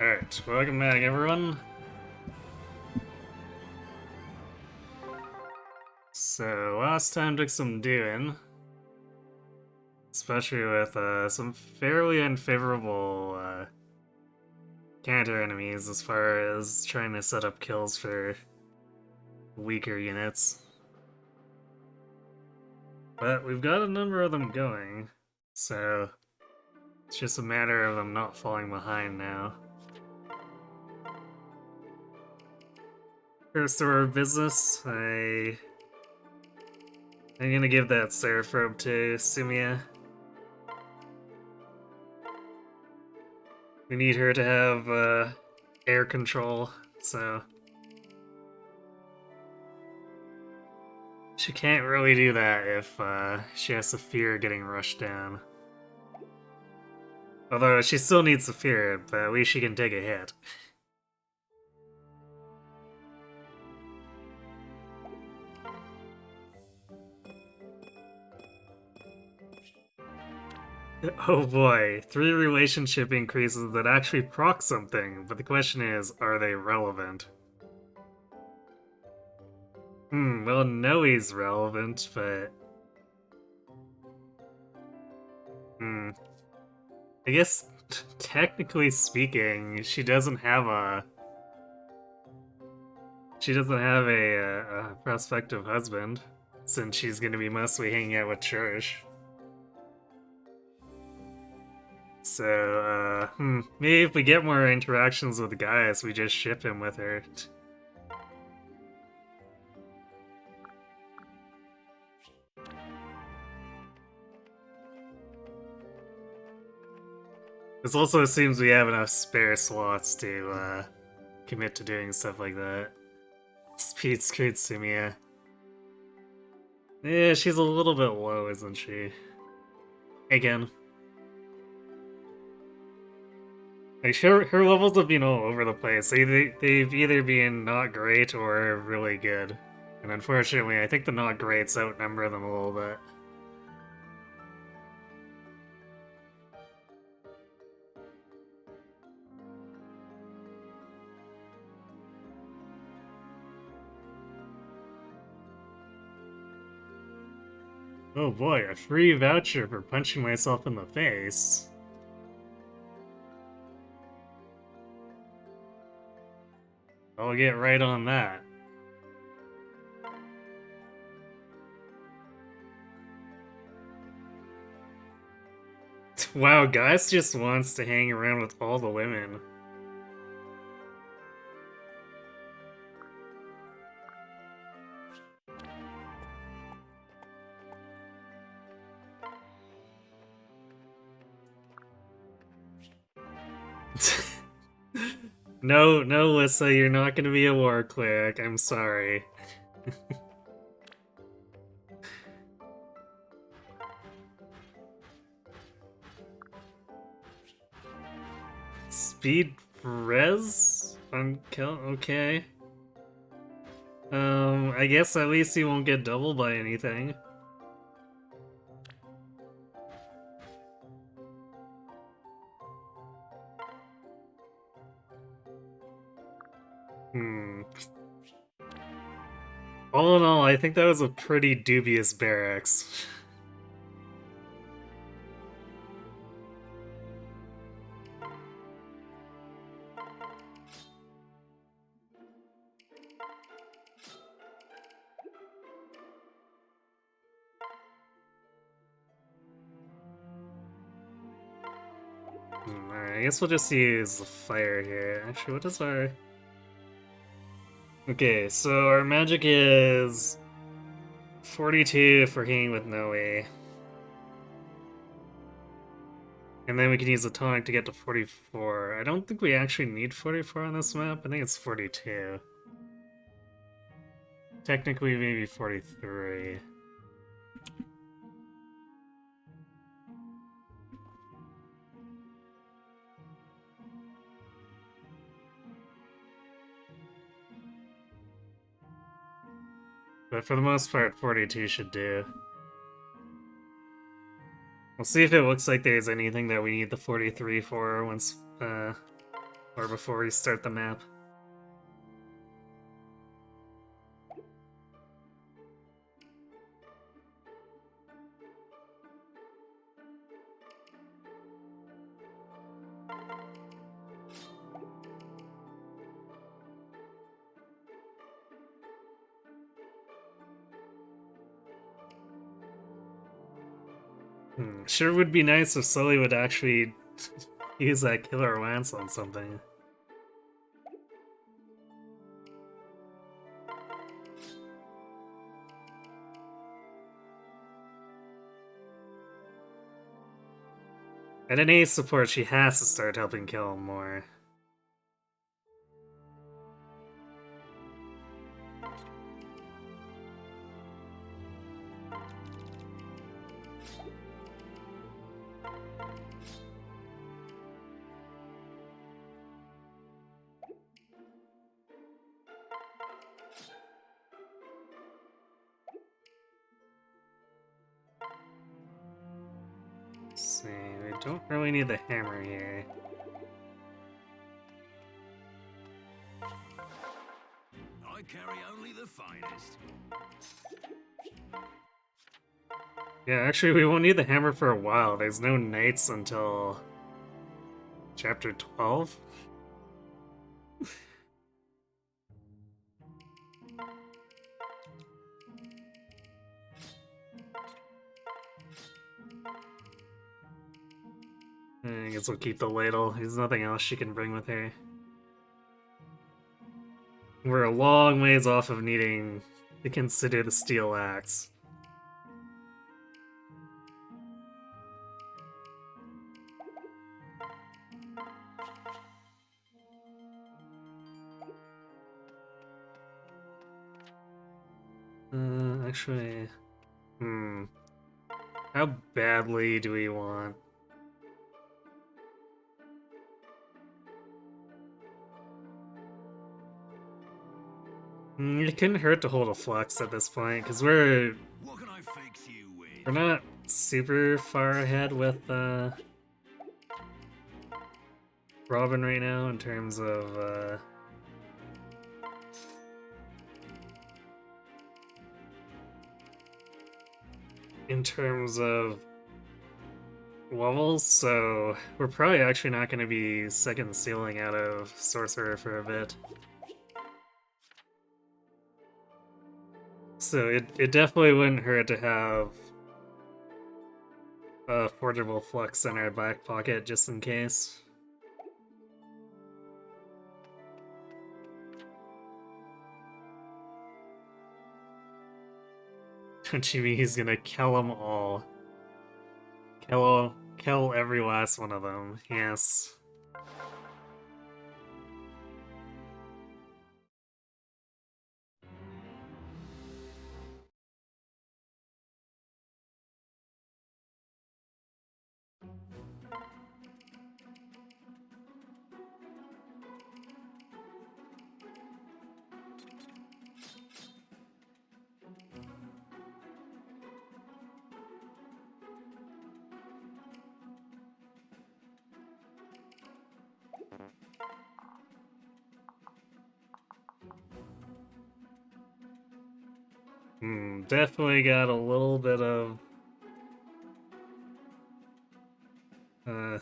Alright, welcome back everyone. So, last time took some doing, especially with some fairly unfavorable counter enemies as far as trying to set up kills for weaker units. But we've got a number of them going, so it's just a matter of them not falling behind now. First order of business, I'm gonna give that Seraphrobe to Sumia. We need her to have air control, so she can't really do that if she has to fear getting rushed down. Although she still needs to fear it, but at least she can take a hit. Oh boy, 3 relationship increases that actually proc something, but the question is, are they relevant? Well, Noe's relevant, but... I guess, technically speaking, she doesn't have a... She doesn't have a prospective husband, since she's gonna be mostly hanging out with Church. So, maybe if we get more interactions with guys, we just ship him with her. This also assumes we have enough spare slots to, commit to doing stuff like that. Speed screwed Sumia. Yeah, she's a little bit low, isn't she? Again. Like, her levels have been all over the place. They've either been not great or really good. And unfortunately, I think the not greats outnumber them a little bit. Oh boy, a free voucher for punching myself in the face. I'll get right on that. Wow, Guys just wants to hang around with all the women. No, Lissa, you're not gonna be a war cleric. I'm sorry. Speed res? Okay. I guess at least he won't get doubled by anything. All in all, I think that was a pretty dubious barracks. Alright, I guess we'll just use the fire here. Actually, what is our... Okay, so our magic is 42 for hanging with Noe. And then we can use the tonic to get to 44. I don't think we actually need 44 on this map. I think it's 42. Technically, maybe 43. But for the most part, 42 should do. We'll see if it looks like there's anything that we need the 43 for once or before we start the map. Sure would be nice if Sully would actually use that killer lance on something. At an ace support, she has to start helping kill him more. Let's see, we don't really need the hammer here. I carry only the finest. Yeah, actually, we won't need the hammer for a while. There's no knights until chapter 12. I guess we'll keep the ladle. There's nothing else she can bring with her. We're a long ways off of needing to consider the steel axe. Actually, how badly do we want? It couldn't hurt to hold a flux at this point, because we're What can I fix you with? we're not super far ahead with Robin right now in terms of levels, so we're probably actually not going to be second sealing out of Sorcerer for a bit. So it definitely wouldn't hurt to have a Forgeable Flux in our back pocket just in case. Don't you mean he's gonna kill them all? Kill every last one of them, yes. Definitely got a little bit of a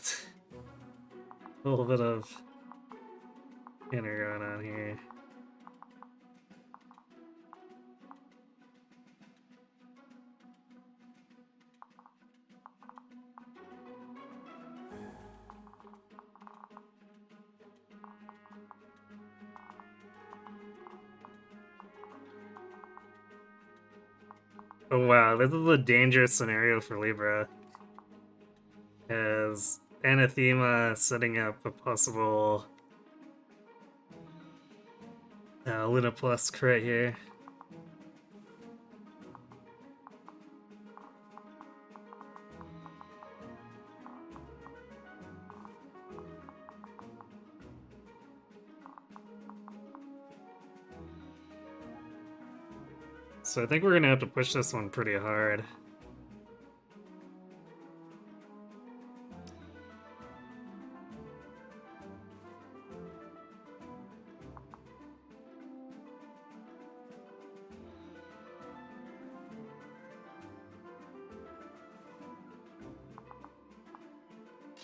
little bit of inner going on here. Oh wow, this is a dangerous scenario for Libra. As Anathema setting up a possible Luna Plus crit here. So I think we're gonna have to push this one pretty hard.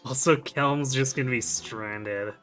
Also, Kelm's just gonna be stranded.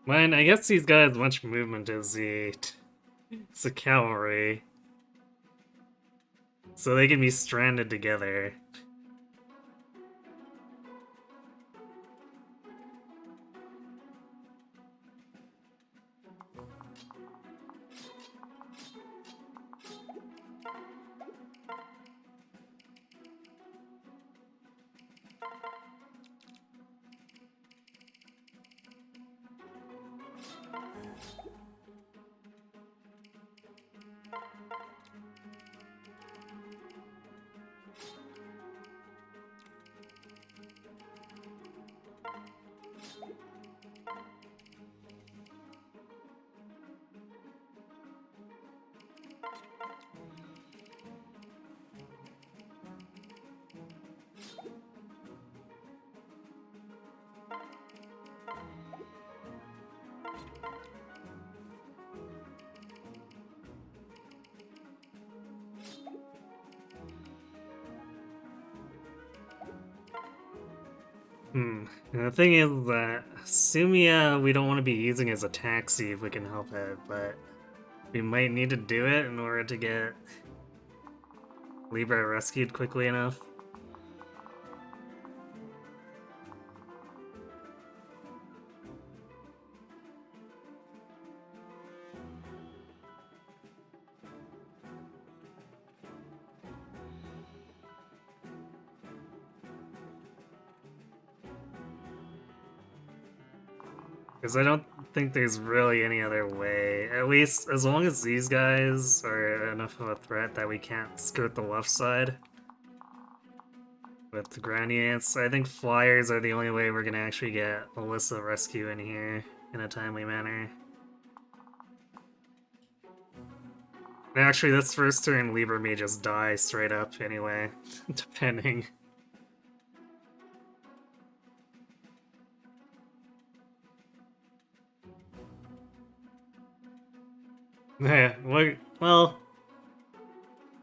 Mine, I guess he's got as much movement as the cavalry. So they can be stranded together. And the thing is that Sumia we don't want to be using as a taxi if we can help it, but we might need to do it in order to get Libra rescued quickly enough. Because I don't think there's really any other way. At least as long as these guys are enough of a threat that we can't skirt the left side with the ground units, I think flyers are the only way we're gonna actually get Alyssa rescue in here in a timely manner. And actually, this first turn, Libra may just die straight up anyway, depending. Yeah, well,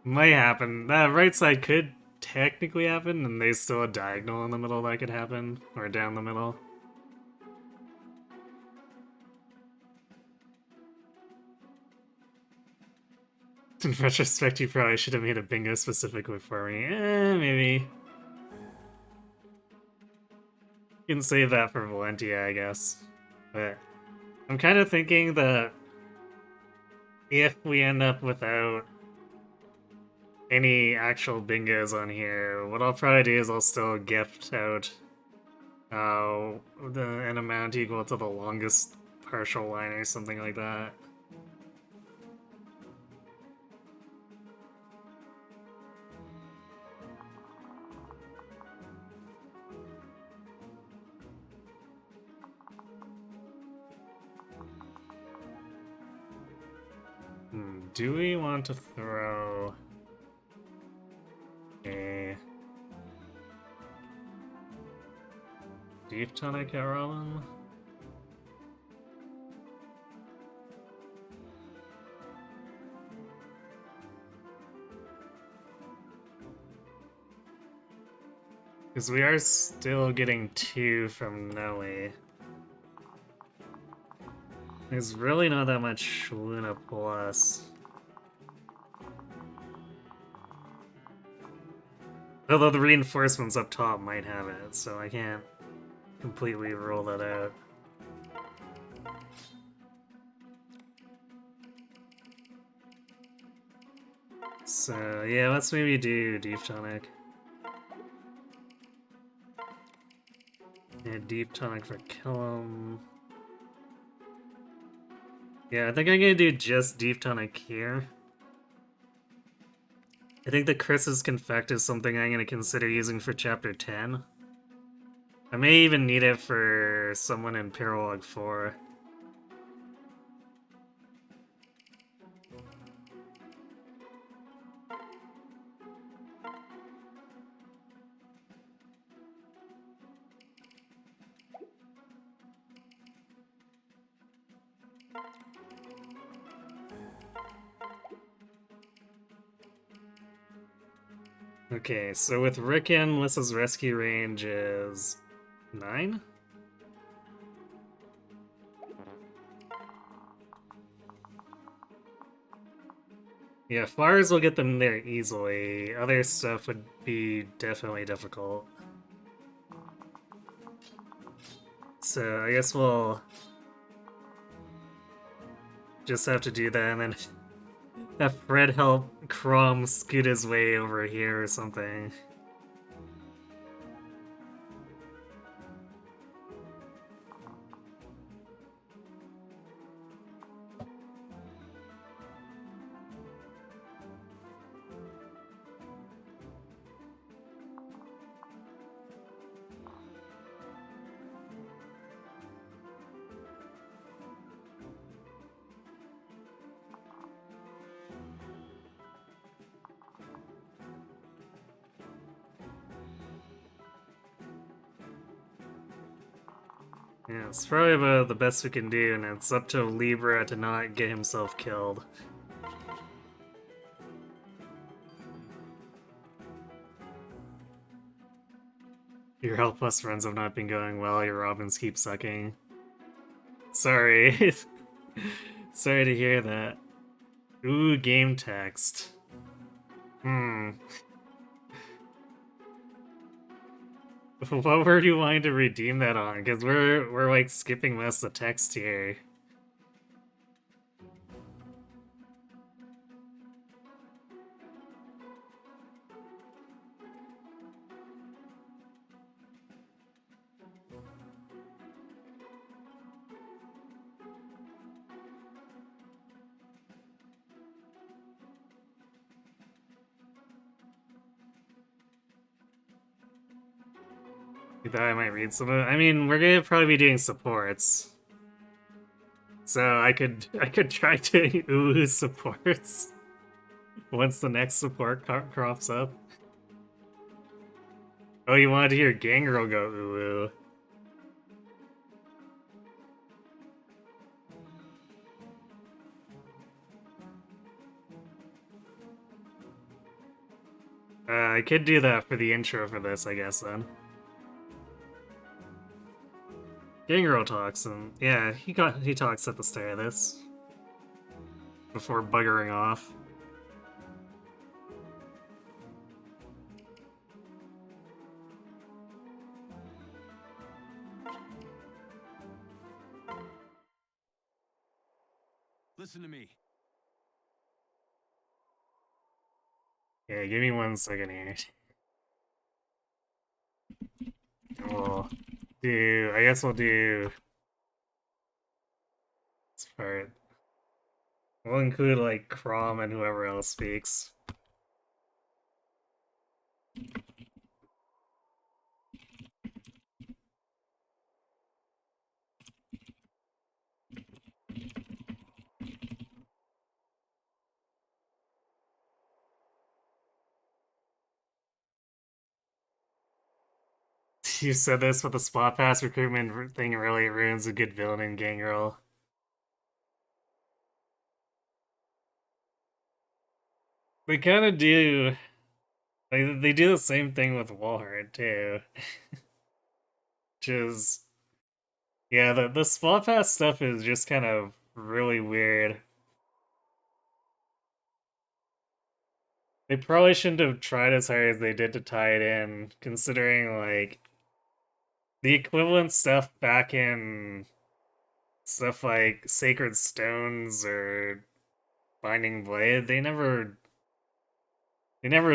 might happen. That right side could technically happen, and there's still a diagonal in the middle that could happen, or down the middle. In retrospect, you probably should have made a bingo specifically for me. Maybe. You can save that for Valentia, I guess. But I'm kind of thinking that if we end up without any actual bingos on here, what I'll probably do is I'll still gift out an amount equal to the longest partial line or something like that. Do we want to throw a deep tonic at Robin? Because we are still getting 2 from Noe. There's really not that much Luna Plus. Although the reinforcements up top might have it, so I can't completely rule that out. So, yeah, let's maybe do Deep Tonic. Yeah, Deep Tonic for Killam. Yeah, I think I'm gonna do just Deep Tonic here. I think the Chris's Confect is something I'm going to consider using for Chapter 10. I may even need it for someone in Paralog 4. Okay, so with Rickon, Lissa's rescue range is 9? Yeah, Flyers will get them there easily. Other stuff would be definitely difficult. So I guess we'll just have to do that and then have Fred help Crom scoot his way over here or something. Yeah, it's probably about the best we can do, and it's up to Libra to not get himself killed. Your health plus runs have not been going well, your Robins keep sucking. Sorry. Sorry to hear that. Ooh, game text. Hmm. What word do you want to redeem that on? Because we're like skipping most of the text here. You thought I might read some of it? I mean, we're gonna probably be doing supports. So I could try to ooh supports once the next support crops up. Oh, you wanted to hear Gangrel go ooh. I could do that for the intro for this, I guess, then. Gangrel talks, and yeah, he talks at the start of this. Before buggering off. Listen to me. Yeah, give me 1 second here. I guess we'll do this part. We'll include like Crom and whoever else speaks. You said this, but the spot pass recruitment thing really ruins a good villain in Gangrel. They kind of do. Like, they do the same thing with Walhart too. Which is, yeah, the spot pass stuff is just kind of really weird. They probably shouldn't have tried as hard as they did to tie it in, considering like the equivalent stuff back in stuff like Sacred Stones or Binding Blade. They never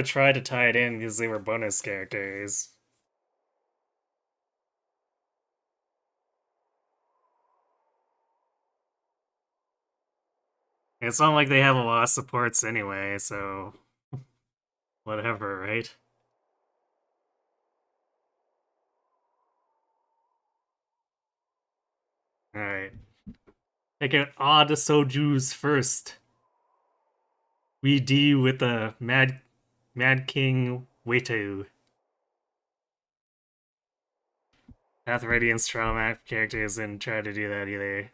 tried to tie it in because they were bonus characters. It's not like they have a lot of supports anyway, so whatever, right? Alright. Take out all the soju's first. We deal with the Mad King Weto. Path Radiance trauma characters didn't try to do that either.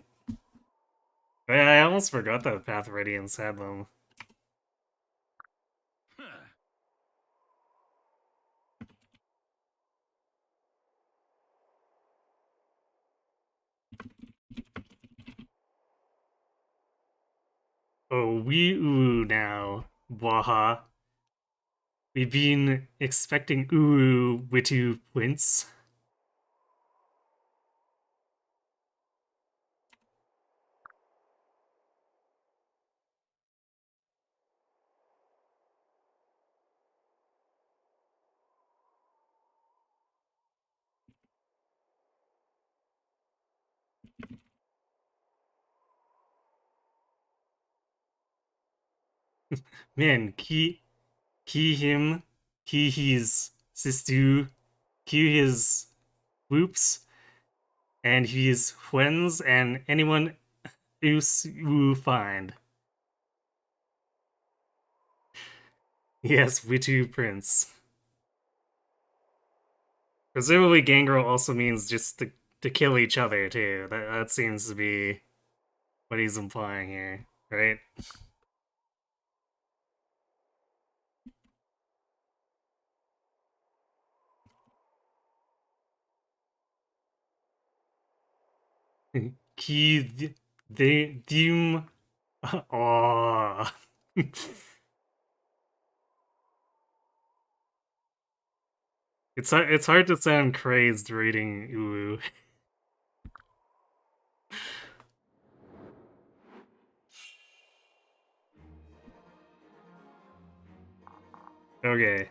But yeah, I almost forgot that Path Radiance had them. Oh, we ooh now, Waha. We've been expecting ooh Witu Prince. Man, him, his sister, his whoops, and his friends, and anyone else you find. Yes, Witu Prince. Presumably, Gangrel also means just to kill each other too. That seems to be what he's implying here, right? Ki the dim. Oh. It's hard to sound crazed reading Ulu. Okay.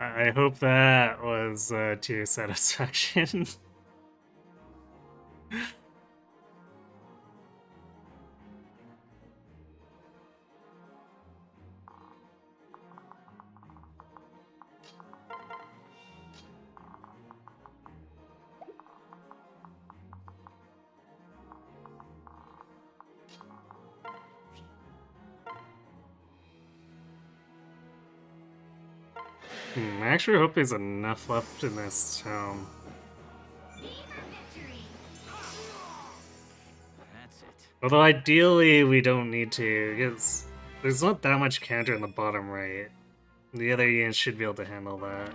I hope that was to your satisfaction. I actually hope there's enough left in this town. That's it. Although ideally we don't need to, because there's not that much counter in the bottom right. The other units should be able to handle that.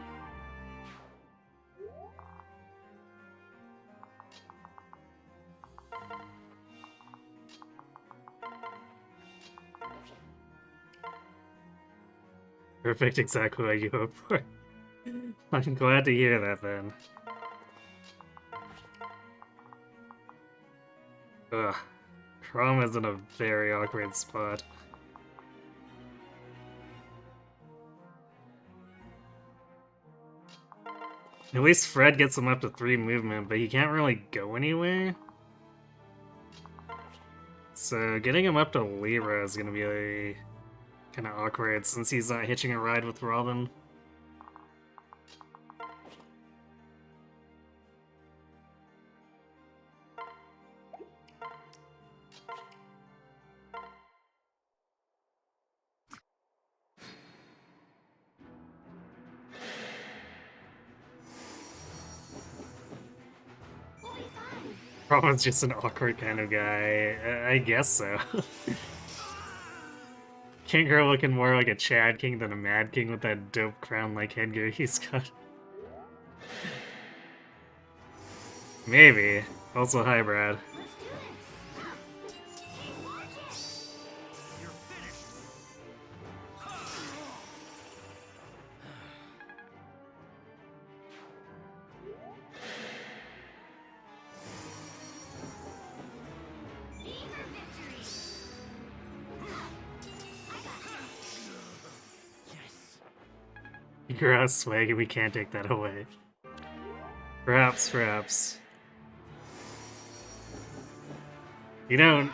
Perfect, exactly what you hoped for. I'm glad to hear that then. Ugh. Crom is in a very awkward spot. At least Fred gets him up to 3 movement, but he can't really go anywhere. So getting him up to Lyra is gonna be kind of awkward since he's not hitching a ride with Robin. Robin's just an awkward kind of guy. I guess so. King Girl looking more like a Chad King than a Mad King with that dope crown-like headgear he's got. Maybe. Also, hi, Brad. You're out swag and we can't take that away. Perhaps. You know,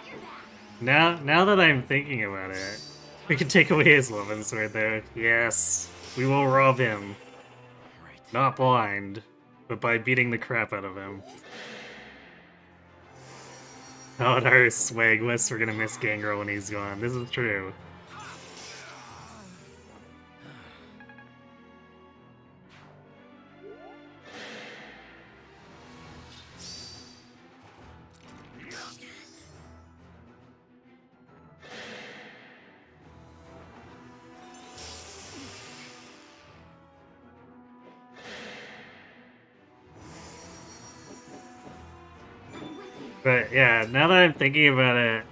now that I'm thinking about it, We can take away his weapons right there. Yes, we will rob him. Right. Not blind, but by beating the crap out of him. Oh, and our swag lists, we're gonna miss Gangrel when he's gone. This is true. But yeah, now that I'm thinking about it,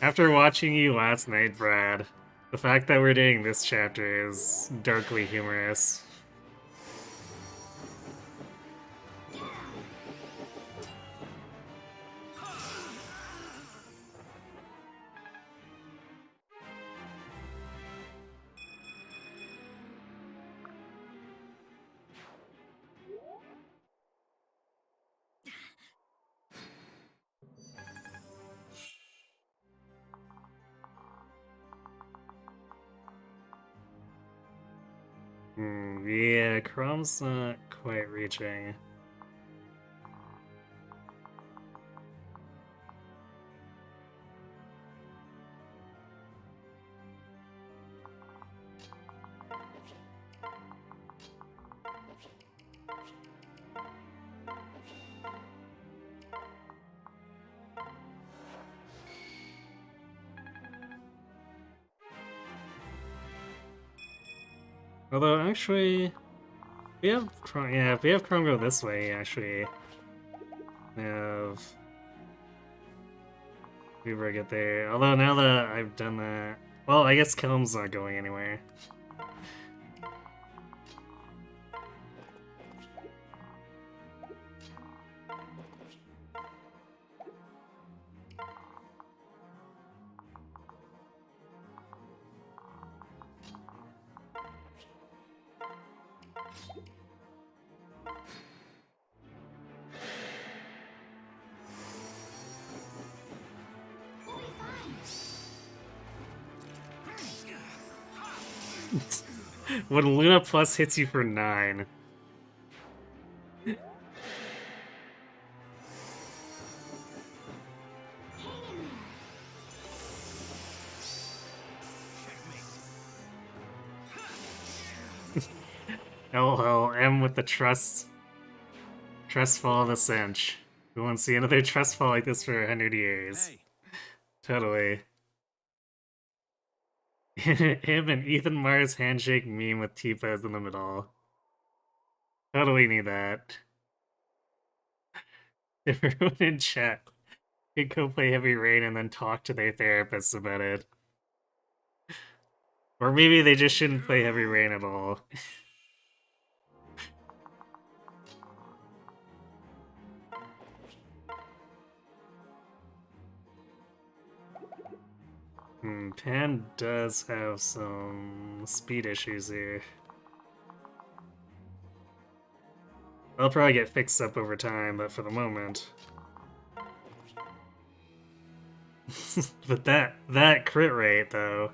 after watching you last night, Brad, the fact that we're doing this chapter is darkly humorous. Yeah, Chrome's not quite reaching. Although, actually, we have Chrome, yeah, if we have Chrome go this way, actually, have Weaver get there. Although, now that I've done that, well, I guess Kelm's not going anywhere. When Luna Plus hits you for 9. LOL, M with the trust fall of the cinch. We won't see another trust fall like this for 100 years. Hey, Totally. Him and Ethan Mars handshake meme with T-pose in the middle. Totally need that. Everyone in chat could go play Heavy Rain and then talk to their therapists about it. Or maybe they just shouldn't play Heavy Rain at all. Pan does have some speed issues here. They'll probably get fixed up over time, but for the moment. But that crit rate, though.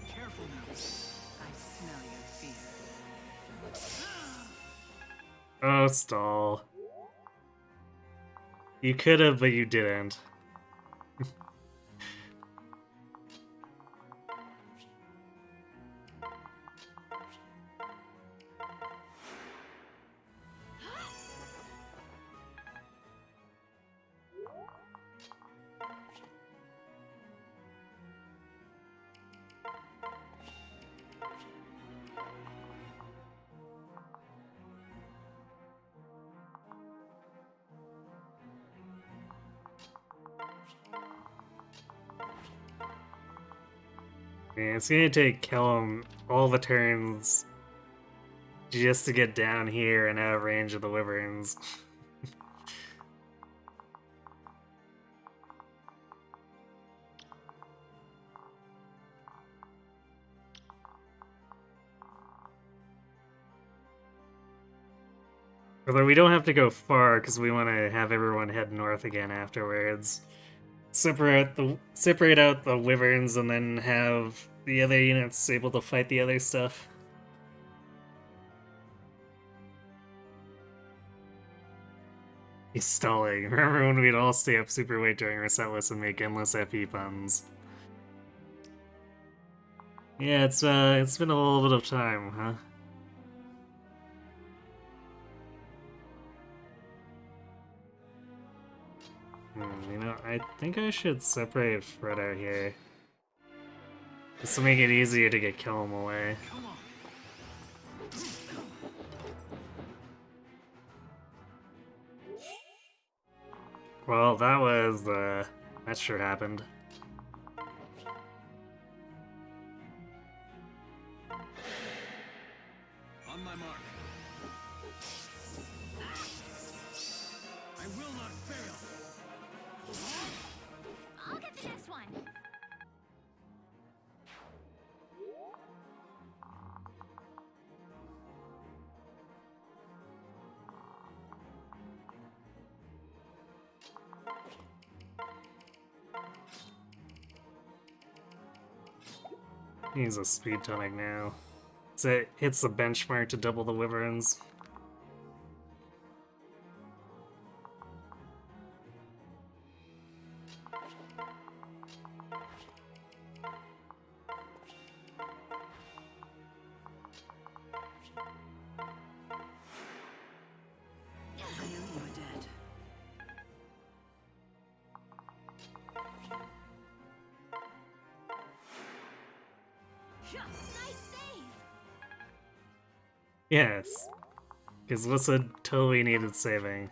careful now. I smell your fear. Oh, stall. You could have, but you didn't. Man, it's gonna take Kellum all the turns just to get down here and out of range of the Wyverns. Although we don't have to go far because we want to have everyone head north again afterwards. Separate out the wyverns and then have the other units able to fight the other stuff. He's stalling. Remember when we'd all stay up super late during Resetless and make endless FE puns? Yeah, it's been a little bit of time, huh? You know, I think I should separate Fred out here. Just to make it easier to get Kill him away. Come on. Well, that sure happened. On my mark. I will not fail. I'll get the next one. He's a speed tonic now. So it hits the benchmark to double the wyverns. I am your dead. Nice save. Yes. Because Lissa totally needed saving.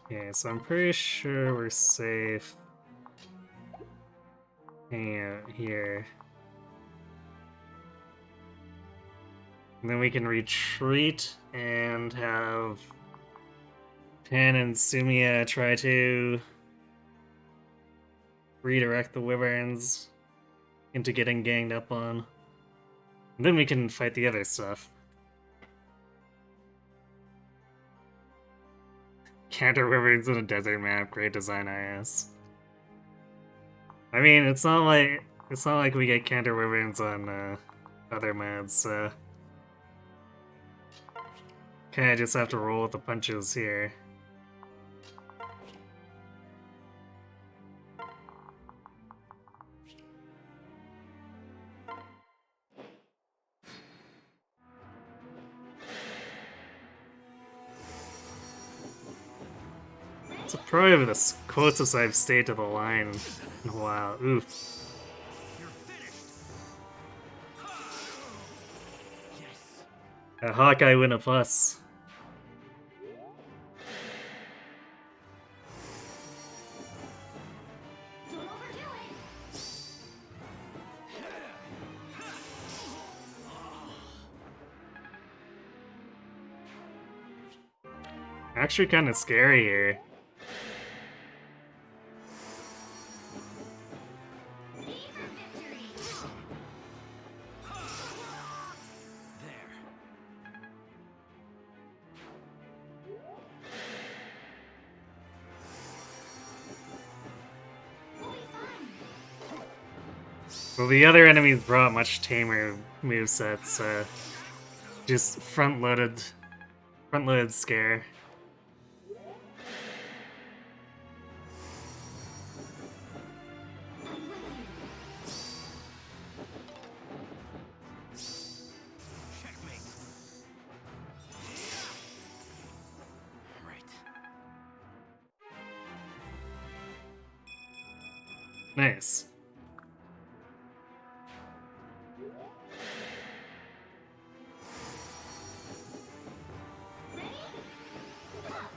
Okay, so I'm pretty sure we're safe hanging out here. And then we can retreat and have Pan and Sumia try to redirect the wyverns into getting ganged up on. And then we can fight the other stuff. Counter wyverns in a desert map, great design IS. I mean, it's not like we get counter wyverns on other mods, so kinda just have to roll with the punches here. It's probably the closest I've stayed to the line in a while. Oof. You're finished. Yes. A Hawkeye win a plus. Don't overdo it. Actually kind of scary here. V for victory. There. We'll be fine. Well, the other enemies brought much tamer movesets, so just front-loaded scare. I'm with you. Checkmate. Right. Nice. Ready? Huh.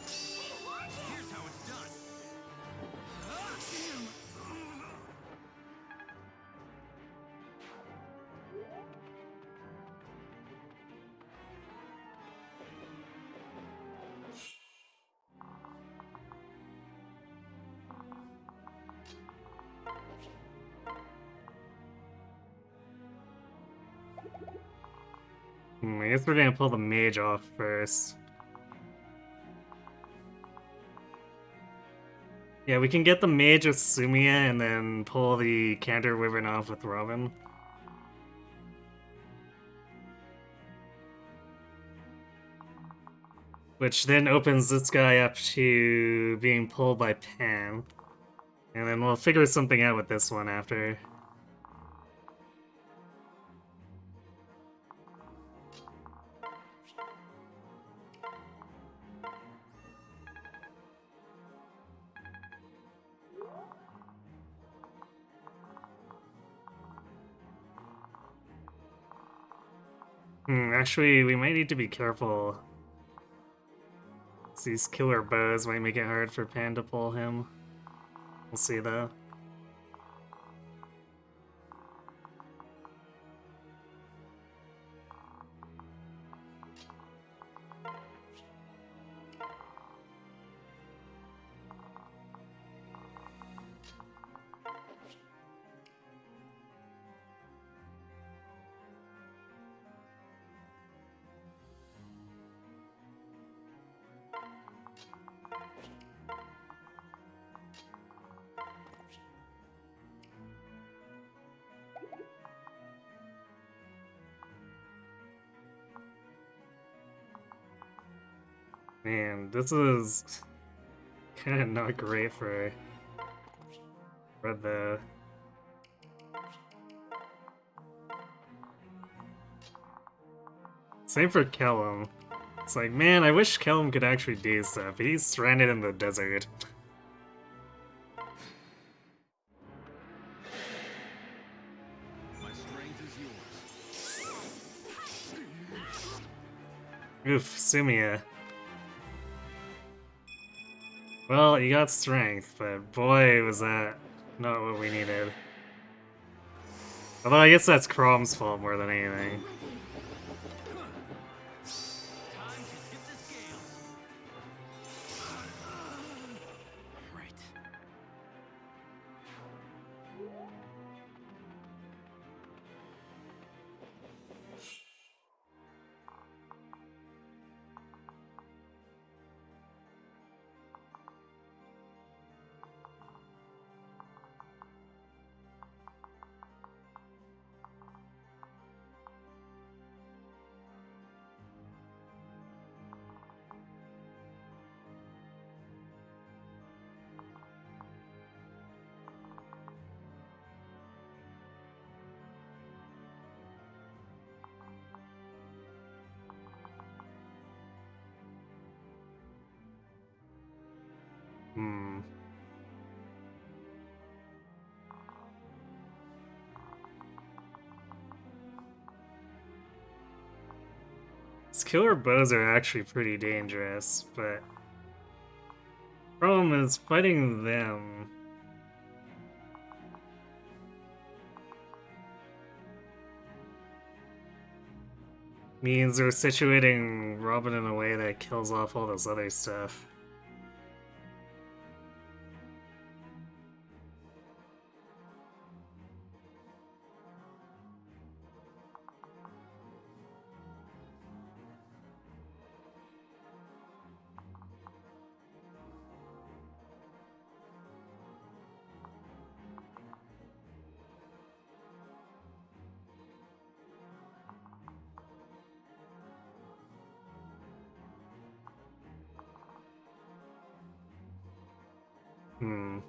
Hey, watch it. Here's how it's done. I guess we're gonna pull the mage off first. Yeah, we can get the mage with Sumiya and then pull the Canter Wyvern off with Robin. Which then opens this guy up to being pulled by Pan. And then we'll figure something out with this one after. Actually, we might need to be careful. These killer bows might make it hard for Pan to pull him. We'll see though. Man, this is kind of not great for the. Same for Kellum. It's like, man, I wish Kellum could actually do stuff, but he's stranded in the desert. My strength is yours. Oof, Sumiya. Well, you got strength, but boy, was that not what we needed. Although I guess that's Crom's fault more than anything. Time to tip the scales. Right. Hmm. These killer bows are actually pretty dangerous, but problem is fighting them. Means we're situating Robin in a way that kills off all this other stuff. Hmm.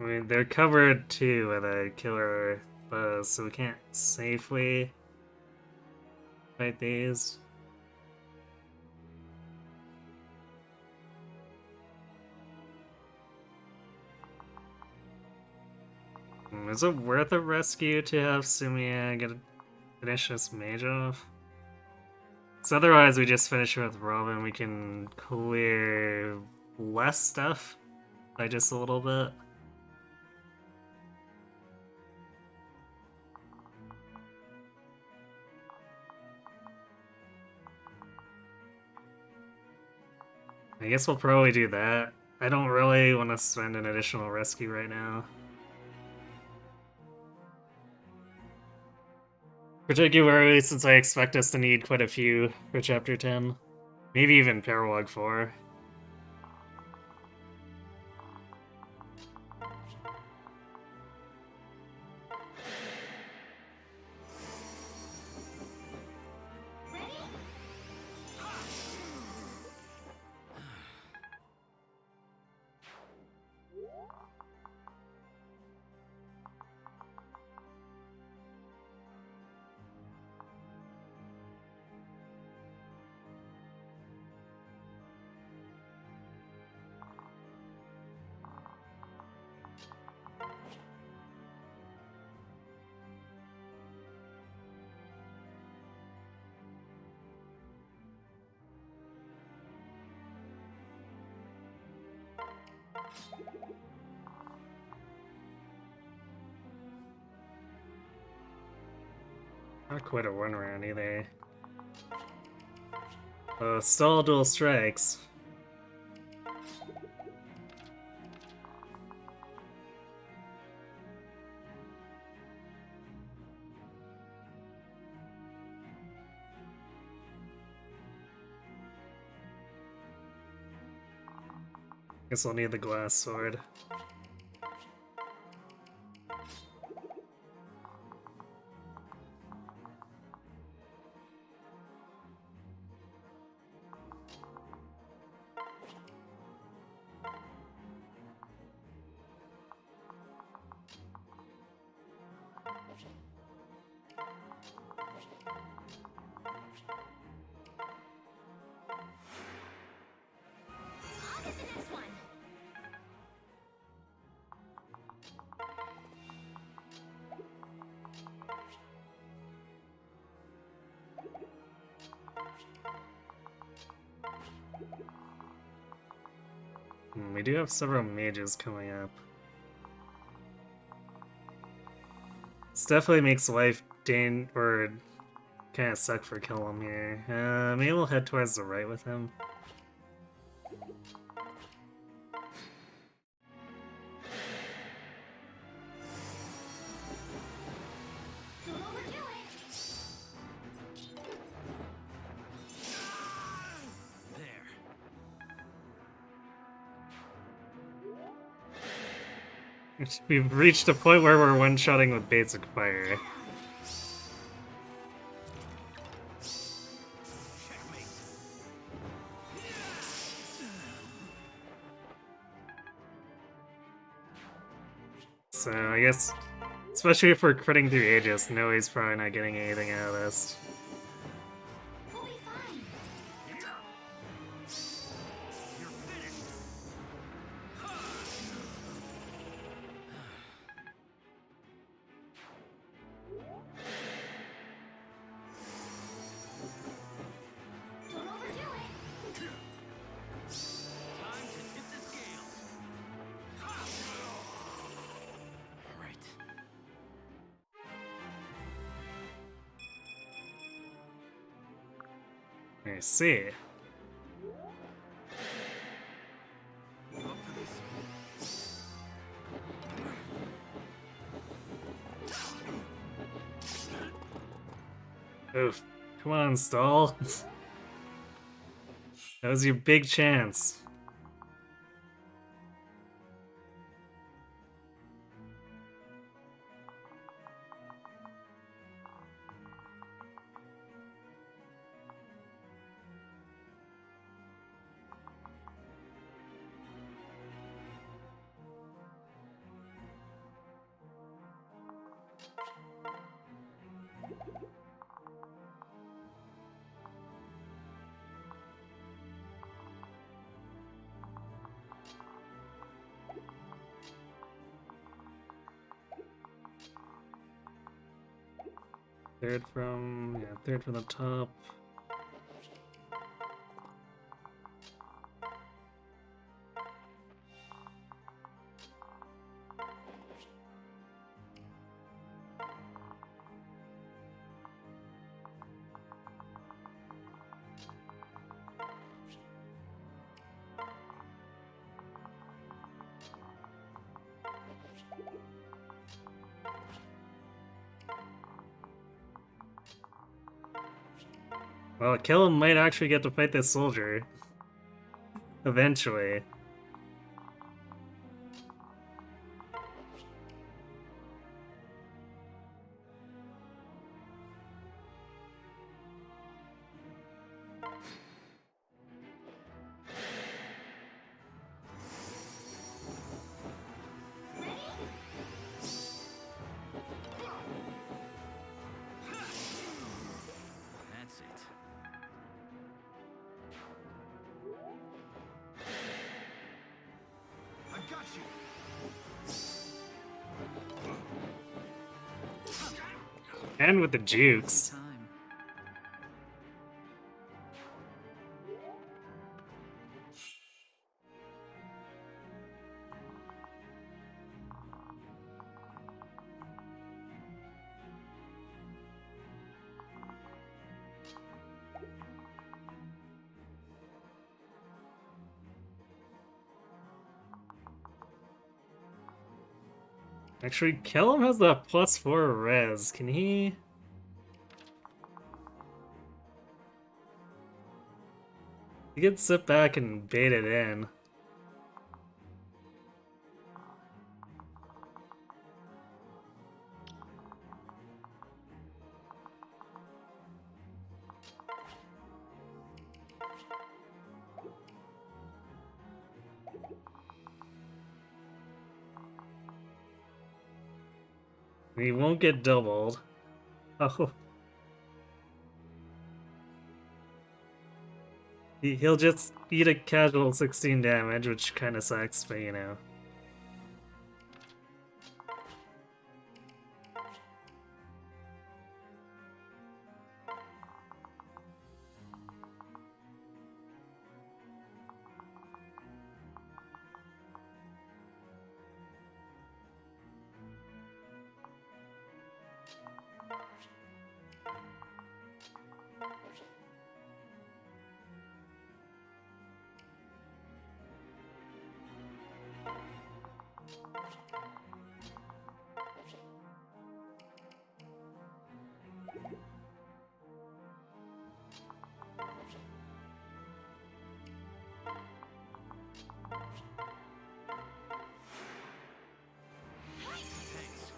I mean, they're covered too with a killer bow, so we can't safely fight these. Is it worth a rescue to have Sumiya get a finish this mage off? So otherwise we just finish with Robin, we can clear less stuff by just a little bit. I guess we'll probably do that. I don't really want to spend an additional rescue right now. Particularly since I expect us to need quite a few for Chapter 10. Maybe even Paralog 4. Ready? Not quite a one round either. Stall dual strikes. Guess I'll need the glass sword. I'll get the next one. We do have several mages coming up. This definitely makes life kind of suck for Kellum here. Maybe we'll head towards the right with him. Don't overdo it. There. We've reached a point where we're one-shotting with basic fire. Checkmate. So I guess, especially if we're critting through Aegis, no, he's probably not getting anything out of this. We'll be fine. You're finished. Don't overdo it. Time to tip the scales. Right. I see. You up for this? Oof. Come on, Stall. That was your big chance. Third from the top. Well, Killum might actually get to fight this soldier. Eventually. That's it. I got you. And with the jukes. Time. Actually, Killum has a +4 res. Can he? He could sit back and bait it in. He won't get doubled. Oh. He'll just eat a casual 16 damage, which kind of sucks, but you know. Thanks.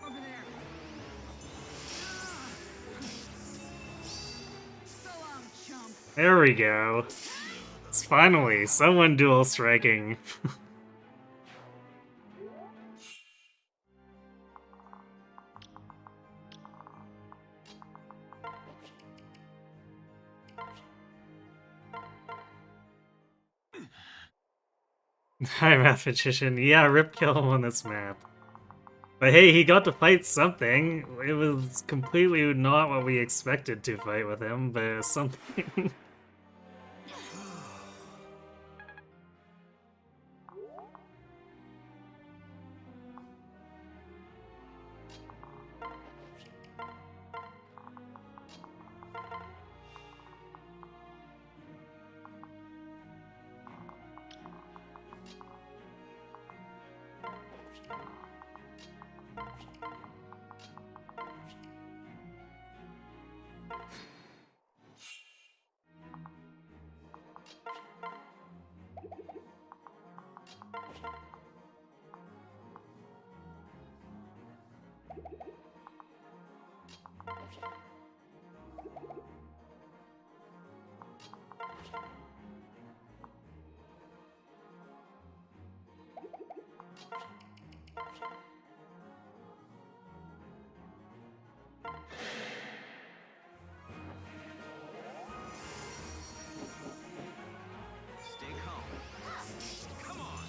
Over there. So long, chump. There we go. It's finally someone dual striking. Hi, Mathematician. Yeah, Rip Killum on this map. But hey, he got to fight something. It was completely not what we expected to fight with him, but it was something. Stay calm. Come on.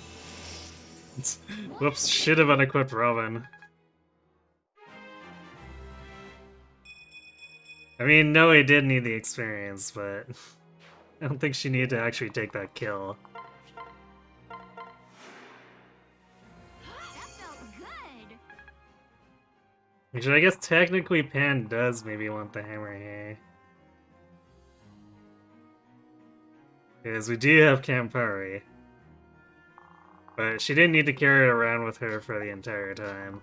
Whoops, should have unequipped Robin. I mean, no, he did need the experience, but I don't think she needed to actually take that kill. That felt good. Actually, I guess technically Pan does maybe want the hammer here. Because we do have Campari. But she didn't need to carry it around with her for the entire time.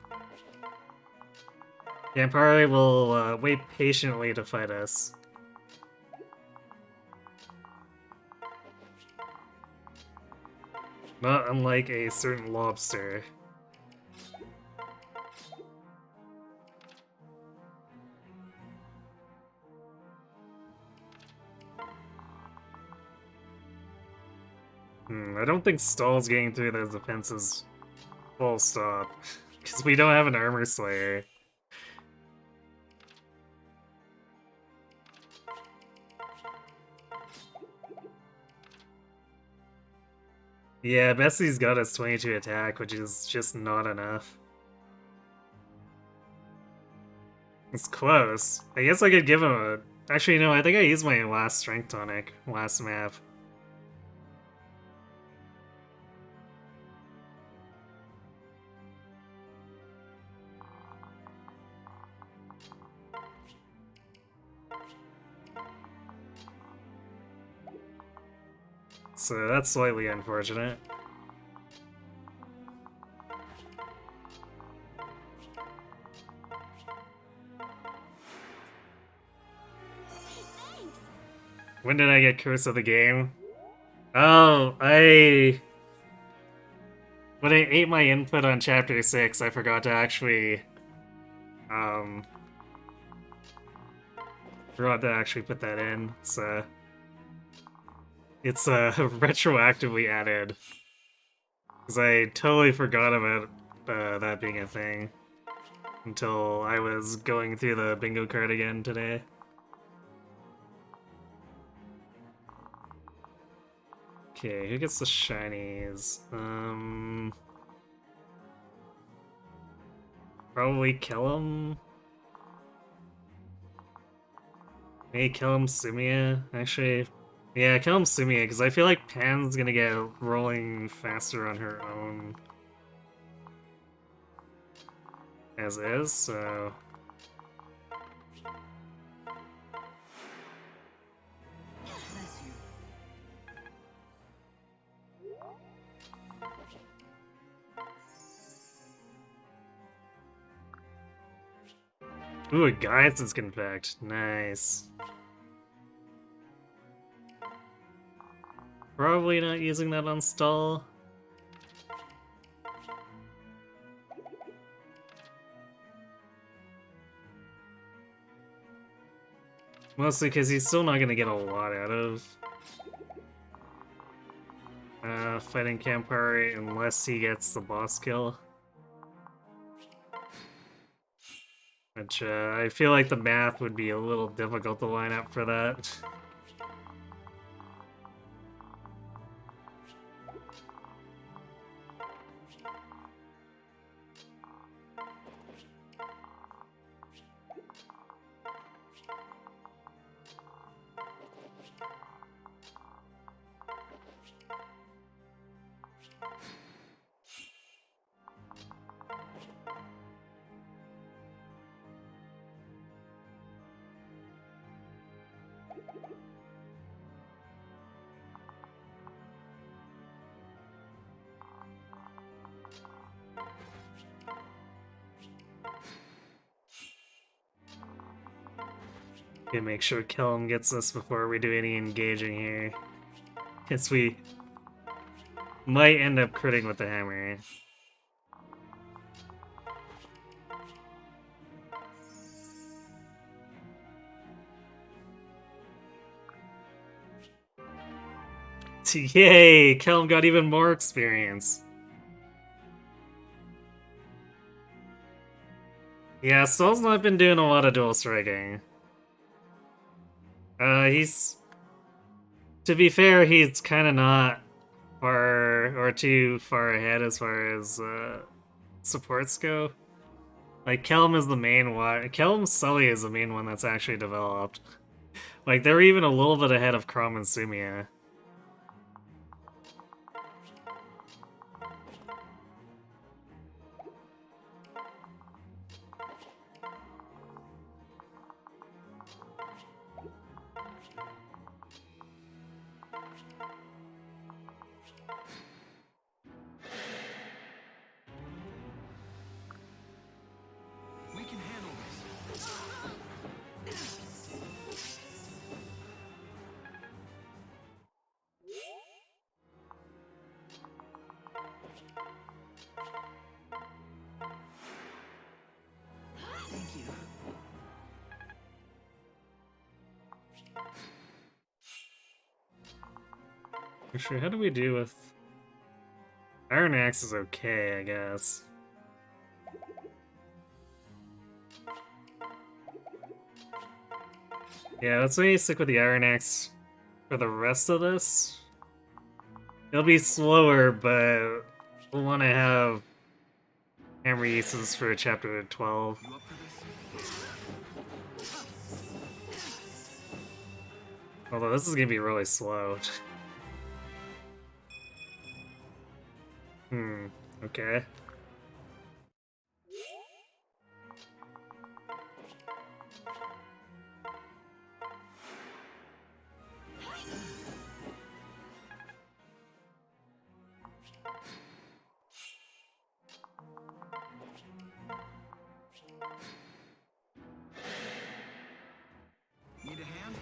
Campari will wait patiently to fight us. Not unlike a certain lobster. I don't think Stall's getting through those defenses full stop. Because we don't have an Armor Slayer. Yeah, Bessie's got his 22 attack, which is just not enough. It's close. I guess I could give him a... Actually, no, I think I used my last Strength Tonic last map. So that's slightly unfortunate. Hey, thanks. When did I get Curse of the Game? Oh, when I ate my input on Chapter 6, I forgot to actually... forgot to actually put that in, so... It's retroactively added. Because I totally forgot about that being a thing. Until I was going through the bingo card again today. Okay, who gets the shinies? Probably Kellum? Maybe Kellum Sumia? Actually, yeah, Kellum Sumia, because I feel like Pan's gonna get rolling faster on her own. As is, so... Bless you. Ooh, a Gaius Confect. Nice. Probably not using that on stall. Mostly because he's still not going to get a lot out of fighting Campari unless he gets the boss kill. Which I feel like the math would be a little difficult to line up for that. Okay, make sure Kellum gets this before we do any engaging here. Because we might end up critting with the hammer. Yay! Kellum got even more experience. Yeah, Stall's not been doing a lot of dual striking. He's... To be fair, he's kind of not far or too far ahead as far as supports go. Like, Kellum is the main one. Kellum Sully is the main one that's actually developed. Like, they're even a little bit ahead of Chrom and Sumia. Actually, how do we do with... Iron Axe is okay, I guess. Yeah, let's maybe stick with the Iron Axe for the rest of this. It'll be slower, but we'll want to have hammer uses for chapter 12. You up for this? Although this is gonna be really slow. Okay. Need a hand?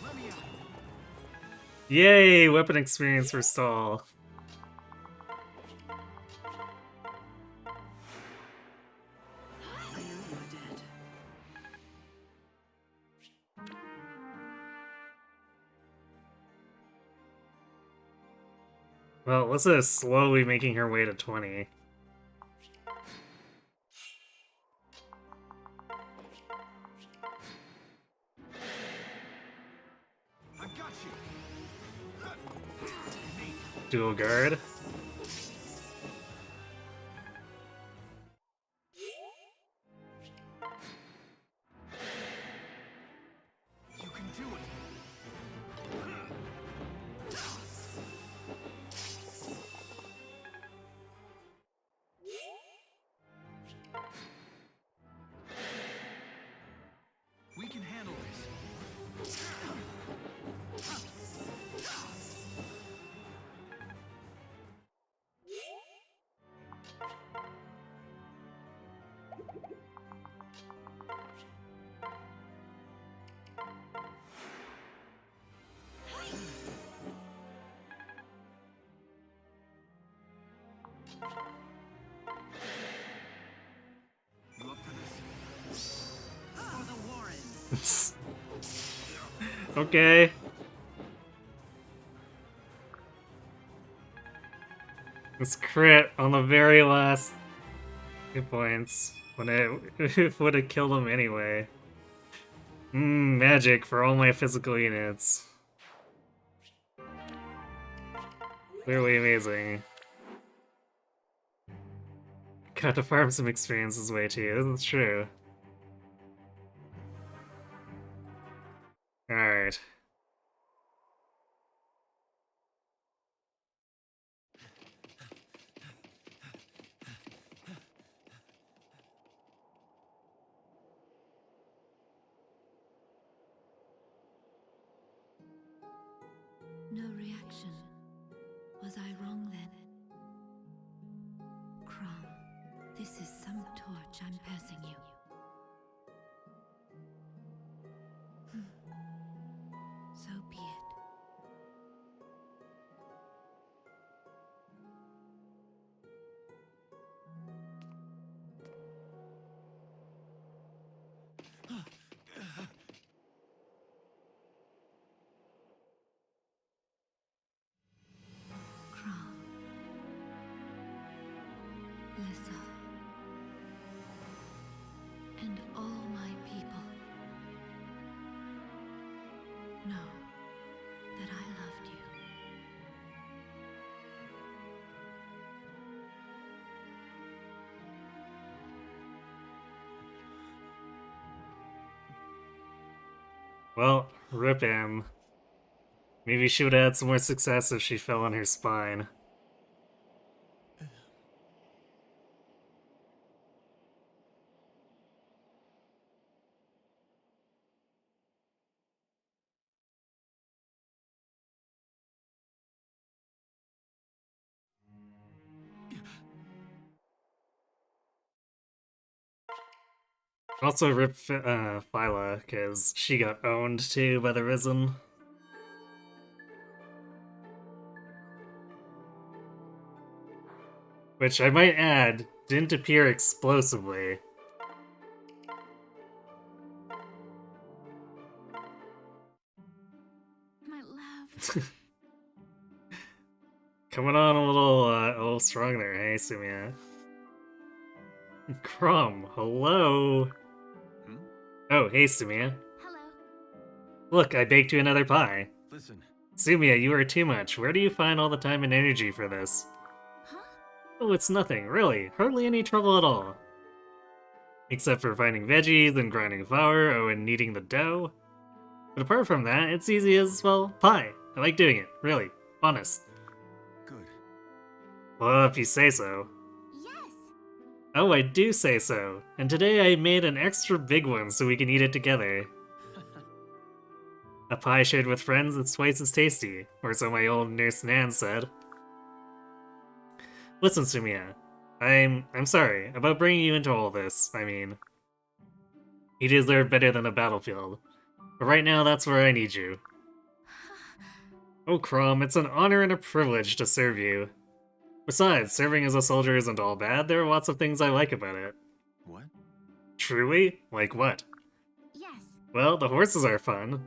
Let me out. Yay! Weapon experience for Stall. I know you are dead. Well, Alyssa is slowly making her way to 20. I've got you. Dual guard. You can do it. We can handle this. You up for this? For the Warren. Okay. This crit on the very last hit points when it would have killed him anyway. Magic for all my physical units. Clearly amazing. Got to farm some experience this way too, this is true. Alright. No reaction. Was I wrong then? Crown, this is some torch I'm passing you. So be it. Crown. Lissa. And all my people know that I loved you. Well, rip him. Maybe she would have had some more success if she fell on her spine. Also rip Phyla, because she got owned too by the Risen. Which I might add, didn't appear explosively. Coming on a little strong there, hey, Sumia. Crumb, hello. Hmm? Oh, hey, Sumia. Hello. Look, I baked you another pie. Listen, Sumia, you are too much. Where do you find all the time and energy for this? Huh? Oh, it's nothing, really. Hardly any trouble at all. Except for finding veggies and grinding flour, oh, and kneading the dough. But apart from that, it's easy as, well, pie. I like doing it, really. Honest. good. Well, if you say so. Yes. Oh, I do say so. And today I made an extra big one so we can eat it together. A pie shared with friends is twice as tasty, or so my old nurse Nan said. Listen, Sumia. I'm sorry about bringing you into all this, I mean. You deserve better than a battlefield. But right now, that's where I need you. Oh, Crom, it's an honor and a privilege to serve you. Besides, serving as a soldier isn't all bad. There are lots of things I like about it. What? Truly? Like what? Yes. Well, the horses are fun.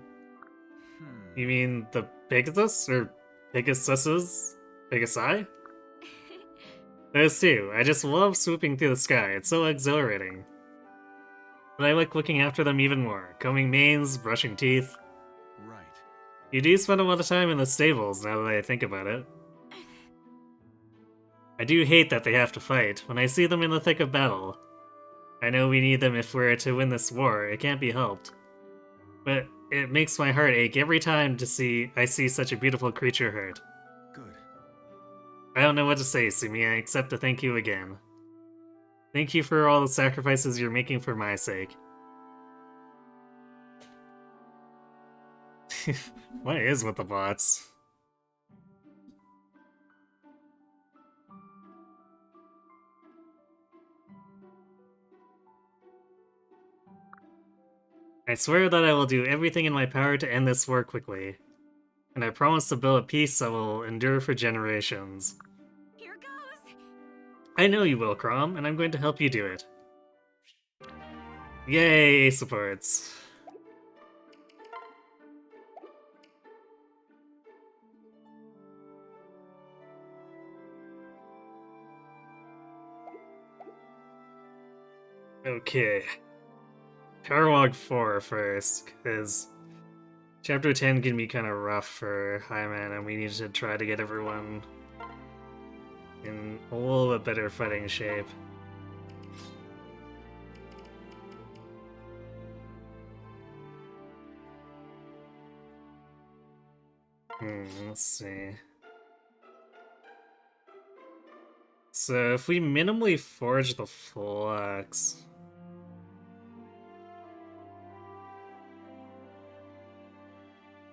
Hmm. You mean the Pegasus? Or Pegasuses? Pegasi? Those two. I just love swooping through the sky. It's so exhilarating. But I like looking after them even more. Combing manes, brushing teeth. Right. You do spend a lot of time in the stables, now that I think about it. I do hate that they have to fight, when I see them in the thick of battle. I know we need them if we're to win this war, it can't be helped. But it makes my heart ache every time I see such a beautiful creature hurt. Good. I don't know what to say, Sumia, except to thank you again. Thank you for all the sacrifices you're making for my sake. What is with the bots? I swear that I will do everything in my power to end this war quickly. And I promise to build a peace that will endure for generations. Here goes. I know you will, Crom, and I'm going to help you do it. Yay, supports. Okay. Paralog 4 first, because Chapter 10 can be kind of rough for Hyman, and we need to try to get everyone in a little bit better fighting shape. Let's see. So if we minimally forge the flux...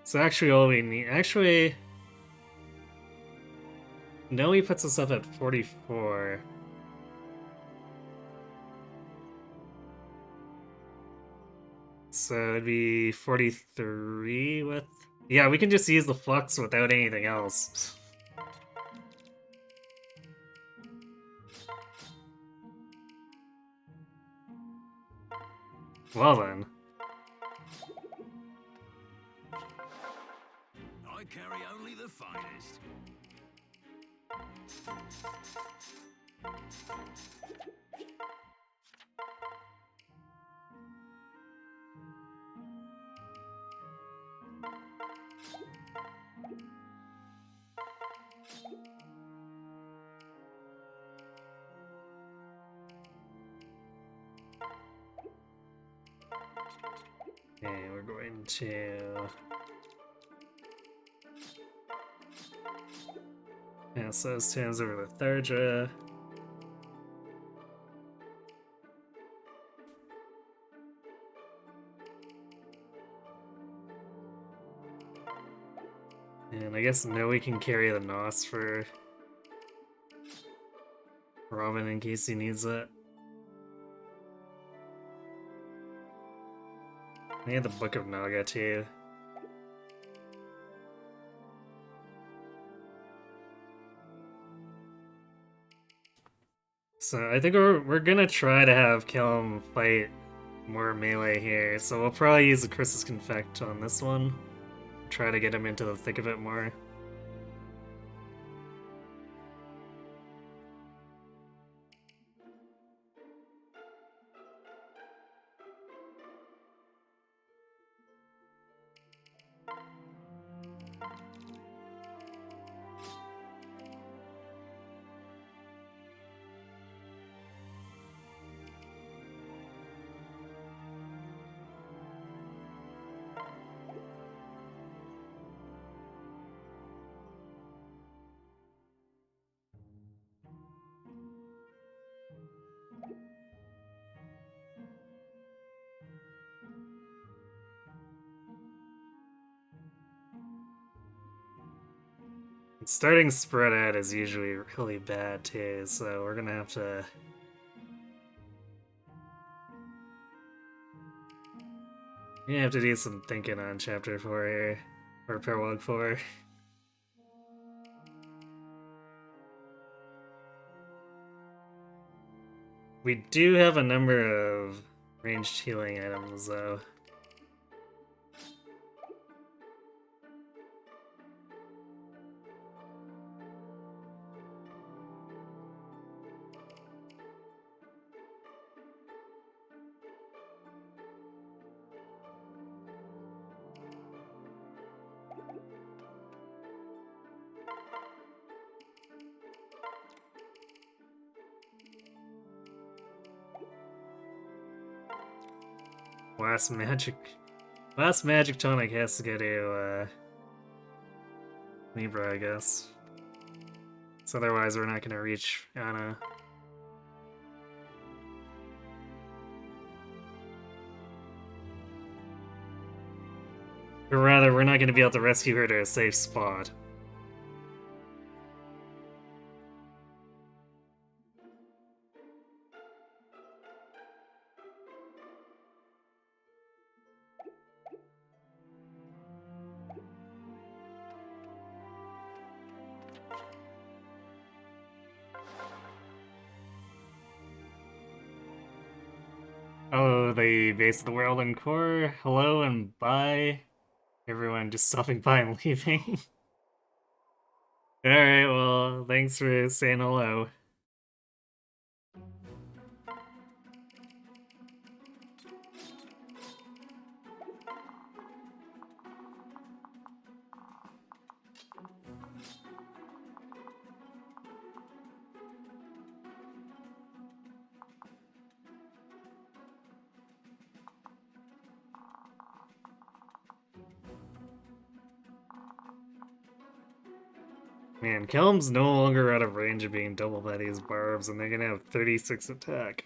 So actually all we need... Actually... No, he puts us up at 44. So it'd be 43 with... Yeah, we can just use the flux without anything else. Well then. I carry only the finest. Okay, we're going to... Pass those tunes over to Thurja. And I guess Noe can carry the Nos for Robin in case he needs it. I need the Book of Naga too. So I think we're gonna try to have Kelm fight more melee here, so we'll probably use the Chris's Confect on this one. try to get him into the thick of it more. Starting spread out is usually really bad too, so we're gonna have to... You have to do some thinking on Chapter 4 here, or Prologue 4. We do have a number of ranged healing items, though. Last magic tonic has to go to Libra, I guess. So otherwise we're not gonna reach Anna. Or rather, we're not gonna be able to rescue her to a safe spot. Oh, the base of the world and core. Hello and bye. Everyone just stopping by and leaving. Alright, well, thanks for saying hello. Man, Kelm's no longer out of range of being doubled by these barbs, and they're gonna have 36 attack.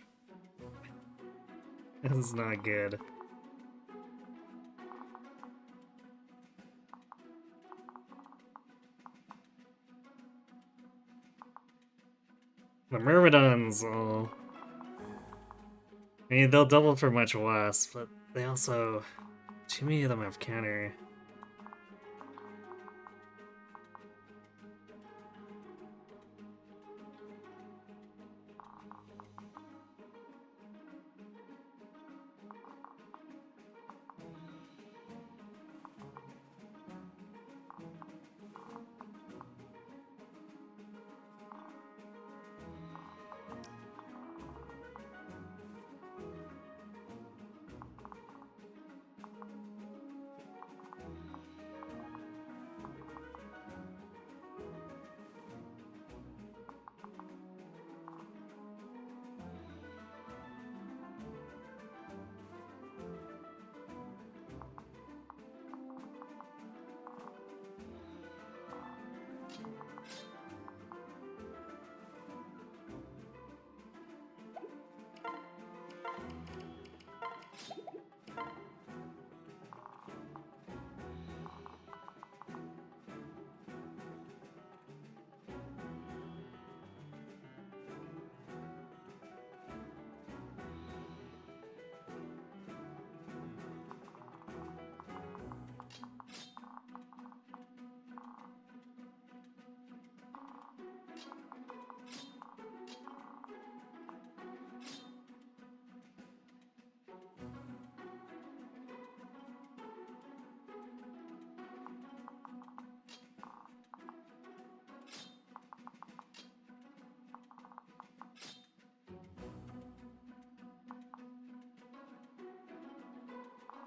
This is not good. The Myrmidons will... I mean, they'll double for much less, but they also... Too many of them have counter.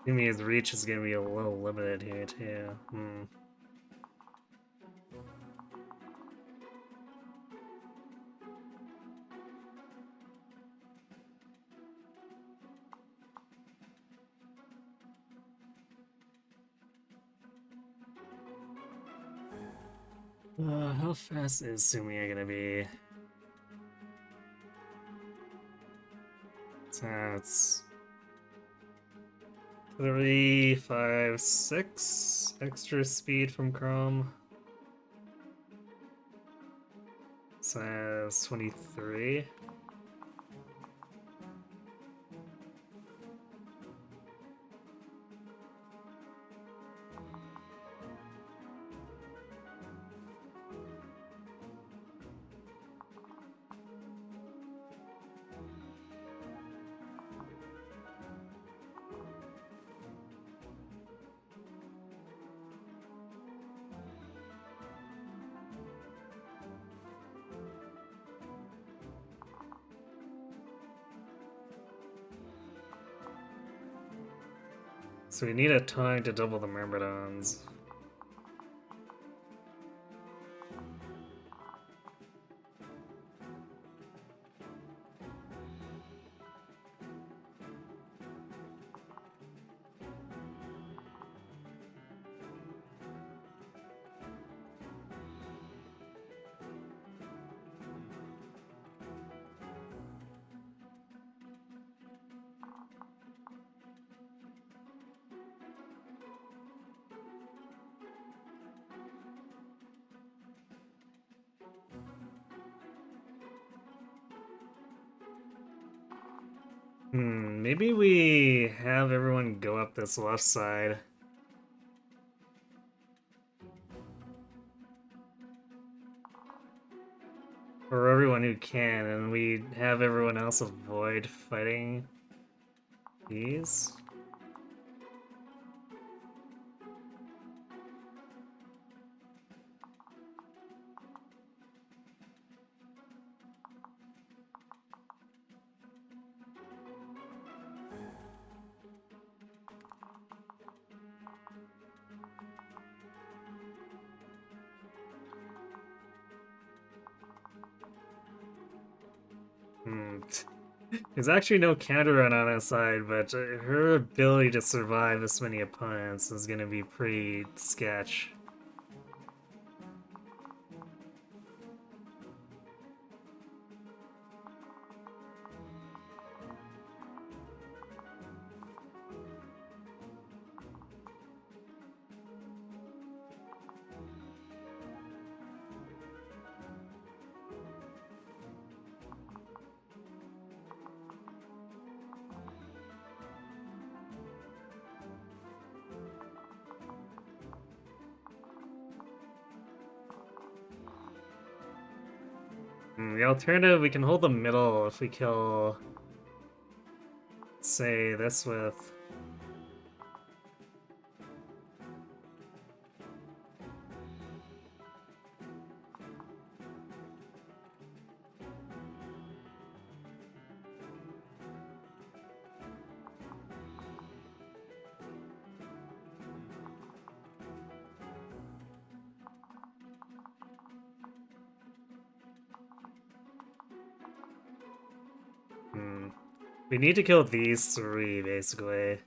Sumi's reach is gonna be a little limited here too. How fast is Sumi gonna be? So that's 3, 5, 6 extra speed from Chrome. So that's 23. So we need a tongue to double the Myrmidons. Maybe we have everyone go up this left side. Or everyone who can, and we have everyone else avoid fighting these. There's actually no counter run on that side, but her ability to survive this many opponents is gonna be pretty sketch. The alternative, we can hold the middle if we kill, say, this with... We need to kill these 3, basically.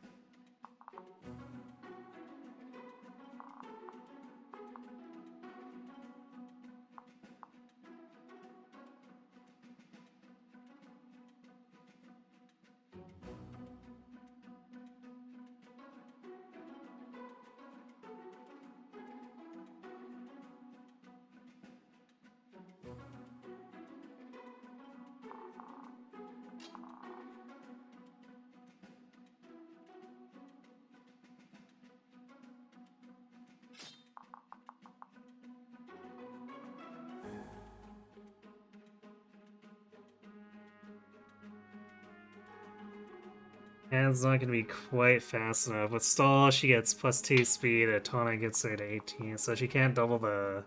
And it's not gonna be quite fast enough. With Stall, she gets +2 speed, Atona gets her to 18, so she can't double the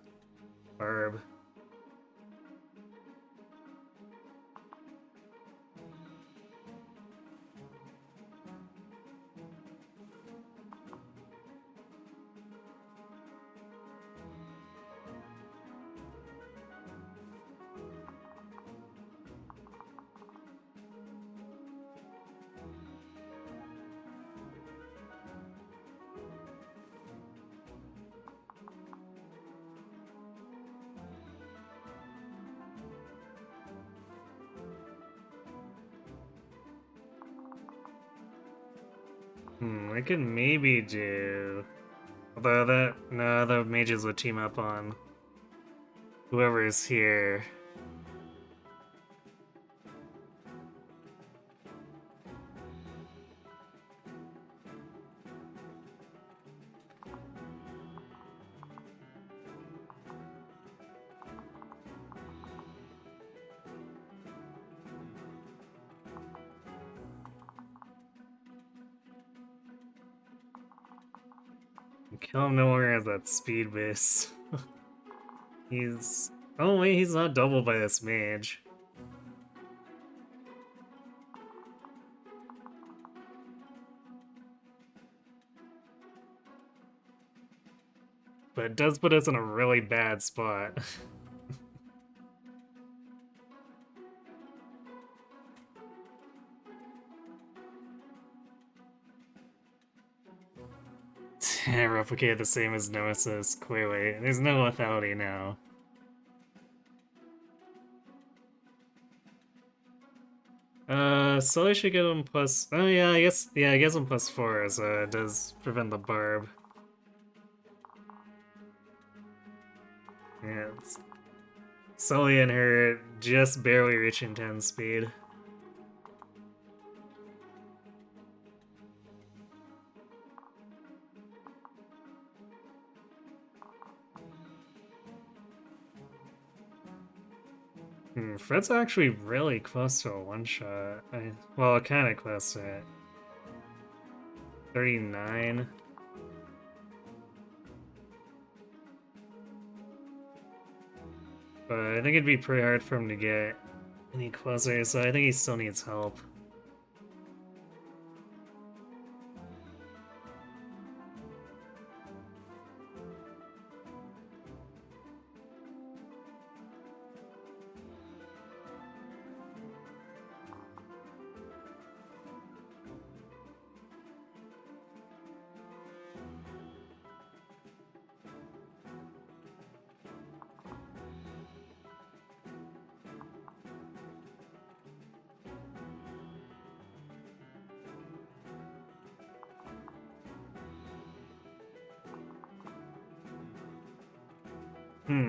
barb. I could maybe do. Although no, the mages would team up on whoever is here. Kill him no longer has that speed boost. He's. Oh wait, he's not doubled by this mage. But it does put us in a really bad spot. Replicate the same as Nemesis, clearly. There's no lethality now. So I should get him plus. Oh yeah, I guess I'm plus 4, so it does prevent the barb. Yeah, it's Sully and her just barely reaching 10 speed. Fred's actually really close to a one-shot. Well, kind of close to it. 39. But I think it'd be pretty hard for him to get any closer, so I think he still needs help.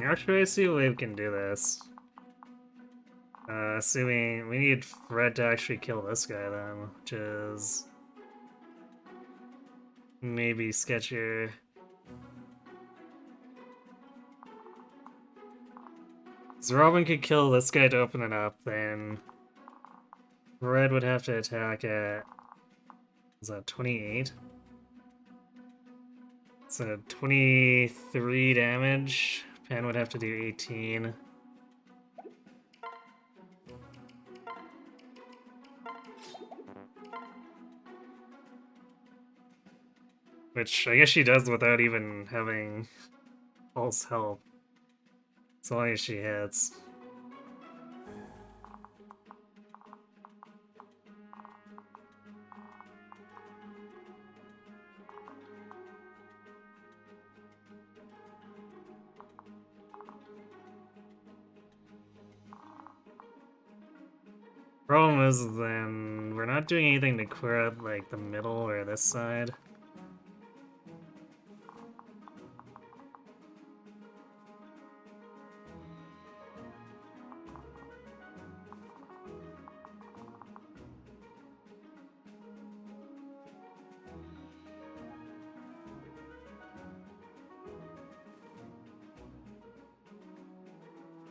Actually, I see a way we can do this. Assuming we need Fred to actually kill this guy then, which is maybe sketchier. So Robin could kill this guy to open it up, then Fred would have to attack at, is that 28? So 23 damage. Pen would have to do 18. Which I guess she does without even having false help. As long as she hits. Problem is then we're not doing anything to clear out like the middle or this side.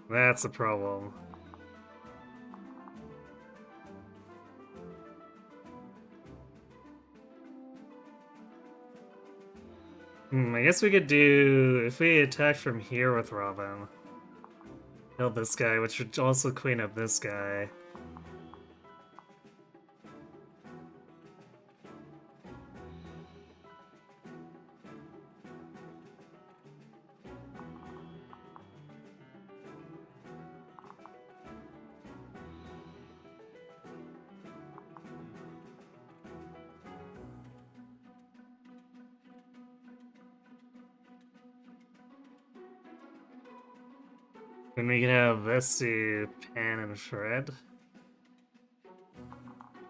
That's the problem. I guess we could do, if we attack from here with Robin, kill this guy, which would also clean up this guy. Then we can have this to Pan and Fred.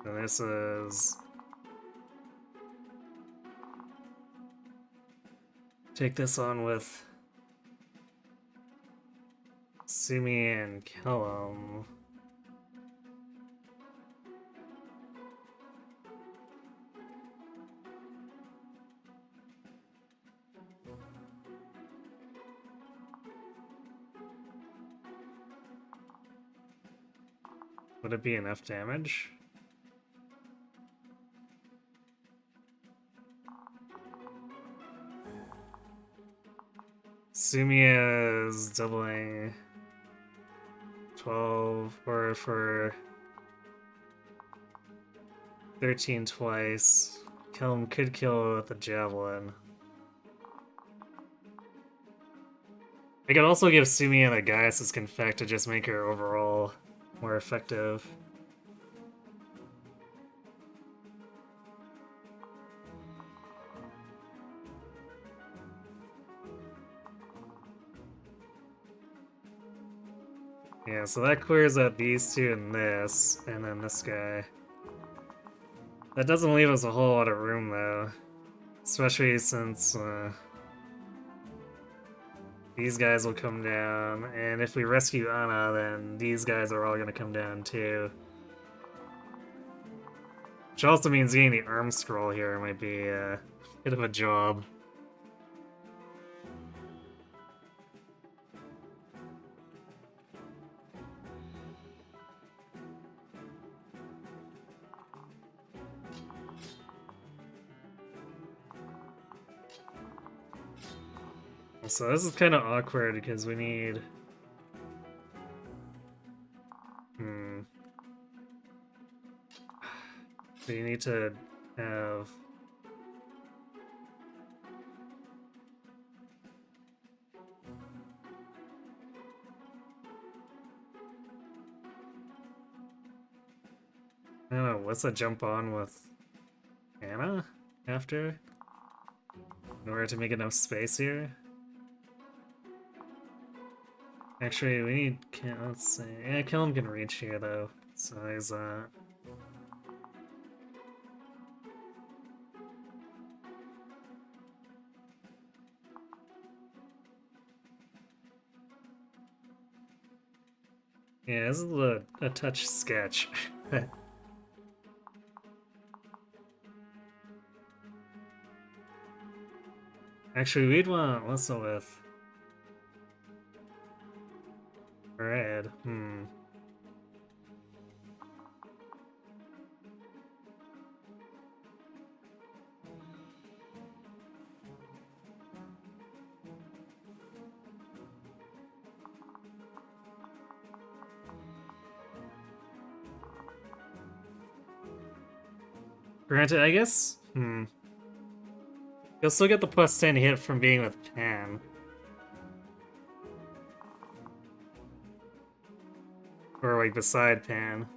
And this is take this on with Sumi and Kellum. Would it be enough damage? Sumia is doubling 12 or for 13 twice. Kellum could kill with a javelin. I could also give Sumia the Gaius' Confect to just make her overall more effective. Yeah, so that clears out these two and then this guy. That doesn't leave us a whole lot of room though. Especially since these guys will come down, and if we rescue Anna, then these guys are all gonna come down too. Which also means getting the arm scroll here might be a bit of a job. So this is kind of awkward because we need... So you need to have... I don't know, what's a jump on with Anna after? In order to make enough space here? Actually, we need... let's see... Yeah, Kellum can reach here though, so there's that. Yeah, this is a touch sketch. Actually, we'd want Lysowith. Red, Granted, I guess, you'll still get the plus 10 hit from being with Pan. Or, like, beside Pan.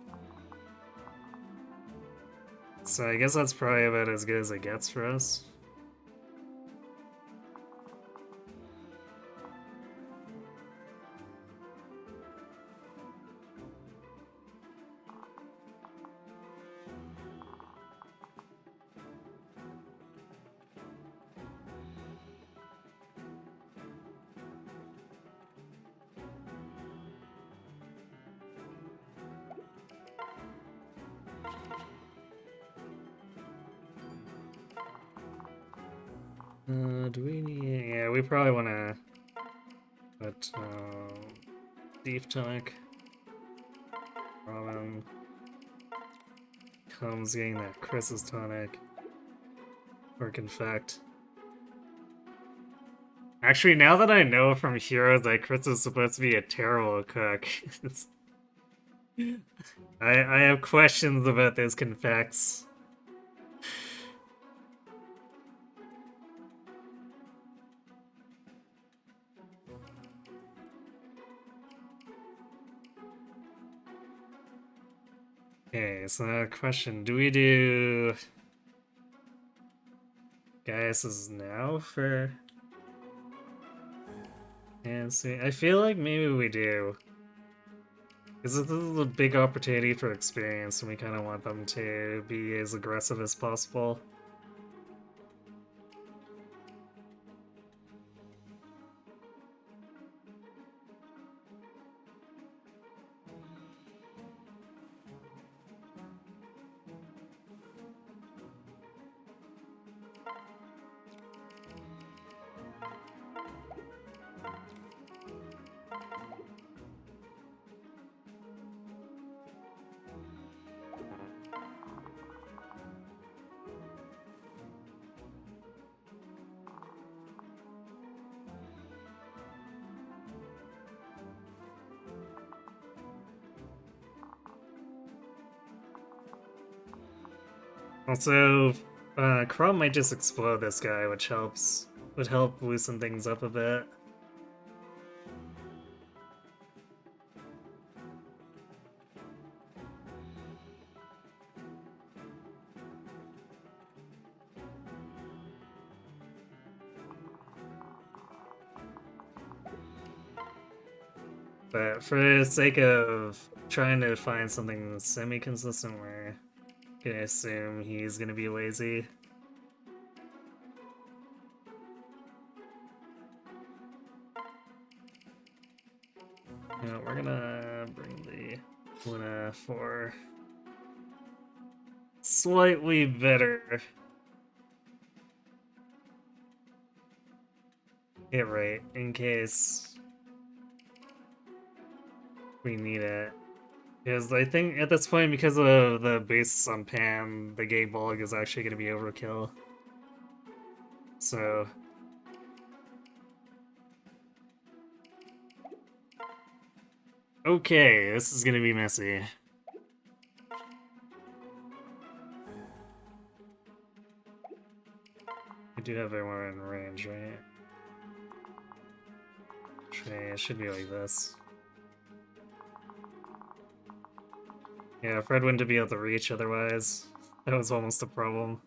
So I guess that's probably about as good as it gets for us. Do we need... Yeah, we probably want to put Thief Tonic. Robin comes getting that Chris's Tonic. Or Confect. Actually, now that I know from Heroes that Chris is supposed to be a terrible cook, I have questions about those Confects. Okay, so question, do we do Gaius' now for... And see, I feel like maybe we do. Because this is a big opportunity for experience and we kind of want them to be as aggressive as possible. Also, Chrome might just explode this guy, which would help loosen things up a bit. But for the sake of trying to find something semi-consistent, we're gonna assume he's gonna be lazy. You know, we're gonna bring the Luna for slightly better hit rate in case we need it. Because I think at this point, because of the base on Pan, the Gay Bulg is actually going to be overkill. So... okay, this is going to be messy. We do have everyone in range, right? It should be like this. Yeah, Fred wouldn't be able to reach otherwise. That was almost a problem.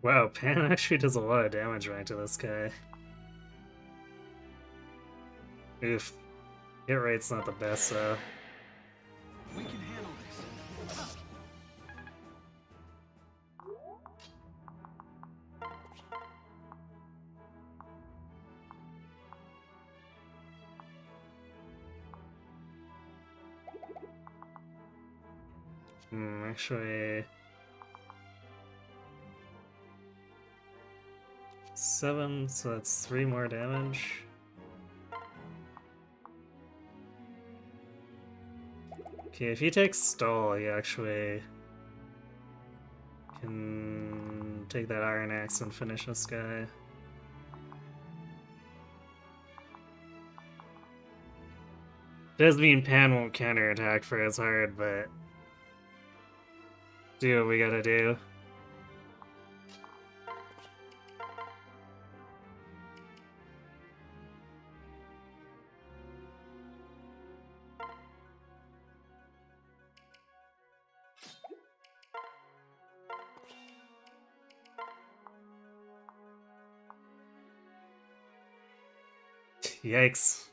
Wow, Pan actually does a lot of damage right to this guy. Oof. Hit rate's not the best, though. We can handle this. Actually... 7, so that's 3 more damage. Okay, if he takes stall, he actually can take that Iron Axe and finish this guy. Does mean Pan won't counterattack for as hard, but do what we gotta do. Yikes.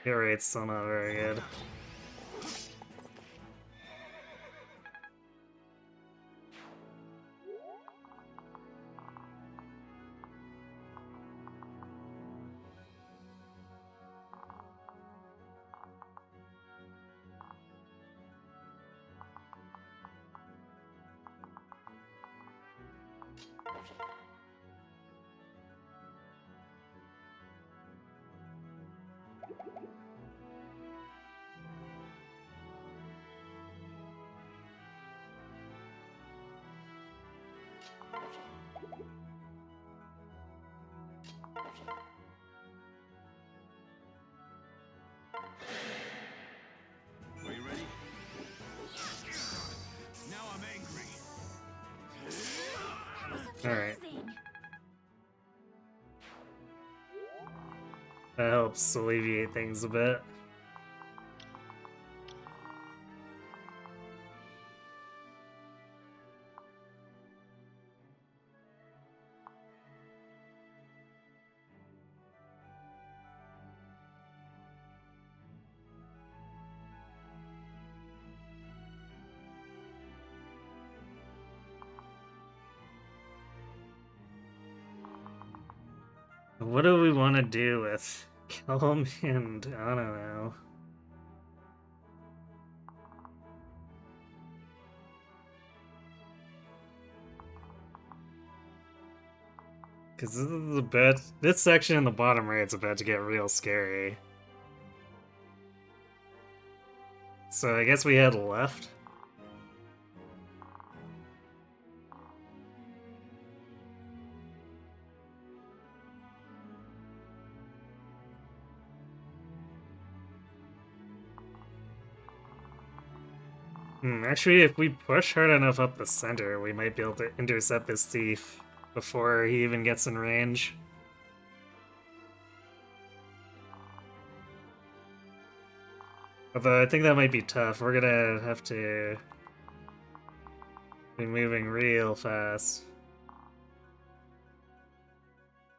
Hit rate's still not very good. Are you ready? Now I'm angry. Alright. Amazing. That helps alleviate things a bit. What do we want to do with Kelm and I don't know. Because this is a bit. This section in the bottom right is about to get real scary. So I guess we head left. Actually, if we push hard enough up the center, we might be able to intercept this thief before he even gets in range. Although I think that might be tough. We're gonna have to be moving real fast.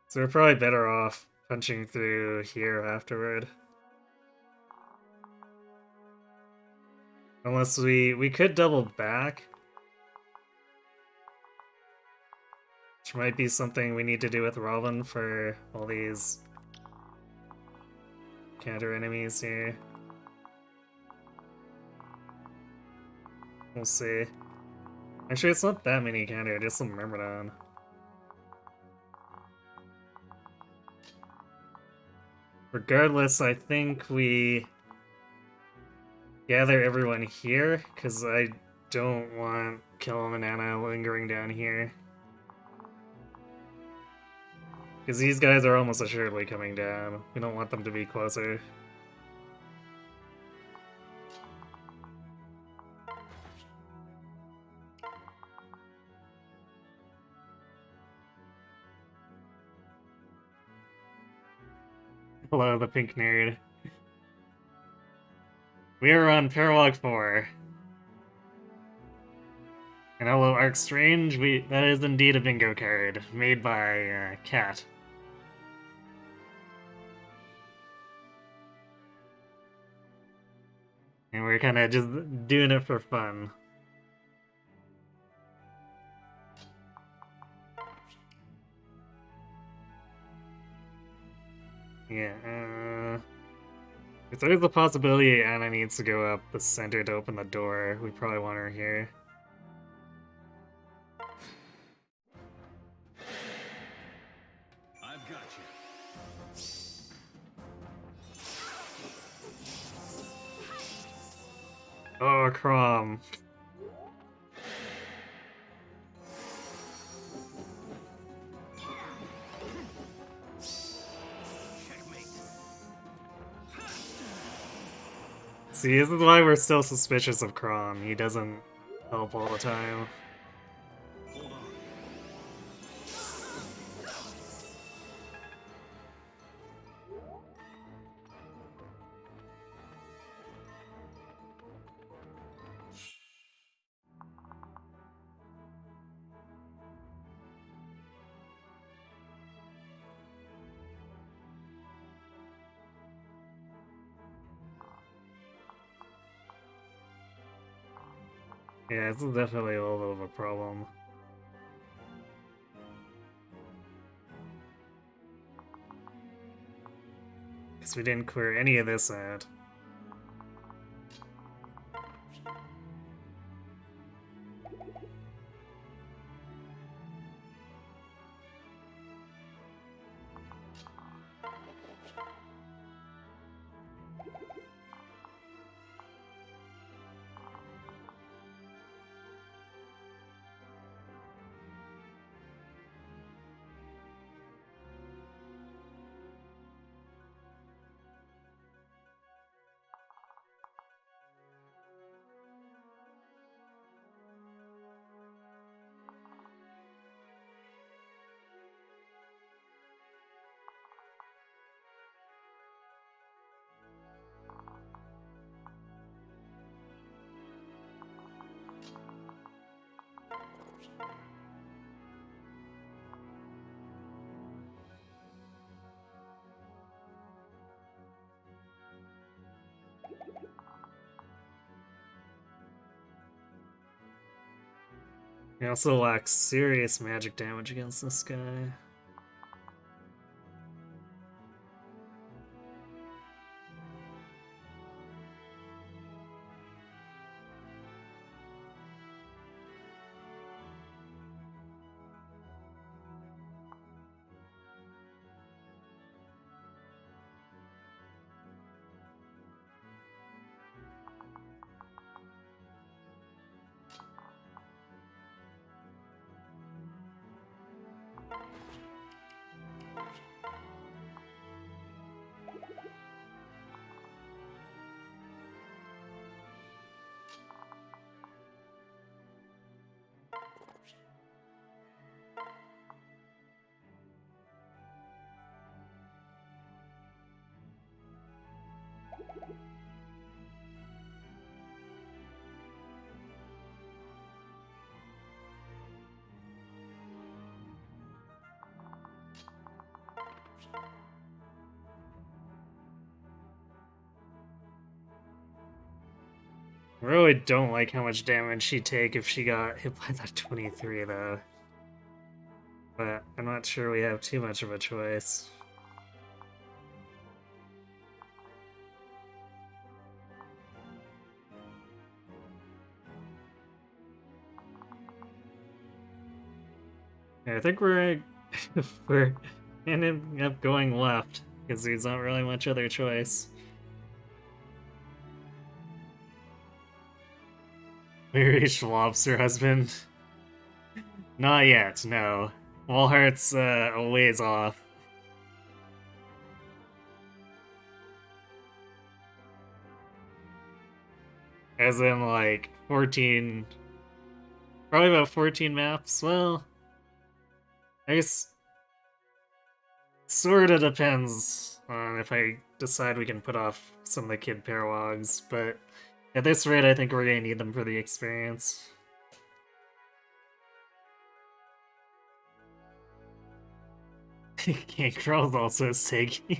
So we're probably better off punching through here afterward. Unless we could double back. Which might be something we need to do with Robin for all these counter enemies here. We'll see. Actually, it's not that many counter, just some Myrmidon. Regardless, I think we gather everyone here, because I don't want Kelm and Anna lingering down here. Because these guys are almost assuredly coming down. We don't want them to be closer. Hello, the pink nerd. We are on Paralog 4. And hello, Arc Strange. That is indeed a bingo card, made by Cat. And we're kind of just doing it for fun. Yeah, if there's the possibility Anna needs to go up the center to open the door, we probably want her here. I've got you. Oh, Crom. Checkmate. See, this is why we're still suspicious of Crom. He doesn't help all the time. Hold on. Yeah, this is definitely a little bit of a problem. Because we didn't clear any of this out. He also lacks serious magic damage against this guy. I really don't like how much damage she'd take if she got hit by that 23, though. But I'm not sure we have too much of a choice. Yeah, I think we're ending up going left because there's not really much other choice. We reached Lobster Husband. Not yet, no. Walhart's a ways off. As in, like, 14... Probably about 14 maps. Well, I guess... Sorta depends on if I decide we can put off some of the kid paralogs, but at this rate I think we're gonna need them for the experience. Gangrel's also Siggy.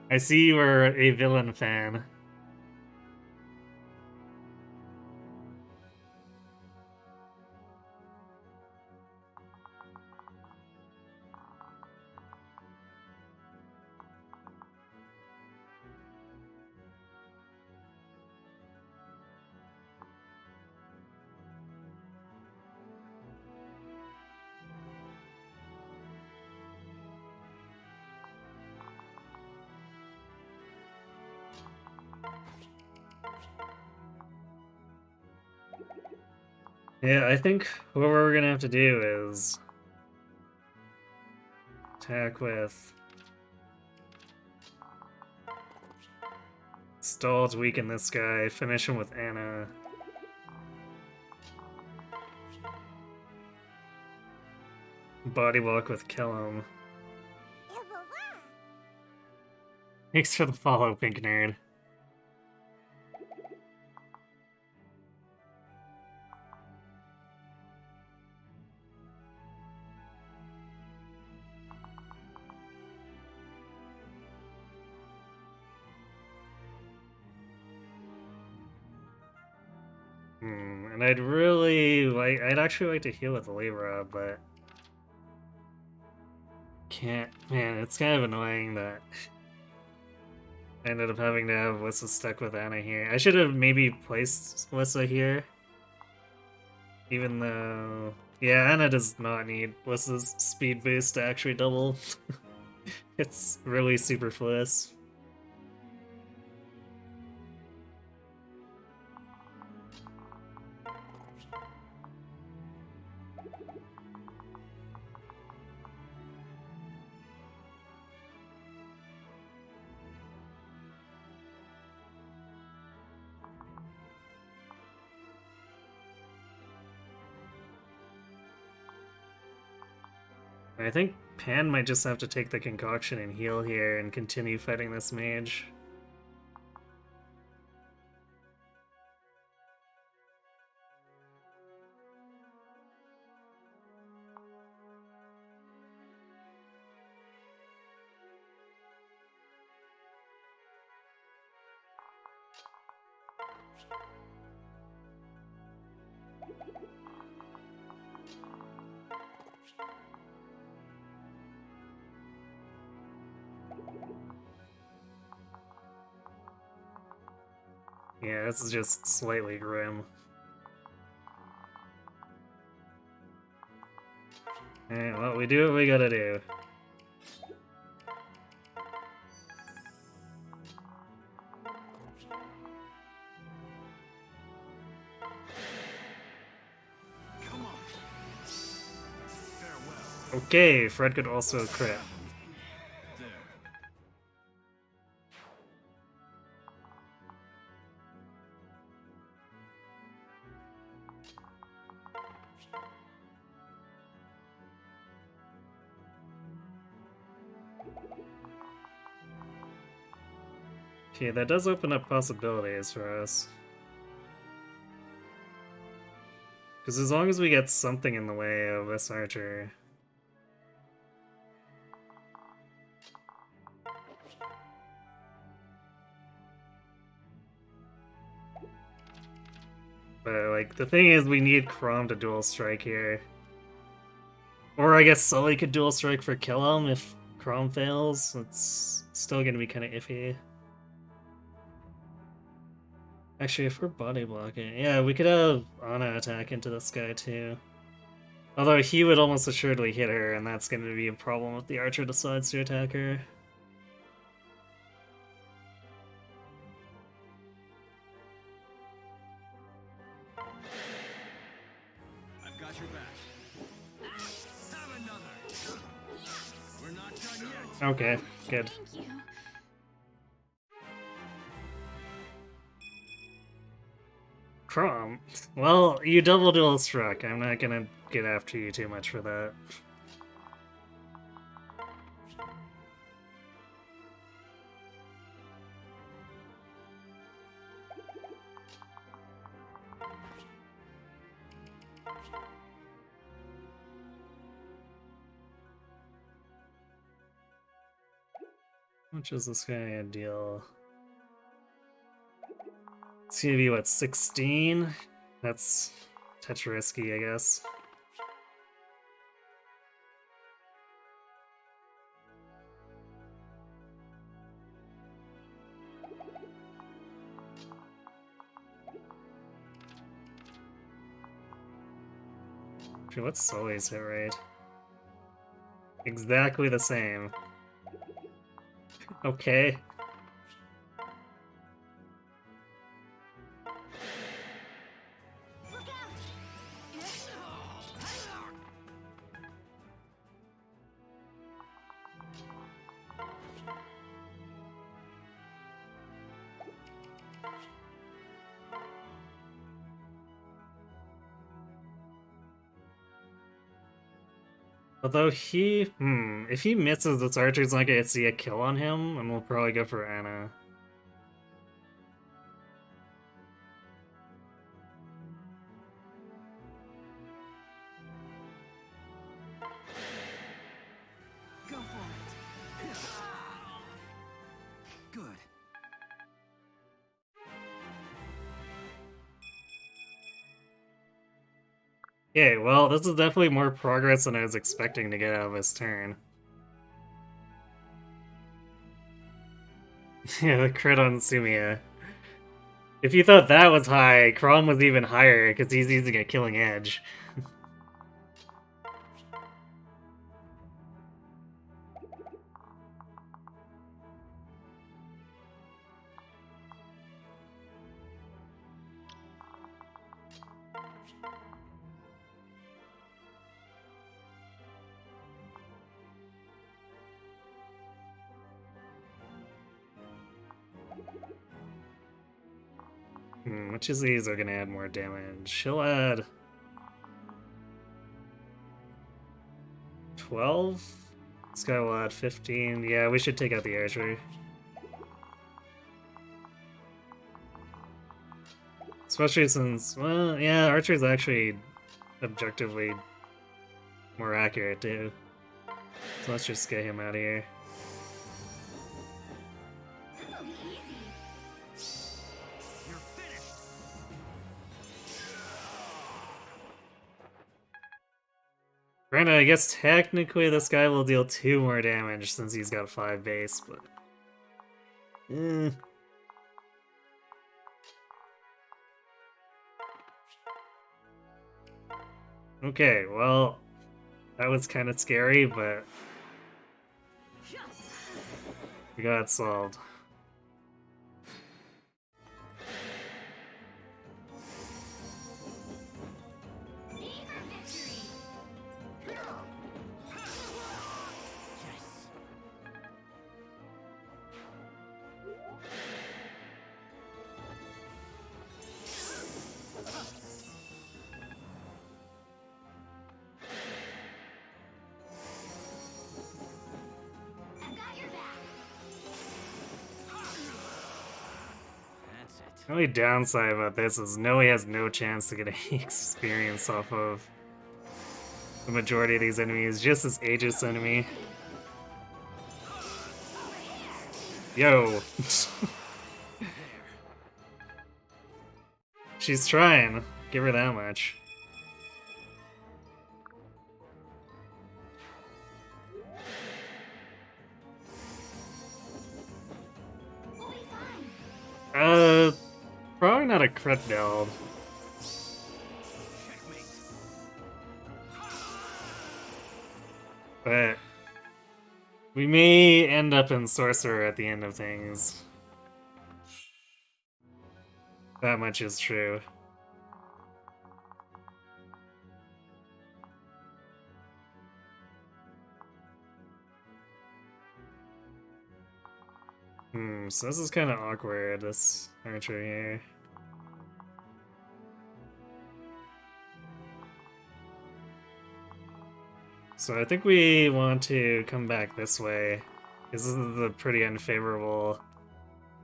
I see you are a villain fan. Yeah, I think what we're gonna have to do is attack with Stall to weaken this guy, finish him with Anna. Body block with Kellum. Thanks for the follow, Pink Nerd. And I'd actually like to heal with Libra, but can't. Man, it's kind of annoying that I ended up having to have Wissa stuck with Anna here. I should have maybe placed Wissa here. Even though... Yeah, Anna does not need Wissa's speed boost to actually double. It's really superfluous. I think Pan might just have to take the concoction and heal here and continue fighting this mage. Yeah, this is just slightly grim. Alright, well, we do what we gotta do. Come on. Farewell. Okay, Fred could also crit. There. Okay, that does open up possibilities for us. Because as long as we get something in the way of this archer... But, like, the thing is, we need Chrom to dual strike here. Or I guess Sully could dual strike for kill him if Chrom fails. It's still gonna be kind of iffy. Actually, if we're body blocking... Yeah, we could have Ana attack into this guy, too. Although he would almost assuredly hit her, and that's gonna be a problem if the archer decides to attack her. I've got your back. Have another. We're not done yet. Okay, good. Thank you. Chrom. Well, you double dual struck. I'm not gonna get after you too much for that. How much is this guy gonna deal? It's gonna be, what, 16? That's touch risky, I guess. Actually, what's Sully's hit rate? Exactly the same. Okay. Look out! Although if he misses, this archer's not gonna see a kill on him, and we'll probably go for Ana. Go for it. Good. Okay, well, this is definitely more progress than I was expecting to get out of this turn. Yeah, the crit on Sumia. If you thought that was high, Chrom was even higher, because he's using a killing edge. Which of these are gonna add more damage? She'll add 12? This guy will add 15. Yeah, we should take out the archery. Especially since, well, yeah, archer's actually objectively more accurate too. So let's just get him out of here. This'll be easy. You're finished. Granted, I guess technically this guy will deal 2 more damage since he's got 5 base, but... Okay, well, that was kind of scary, but we got it solved. V for victory. Yes. I've got your back. That's it. The only downside about this is Noe has no chance to get any experience off of the majority of these enemies, just this Aegis enemy. Yo! She's trying. Give her that much. We'll be fine. Probably not a crit build. Checkmate. But we may end up in Sorcerer at the end of things. That much is true. So this is kind of awkward, this archer here. So I think we want to come back this way. This is a pretty unfavorable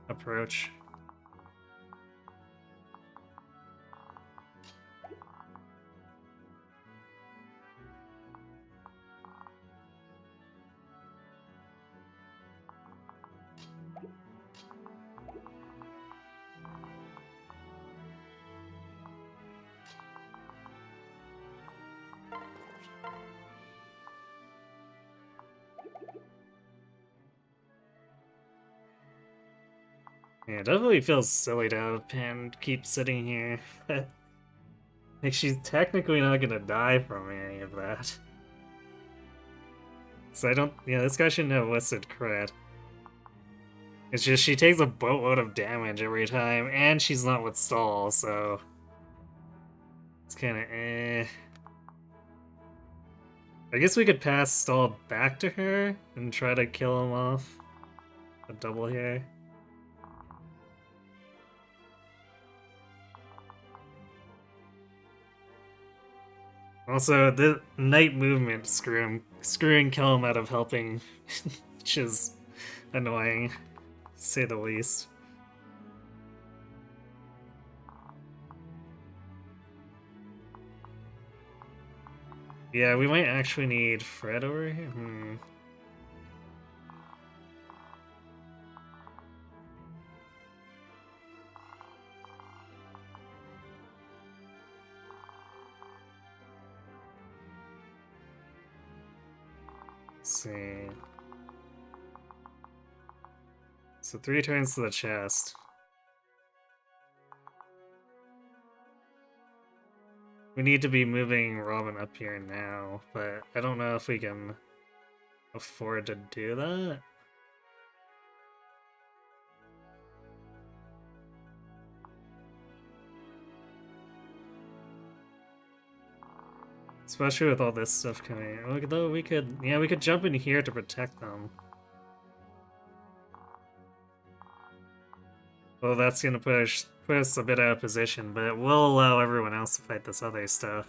approach. Yeah, it definitely feels silly to have Pan keep sitting here. Like, she's technically not gonna die from any of that. So I don't... Yeah, this guy shouldn't have listed crit. It's just she takes a boatload of damage every time, and she's not with stall, so... It's kinda eh... I guess we could pass stall back to her and try to kill him off. A double here. Also, the night movement screwing Kellum out of helping, which is annoying, to say the least. Yeah, we might actually need Fred over here. Let's see. So 3 turns to the chest. We need to be moving Robin up here now, but I don't know if we can afford to do that. Especially with all this stuff coming. Although we could, yeah, we could jump in here to protect them. Well, that's gonna put us a bit out of position, but it will allow everyone else to fight this other stuff.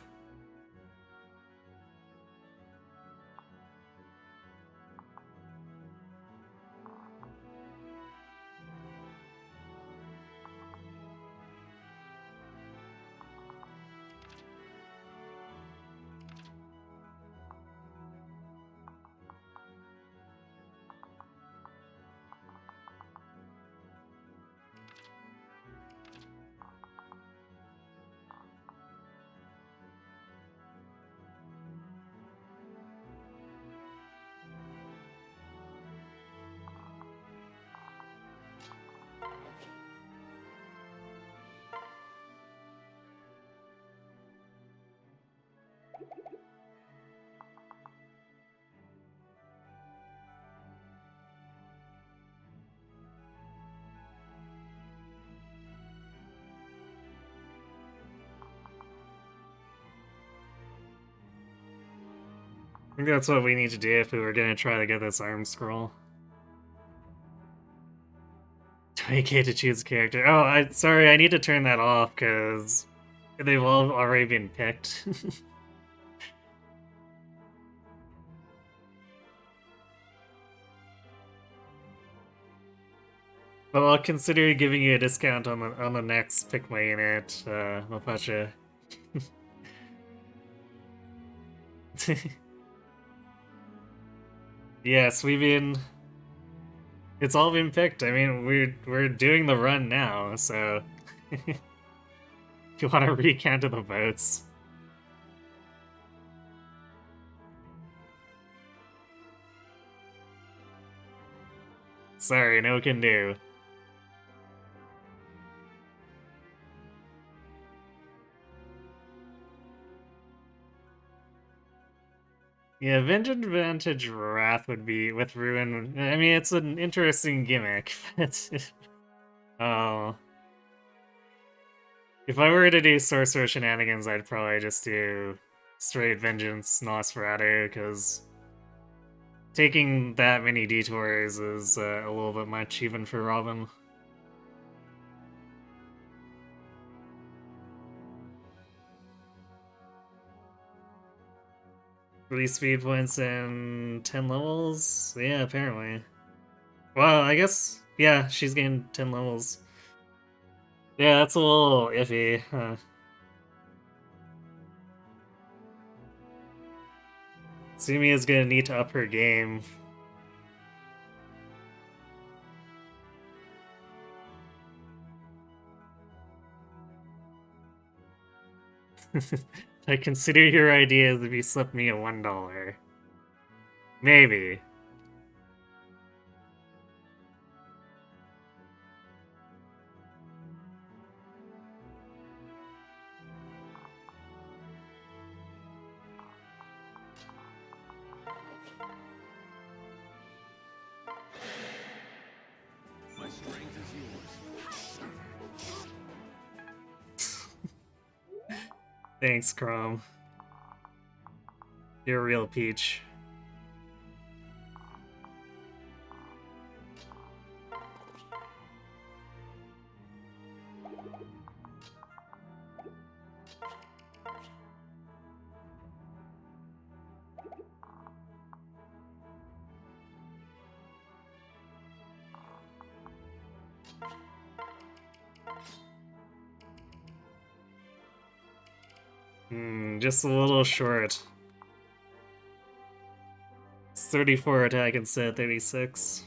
think that's what we need to do if we were gonna try to get this arm scroll. 20k to choose a character. Oh, sorry, I need to turn that off because they've all already been picked. But I'll consider giving you a discount on the next Pick My Unit, Mapacha. Yes, it's all been picked. I mean, we're doing the run now, so if you want to recount the votes. Sorry, no can do. Yeah, Vengeance Vantage Wrath would be with Ruin. I mean, it's an interesting gimmick, but oh, if I were to do Sorcerer Shenanigans, I'd probably just do straight Vengeance Nosferatu, because taking that many detours is a little bit much, even for Robin. 3 speed points and 10 levels? Yeah, apparently. Well, I guess, yeah, she's gained 10 levels. Yeah, that's a little iffy. Huh. Sumi is gonna need to up her game. I consider your ideas if you slip me a $1. Maybe. My strength is yours. Thanks, Chrome. You're a real peach. Just a little short. It's 34 attack instead of 36.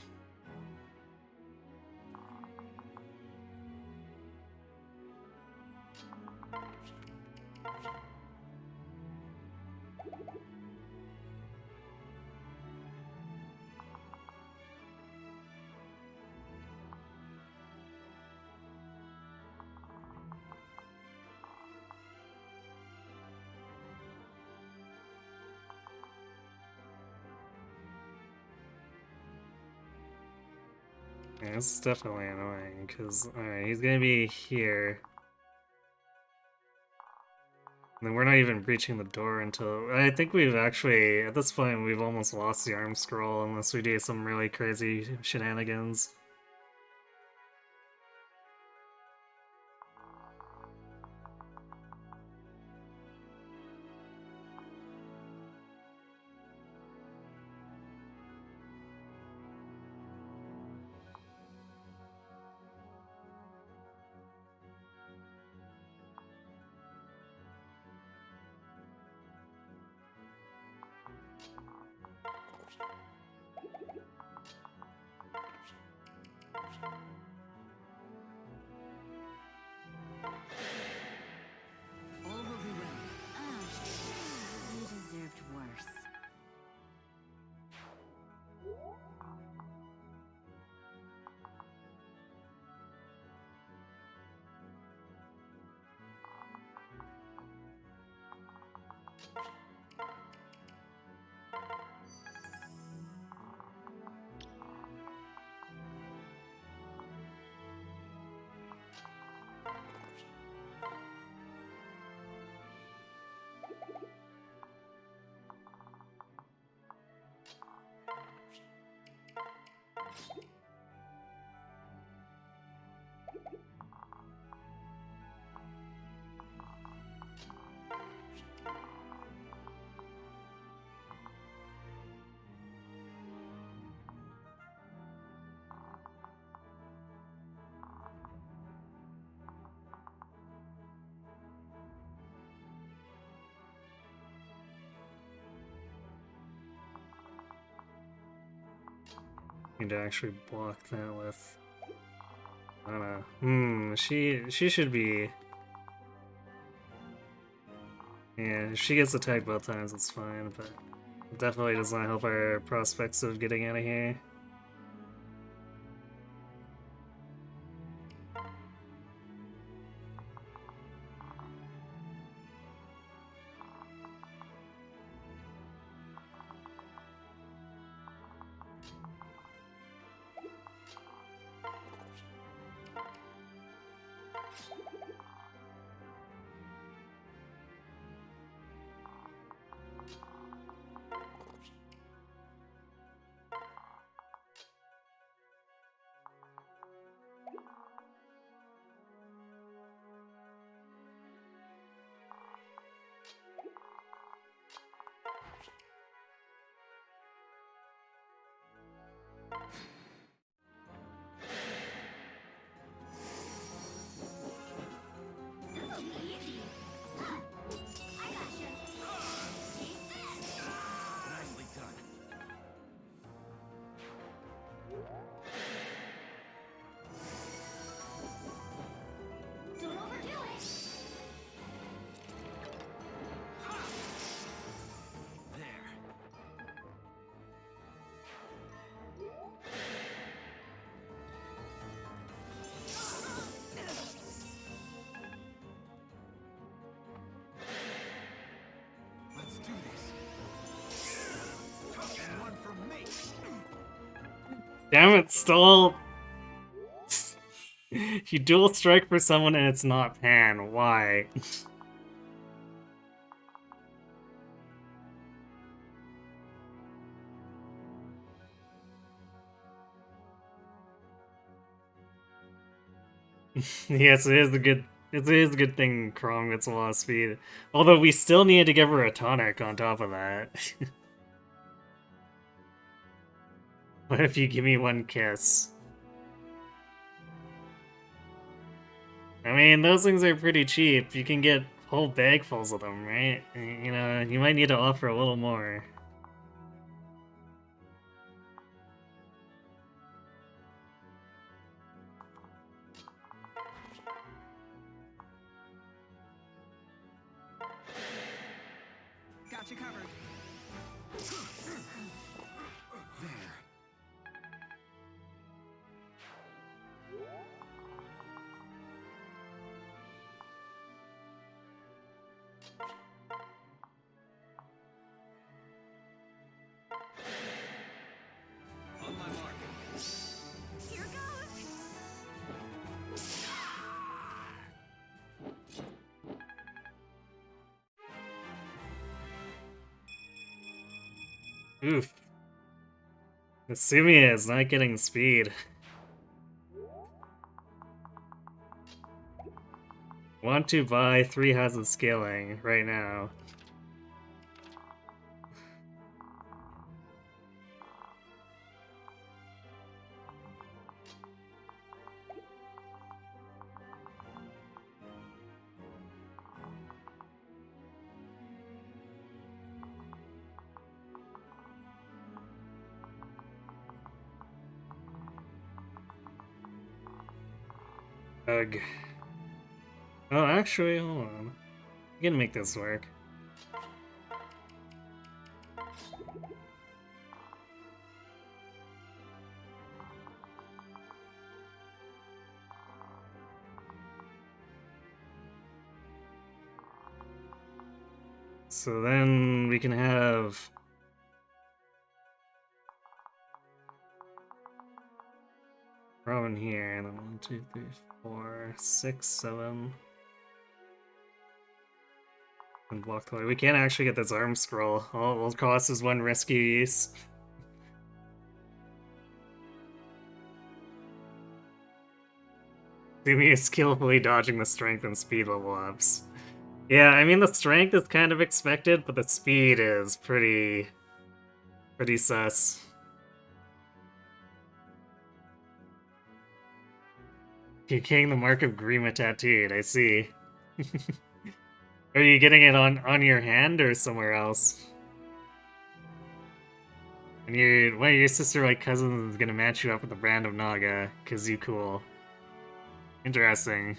Yeah, this is definitely annoying, because, alright, he's gonna be here. And then we're not even breaching the door until... I think we've actually, at this point, we've almost lost the arm scroll unless we do some really crazy shenanigans. Need to actually block that with. I don't know. She should be. Yeah, if she gets attacked both times, it's fine, but it definitely does not help our prospects of getting out of here. This'll be easy. Huh. I gotcha. Take this. Nicely done. Don't overdo it. There. Let's do this. And one from me. Damn it, Stall! You dual strike for someone and it's not Pan. Why? Yes, it is a good. It is a good thing Chrom gets a lot of speed. Although we still need to give her a tonic on top of that. What if you give me one kiss? I mean, those things are pretty cheap. You can get whole bagfuls of them, right? You know, you might need to offer a little more. Got you covered. There. On my mark. Here goes. Oof. Asumia is not getting speed. Want to buy 3 has of scaling right now. Ugh. Oh, actually, hold on. We can make this work. So then we can have Robin here, and then 1, 2, 3, 4, 6, 7. And block the way. We can't actually get this arm scroll. All it will cost is 1 risky use. Sumi is skillfully dodging the strength and speed level ups. Yeah, I mean the strength is kind of expected, but the speed is pretty sus. You're getting the mark of Grima tattooed, I see. Are you getting it on your hand or somewhere else? And one of your sister-like cousins is gonna match you up with the brand of Naga, cause you cool. Interesting.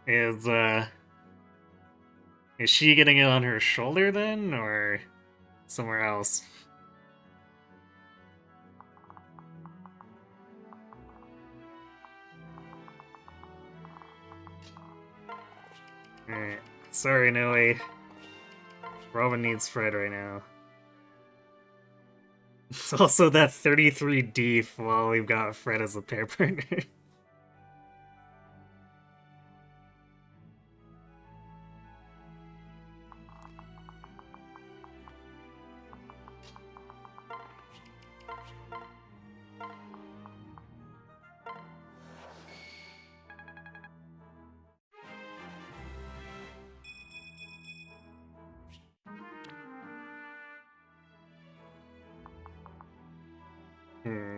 Is she getting it on her shoulder then, or somewhere else? Alright. Sorry, Noe. Robin needs Fred right now. It's also that 33 deef while we've got Fred as a pair partner.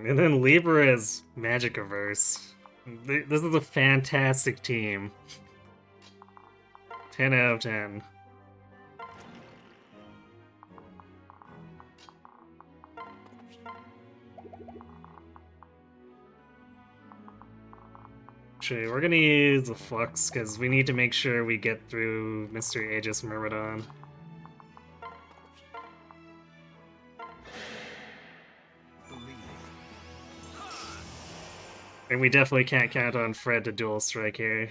And then Libra is Magic Averse. This is a fantastic team. 10 out of 10. Actually, we're gonna use the Flux because we need to make sure we get through Mr. Aegis Myrmidon. And we definitely can't count on Fred to dual strike here.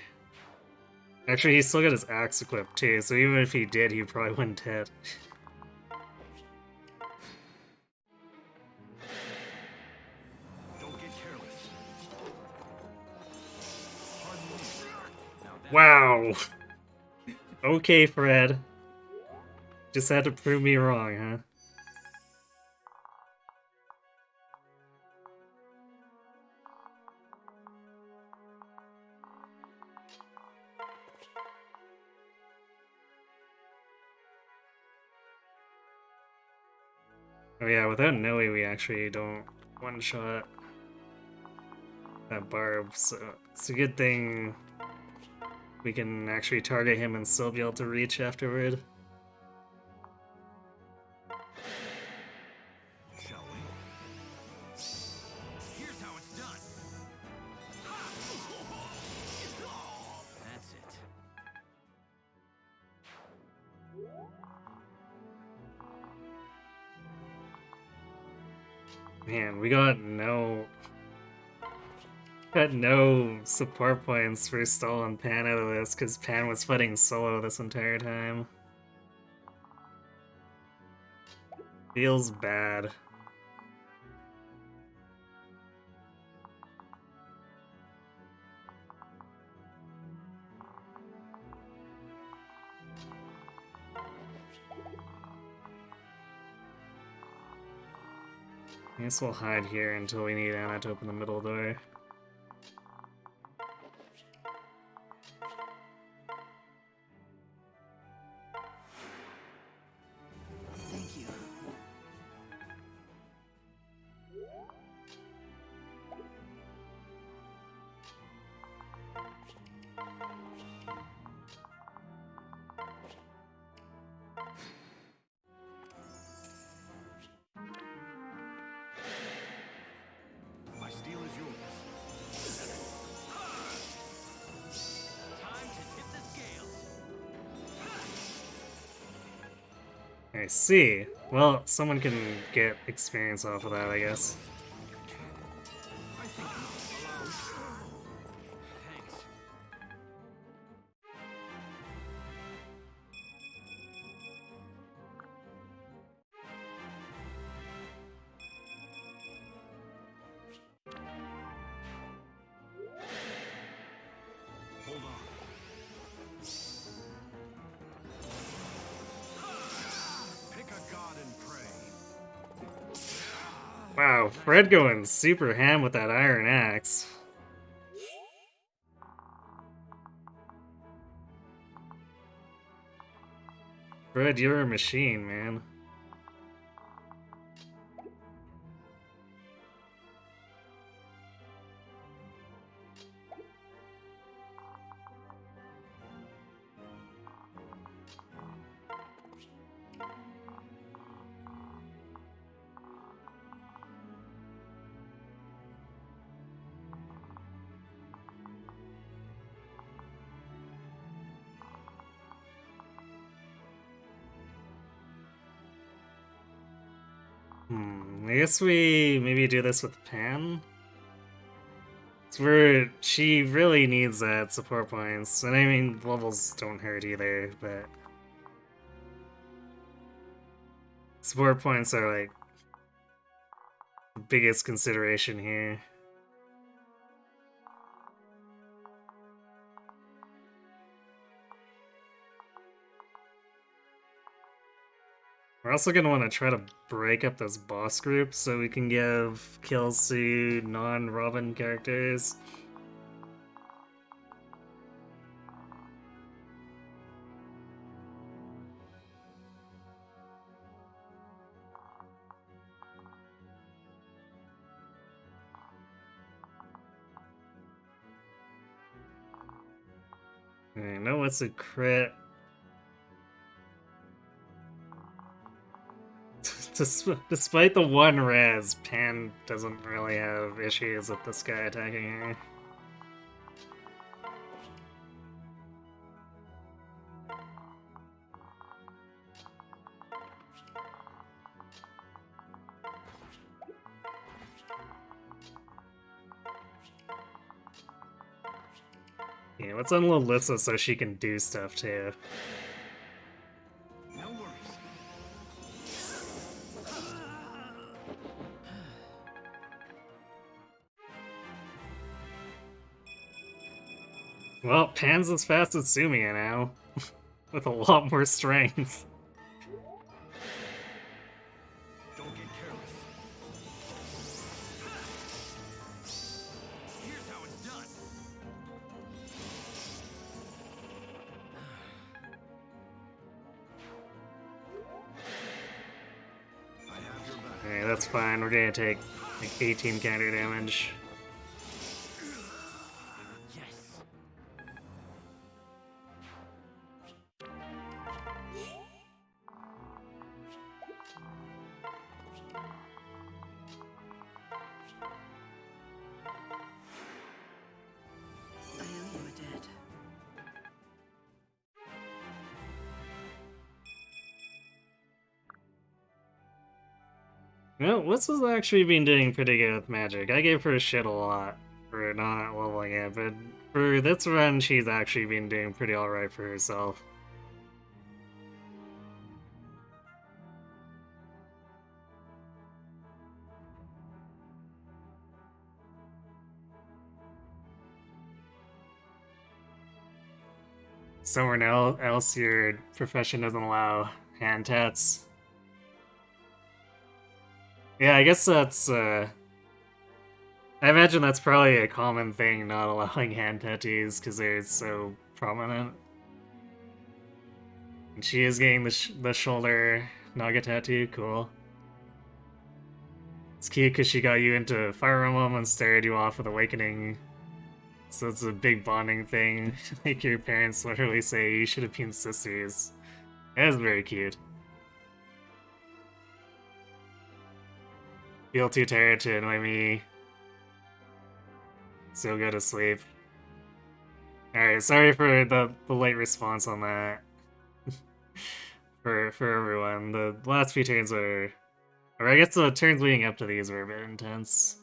Actually, he's still got his axe equipped too, so even if he did, he probably wouldn't hit. Don't get careless. Pardon me. Now that Wow! Okay, Fred. Just had to prove me wrong, huh? Oh yeah, without Noe we actually don't one-shot that Barb, so it's a good thing we can actually target him and still be able to reach afterward. shall we? Here's how it's done. That's it. Man, we got no support points for stalling Pan out of this because Pan was fighting solo this entire time. Feels bad. I guess we'll hide here until we need Anna to open the middle door. Thank you. My steel is yours. Time to tip the scales. I see. Well, someone can get experience off of that, I guess. I think I'll allow. Thanks. Hold on. Pick a god and pray. Wow, Fred going super ham with that iron axe. Fred, you're a machine, man. I guess we maybe do this with Pan. It's where she really needs that support points. And I mean, levels don't hurt either, but support points are like the biggest consideration here. We're also going to want to try to break up this boss group so we can give kills to non-Robin characters. I know what's a crit. Despite the one res, Pan doesn't really have issues with this guy attacking her. Yeah, let's unload Lissa so she can do stuff too. No worries. Well, Pan's as fast as Sumia now, with a lot more strength. Don't get careless. Here's how it's done. I have your back. Okay, that's fine. We're gonna take like 18 counter damage. Yes. I owe you a debt. Well, Lissa's actually been doing pretty good with magic. I gave her shit a lot for not leveling it, but for this run, she's actually been doing pretty alright for herself. Somewhere else, your profession doesn't allow hand tats. Yeah, I guess that's, I imagine that's probably a common thing, not allowing hand tattoos, because they're so prominent. And she is getting the shoulder Naga tattoo, cool. It's cute because she got you into Fire Emblem and started you off with Awakening. So it's a big bonding thing. Like your parents literally say you should have been sisters. That is very cute. Feel too tired to annoy me. So go to sleep. Alright, sorry for the late response on that. for everyone. The last few turns were... Or I guess the turns leading up to these were a bit intense.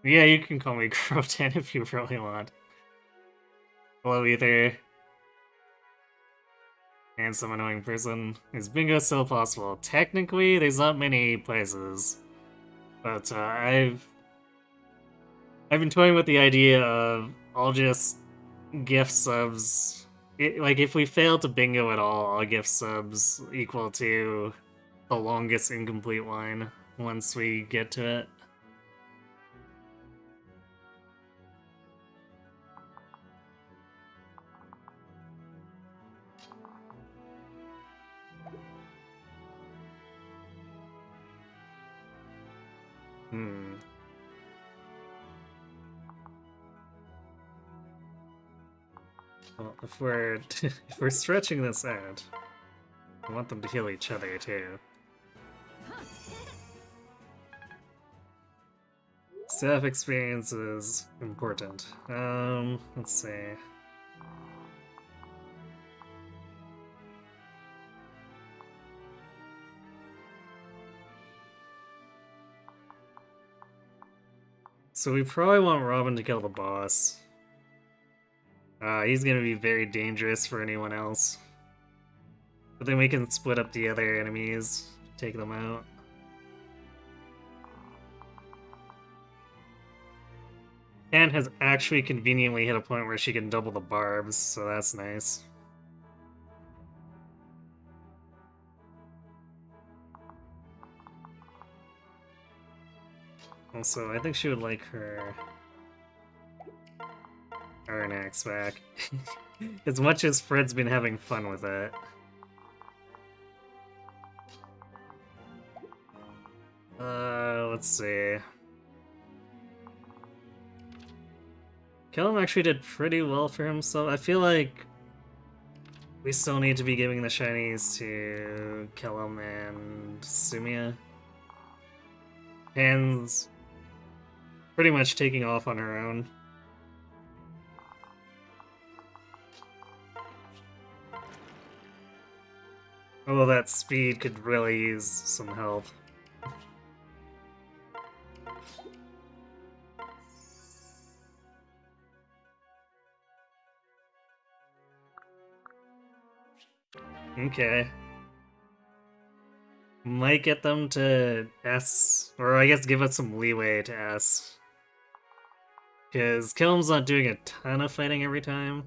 Yeah, you can call me Crotan if you really want. Hello, Ether. And some annoying person. Is bingo still possible? Technically, there's not many places. But I've been toying with the idea of I'll just gift subs. Like, if we fail to bingo at all, I'll gift subs equal to the longest incomplete line once we get to it. Well, if we're stretching this out, I want them to heal each other too. Staff experience is important. Let's see. So we probably want Robin to kill the boss. He's gonna be very dangerous for anyone else. But then we can split up the other enemies, take them out. Anne has actually conveniently hit a point where she can double the barbs, so that's nice. Also, I think she would like her Aranax back. As much as Fred's been having fun with it. Let's see. Kellum actually did pretty well for himself. I feel like we still need to be giving the shinies to Kellum and Sumia. Pan's pretty much taking off on her own. Although that speed could really use some help. Okay. Might get them to S, or I guess give us some leeway to S. Because Kilm's not doing a ton of fighting every time.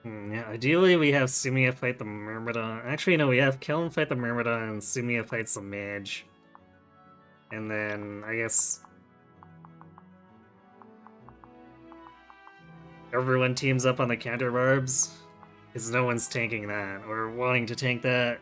Yeah, ideally we have Sumia fight the Myrmidon. Actually, no, we have Kellum fight the Myrmidon and Sumia fights the Mage. And then, I guess... everyone teams up on the counter barbs. Because no one's tanking that, or wanting to tank that.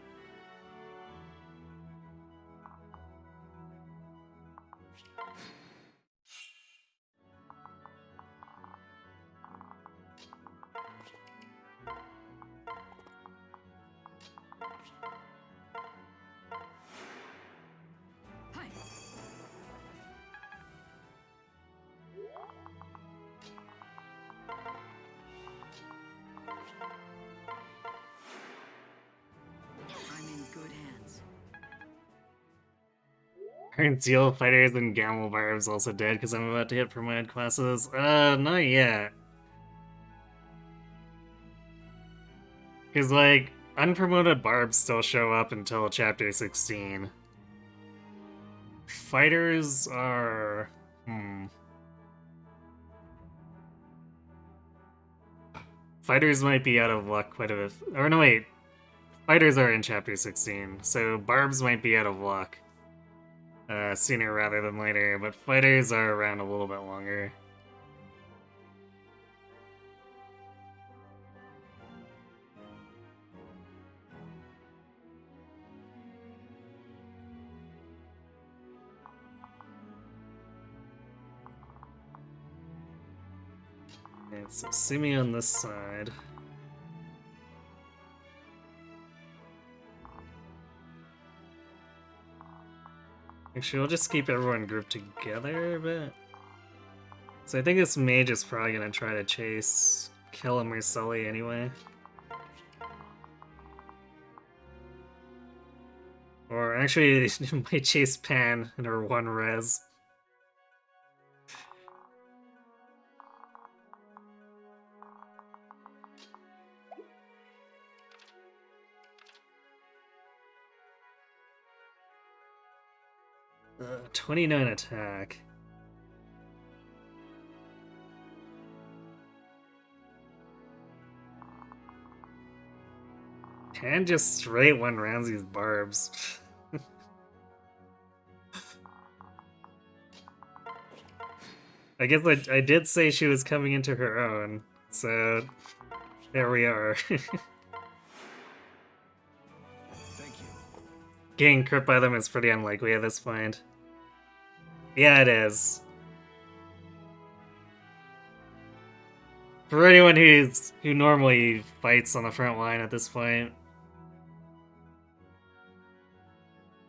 はい I'm in good hands. Aren't Zeal Fighters and Gamble Barbs also dead because I'm about to hit promoted classes? Not yet. Because, like, unpromoted Barbs still show up until Chapter 16. Fighters are... Fighters might be out of luck quite a bit. Or no, wait. Fighters are in Chapter 16, so Barbs might be out of luck. Sooner rather than later, but Fighters are around a little bit longer. Okay, so Sumi on this side. Actually, we'll just keep everyone grouped together a bit. So I think this mage is probably gonna try to chase Kellum or Sully anyway. Or actually, it might chase Pan in her one res. Uh, 29 attack. Pan just straight one Ramsey's barbs. I guess I did say she was coming into her own, so there we are. Thank you. Getting crit by them is pretty unlikely at this point. Yeah, it is. For anyone who normally fights on the front line at this point.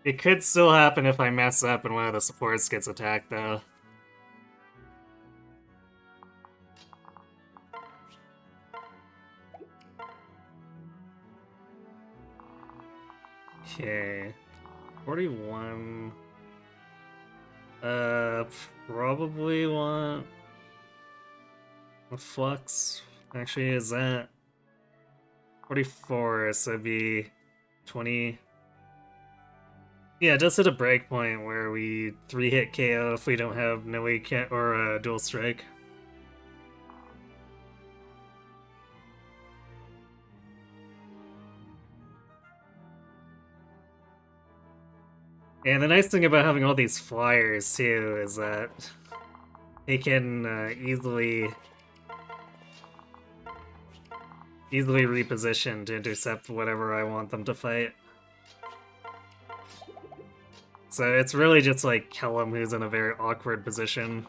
It could still happen if I mess up and one of the supports gets attacked, though. Okay. 41. Probably want a flux. Actually, is that 44? So it'd be 20. Yeah, just hit a breakpoint where we 3-hit KO if we don't have no or dual strike. And the nice thing about having all these flyers too is that they can easily reposition to intercept whatever I want them to fight. So it's really just like Kellum who's in a very awkward position.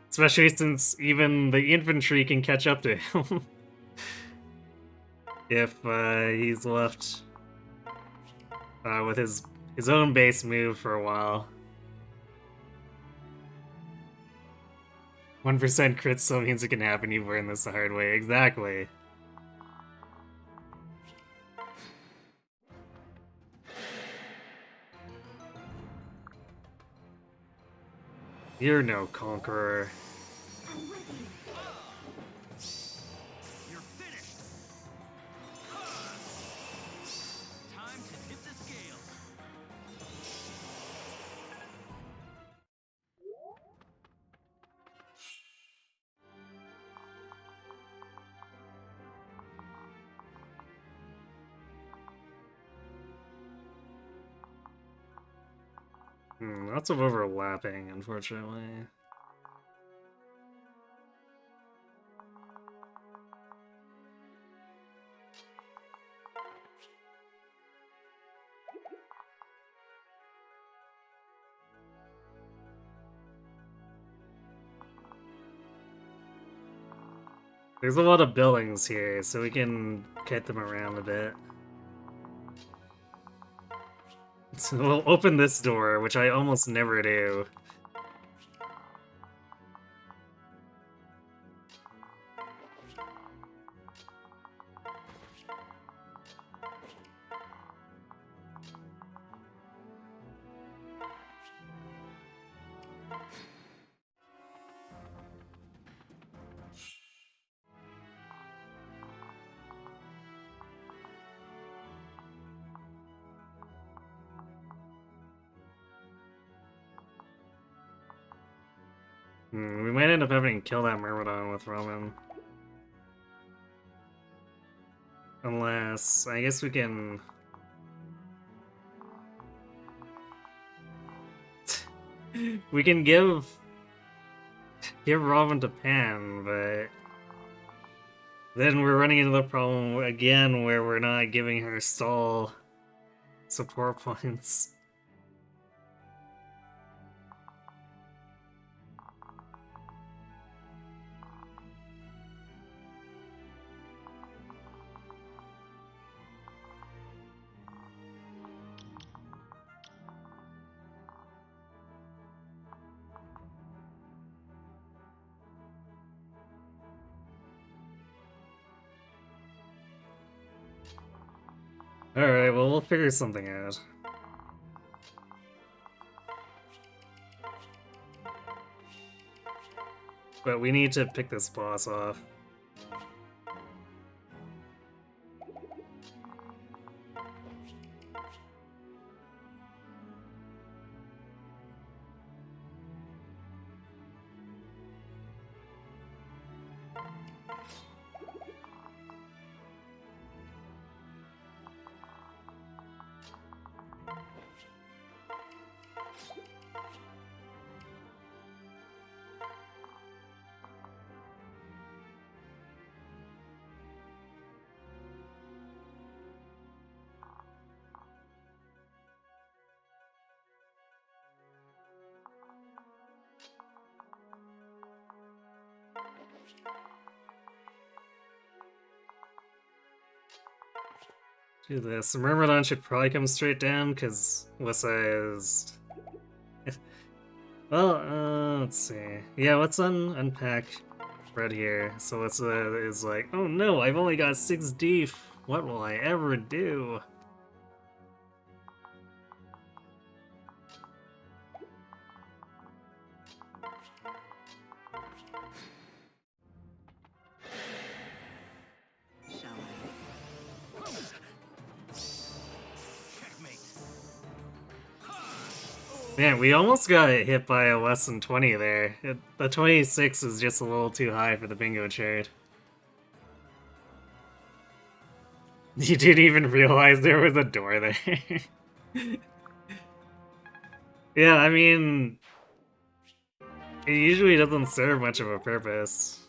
Especially since even the infantry can catch up to him. If he's left with his own base move for a while. 1% crit still means it can happen. You've learned this the hard way. Exactly. You're no conqueror. I'm with you. You're finished. Time to tip the scales. Lots of overlapping, unfortunately. There's a lot of buildings here, so we can kite them around a bit. So we'll open this door, which I almost never do. We might end up having to kill that Myrmidon with Roman. Unless, I guess we can... we can give Roman to Pan, but... then we're running into the problem again where we're not giving her stall support points. Alright, well, we'll figure something out. But we need to pick this boss off. Do this. Myrmidon should probably come straight down, because Lissa is... well, let's see. Yeah, let's unpack Fred here. So Lissa is like, oh no, I've only got 6 deef. What will I ever do? Man, we almost got hit by a less than 20 there. The 26 is just a little too high for the bingo chart. You didn't even realize there was a door there. Yeah, I mean, it usually doesn't serve much of a purpose.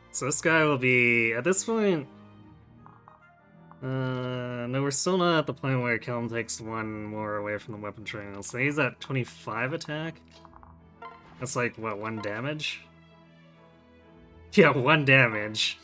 So this guy will be, at this point, no, we're still not at the point where Kelm takes one more away from the weapon triangle. So he's at 25 attack. That's like, what, 1 damage? Yeah, 1 damage.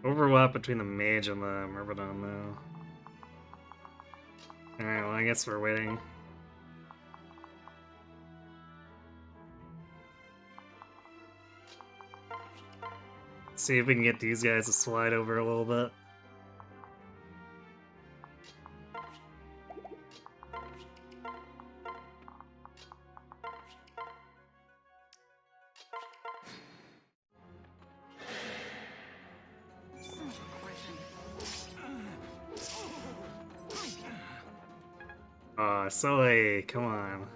Overlap between the mage and the Myrmidon, though. Alright, well, I guess we're waiting. See if we can get these guys to slide over a little bit. Son of a griffin. Aw, Sully, come on.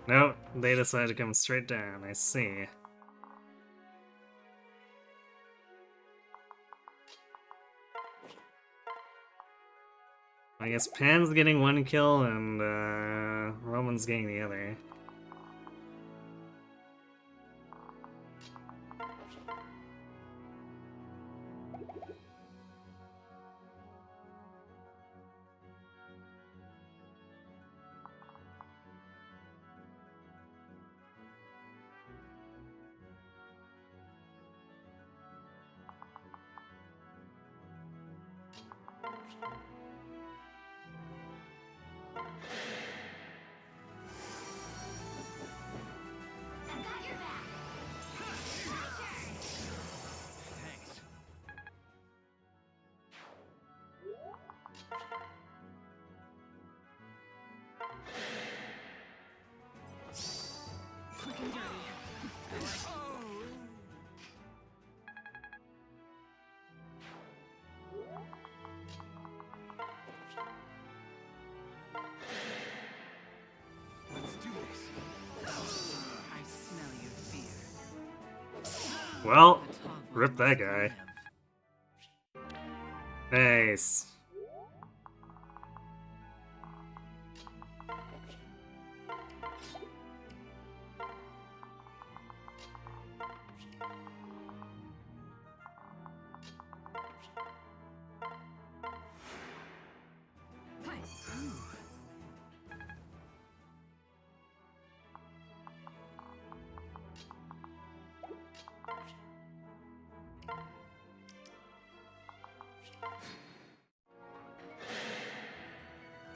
Nope, they decided to come straight down, I see. I guess Pan's getting 1 kill and Roman's getting the other. I've got your back. My turn. Thanks. Looking dirty. Let's do this. I smell your fear. Well, The toggle rip that must guy. live. Nice.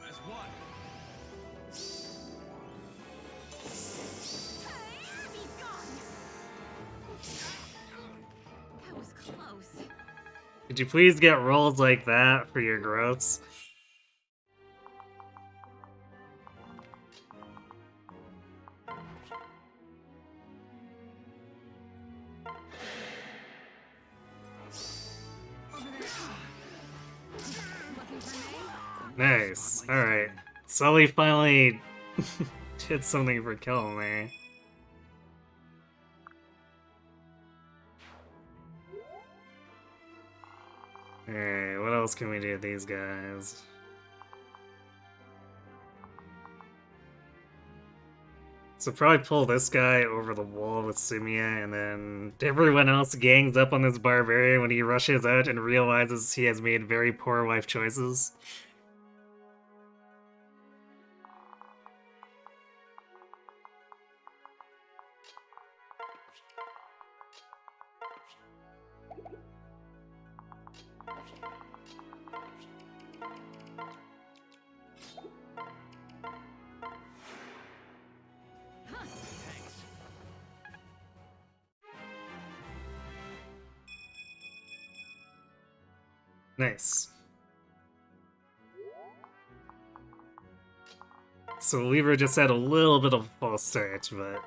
As one. Be gone. That was close. Could you please get rolls like that for your growths? Over there. Nice. Alright. Sully finally did something for killing me. Alright, what else can we do with these guys? So probably pull this guy over the wall with Sumia, and then everyone else gangs up on this barbarian when he rushes out and realizes he has made very poor life choices. Thanks. Nice. So Weaver just had a little bit of a false start, but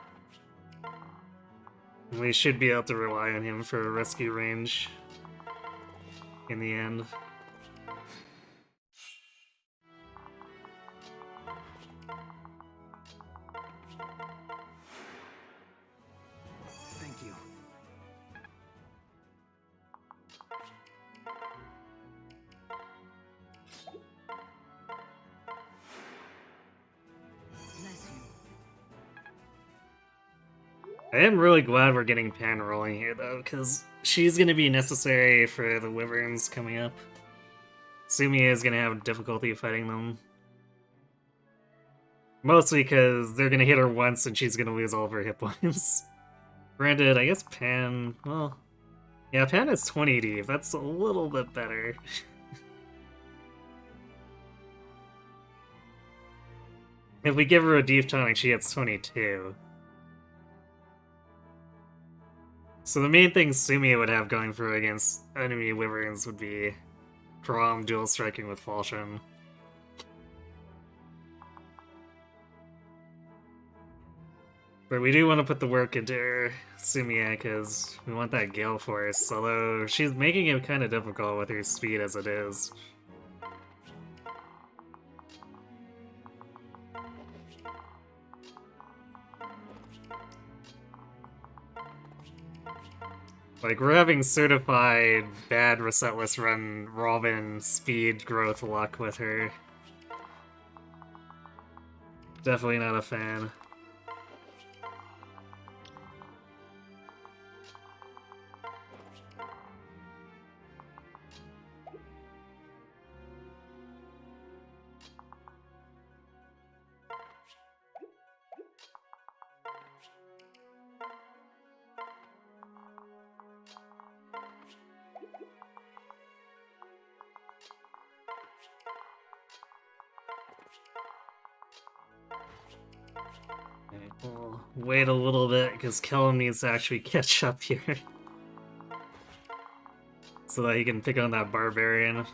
we should be able to rely on him for rescue range in the end. Thank you. Bless you. I am really glad we're getting Pan rolling here, though, because she's going to be necessary for the Wyverns coming up. Sumia is going to have difficulty fighting them. Mostly because they're going to hit her once and she's going to lose all of her hit points. Granted, I guess Pan... well... yeah, Pan is 20 deep. That's a little bit better. If we give her a deep tonic, she gets 22. So the main thing Sumia would have going for her against enemy Wyverns would be Braum dual striking with Falchion. But we do want to put the work into her Sumia because we want that Gale Force, although she's making it kind of difficult with her speed as it is. Like, we're having certified bad Resetless Run Robin speed growth luck with her. Definitely not a fan. Okay, we'll wait a little bit because Kellum needs to actually catch up here. So that he can pick on that barbarian.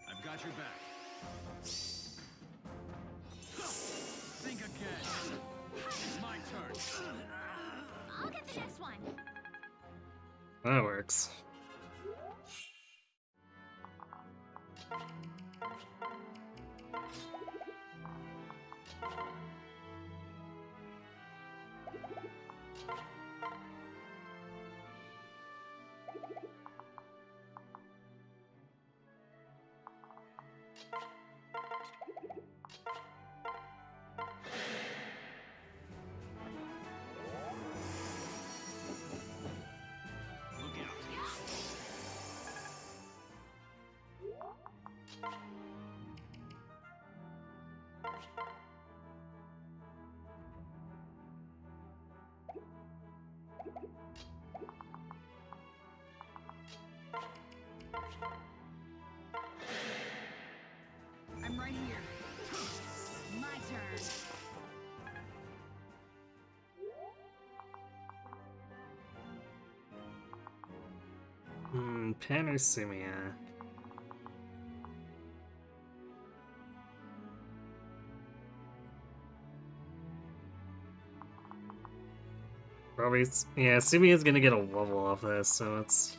I've got your back. Think again. My turn. I'll get the next one. That works. Look out. right here. My turn. Pan or Sumia? Probably, yeah, Sumia's gonna get a level off this, so let's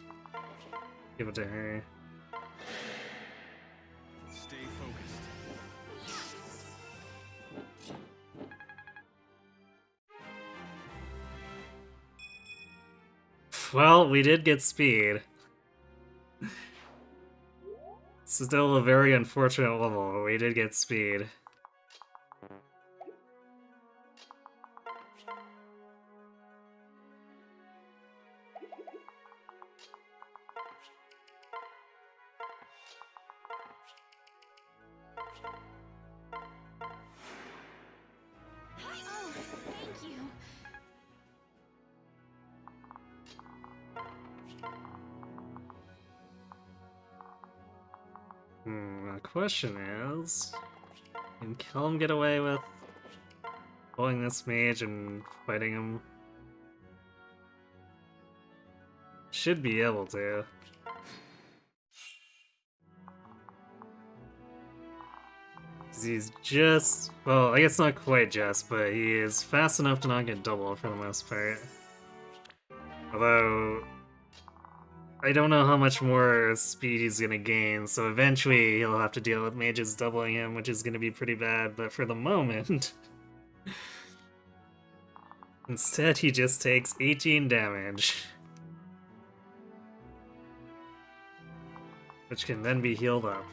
give it to her. Stay focused. Well, we did get speed. Still a very unfortunate level, but we did get speed. Oh, thank you. The question is, can Kelm get away with pulling this mage and fighting him? Should be able to. 'Cause he's just, well, I guess not quite just, but he is fast enough to not get double for the most part. Although, I don't know how much more speed he's gonna gain, so eventually he'll have to deal with mages doubling him, which is gonna be pretty bad, but for the moment... Instead, he just takes 18 damage. Which can then be healed up.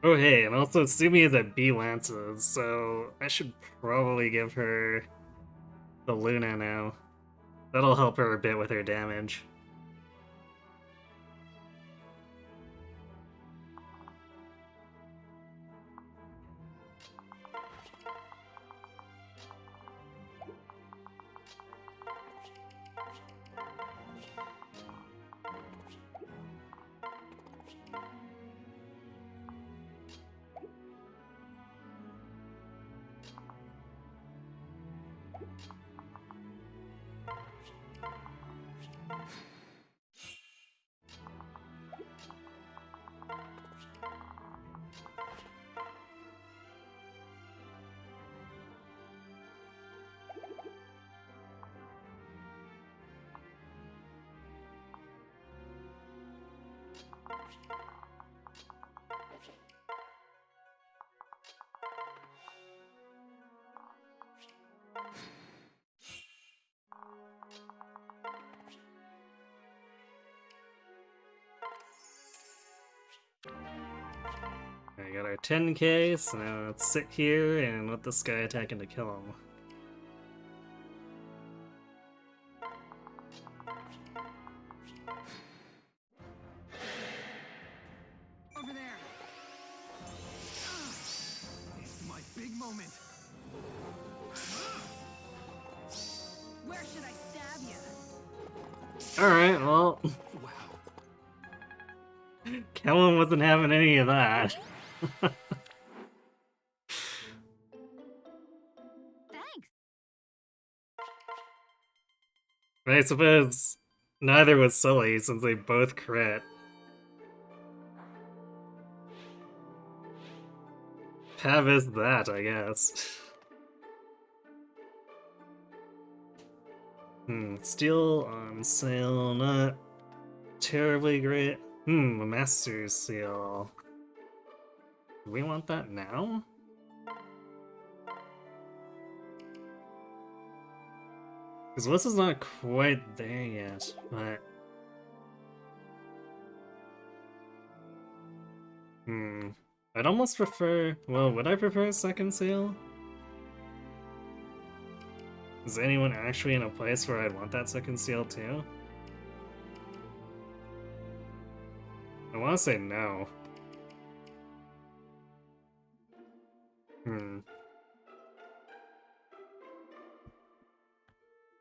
Oh hey, and also Sumi is at B Lances, so I should probably give her the Luna now. That'll help her a bit with her damage. I got our 10k, so now let's sit here and let this guy attack in to kill him. Over there. It's my big moment. Where should I stab you? Alright, well, Wow. Kellen wasn't having any of that. Thanks. But I suppose neither was Sully since they both crit. Pav is that, I guess. Steel on sale, not terribly great. A Master's Seal. Do we want that now? Because this is not quite there yet, but... I'd almost prefer... Well, would I prefer a second seal? Is anyone actually in a place where I'd want that second seal too? I want to say no.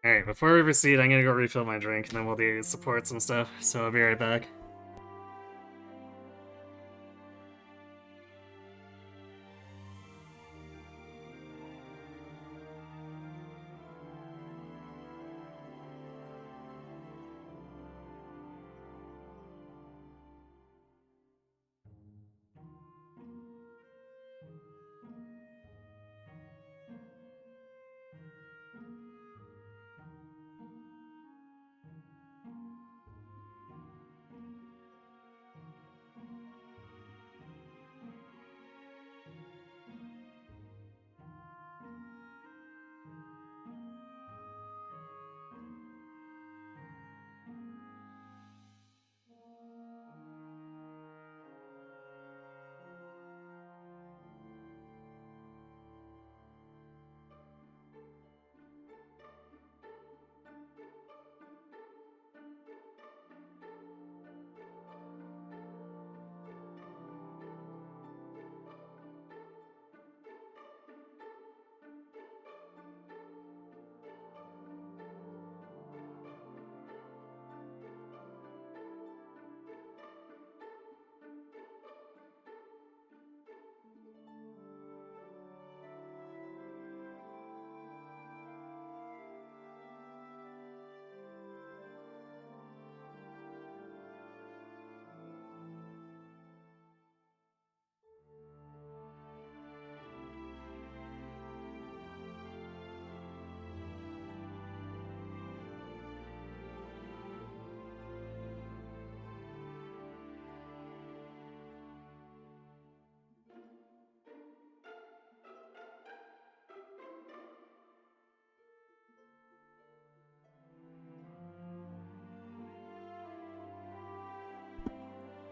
Alright, before we proceed, I'm gonna go refill my drink, and then we'll do supports and stuff, so I'll be right back.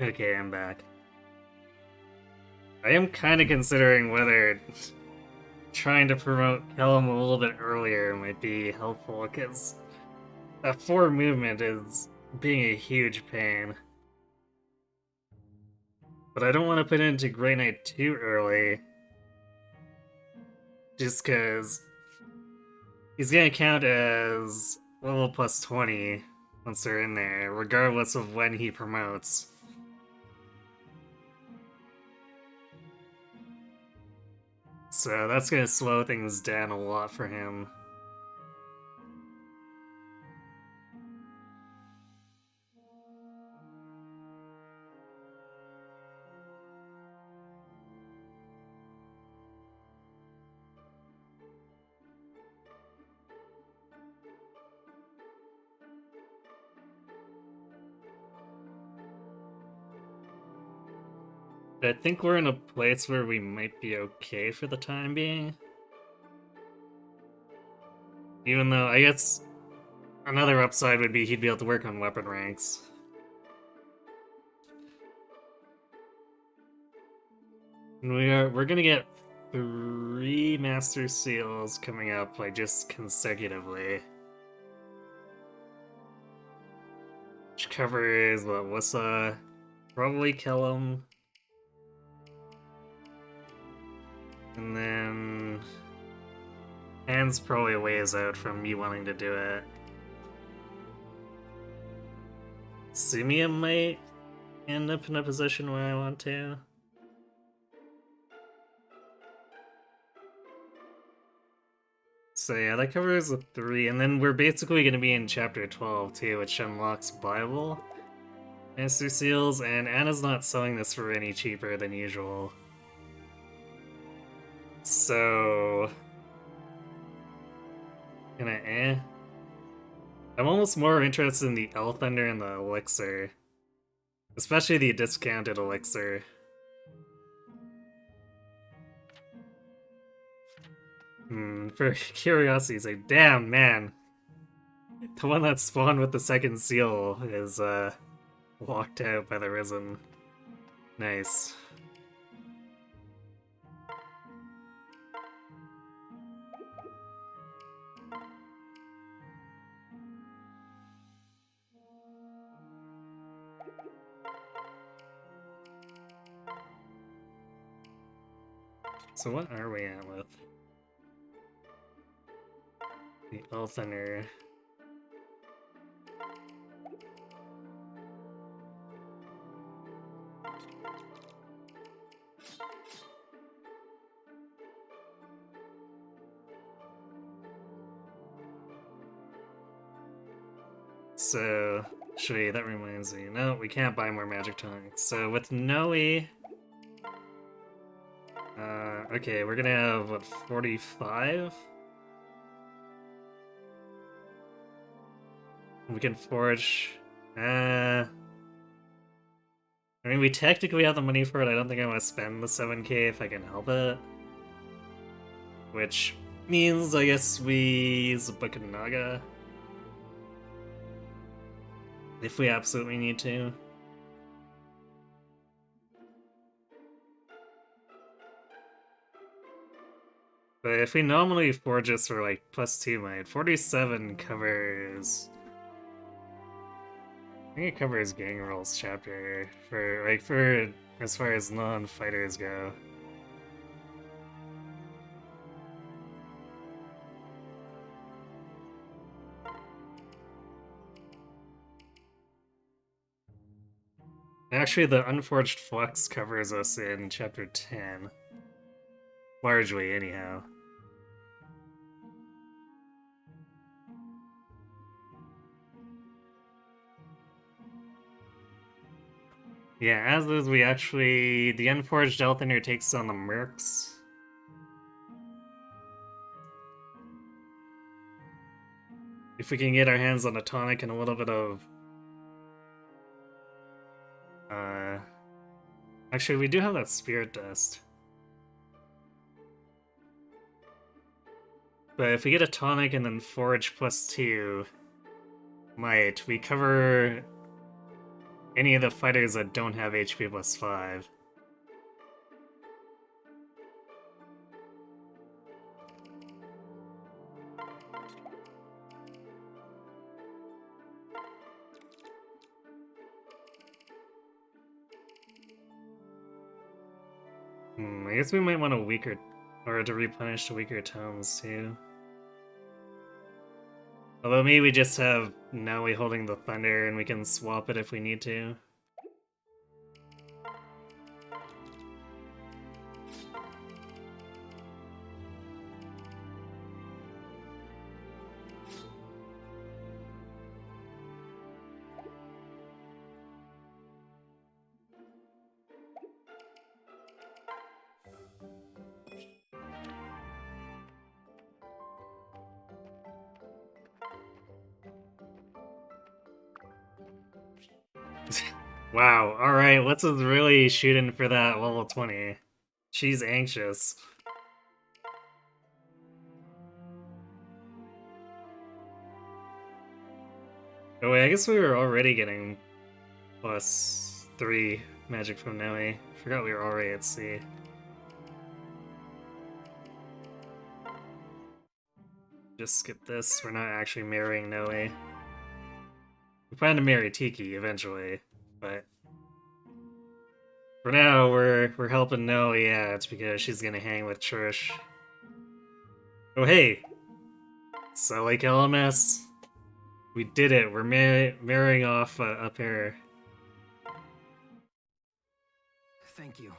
Okay, I'm back. I am kind of considering whether trying to promote Kellum a little bit earlier might be helpful, because that 4 movement is being a huge pain. But I don't want to put it into Grey Knight too early, just because he's gonna count as level plus 20 once they're in there, regardless of when he promotes. So that's gonna slow things down a lot for him. I think we're in a place where we might be okay for the time being. Even though, I guess, another upside would be he'd be able to work on weapon ranks. And we're gonna get 3 Master Seals coming up, like, just consecutively. Which covers, what, Wissa, probably Kellum. And then... Anne's probably a ways out from me wanting to do it. Sumia might end up in a position where I want to. So yeah, that covers the 3, and then we're basically going to be in Chapter 12 too, which unlocks Bible, Master Seals, and Anna's not selling this for any cheaper than usual. So... I'm almost more interested in the Elthunder and the Elixir. Especially the discounted Elixir. For curiosity's sake, damn, man. The one that spawned with the second seal is, walked out by the Risen. Nice. So what are we at with the Elthunder? So, that reminds me. No, we can't buy more magic tonics. So with Noe, okay, we're gonna have, what, 45? We can forge, I mean, we technically have the money for it. I don't think I want to spend the 7k if I can help it. Which means, I guess, we use the Book of Naga. If we absolutely need to. But if we normally forge this for like +2 might, 47 covers. I think it covers Gangrel's chapter for as far as non-fighters go. Actually, the Unforged Flux covers us in chapter 10. Largely, anyhow. Yeah, as is, we actually... The Unforged Elthunder takes on the Mercs. If we can get our hands on a tonic and a little bit of... Actually, we do have that Spirit Dust. But if we get a tonic and then Forge +2... might, we cover... any of the fighters that don't have HP +5. I guess we might want a weaker, or to replenish the weaker tomes too. Although maybe we just have Noe holding the Thunder and we can swap it if we need to. Wow, alright, let's just really shooting for that level 20. She's anxious. Oh wait, I guess we were already getting +3 magic from Noe. Forgot we were already at sea. Just skip this, we're not actually marrying Noe. We plan to marry Tiki eventually, but for now we're helping Noe out because she's gonna hang with Trish. Oh hey! So like LMS, we did it, we're marrying off a pair. Thank you.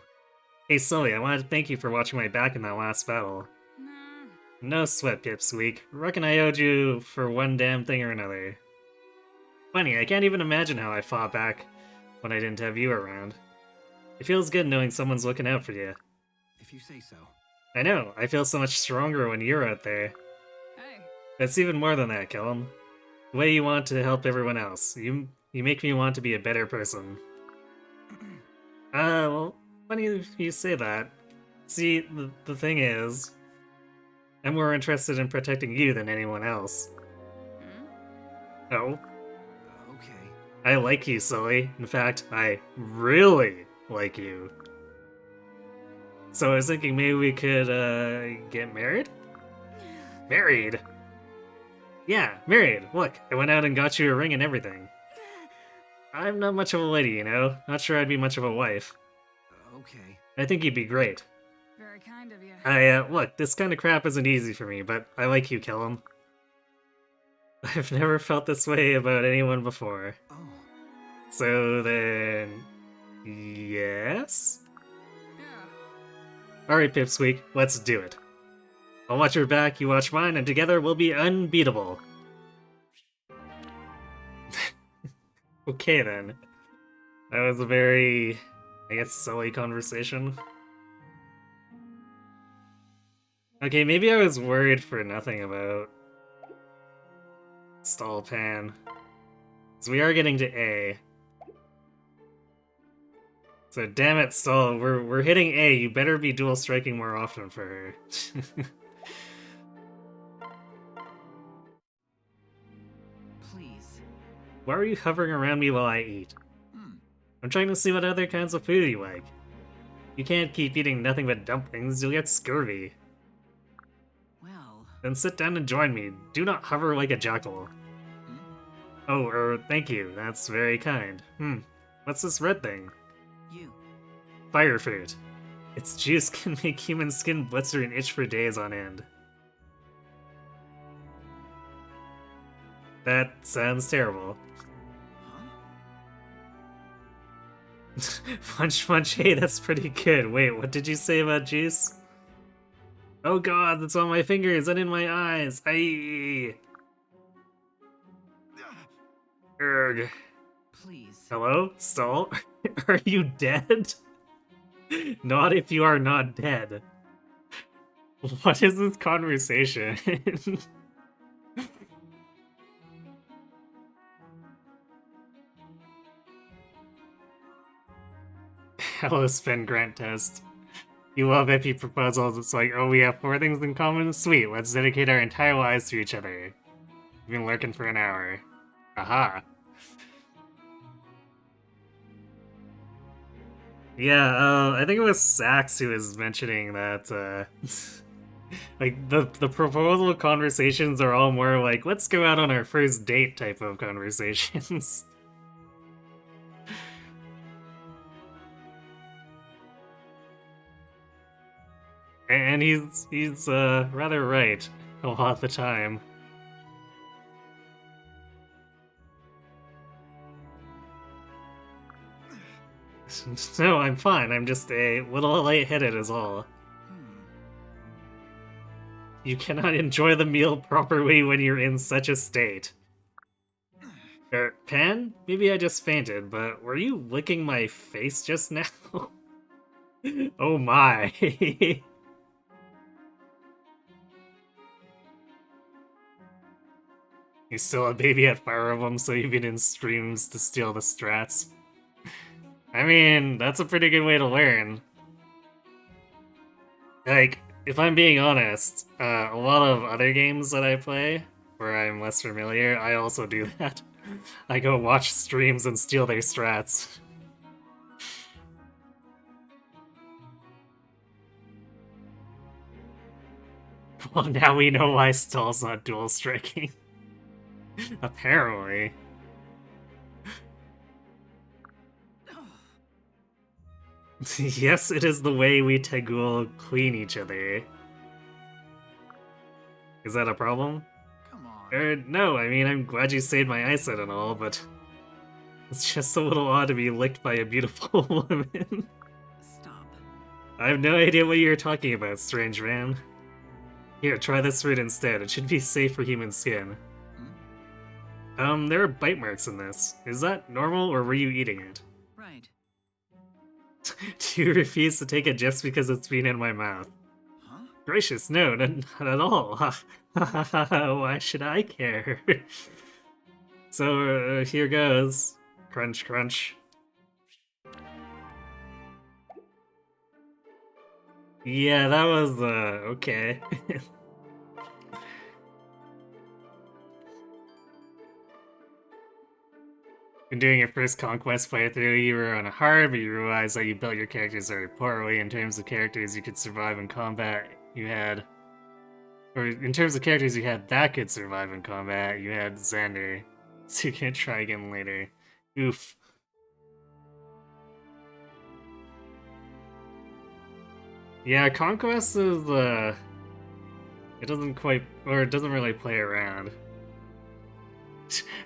Hey Sully, I wanted to thank you for watching my back in that last battle. Nah. No sweat, Pipsqueak. Reckon I owed you for one damn thing or another. Funny, I can't even imagine how I fought back when I didn't have you around. It feels good knowing someone's looking out for you. If you say so. I know, I feel so much stronger when you're out there. Hey. It's even more than that, Kellum. The way you want to help everyone else. You make me want to be a better person. Well, funny you say that. See, the thing is, I'm more interested in protecting you than anyone else. Oh? Okay. I like you, Sully. In fact, I really like you. So I was thinking maybe we could, get married? Married? Yeah, married. Look, I went out and got you a ring and everything. I'm not much of a lady, you know? Not sure I'd be much of a wife. Okay. I think you'd be great. Very very kind of you. Look, this kind of crap isn't easy for me, but I like you, Kellum. I've never felt this way about anyone before. Oh, So then... yes? Yeah. Alright, Pipsqueak, let's do it. I'll watch your back, you watch mine, and together we'll be unbeatable. Okay then. That was a very, I guess, silly conversation. Okay, maybe I was worried for nothing about Stallpan. So we are getting to A. So damn it, Stall, we're hitting A. You better be dual striking more often for her. please. Why are you hovering around me while I eat? I'm trying to see what other kinds of food you like. You can't keep eating nothing but dumplings, you'll get scurvy. Well, Then sit down and join me. Do not hover like a jackal. Oh, thank you. That's very kind. What's this red thing? you. Fire fruit. Its juice can make human skin blister and itch for days on end. That sounds terrible. Punch, punch, hey, that's pretty good. Wait, what did you say about juice? Oh god, it's on my fingers and in my eyes. Aye. Urgh. Please. Hello? Stall? Are you dead? Not if you are not dead. What is this conversation? Hello, Spin Grant Test. You love hippie proposals. It's like, oh, we have 4 things in common? Sweet, let's dedicate our entire lives to each other. We've been lurking for an hour. Aha. Yeah, I think it was Sax who was mentioning that, like, the proposal conversations are all more like, let's go out on our first date type of conversations. And he's rather right a lot of the time. No, I'm fine. I'm just a little lightheaded is all. You cannot enjoy the meal properly when you're in such a state. Pan? Maybe I just fainted, but were you licking my face just now? Oh my. You're still a baby at Fire Emblem, so you've been in streams to steal the strats. I mean, that's a pretty good way to learn. Like, if I'm being honest, a lot of other games that I play, where I'm less familiar, I also do that. I go watch streams and steal their strats. Well, now we know why Stall's not dual striking. Apparently. Yes, it is the way we Tegul clean each other. Is that a problem? Come on. No, I mean, I'm glad you saved my eyesight and all, but it's just a little odd to be licked by a beautiful woman. Stop. I have no idea what you're talking about, strange man. Here, try this fruit instead. It should be safe for human skin. There are bite marks in this. Is that normal, or were you eating it? Right. Do you refuse to take it just because it's been in my mouth? Huh? Gracious, no, not at all. Why should I care? So, here goes. Crunch, crunch. Yeah, that was, okay. When doing your first Conquest playthrough, you were on a hard, but you realized that you built your characters very poorly in terms of characters you could survive in combat. You had... Or in terms of characters you had that could survive in combat, you had Xander. So you can try again later. Oof. Yeah, Conquest is it doesn't quite, or it doesn't really play around.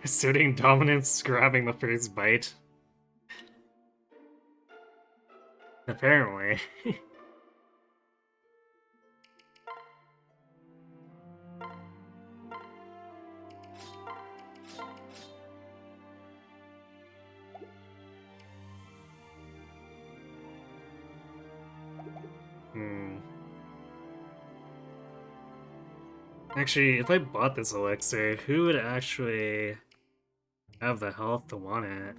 Asserting dominance, grabbing the first bite. Apparently. Hmm. Actually, if I bought this elixir, who would actually have the health to want it?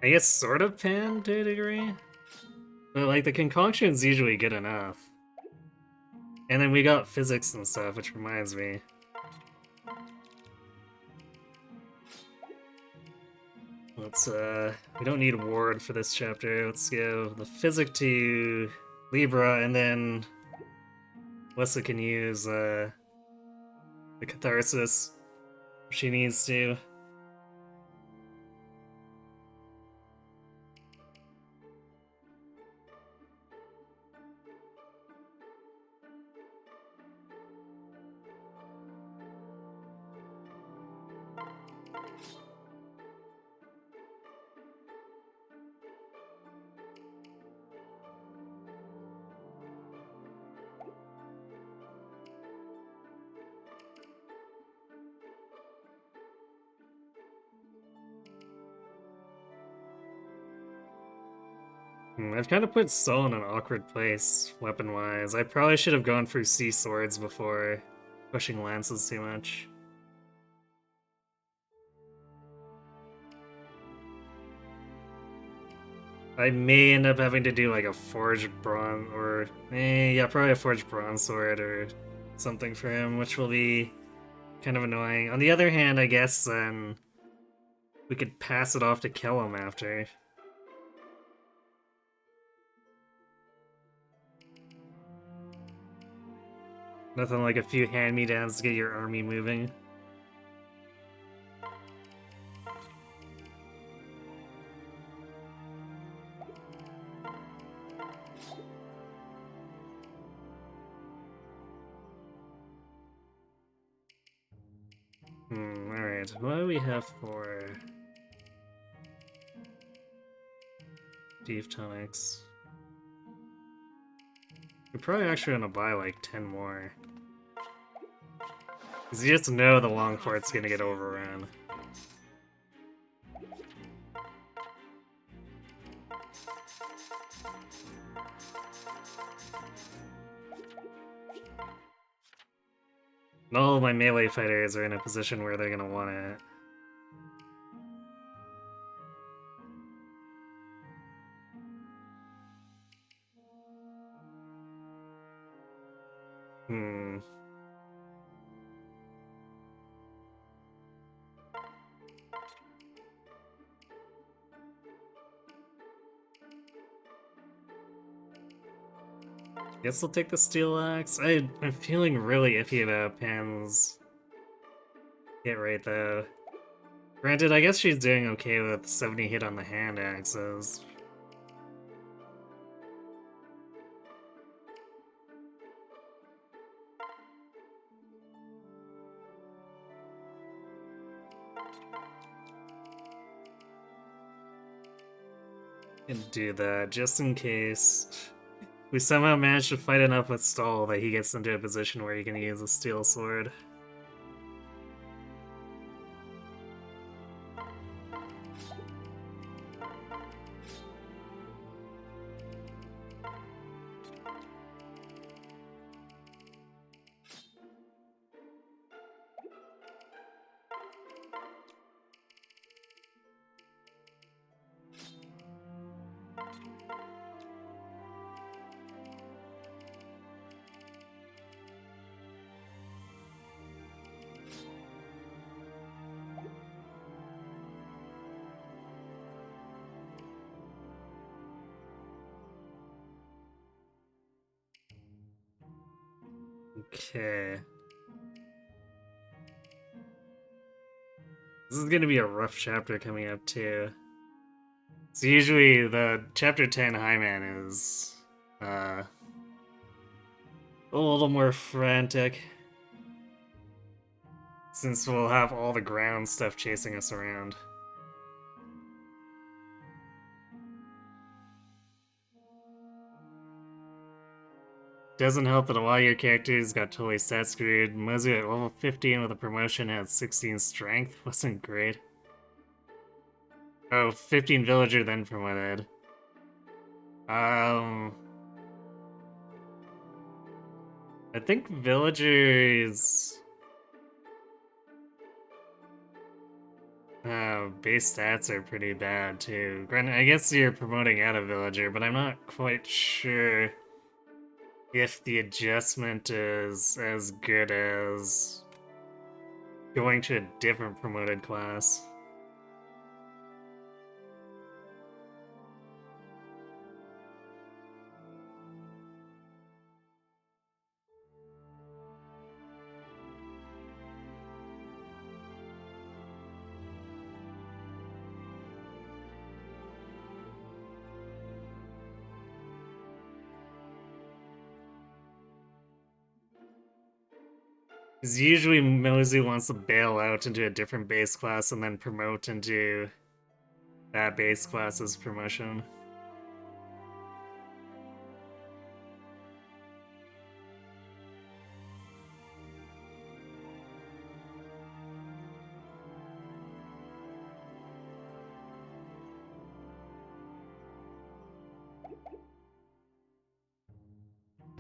I guess sort of Pan to a degree? But like the concoction's usually good enough. And then we got physics and stuff, which reminds me. Let's we don't need Ward for this chapter. Let's go the physic to Libra, and then Wessa can use the catharsis if she needs to. I've kind of put Sol in an awkward place, weapon-wise. I probably should have gone for sea swords before pushing lances too much. I may end up having to do like a forged bronze, or yeah, probably a forged bronze sword or something for him, which will be kind of annoying. On the other hand, I guess then we could pass it off to Kellum after. Nothing like a few hand-me-downs to get your army moving. Alright, what do we have for Deep Tonics? We're probably actually gonna buy like 10 more. Because you just know the long port's gonna get overrun. And all of my melee fighters are in a position where they're gonna want it. Guess I'll take the steel axe. I'm feeling really iffy about Pan's hit rate though. Granted, I guess she's doing okay with 70 hit on the hand axes. Can do that just in case we somehow manage to fight enough with Stall that he gets into a position where he can use a steel sword. Okay. This is gonna be a rough chapter coming up too. So usually the chapter 10 Highman is a little more frantic. Since we'll have all the ground stuff chasing us around. Doesn't help that a lot of your characters got totally stat screwed. Mozu at level 15 with a promotion had 16 strength. Wasn't great. Oh, 15 villager then promoted. I think villagers... base stats are pretty bad too. Granted, I guess you're promoting out a villager, but I'm not quite sure if the adjustment is as good as going to a different promoted class. Because usually Mozu wants to bail out into a different base class and then promote into that base class's promotion.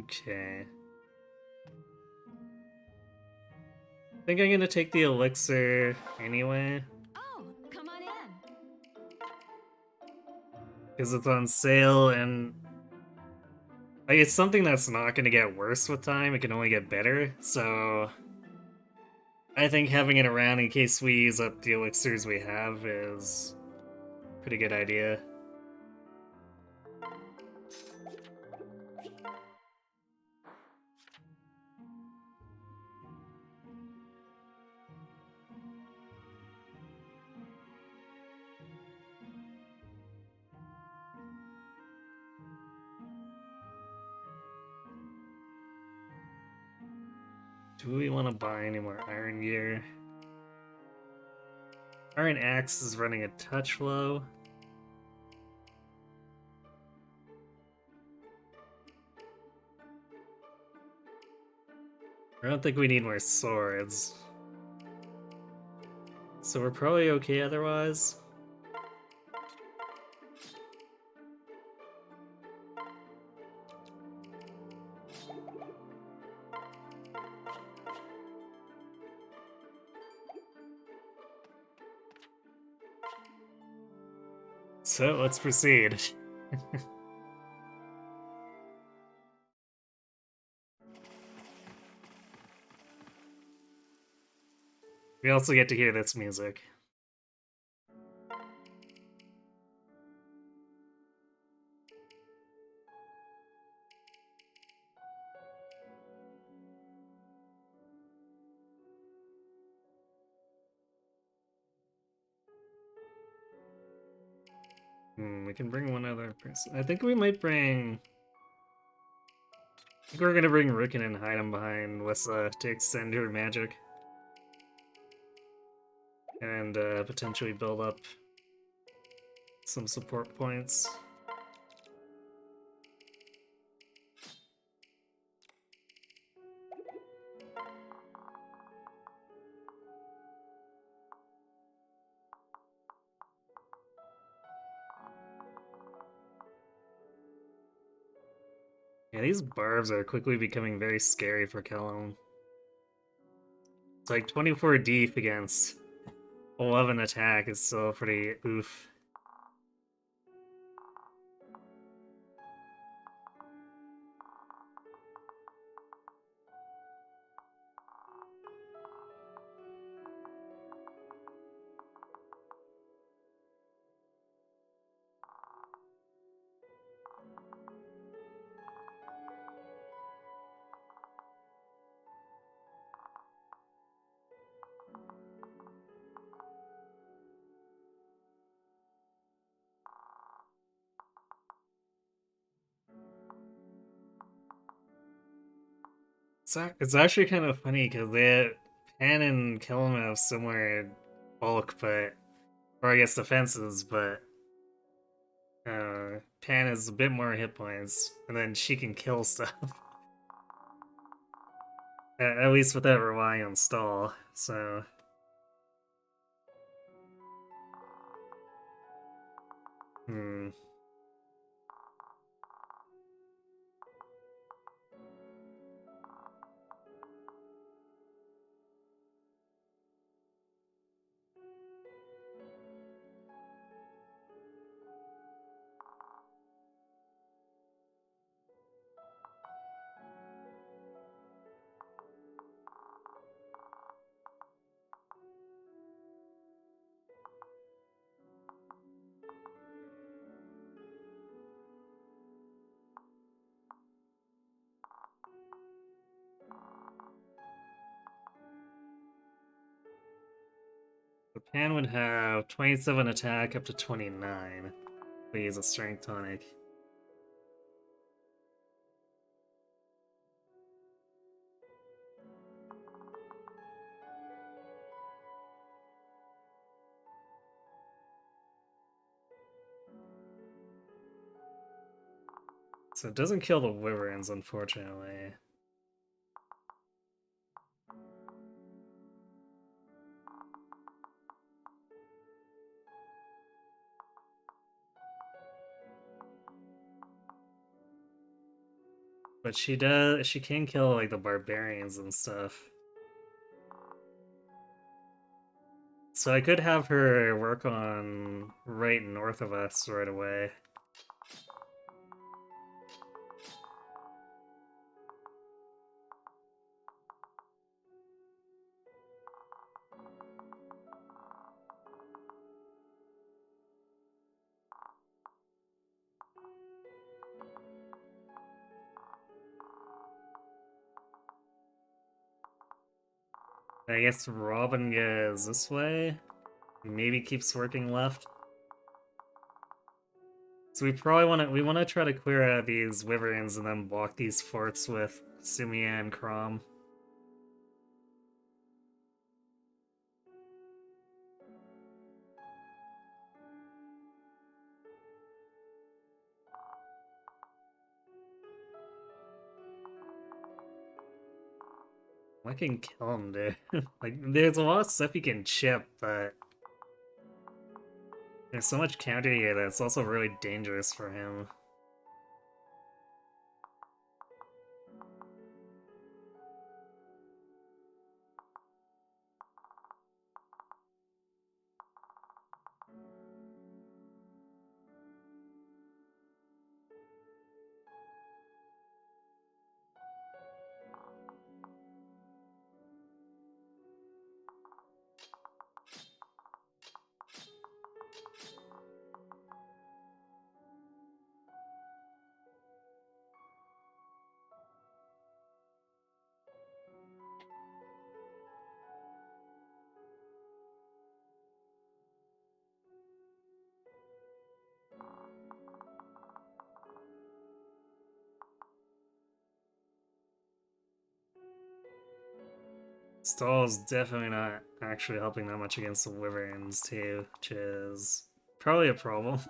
Okay. I think I'm gonna take the elixir anyway. Oh, come on in. Because it's on sale and like it's something that's not gonna get worse with time, it can only get better, so I think having it around in case we use up the elixirs we have is a pretty good idea. Do we want to buy any more iron gear? Iron axe is running a touch low. I don't think we need more swords. So we're probably okay otherwise. So let's proceed. We also get to hear this music. We can bring one other person. I think we might bring... I think we're gonna bring Rickon and hide him behind Wissa to extend her magic. And potentially build up some support points. Yeah, these barbs are quickly becoming very scary for Kellum. It's like 24 deep against 11 attack is still pretty oof. It's actually kind of funny because Pan and Killam have similar bulk, but or I guess defenses, but Pan has a bit more hit points, and then she can kill stuff. At least without relying on stall. So hmm. The Pan would have 27 attack up to 29. But he's a strength tonic. So it doesn't kill the Wyverns, unfortunately. But she can kill like the barbarians and stuff. So I could have her work on right north of us right away. I guess Robin goes this way. Maybe keeps working left. So we want to try to clear out these Wyverns and then block these forts with Sumia and Crom. I can kill him, dude. Like, there's a lot of stuff you can chip, but there's so much counter here that it's also really dangerous for him. Stall's definitely not actually helping that much against the Wyverns, too, which is probably a problem.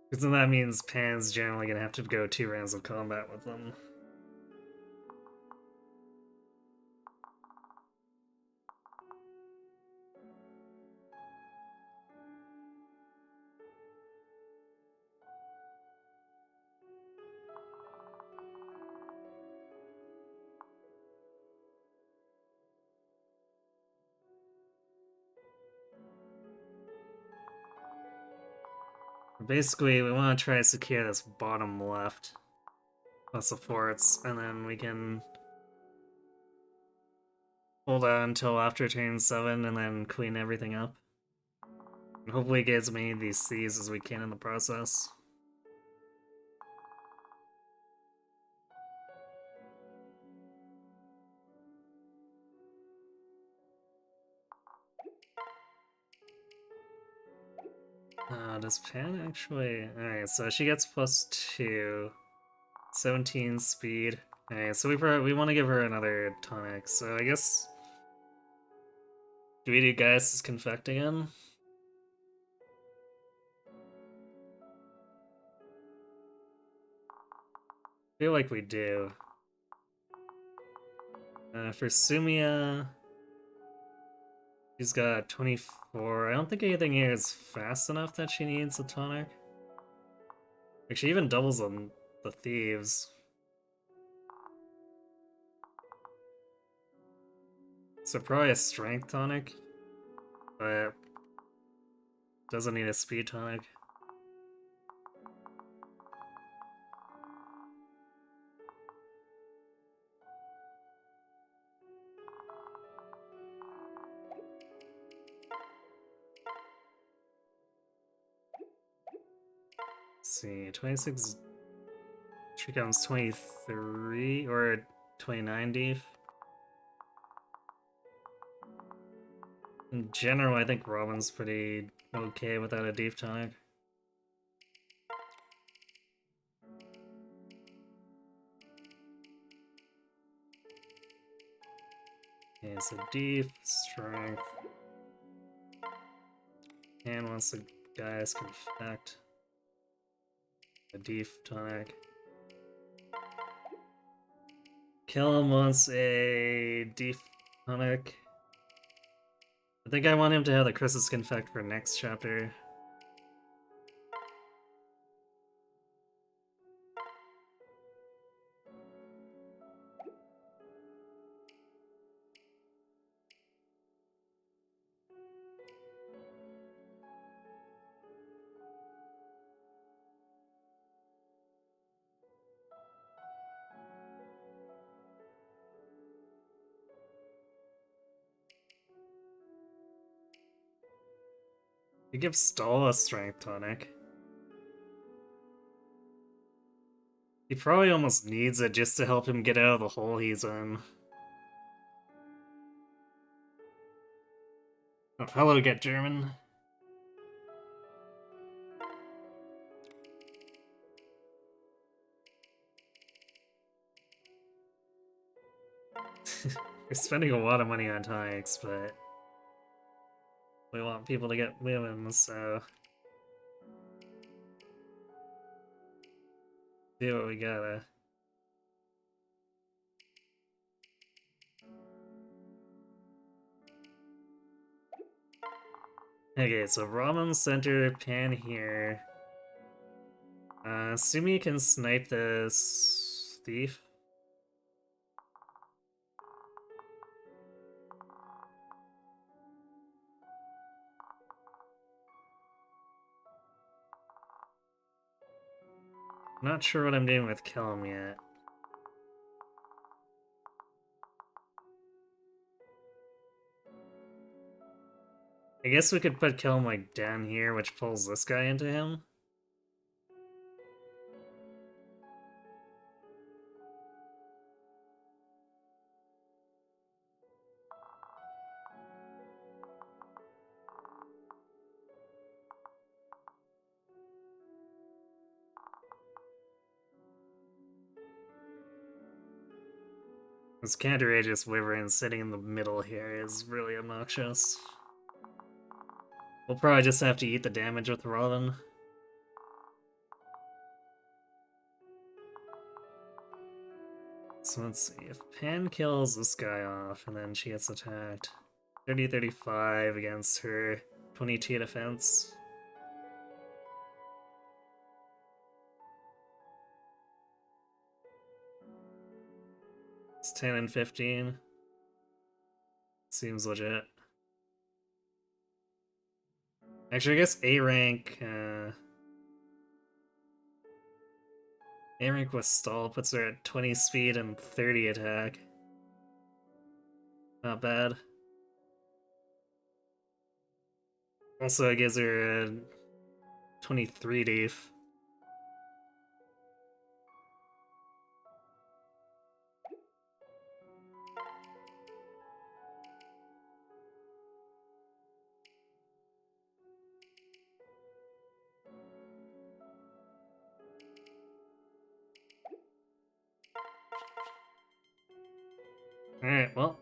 Because then that means Pan's generally gonna have to go 2 rounds of combat with them. Basically, we want to try to secure this bottom left, plus the forts, and then we can hold out until after turn 7 and then clean everything up. And hopefully get as many of these Cs as we can in the process. Does Pan actually... Alright, so she gets +2. 17 speed. Alright, so we want to give her another tonic, so I guess... Do we do Gaius' Confect again? I feel like we do. For Sumia... She's got 24. I don't think anything here is fast enough that she needs a tonic. Like, she even doubles on the thieves. So probably a strength tonic, but doesn't need a speed tonic. Let's see, 26 she comes 23 or 29 deep. In general, I think Robin's pretty okay without a deep tonic. Okay, so deep, strength. And once the guys confect. A deep tonic. Kellum wants a deep tonic. I think I want him to have the Chris's Confect for next chapter. He gives Stahl a strength tonic. He probably almost needs it just to help him get out of the hole he's in. Oh, hello, Get German. We're spending a lot of money on tonics, but we want people to get women, so do what we gotta. Okay, so Ramen center, Pan here. Sumi can snipe this thief. Not sure what I'm doing with Kellum yet. I guess we could put Kellum like down here, which pulls this guy into him. This Cantor-Aegis Wyvern sitting in the middle here is really obnoxious. We'll probably just have to eat the damage with Robin. So let's see, if Pan kills this guy off and then she gets attacked. 30-35 against her 22 defense. It's 10 and 15. Seems legit. Actually, I guess A rank with Stall puts her at 20 speed and 30 attack. Not bad. Also, it gives her a 23 def. Alright, well.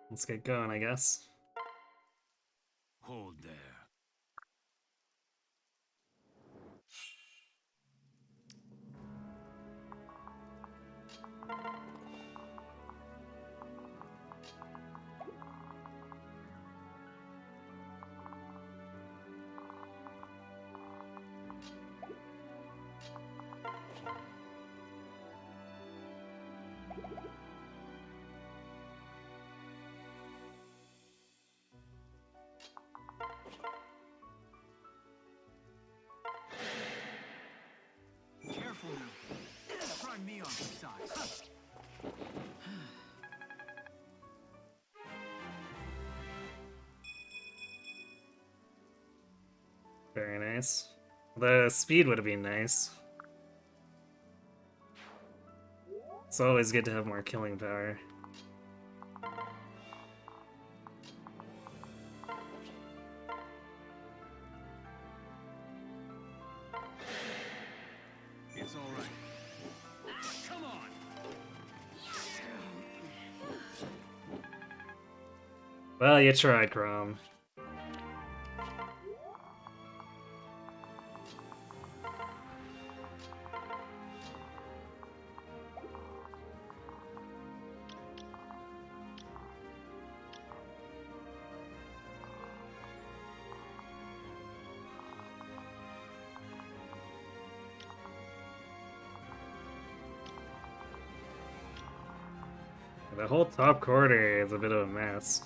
Let's get going, I guess. Hold there. Careful now. Try me on for size. Very nice. The speed would have been nice. It's always good to have more killing power. It's all right. Come on. Well, you tried, Chrome. The whole top corner is a bit of a mess.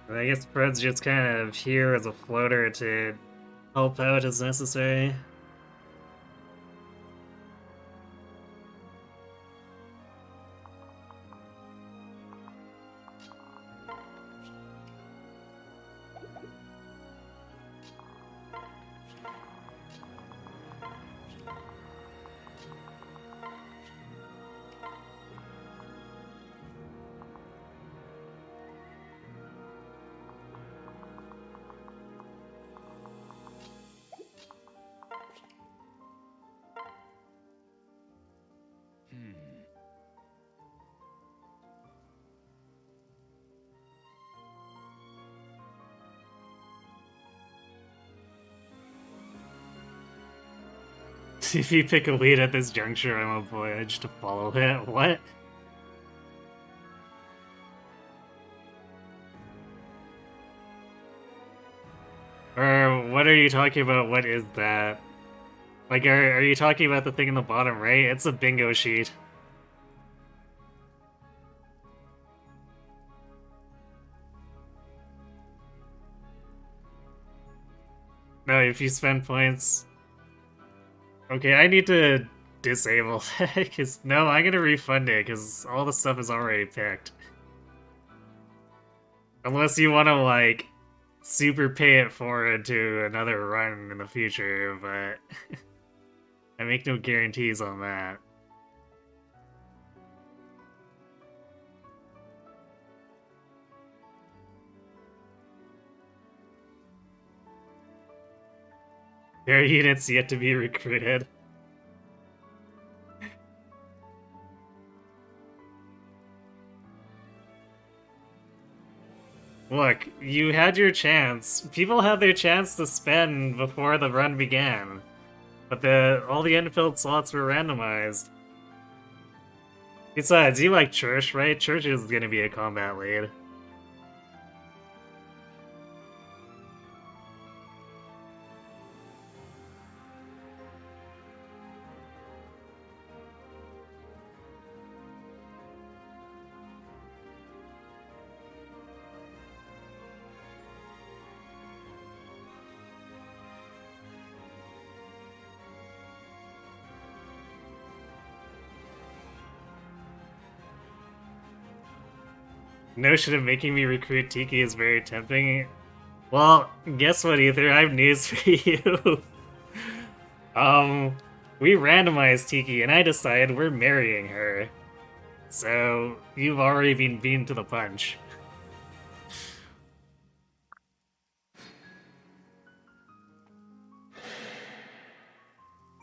I guess Fred's just kind of here as a floater to help out as necessary. If you pick a lead at this juncture, I'm obliged to follow it. What? Or what are you talking about? What is that? Like, are you talking about the thing in the bottom right? It's a bingo sheet. No, if you spend points... Okay, I need to disable that, because no, I'm gonna refund it, because all the stuff is already picked. Unless you want to, like, super pay it forward to another run in the future, but I make no guarantees on that. There are units yet to be recruited. Look, you had your chance. People had their chance to spend before the run began. But all the unfilled slots were randomized. Besides, you like Church, right? Church is gonna be a combat lead. Notion of making me recruit Tiki is very tempting. Well, guess what, Ether? I have news for you. We randomized Tiki, and I decided we're marrying her. So, you've already been beaten to the punch.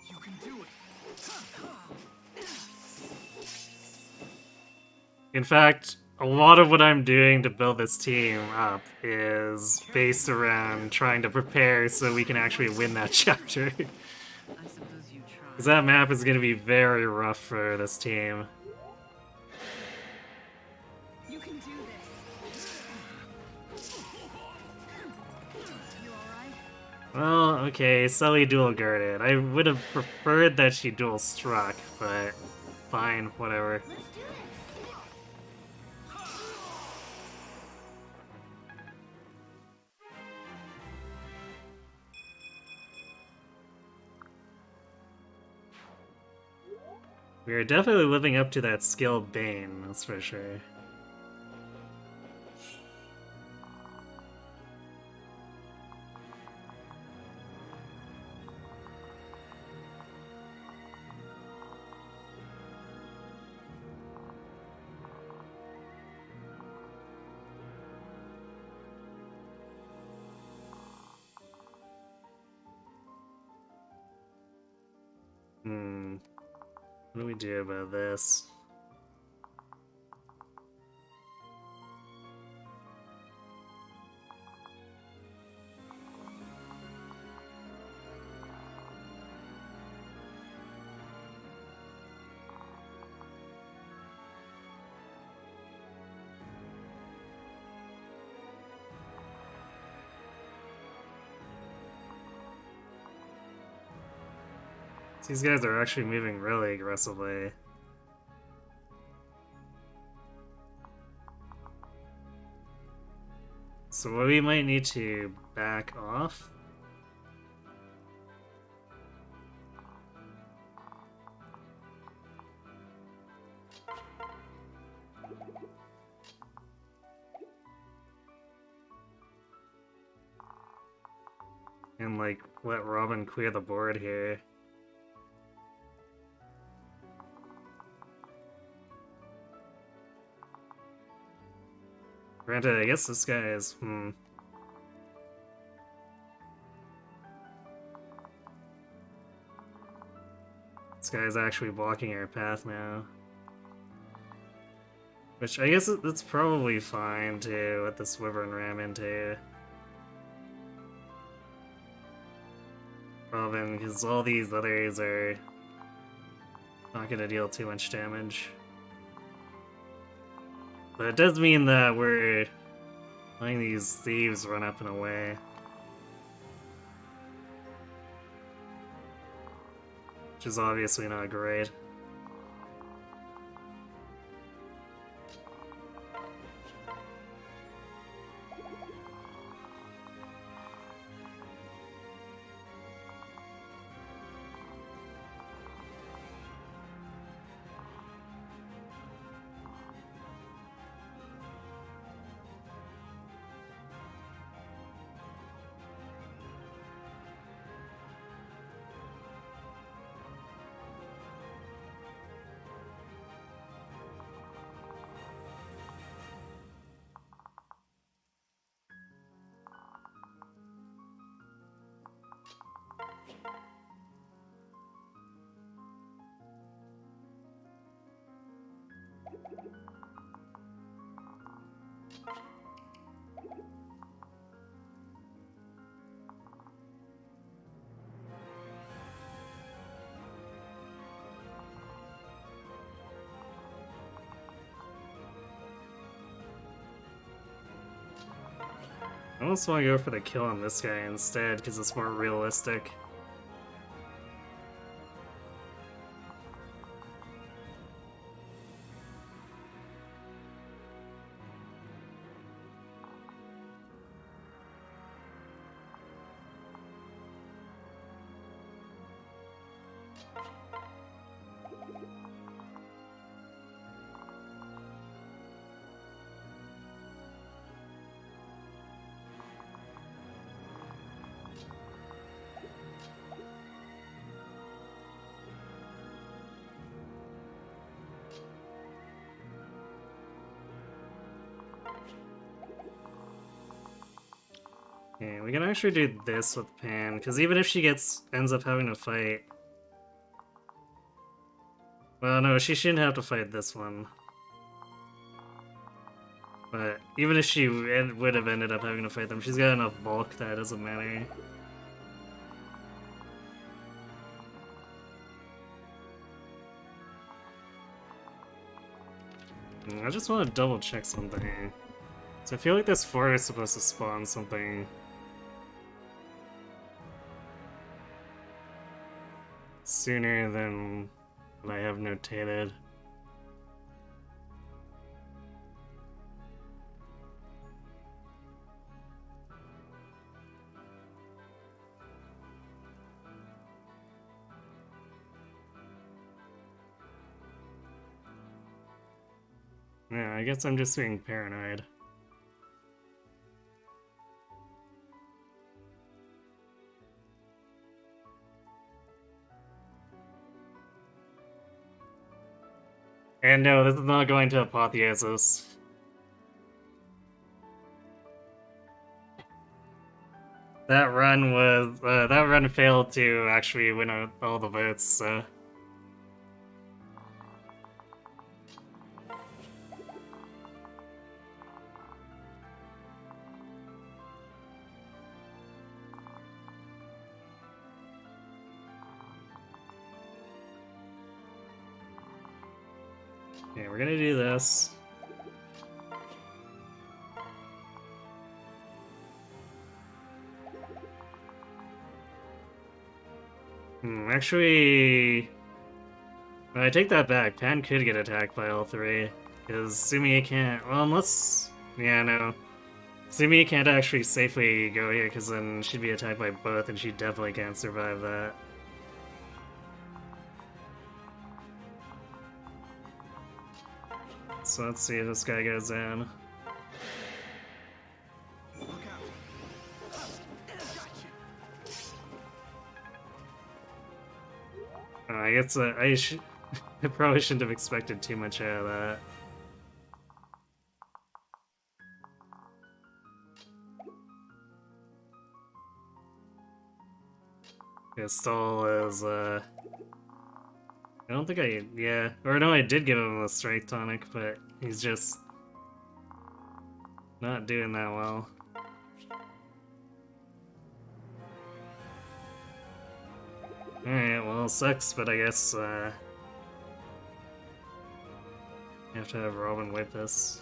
You can do it. In fact, a lot of what I'm doing to build this team up is based around trying to prepare so we can actually win that chapter. I suppose you try. Because that map is going to be very rough for this team. You can do this. You alright? Well, okay, Sully dual guarded. I would have preferred that she dual struck, but fine, whatever. Let's do this. We are definitely living up to that skill Bane, that's for sure. What do we do about this? These guys are actually moving really aggressively. So we might need to back off. And like let Robin clear the board here. Granted, I guess this guy is, This guy is actually blocking our path now. Which, I guess it's probably fine to let this Wyvern ram into Robin, because all these others are not gonna deal too much damage. But it does mean that we're letting these thieves run up and away. Which is obviously not great. I almost want to go for the kill on this guy instead, because it's more realistic. Okay, we can actually do this with Pan, because even if she ends up having to fight... Well, no, she shouldn't have to fight this one. But even if she would have ended up having to fight them, she's got enough bulk that it doesn't matter. I just want to double check something. So I feel like this 4 is supposed to spawn something sooner than what I have notated. Yeah, I guess I'm just being paranoid. And no, this is not going to Apotheosis. That run failed to actually win all the votes, so... Okay, we're gonna do this. Actually... I take that back. Pan could get attacked by all 3. Because Sumi can't... Well, unless... Yeah, no. Sumi can't actually safely go here, because then she'd be attacked by both, and she definitely can't survive that. So let's see if this guy goes in. Look out. Gotcha. I guess I probably shouldn't have expected too much out of that. Pistol is, I don't think yeah. Or no, I did give him a strength tonic, but he's just not doing that well. Alright, well, sucks, but I guess, you have to have Robin wipe this.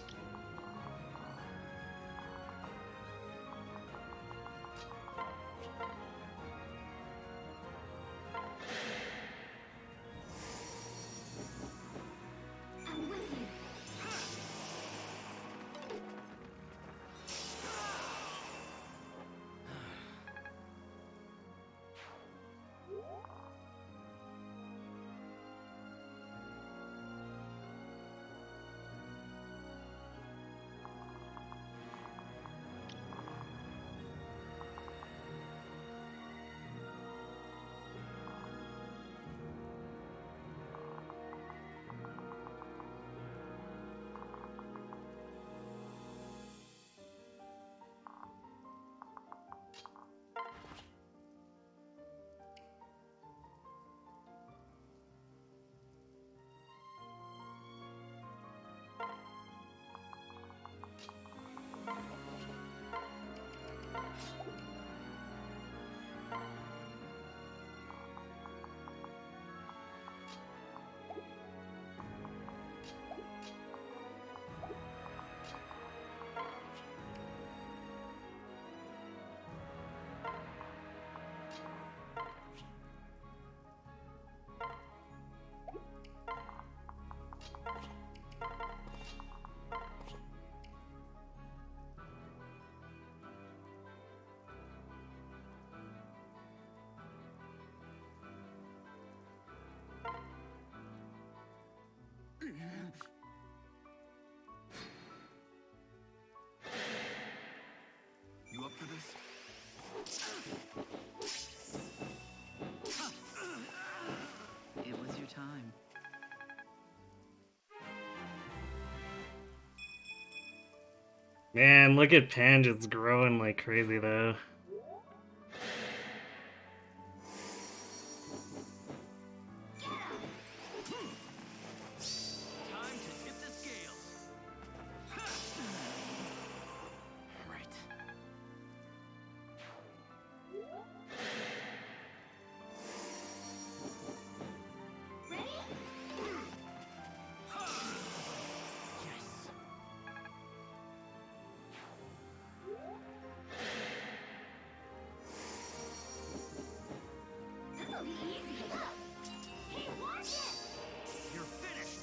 I'm with you. Man, look at Pan just growing like crazy though. Time to tip the scales. Right. Ready? Yes. This'll be easy. Hey, watch it! You're finished.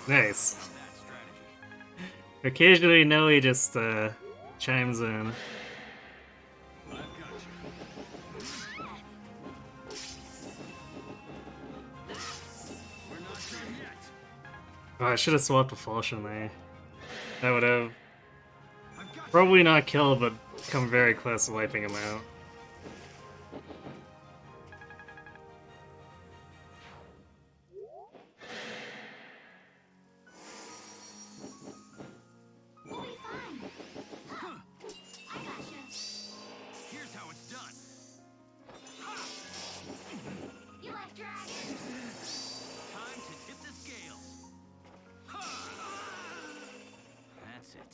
Nice. That strategy. Occasionally Noe just chimes in. I've got you. We're not done yet. Oh, I should have swapped a Falchion there. That would have I've got you. probably not killed, but come very close to wiping him out. We'll be fine. I gotcha. Here's how it's done. You like dragons? Time to tip the scales. That's it.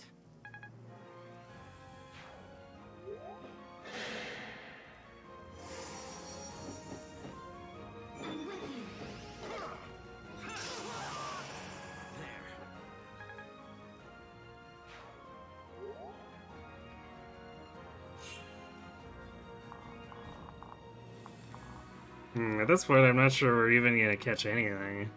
I'm with you. There. At this point, I'm not sure we're even gonna catch anything.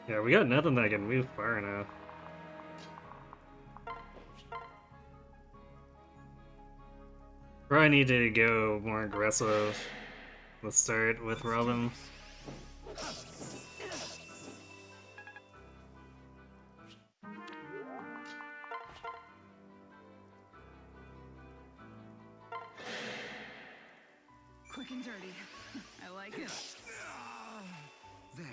Yeah, we got nothing that can move far enough. Probably need to go more aggressive. Let's start with Robin. Quick and dirty. I like it. There.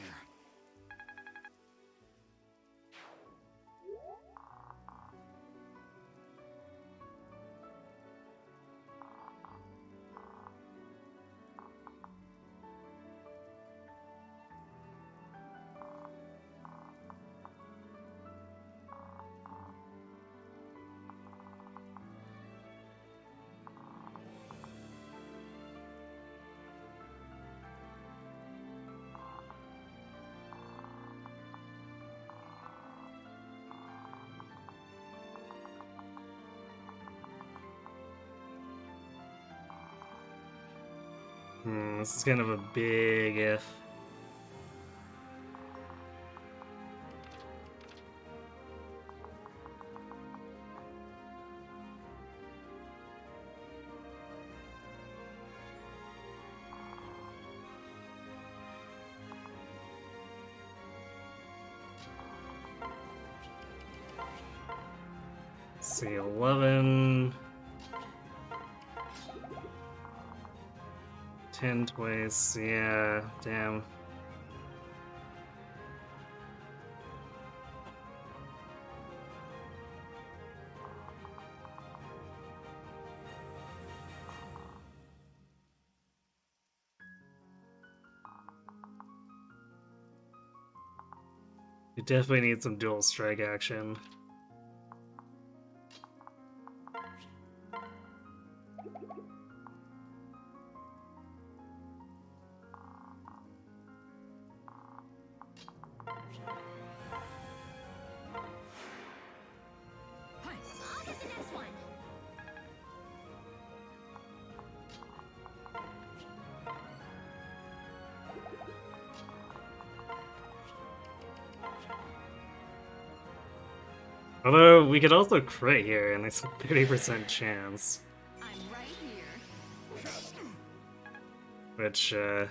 This is kind of a big if. Let's see, 11. 10 twice, yeah, damn. We definitely need some dual strike action. I'll get the next one. Although, we could also crit here, and there's a 30% chance. I'm right here. Which, I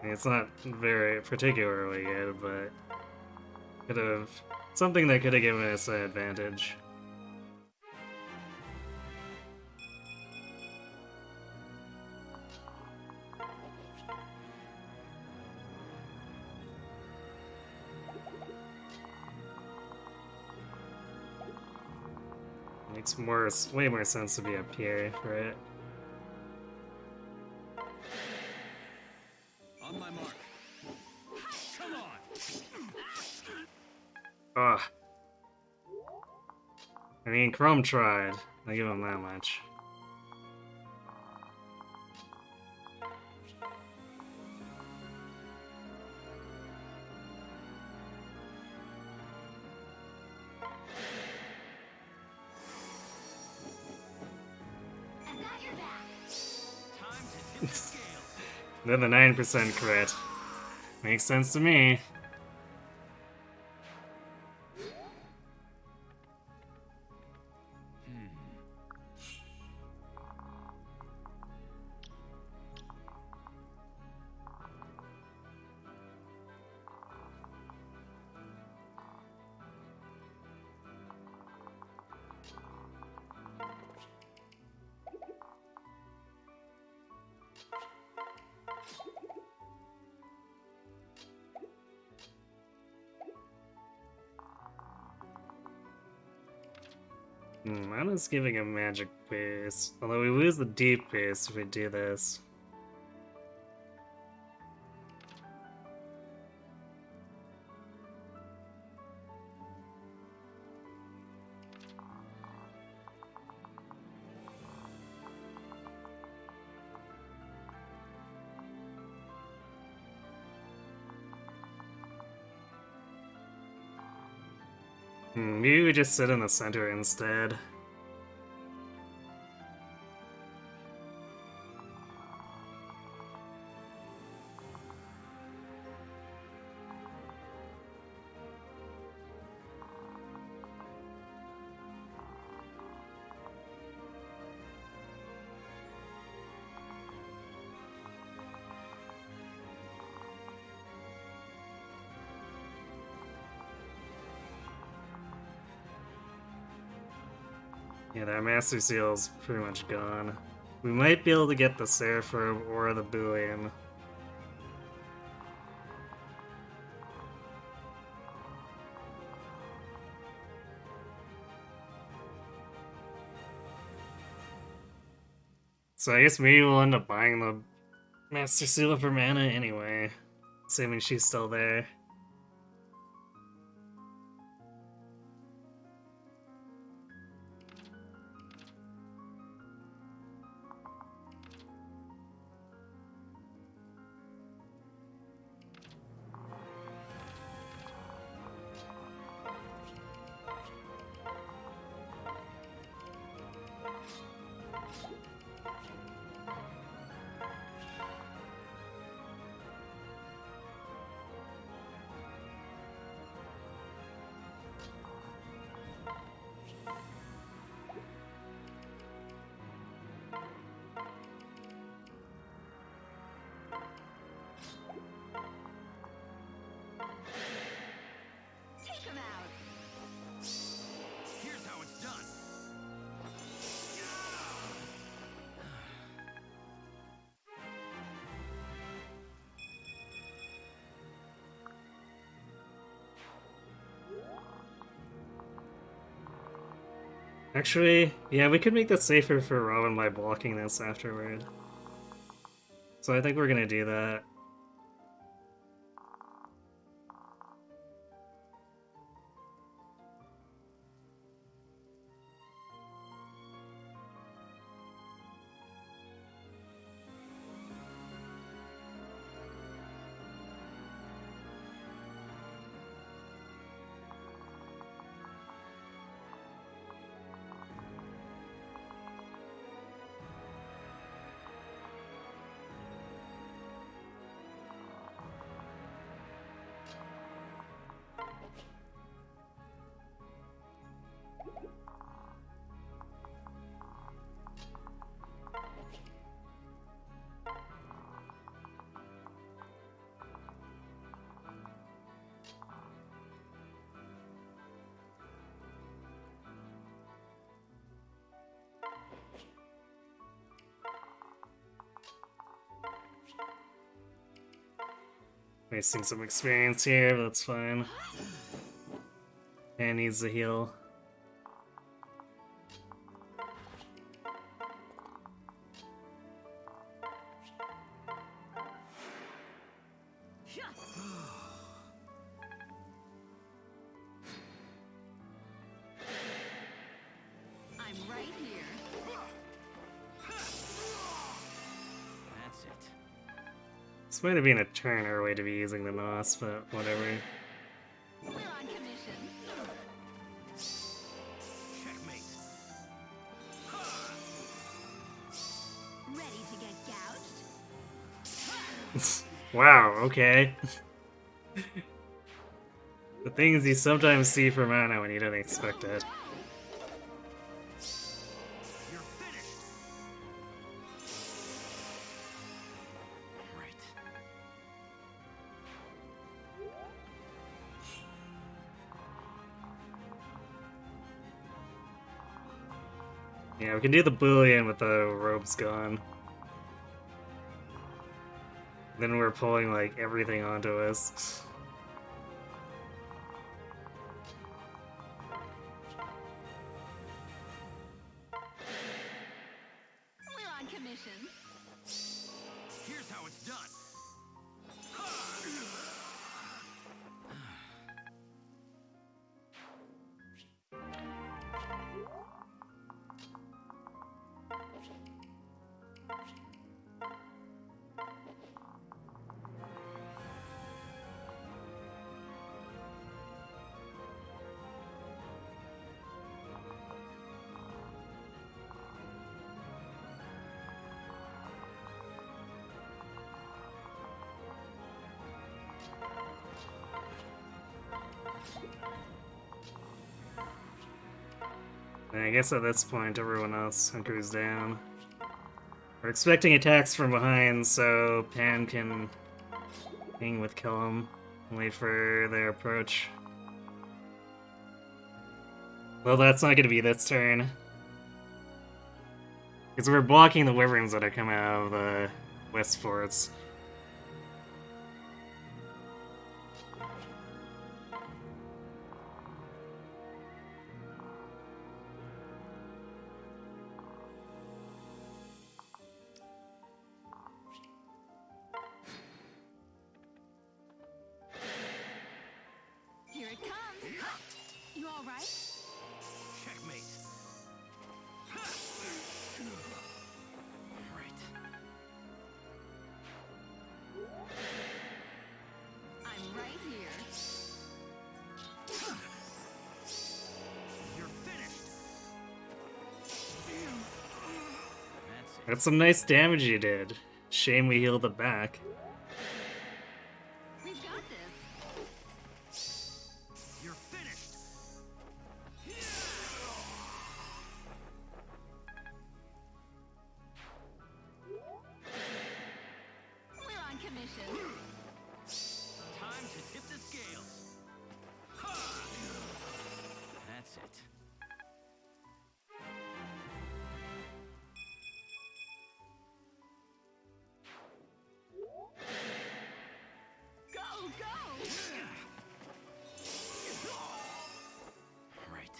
mean, it's not very particularly good, but could have something that could have given us an advantage. Makes way more sense to be up here for it. On my mark. Come on. Ugh. I mean, Chrome tried. I give him that much. I've got your back. Time to tip the scales. Then the 9% crit. Makes sense to me. Mana's giving a magic base. Although we lose the deep base if we do this. Maybe we just sit in the center instead. Yeah, that Master Seal's pretty much gone. We might be able to get the Seraphim or the Boolean. So I guess maybe we'll end up buying the Master Seal for mana anyway. Assuming she's still there. Take him out. Here's how it's done. Actually, yeah, we could make this safer for Robin by blocking this afterward. So I think we're gonna do that. Wasting some experience here, but that's fine. And needs a heal. I'm right here. That's it. This might have been a turn early to be using the NOS, but whatever. We're on commission. Checkmate. Ready to get gouged? Wow, okay. The things you sometimes see from Anna when you don't expect it. You're finished. Right. Yeah, we can do the Boolean with the robes gone. Then we're pulling, like, everything onto us. We're on commission. Here's how it's done. And I guess at this point, everyone else hunkers down. We're expecting attacks from behind, so Pan can hang with Kellum and wait for their approach. Well, that's not gonna be this turn. Because we're blocking the wyverns that are coming out of the west forts. Here it comes. You all right? Checkmate. Right. I'm right here. You're finished. That's it. That's some nice damage you did. Shame we healed it back. We've got this. You're finished. We're on commission. Time to tip the scales. That's it. Go, go! Right.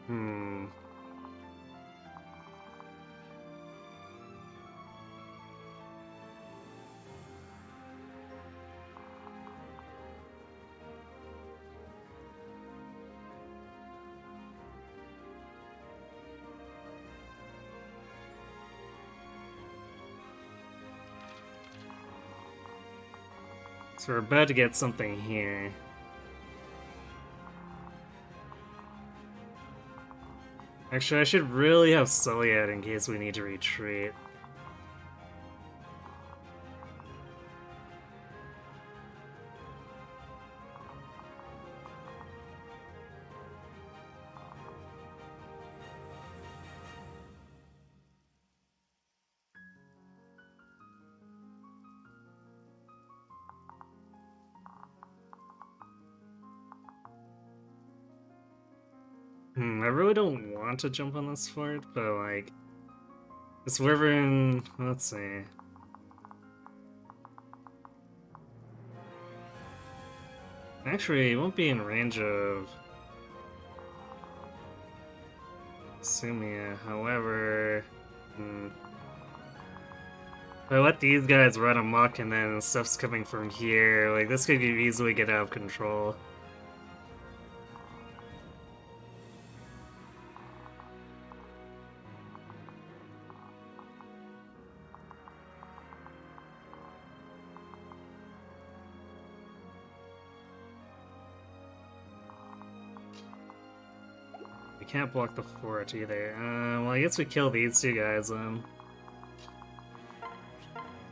Hmm. So we're about to get something here. Actually, I should really have Sully out in case we need to retreat. I really don't want to jump on this fort, but like, it's Wyvern. Let's see. Actually, it won't be in range of Sumia. However, if I let these guys run amok and then stuff's coming from here, like this could easily get out of control. We can't block the fort either. Well, I guess we kill these two guys then.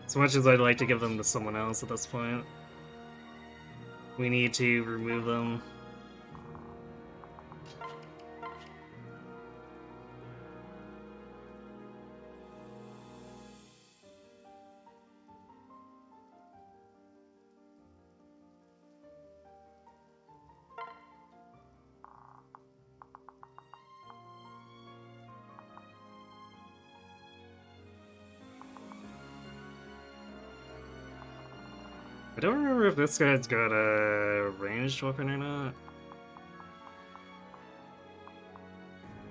As much as I'd like to give them to someone else at this point, we need to remove them. I don't remember if this guy's got a ranged weapon or not.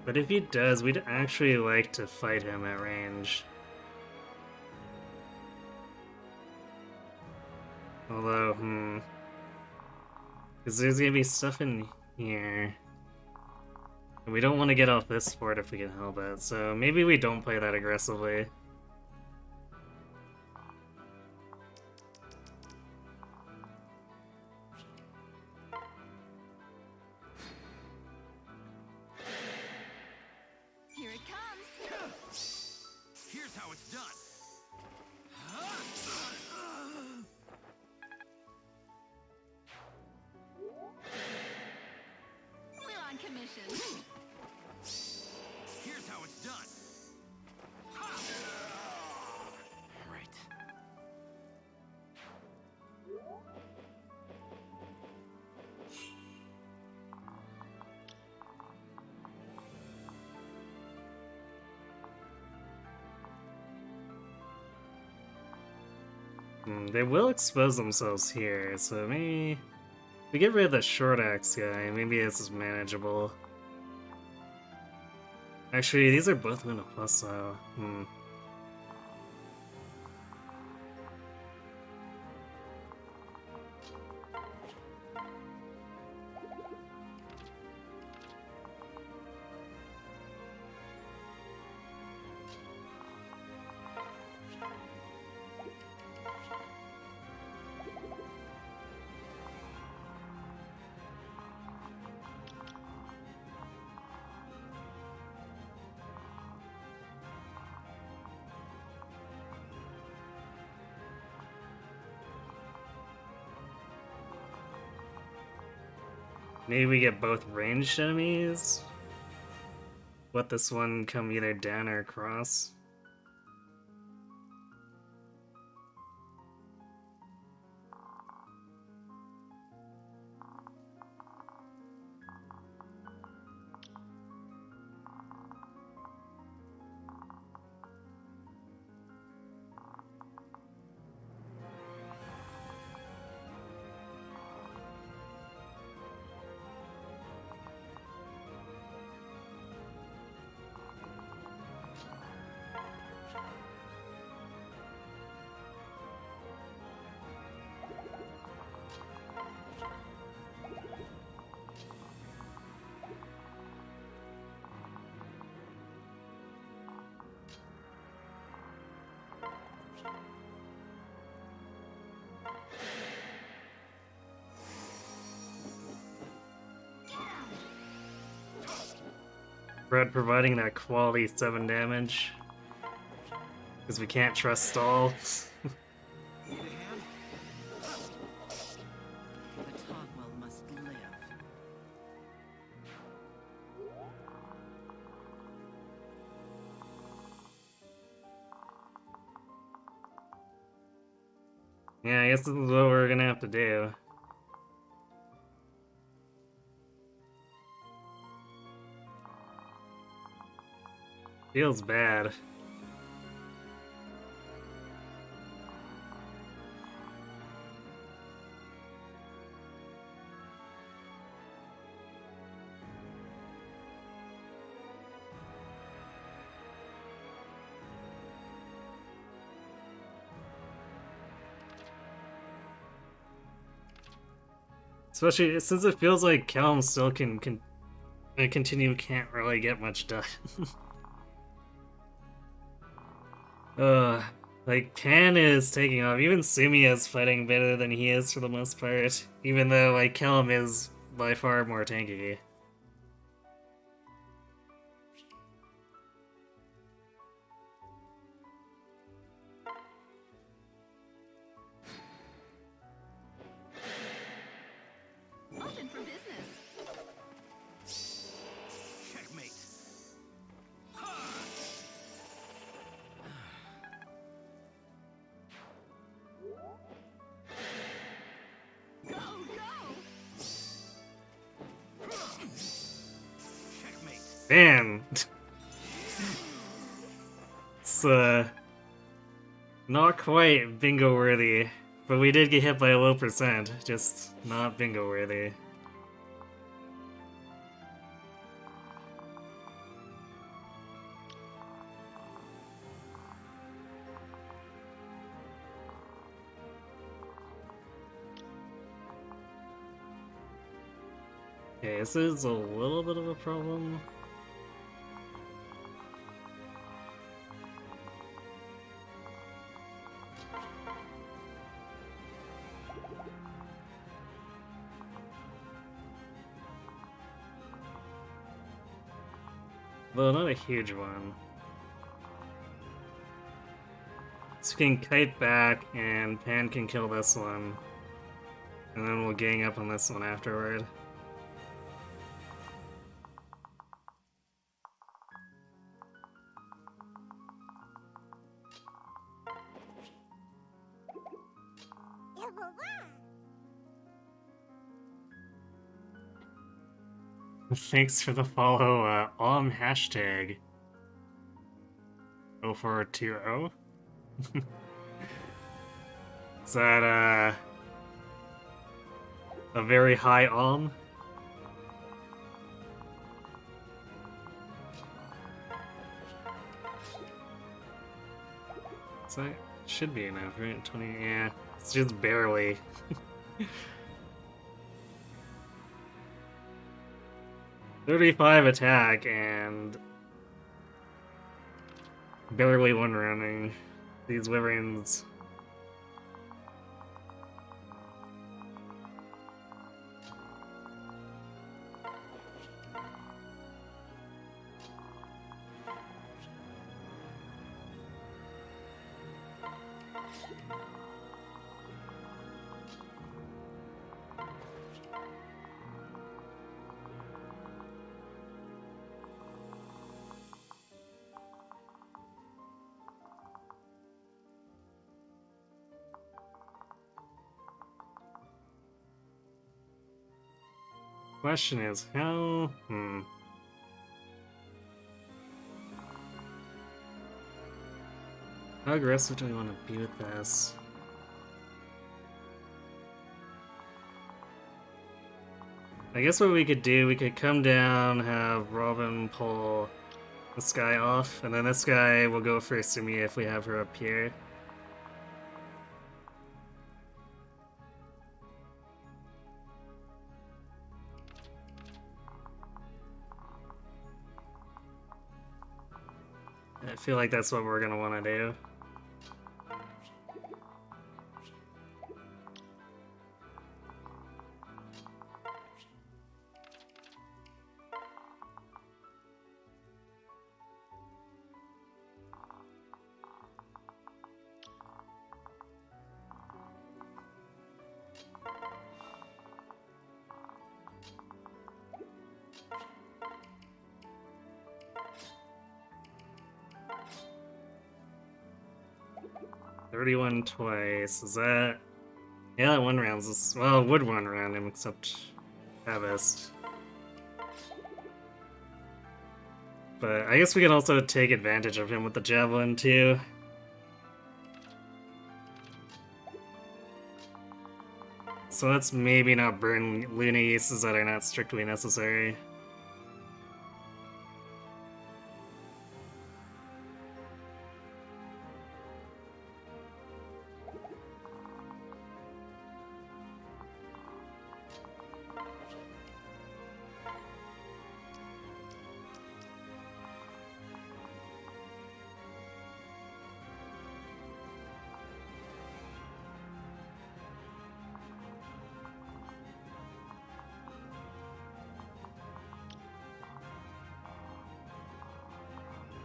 But if he does, we'd actually like to fight him at range. Although, because there's gonna be stuff in here. And we don't want to get off this fort if we can help it, so maybe we don't play that aggressively. Here it comes. Here's how it's done. We're on commission. Here's how it's done. Right. They will expose themselves here, so maybe if we get rid of the short axe guy, maybe this is manageable. Actually, these are both going to plus though. Maybe we get both ranged enemies? Let this one come either down or across? Brad providing that quality 7 damage. Because we can't trust stall. Need a hand? The Togwell must live. Yeah, I guess this is what we're gonna have to do. Feels bad. Especially since it feels like Callum still can continue, can't really get much done. Like Pan is taking off. Even Sumi is fighting better than he is for the most part. Even though like Callum is by far more tanky. Open for business. Checkmate. Go, go! Checkmate. Man, it's not quite bingo worthy, but we did get hit by a low percent, just not bingo worthy. Okay, this is a little bit of a problem. Though not a huge one. So we can kite back and Pan can kill this one. And then we'll gang up on this one afterward. Thanks for the follow, hashtag 0420. Is that, a very high So that should be enough, right? 20, yeah. It's just barely. 35 attack and barely one running. These wyverns. Question is, how... How aggressive do we want to be with this? I guess what we could do, we could come down, have Robin pull this guy off, and then this guy will go for Sumi if we have her up here. I feel like that's what we're gonna want to do. $31 twice. Is that? Yeah, that one rounds this. Well, it would one round him, except Harvest. But I guess we can also take advantage of him with the javelin too. So let's maybe not burn Luna uses that are not strictly necessary.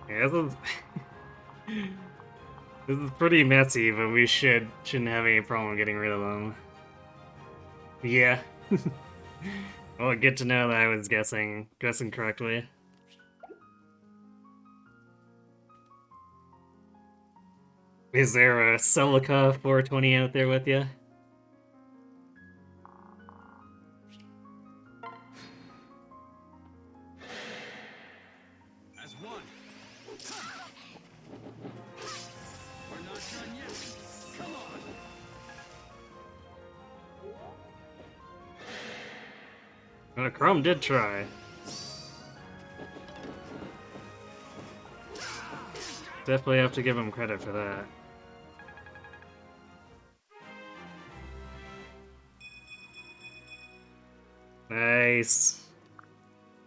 Yeah, this is pretty messy, but we shouldn't have any problem getting rid of them. Yeah. Well, good to know that I was guessing correctly. Is there a Celica 420 out there with you? As one. We're not done yet. Come on. Well, Chrome did try. Definitely have to give him credit for that. Nice.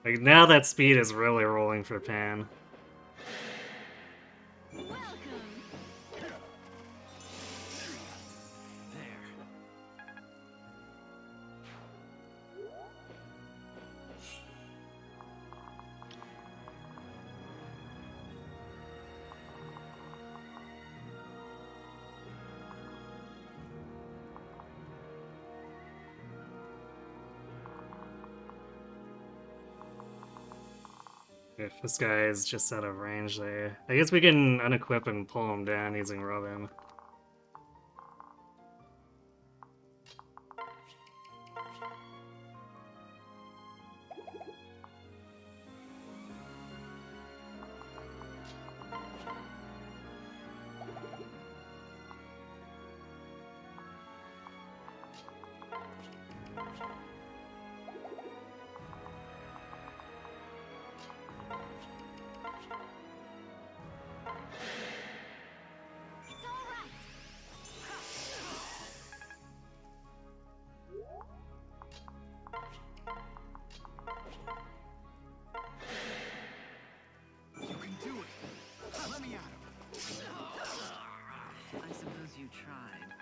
Like, now that speed is really rolling for Pan. Welcome. There. If this guy is just out of range there. I guess we can unequip and pull him down using Robin. It's all right. You can do it. Let me at him. I suppose you tried.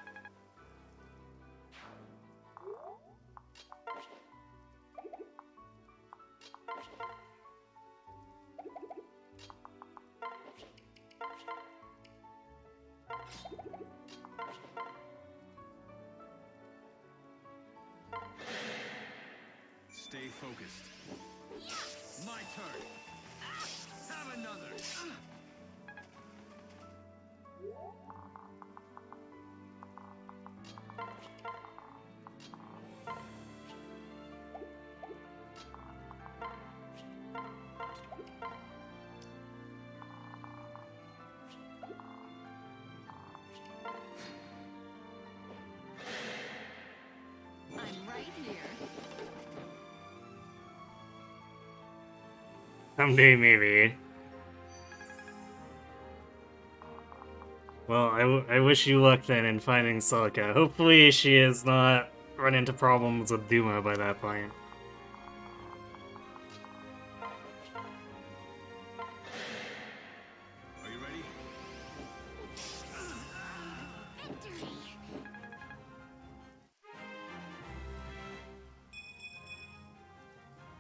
Stay focused. My turn. Have another. I'm right here. Someday, maybe. Well, I wish you luck then in finding Celica. Hopefully she has not run into problems with Duma by that point. Are you ready? Victory.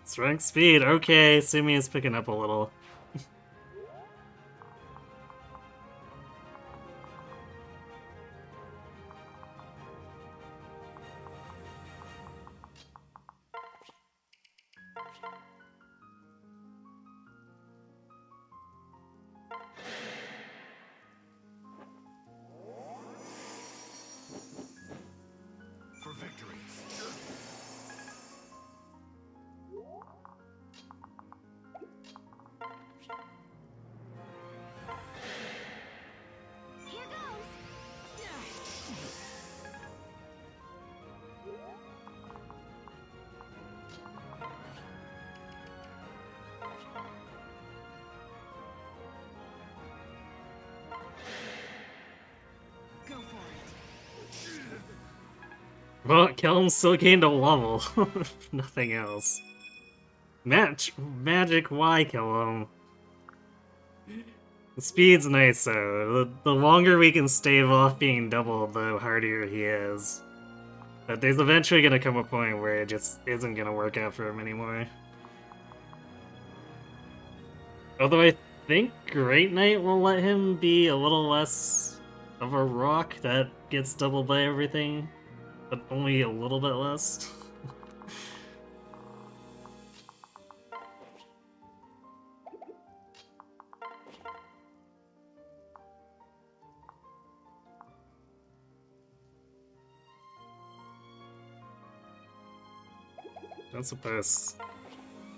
Strength speed, okay, Sumi is picking up a little. For victory. Well, Kelm still gained a level. Nothing else. Magic, why Kelm? The speed's nice though. The longer we can stave off being doubled, the hardier he is. But there's eventually gonna come a point where it just isn't gonna work out for him anymore. Although I think Great Knight will let him be a little less of a rock that gets doubled by everything, but only a little bit less. Don't suppose.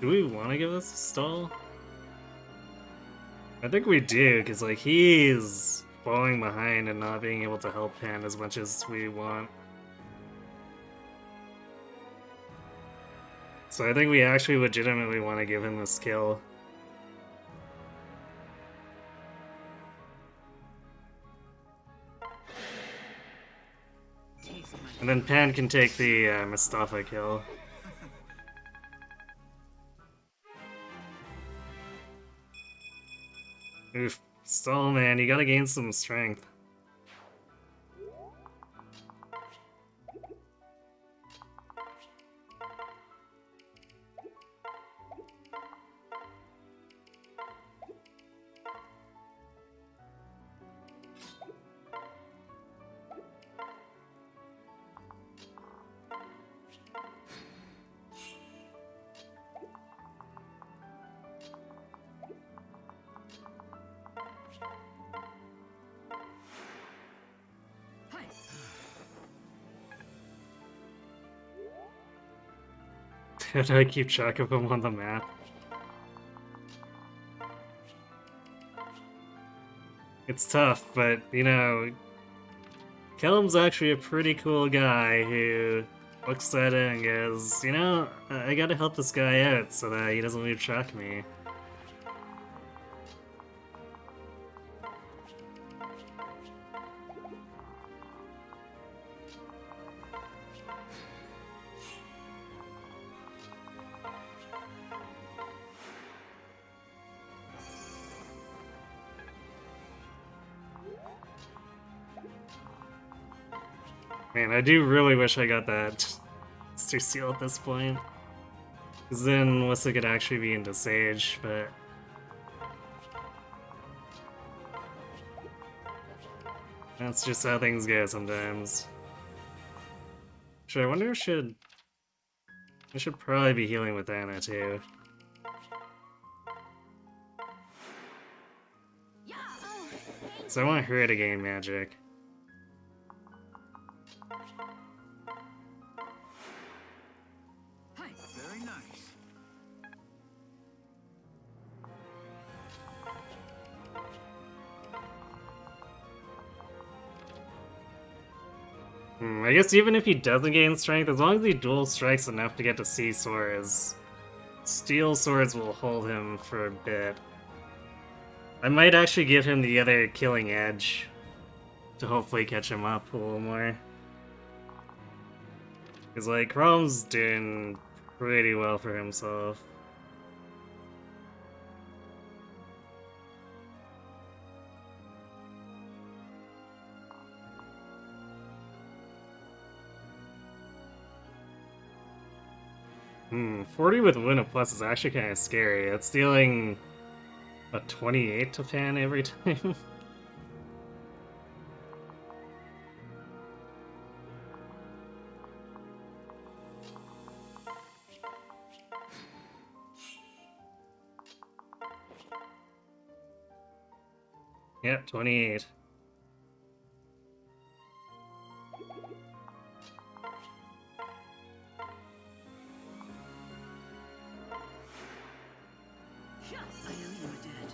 Do we want to give this a stall? I think we do, because like he's falling behind and not being able to help Pan as much as we want. So I think we actually legitimately want to give him the skill. Taste my And then Pan can take the Mustafa kill. Oof. Stall, man, you gotta gain some strength. Hi. How do I keep track of him on the map? It's tough, but, you know, Kellum's actually a pretty cool guy who looks at it and goes, you know, I gotta help this guy out so that he doesn't lose track of me. Man, I do really wish I got that Master Seal at this point. Because then Wissa could actually be into Sage, but... that's just how things go sometimes. Sure, I wonder if I should probably be healing with Anna too. Yeah. Oh, thanks. So I want her to gain magic. Hi. Very nice. I guess even if he doesn't gain strength, as long as he dual strikes enough to get to Seesaw, his steel swords will hold him for a bit. I might actually give him the other killing edge to hopefully catch him up a little more. Because, like, Chrome's doing pretty well for himself. 40 with Luna Plus is actually kind of scary. It's dealing a 28 to Pan every time. Yep, 28. I knew you were dead.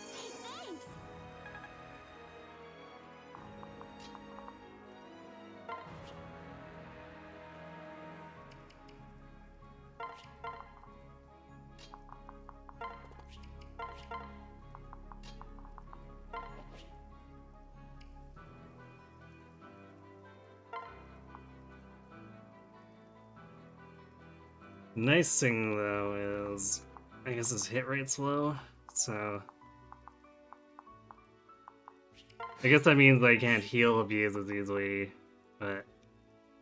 Hey, thanks. Nice thing though is, I guess his hit rate's low, so I guess that means I can't heal abuse as easily, but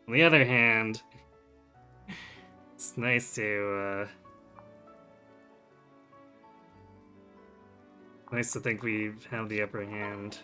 on the other hand, it's nice to think we have the upper hand.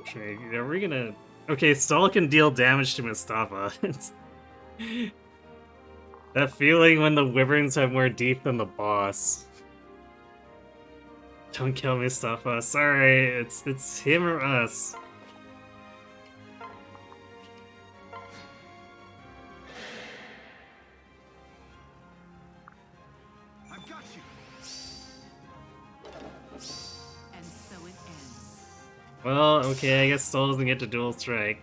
Okay, are we gonna... Okay, Stall can deal damage to Mustafa. That feeling when the Wyverns have more deep than the boss. Don't kill Mustafa. Sorry, it's him or us. I've got you. And so it ends. Well, okay, I guess Stall doesn't get to dual strike.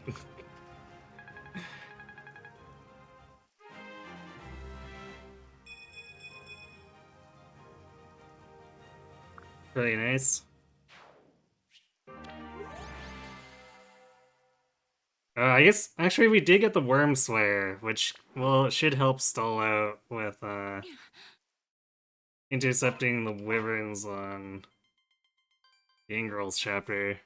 Really nice. I guess, actually, we did get the Worm Slayer, which, well, it should help Stall out with, intercepting the Wyverns on Gangrel's chapter.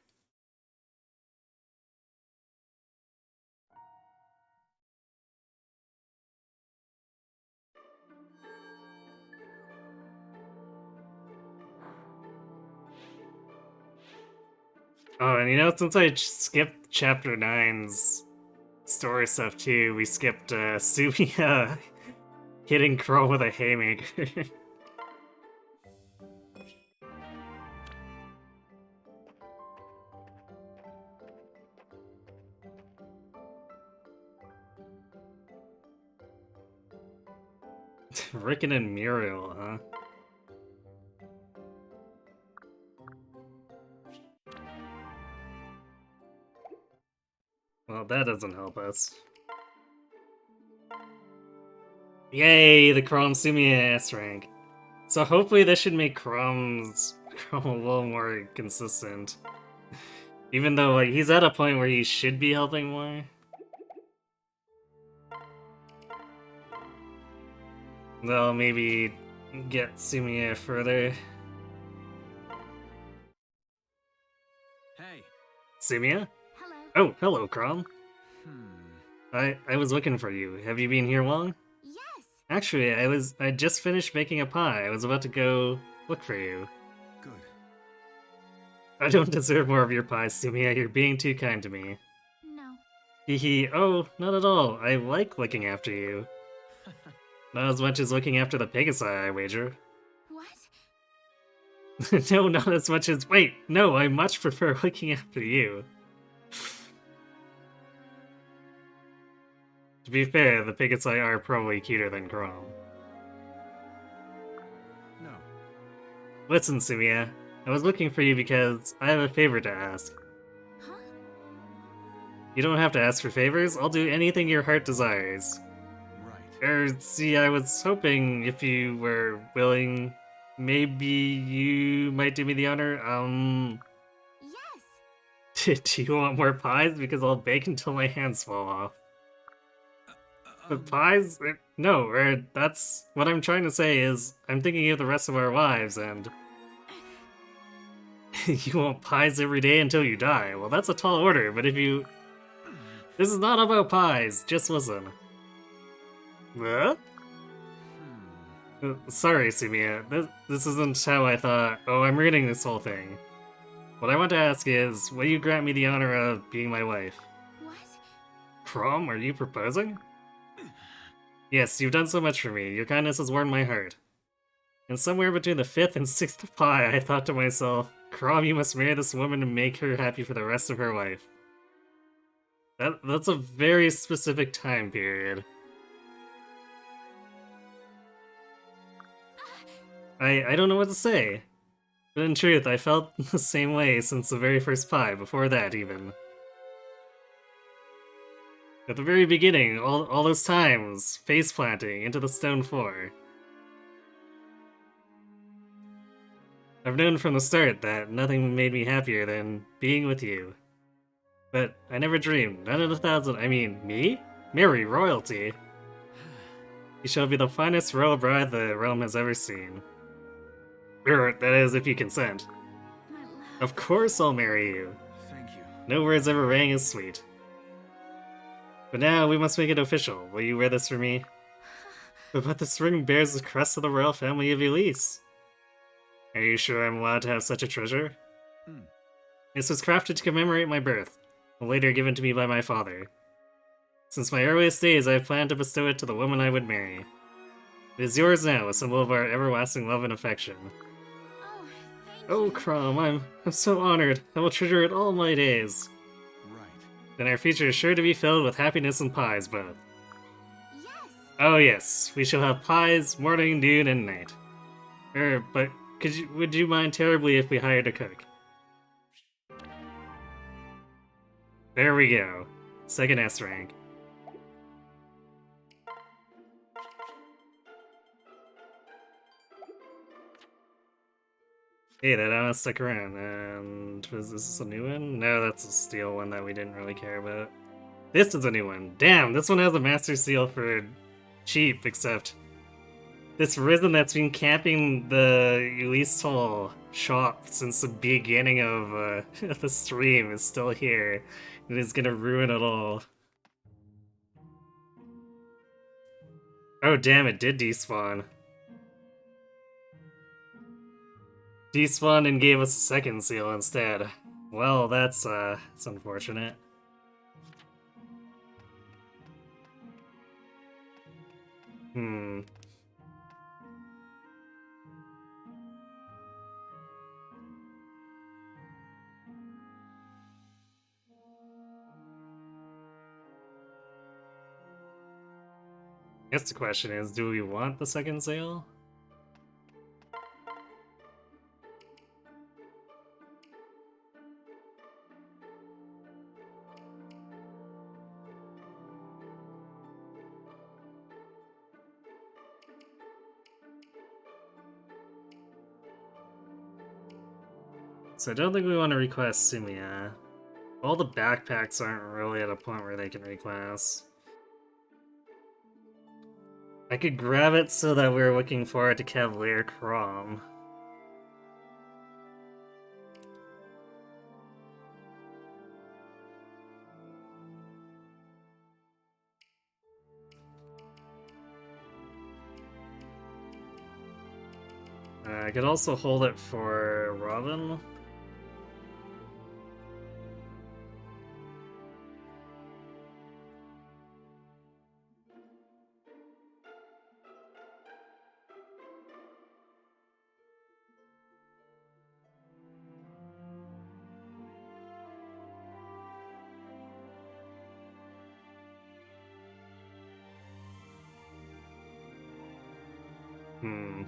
Oh, and you know, since I skipped chapter 9's story stuff too, we skipped Sumiya hitting Crow with a haymaker. Rickon and Muriel, huh? Well, that doesn't help us. Yay, the Chrome Sumiya S rank. So hopefully this should make Chrome a little more consistent. Even though like he's at a point where he should be helping more. They'll maybe get Sumiya further. Hey. Sumiya? Hello. Oh, hello, Chrome. Hmm. I was looking for you. Have you been here long? Yes. Actually, I just finished making a pie. I was about to go look for you. Good. I don't deserve more of your pie, Sumiya. You're being too kind to me. No. Hehe, oh, not at all. I like looking after you. Not as much as looking after the Pegasi, I wager. What? No, not as much as... Wait, no, I much prefer looking after you. To be fair, the Pegasi are probably cuter than Chrome. No. Listen, Sumiya, I was looking for you because I have a favor to ask. Huh? You don't have to ask for favors, I'll do anything your heart desires. Right. See, I was hoping if you were willing, maybe you might do me the honor, Yes. do you want more pies? Because I'll bake until my hands fall off. But pies? No, that's... What I'm trying to say is, I'm thinking of the rest of our lives, and... You want pies every day until you die. Well, that's a tall order, but if you... This is not about pies, just listen. What? Sorry, Sumiya. This isn't how I thought... Oh, I'm reading this whole thing. What I want to ask is, will you grant me the honor of being my wife? What? Chrome, are you proposing? Yes, you've done so much for me. Your kindness has warmed my heart. And somewhere between the 5th and 6th pie, I thought to myself, Chrome, you must marry this woman and make her happy for the rest of her life. That's a very specific time period. I don't know what to say. But in truth, I felt the same way since the very first pie, before that even. At the very beginning, all those times, face planting into the stone floor. I've known from the start that nothing made me happier than being with you. But I never dreamed, none of the thousand, I mean, me? Marry royalty. You shall be the finest royal bride the realm has ever seen. That is, if you consent. My love. Of course I'll marry you. Thank you. No words ever rang as sweet. But now we must make it official. Will you wear this for me? But this ring bears the crest of the royal family of Elise. Are you sure I'm allowed to have such a treasure? Hmm. This was crafted to commemorate my birth, and later given to me by my father. Since my earliest days, I have planned to bestow it to the woman I would marry. It is yours now, a symbol of our everlasting love and affection. Oh, thank Oh, you. Crom, I'm so honored. I will treasure it all my days. Right. Then our future is sure to be filled with happiness and pies, both. Yes. Oh yes, we shall have pies morning, noon, and night. But would you mind terribly if we hired a cook? There we go. Second S rank. Hey, that Anna stuck around. And is this a new one? No, that's a steel one that we didn't really care about. This is a new one. Damn, this one has a master seal for cheap, except this Risen that's been camping the Elise Toll shop since the beginning of the stream is still here. It is gonna ruin it all. Oh damn, it did despawn. Despawned and gave us a second seal instead. Well, that's unfortunate. Hmm. I guess the question is, do we want the second sale? So I don't think we want to request Sumia. All the backpacks aren't really at a point where they can reclass. I could grab it so that we're looking forward to Cavalier Crom. I could also hold it for Robin. Hmm.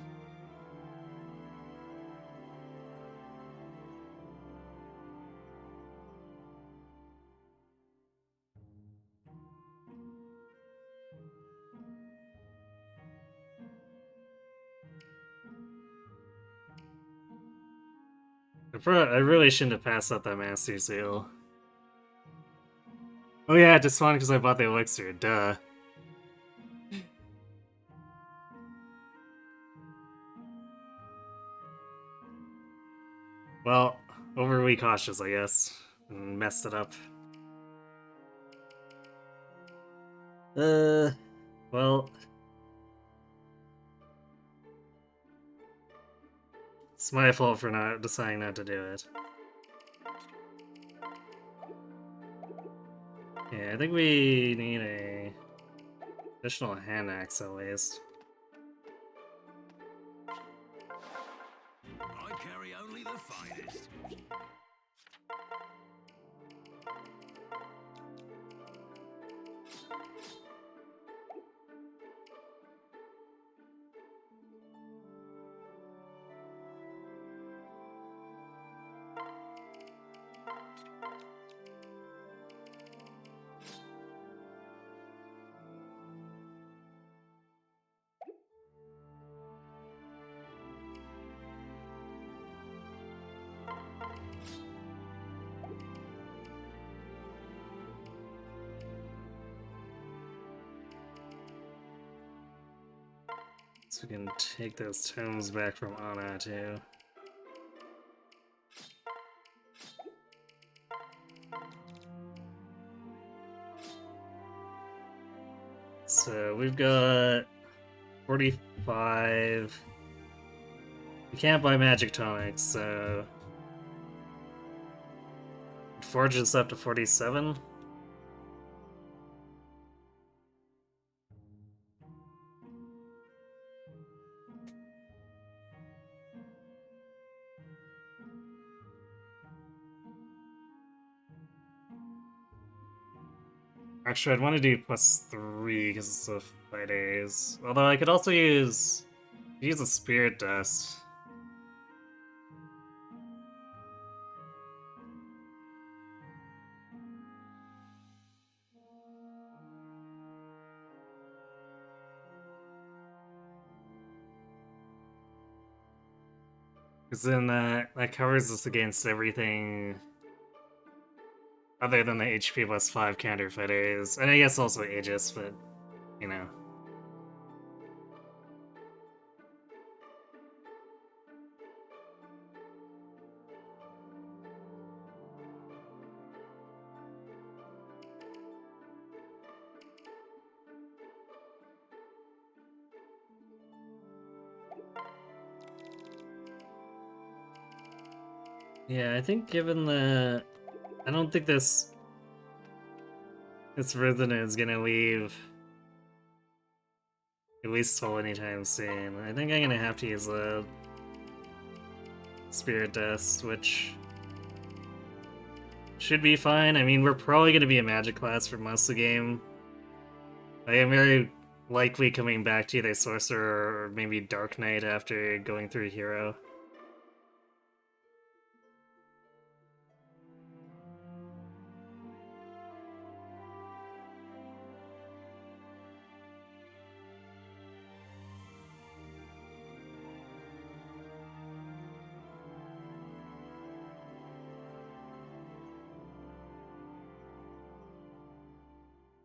I really shouldn't have passed up that Master Seal. Oh yeah, it just spawned because I bought the elixir, duh. Well, overly cautious, I guess. And messed it up. Well... It's my fault for not deciding not to do it. Yeah, I think we need a additional hand axe at least. I carry only the finest. So we can take those tomes back from Ana too. So we've got 45. We can't buy magic tonics, so Forge is up to 47. Actually, I'd want to do +3 because it's the Fridays. Although I could also use a Spirit Dust. Because then that covers us against everything other than the HP +5 counter fighters. And I guess also Aegis, but, you know. Yeah, I think given the... I don't think this Rhythm is gonna leave at least Soul anytime soon. I think I'm gonna have to use a Spirit Dust, which should be fine. I mean, we're probably gonna be a Magic class for most of the game. I am very likely coming back to either Sorcerer or maybe Dark Knight after going through Hero.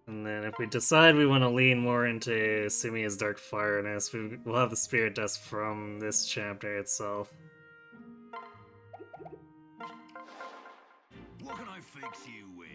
And then if we decide we want to lean more into Sumia's Dark Fireness, we'll have the Spirit Dust from this chapter itself. What can I fix you with?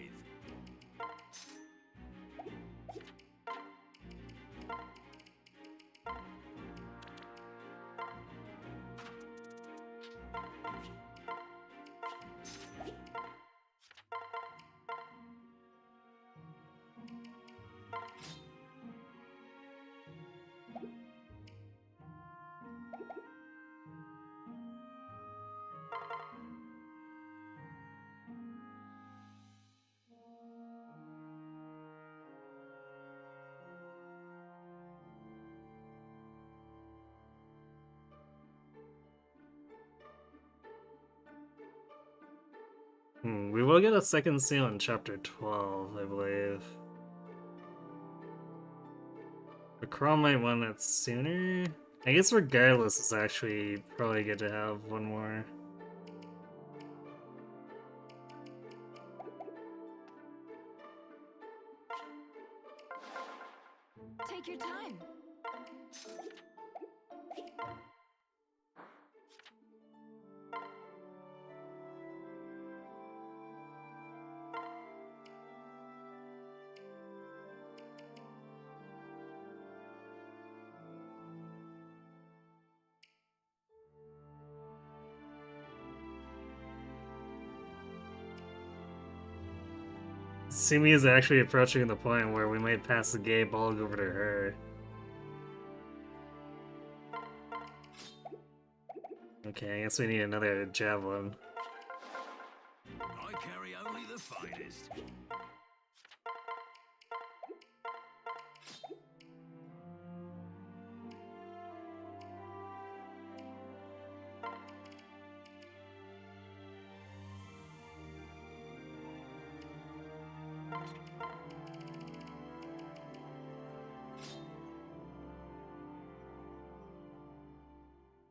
We will get a second seal in chapter 12, I believe. But Crawl might want it sooner? I guess regardless, it's actually probably good to have one more. Take your time. Sumi is actually approaching the point where we might pass the gay ball over to her. Okay, I guess we need another javelin. I carry only the finest.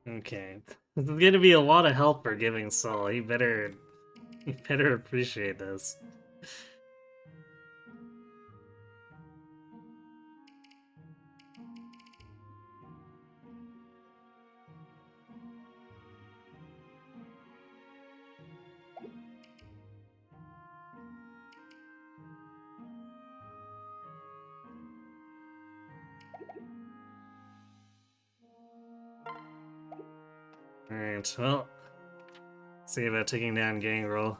Okay. This is gonna be a lot of help for Giving Soul. You better appreciate this. Alright, well, see about taking down Gangrel.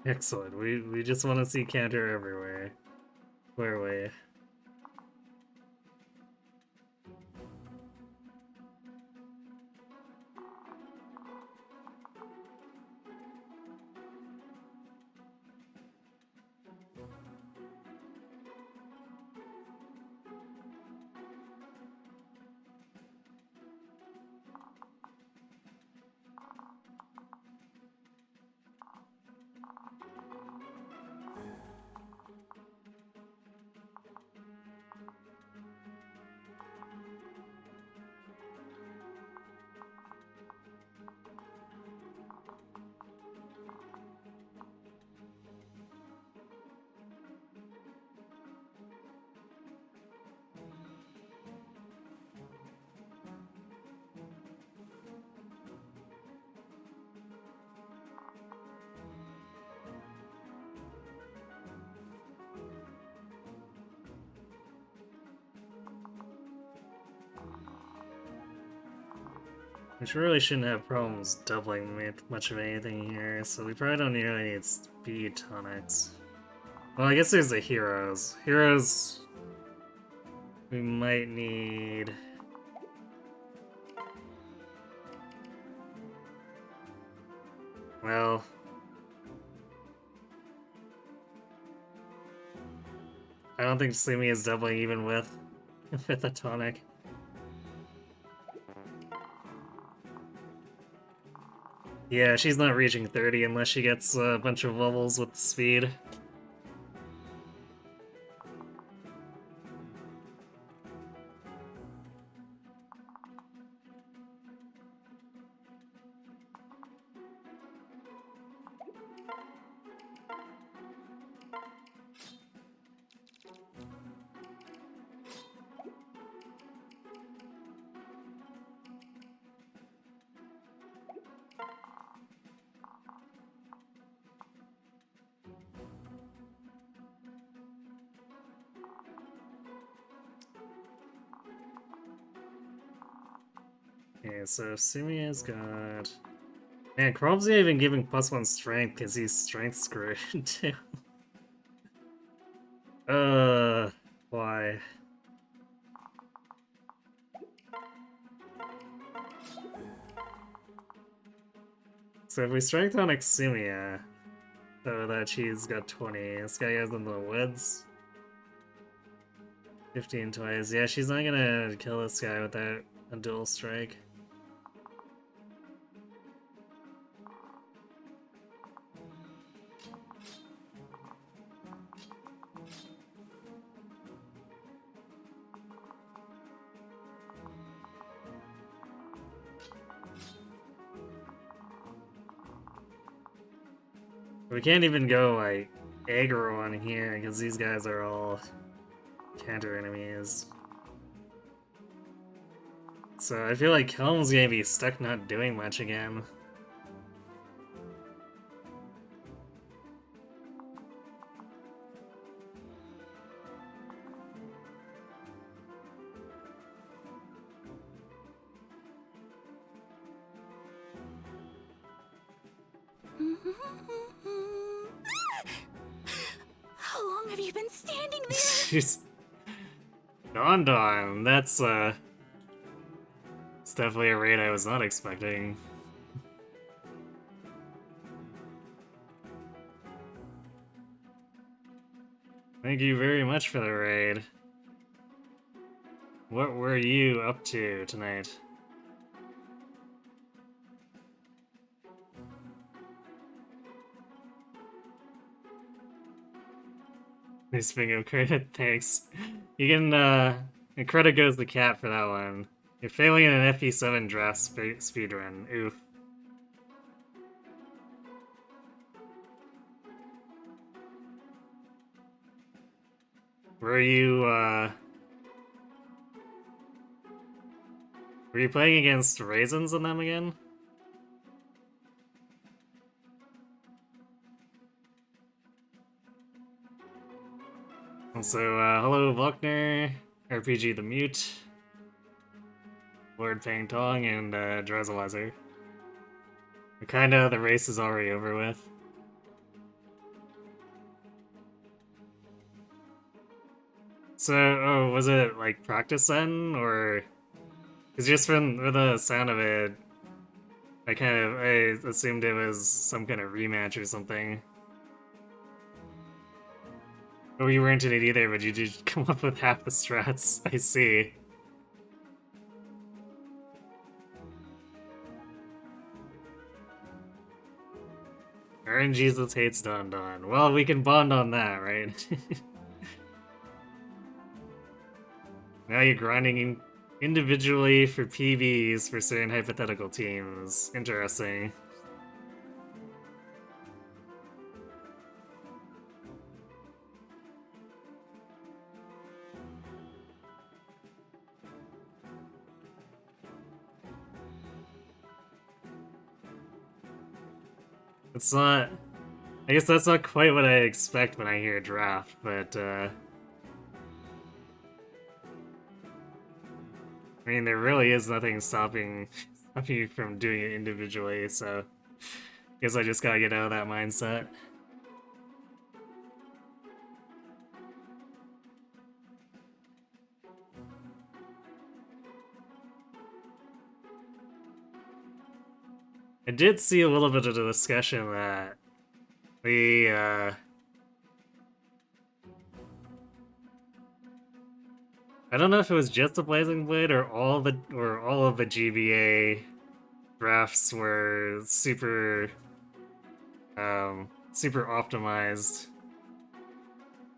Excellent. We just want to see counter everywhere. Where we? Which really shouldn't have problems doubling much of anything here, so we probably don't really need speed tonics. Well, I guess there's the heroes. Heroes we might need. Well, I don't think Sumi is doubling even with a tonic. Yeah, she's not reaching 30 unless she gets a bunch of levels with speed. Okay, so Sumia's got... Man, Chrom's not even giving +1 strength because he's strength screwed too. Why? So if we strength on Exumia, so that she's got 20, this guy has in the woods. 15 twice. Yeah, she's not gonna kill this guy without a dual strike. We can't even go, like, aggro on here, because these guys are all counter enemies. So I feel like Helm's gonna be stuck not doing much again. How long have you been standing there? She's... Don. That's, it's definitely a raid I was not expecting. Thank you very much for the raid. What were you up to tonight? Nice bingo credit, thanks. You can, and credit goes to Cat for that one. You're failing in an FP7 draft speedrun. Oof. Were you, were you playing against Raisins and them again? Also, hello Volkner, RPG the Mute, Lord Fang Tong, and Drezalizer. Kinda, the race is already over with. So, oh, was it like practice then, or? Because just from the sound of it, I assumed it was some kind of rematch or something. Oh, you weren't in it either, but you did come up with half the strats. I see. Aaron Jesus hates Don Don. Well, we can bond on that, right? Now you're grinding individually for PBs for certain hypothetical teams. Interesting. It's not... I guess that's not quite what I expect when I hear draft, but, I mean, there really is nothing stopping you from doing it individually, so... Guess I just gotta get out of that mindset. I did see a little bit of the discussion that I don't know if it was just the Blazing Blade or all of the GBA drafts were super super optimized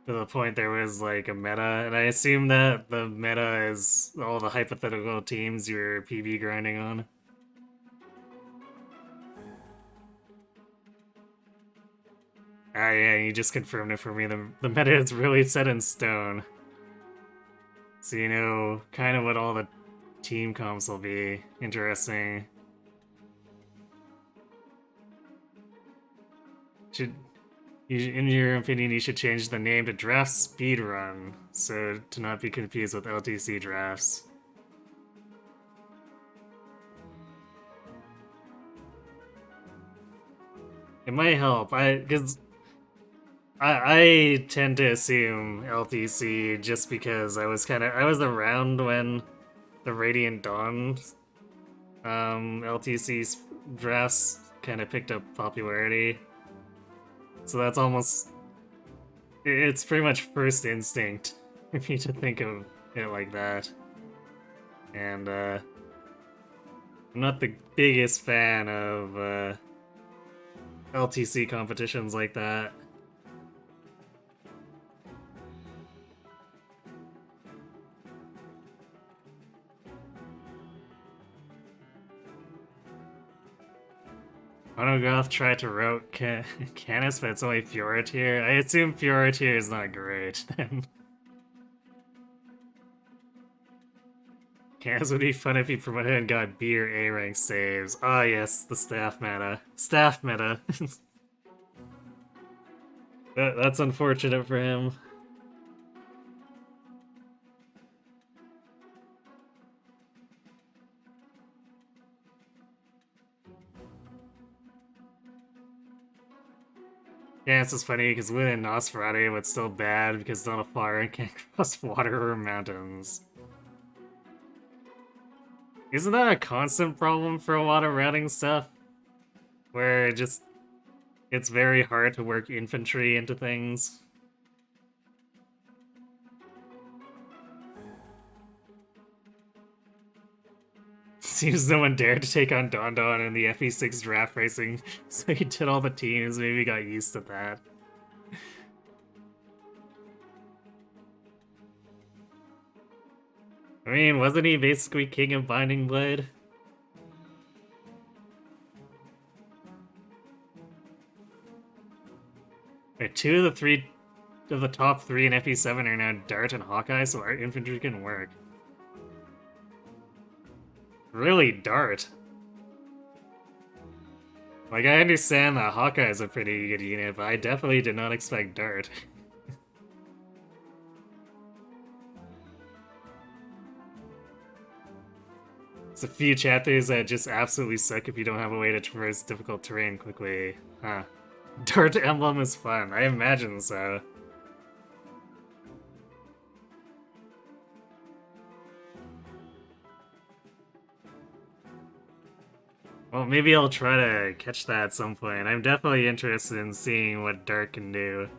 to the point there was like a meta, and I assume that the meta is all the hypothetical teams you're PB grinding on. Ah, yeah, you just confirmed it for me. The meta is really set in stone. So you know kind of what all the team comps will be. Interesting. In your opinion, you should change the name to Draft Speedrun, so to not be confused with LTC drafts. It might help, because I tend to assume LTC just because I was around when the Radiant Dawn LTC drafts kind of picked up popularity. So that's it's pretty much first instinct for me to think of it like that. And I'm not the biggest fan of LTC competitions like that. Monogoth tried to route Canis, but it's only Fioratir. I assume Fioratir is not great, then. Canis would be fun if he promoted and got B or A rank saves. Ah yes, the staff meta. Staff meta. That's unfortunate for him. Yeah, it's just funny because winning Nosferatu, but still bad because it's not a fire and can't cross water or mountains. Isn't that a constant problem for a lot of routing stuff? Where it's very hard to work infantry into things. Seems no one dared to take on Don Don in the FE6 draft racing, so he did all the teams, maybe got used to that. I mean, wasn't he basically king of Binding Blade? Wait, two of the top three in FE7 are now Dart and Hawkeye, so our infantry can work. Really, Dart? Like, I understand that Hawkeye is a pretty good unit, but I definitely did not expect Dart. It's a few chapters that just absolutely suck if you don't have a way to traverse difficult terrain quickly. Huh. Dart Emblem is fun, I imagine so. Well, maybe I'll try to catch that at some point. I'm definitely interested in seeing what Dart can do.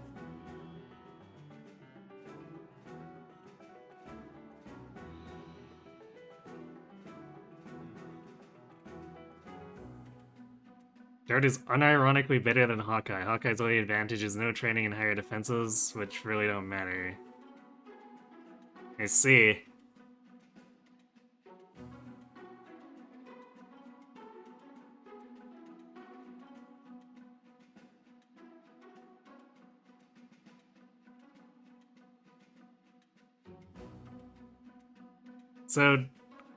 Dart is unironically better than Hawkeye. Hawkeye's only advantage is no training and higher defenses, which really don't matter. I see.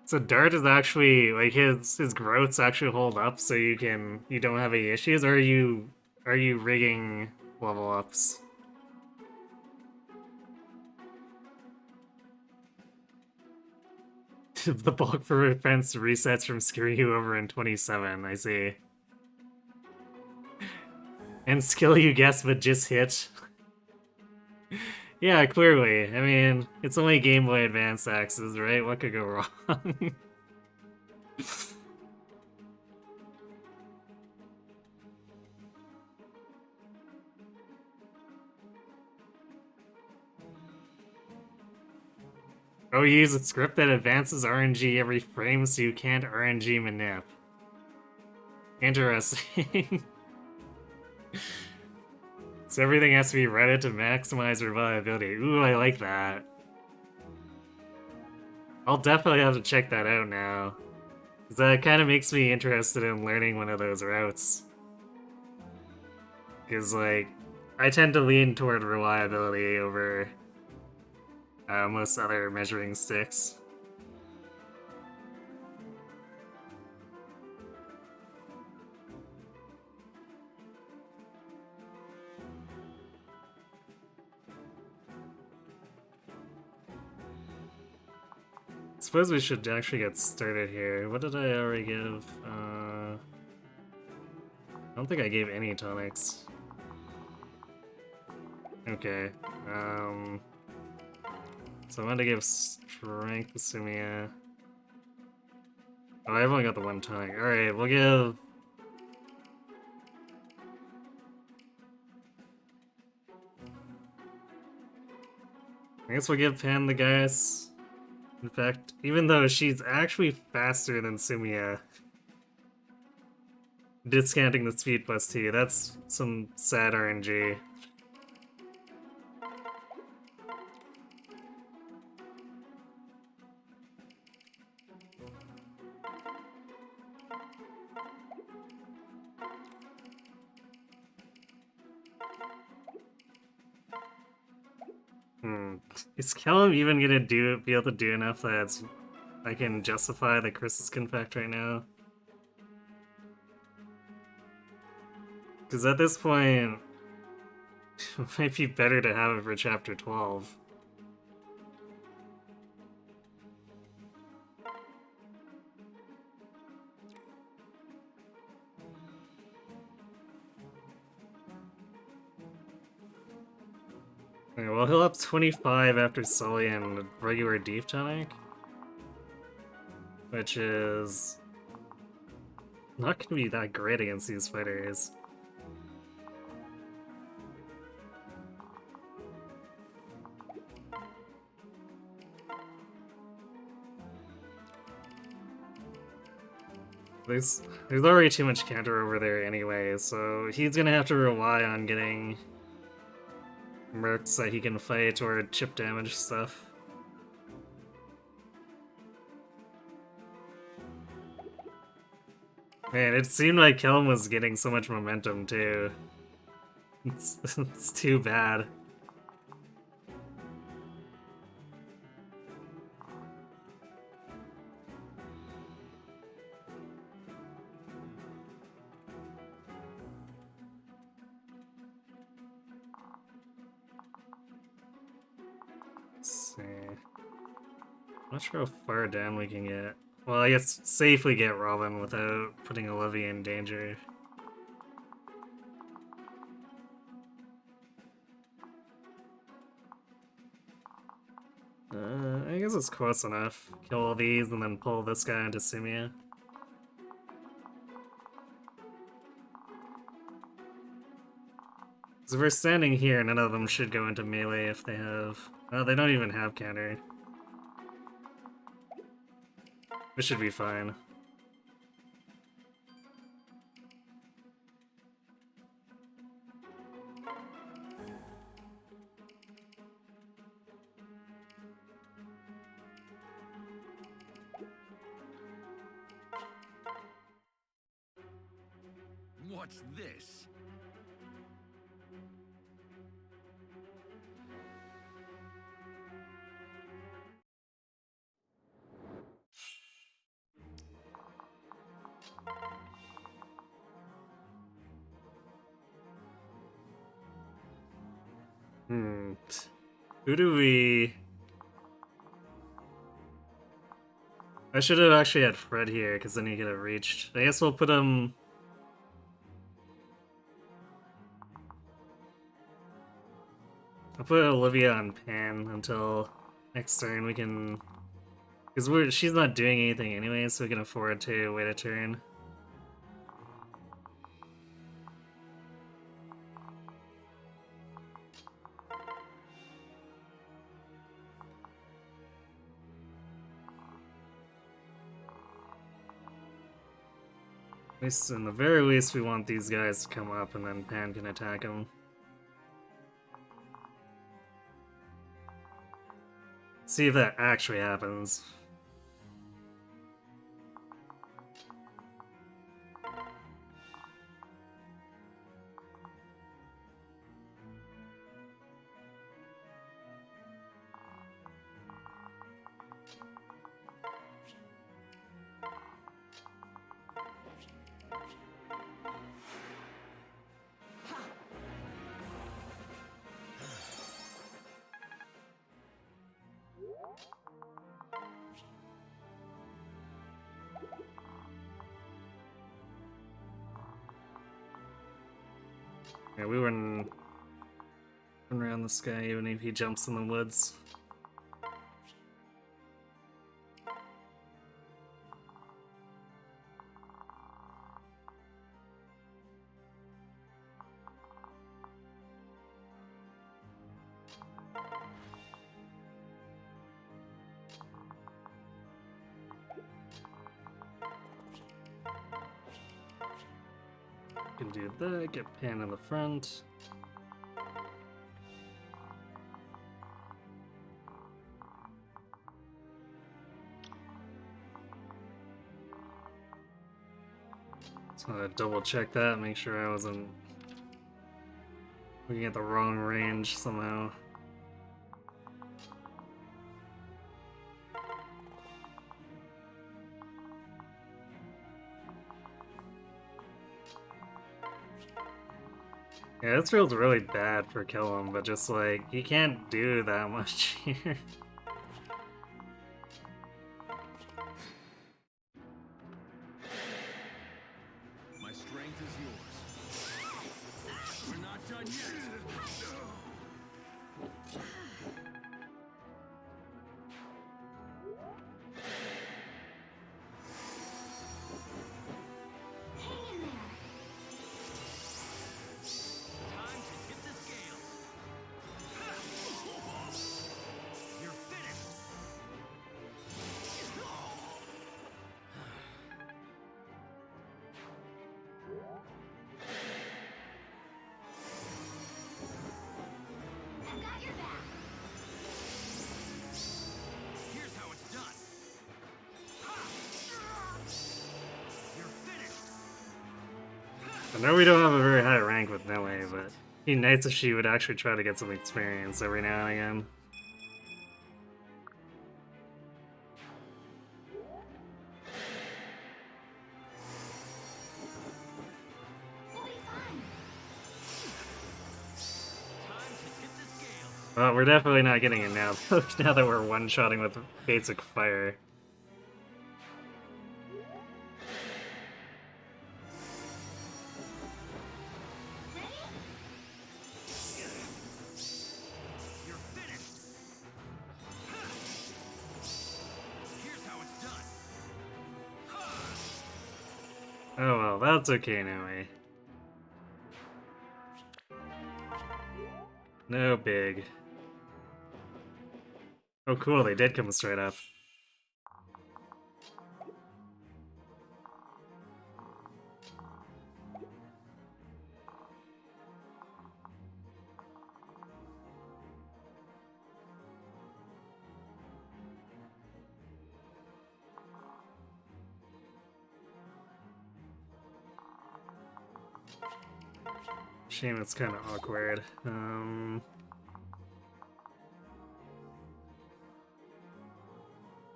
So Dart is actually like his growths actually hold up, so you don't have any issues, or are you rigging level ups? The bulk for defense resets from Skiryu over in 27. I see. And skill you guess, but just hit. Yeah, clearly. I mean, it's only Game Boy Advance axes, right? What could go wrong? Oh, you use a script that advances RNG every frame so you can't RNG manip. Interesting. So everything has to be redded to maximize reliability. Ooh, I like that. I'll definitely have to check that out now. Because that kind of makes me interested in learning one of those routes. Because, like, I tend to lean toward reliability over most other measuring sticks. Suppose we should actually get started here. What did I already give? I don't think I gave any tonics. Okay. So I'm gonna give strength to Sumia. Oh, I've only got the one tonic. Alright, we'll give... I guess we'll give Pan the gas. In fact, even though she's actually faster than Sumia, discounting the speed plus 2, that's some sad RNG. Is Kellum even gonna be able to do enough that I can justify the Chris's Confect right now? Because at this point, it might be better to have it for Chapter 12. Okay, well, he'll up 25 after Sully and regular Deep Tonic. Which is... not gonna be that great against these fighters. There's already too much counter over there anyway, so he's gonna have to rely on getting mercs that he can fight or chip damage stuff. Man, it seemed like Kelm was getting so much momentum too. It's too bad. Let's see. Not sure how far down we can get. Well, I guess safely get Robin without putting Olivia in danger. I guess it's close enough. Kill all these and then pull this guy into Sumia. Because if we're standing here, none of them should go into melee if they have... Oh, they don't even have counter. This should be fine. What's this? Who do we... I should have actually had Fred here, because then he could have reached. I guess we'll put him... I'll put Olivia on Pan until next turn we can... Because she's not doing anything anyway, so we can afford to wait a turn. At least, in the very least, we want these guys to come up and then Pan can attack them. See if that actually happens. Yeah, we wouldn't run around this guy even if he jumps in the woods. Can do that, get Pan in the front. Just wanna double check that, make sure I wasn't looking at the wrong range somehow. Yeah, this feels really bad for Killam, but just like, he can't do that much here. My strength is yours. We're not done yet. Hang in there. Time to tip the scales. You're I know we don't have a very high rank with Noe, but it'd be nice if she would actually try to get some experience every now and again. We'll be fine. Time to tip the scales. Well, we're definitely not getting it now, now that we're one-shotting with basic fire. Ready? You're finished. Here's how it's done. Oh well, that's okay anyway. No big. Oh cool, they did come straight up. Shame it's kind of awkward.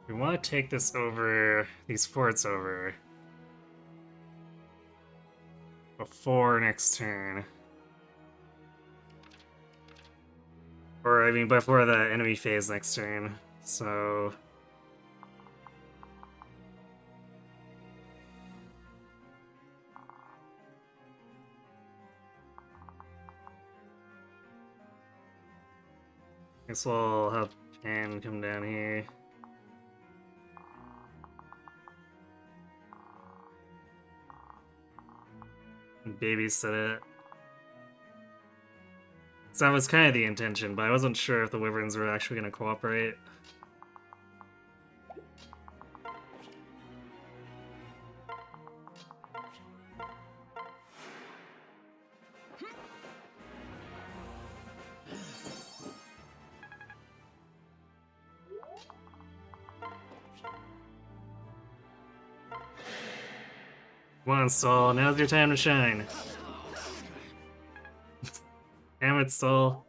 We want to take this over, these forts over, before next turn. Or, I mean, before the enemy phase next turn, so... Guess we'll have Pan come down here. And babysit it. So that was kind of the intention, but I wasn't sure if the Wyverns were actually going to cooperate. Come on, Saul, now's your time to shine. Damn it, Saul.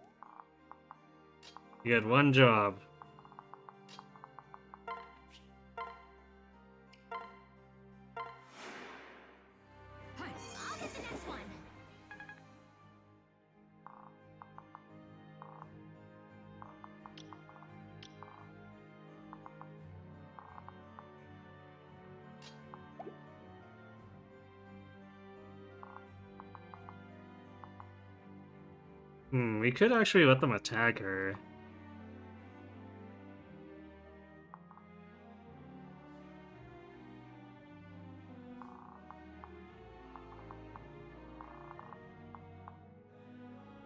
You had one job. I'll get the next one. We could actually let them attack her.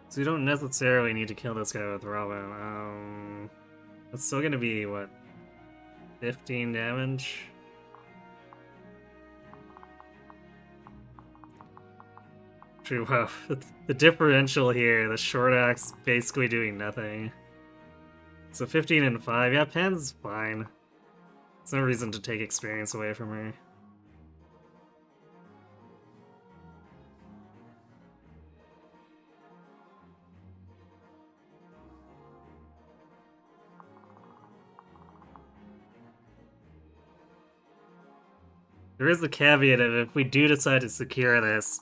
So you don't necessarily need to kill this guy with Robin. It's still gonna be, what, 15 damage? True, wow. The differential here, the short axe basically doing nothing. So 15 and 5, yeah, Pan's fine. There's no reason to take experience away from her. There is the caveat of if we do decide to secure this,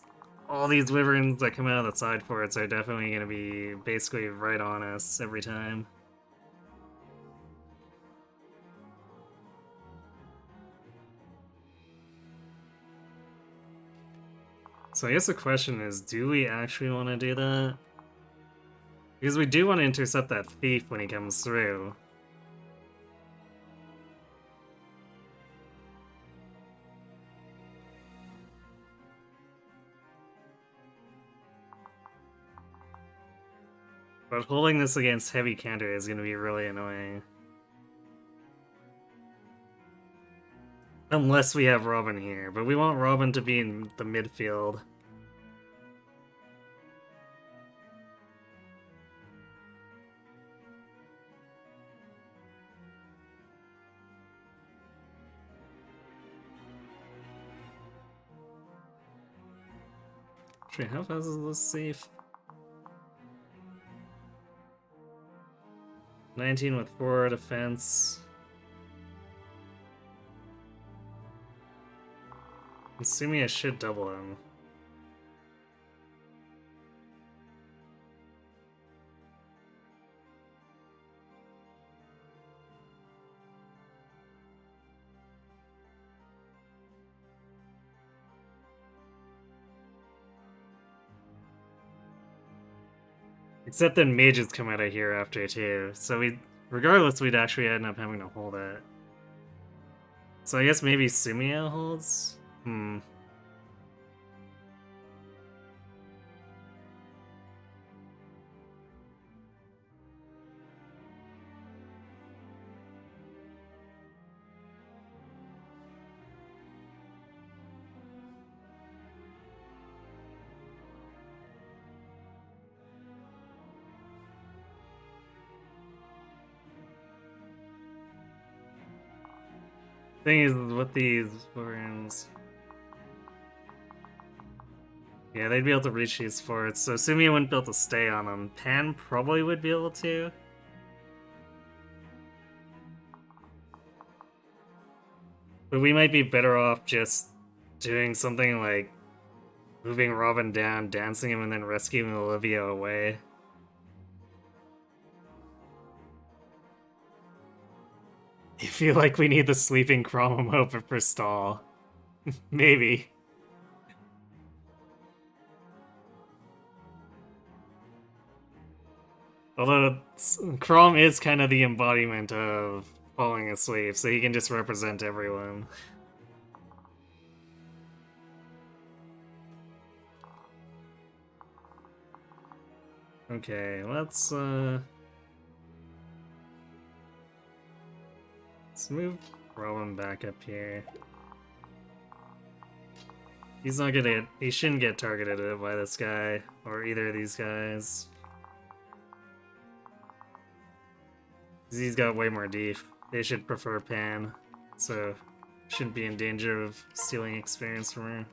all these wyverns that come out of the side forts are definitely going to be basically right on us every time. So I guess the question is, do we actually want to do that? Because we do want to intercept that thief when he comes through. But holding this against heavy counter is going to be really annoying. Unless we have Robin here, but we want Robin to be in the midfield. Actually, how fast is this safe? 19 with 4 defense. Assuming I should double him. Except then mages come out of here after too, so regardless, we'd actually end up having to hold it. So I guess maybe Sumia holds? Thing is, with these runes, yeah, they'd be able to reach these forts, so Sumia wouldn't be able to stay on them. Pan probably would be able to. But we might be better off just doing something like moving Robin down, dancing him, and then rescuing Olivia away. I feel like we need the sleeping Chromomopa for stall. Maybe. Although Chrom is kind of the embodiment of falling asleep, so he can just represent everyone. Okay, let's move Robin back up here. He shouldn't get targeted by this guy, or either of these guys. 'Cause he's got way more def. They should prefer Pan, so shouldn't be in danger of stealing experience from her.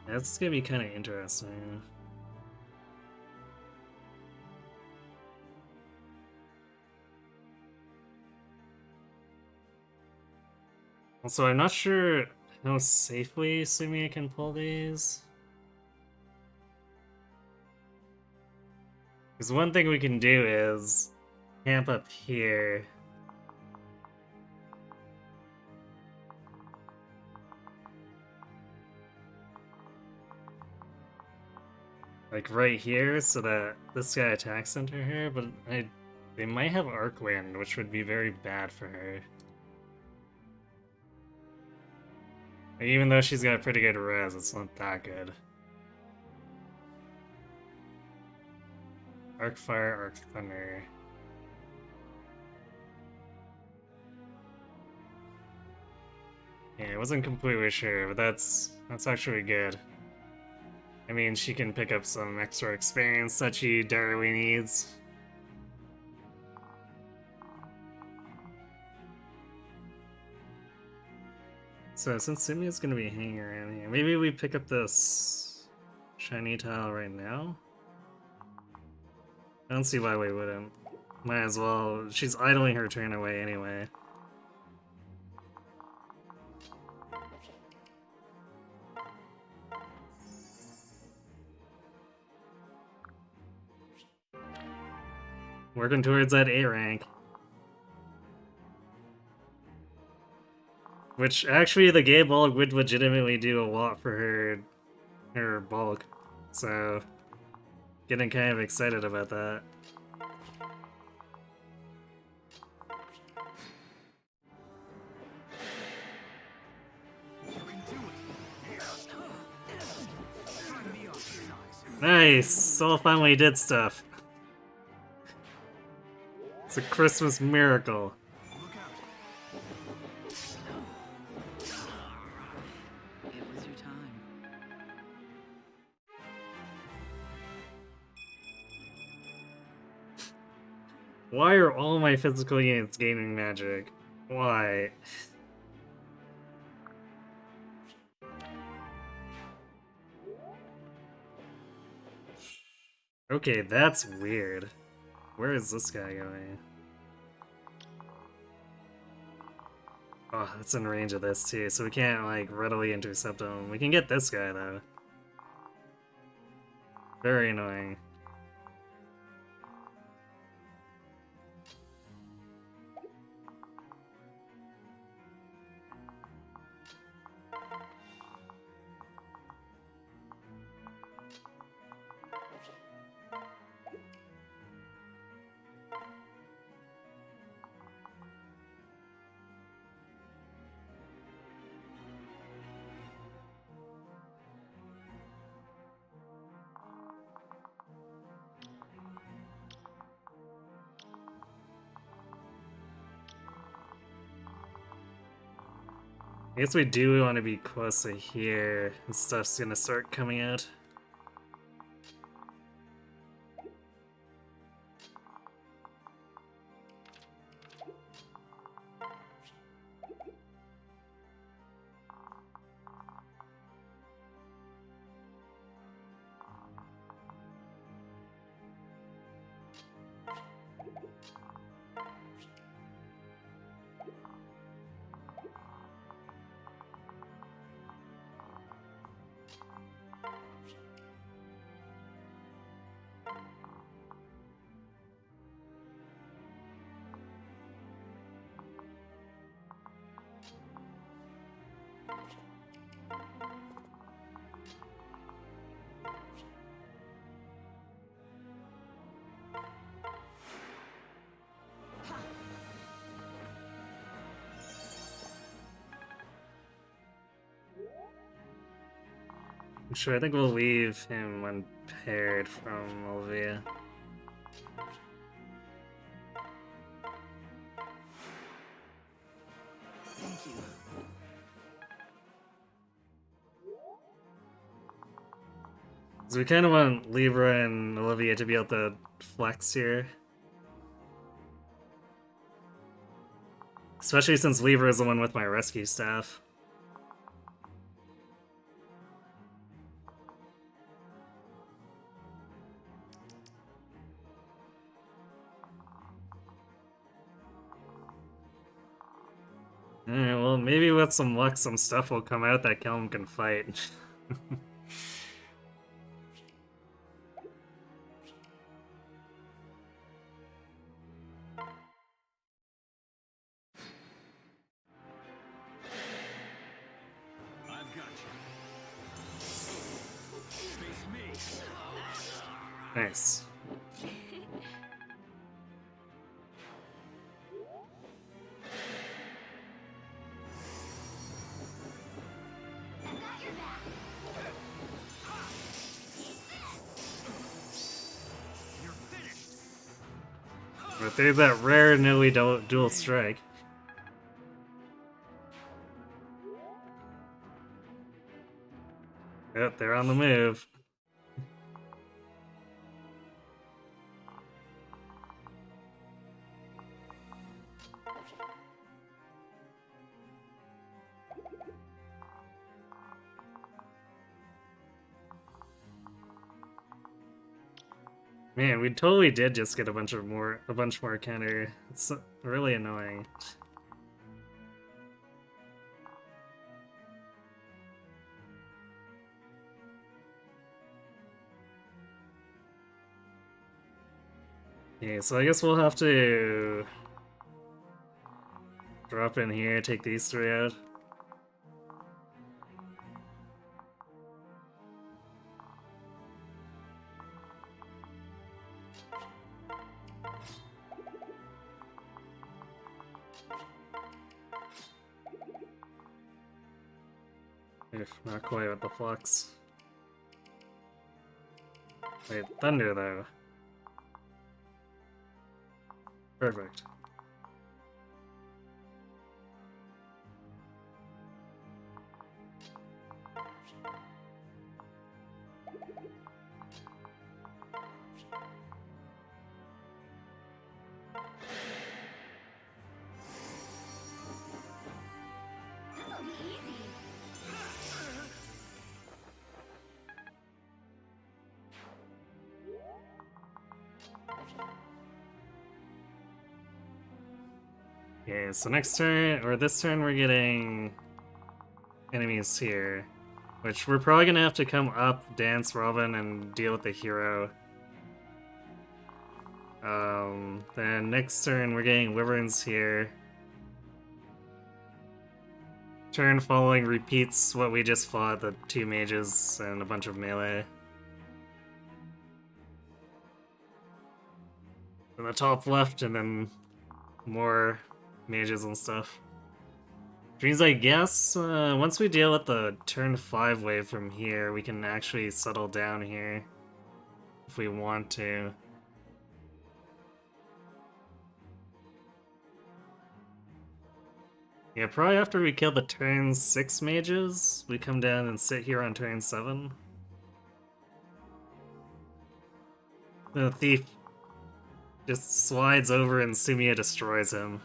That's gonna be kind of interesting. Also, I'm not sure how safely Sumia can pull these. Because one thing we can do is camp up here. Like right here, so that this guy attacks into her, but they might have Arc Wind, which would be very bad for her. Like, even though she's got pretty good res, it's not that good. Arc Fire, Arc Thunder. Yeah, I wasn't completely sure, but that's actually good. I mean, she can pick up some extra experience that she direly needs. So since Sumia's gonna be hanging around here, maybe we pick up this shiny tile right now? I don't see why we wouldn't. Might as well. She's idling her turn away anyway. Working towards that A rank. Which, actually, the gay bulk would legitimately do a lot for her bulk. So, getting kind of excited about that. Nice! Soul finally did stuff. a Christmas miracle. Look out. It was your time. Why are all my physical units gaining magic? Why? Okay, that's weird. Where is this guy going? Oh, it's in range of this too, so we can't like readily intercept him. We can get this guy though. Very annoying. I guess we do want to be close to here, and stuff's gonna start coming out. Sure, I think we'll leave him unpaired from Olivia. Thank you. So we kind of want Libra and Olivia to be able to flex here. Especially since Libra is the one with my rescue staff. Alright, well, maybe with some luck, some stuff will come out that Kelm can fight. I've got you. Face me. Nice. Got your back. You're finished. But there's that rare Nui dual strike. Yep, they're on the move. Man, we totally did just get a bunch more counter. It's really annoying. Okay, so I guess we'll have to drop in here, take these three out. If not quite with the flux. Wait, Thunder though. Perfect. This'll be easy. Okay, so next turn, or this turn, we're getting enemies here. Which we're probably gonna have to come up, dance Robin, and deal with the hero. Then next turn, we're getting Wyverns here. Turn following repeats what we just fought, the 2 mages and a bunch of melee. In the top left, and then more mages and stuff. Which means, I guess, once we deal with the turn 5 wave from here, we can actually settle down here. If we want to. Yeah, probably after we kill the turn 6 mages, we come down and sit here on turn 7. The thief just slides over and Sumia destroys him.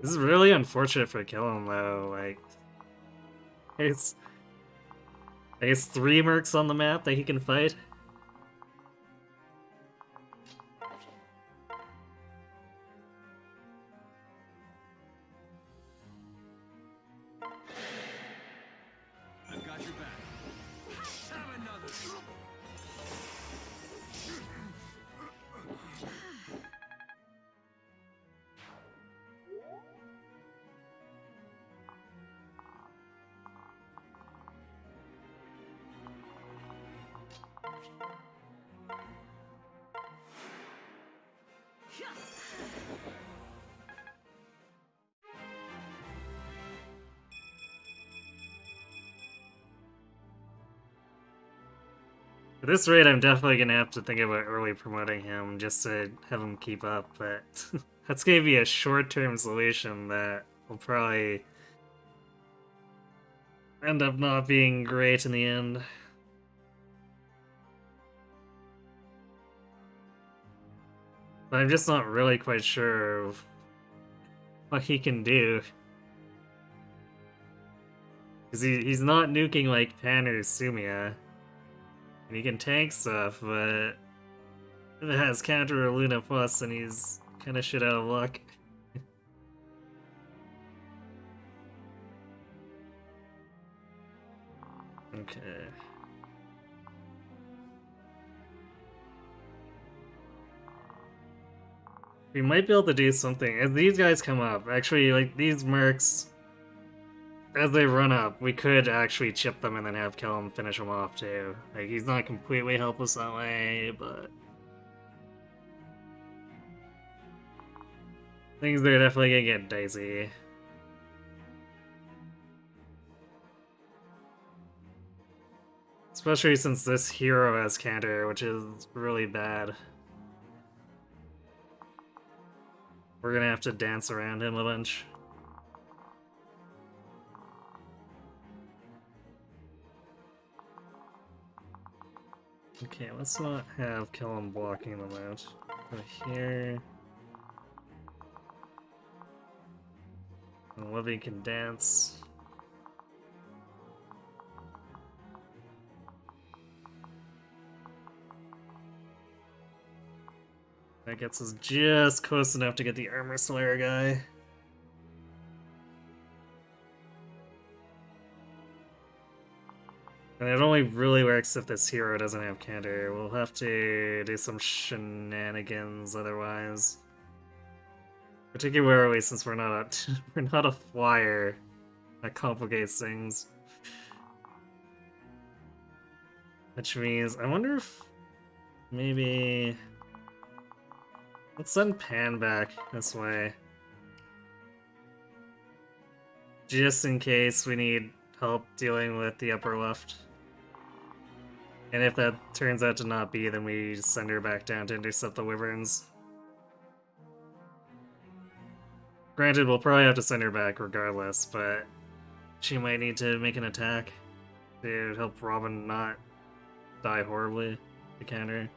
This is really unfortunate for Killam though, like... There's... I guess 3 mercs on the map that he can fight. I've got your back. Have another. At this rate, I'm definitely gonna have to think about early promoting him just to have him keep up, but that's gonna be a short-term solution that will probably end up not being great in the end. But I'm just not really quite sure of what he can do. Because he's not nuking like Pan or Sumia. And he can tank stuff, but if it has counter or Luna Plus, then he's kind of shit out of luck. Okay. We might be able to do something as these guys come up. Actually, like these mercs, as they run up, we could actually chip them and then have Killam finish them off too. Like he's not completely helpless that way, but things are definitely gonna get dicey. Especially since this hero has counter, which is really bad. We're gonna have to dance around him a bunch. Okay, let's not have Killam blocking them out. Go here. And Livy can dance. That gets us just close enough to get the Armor Slayer guy. And it only really works if this hero doesn't have counter. We'll have to do some shenanigans otherwise. Particularly since we're not we're not a flyer. That complicates things. Which means I wonder if maybe let's send Pan back this way. Just in case we need help dealing with the upper left. And if that turns out to not be, then we send her back down to intercept the wyverns. Granted, we'll probably have to send her back regardless, but she might need to make an attack to help Robin not die horribly to counter.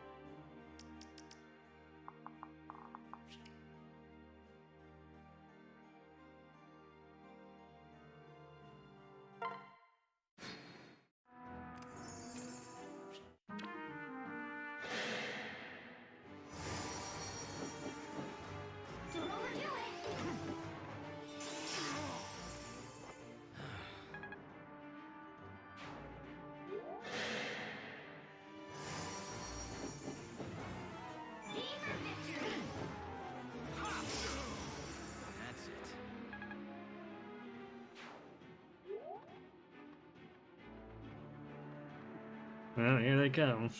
Don't overdo it. V for victory. That's it. Well, here they come.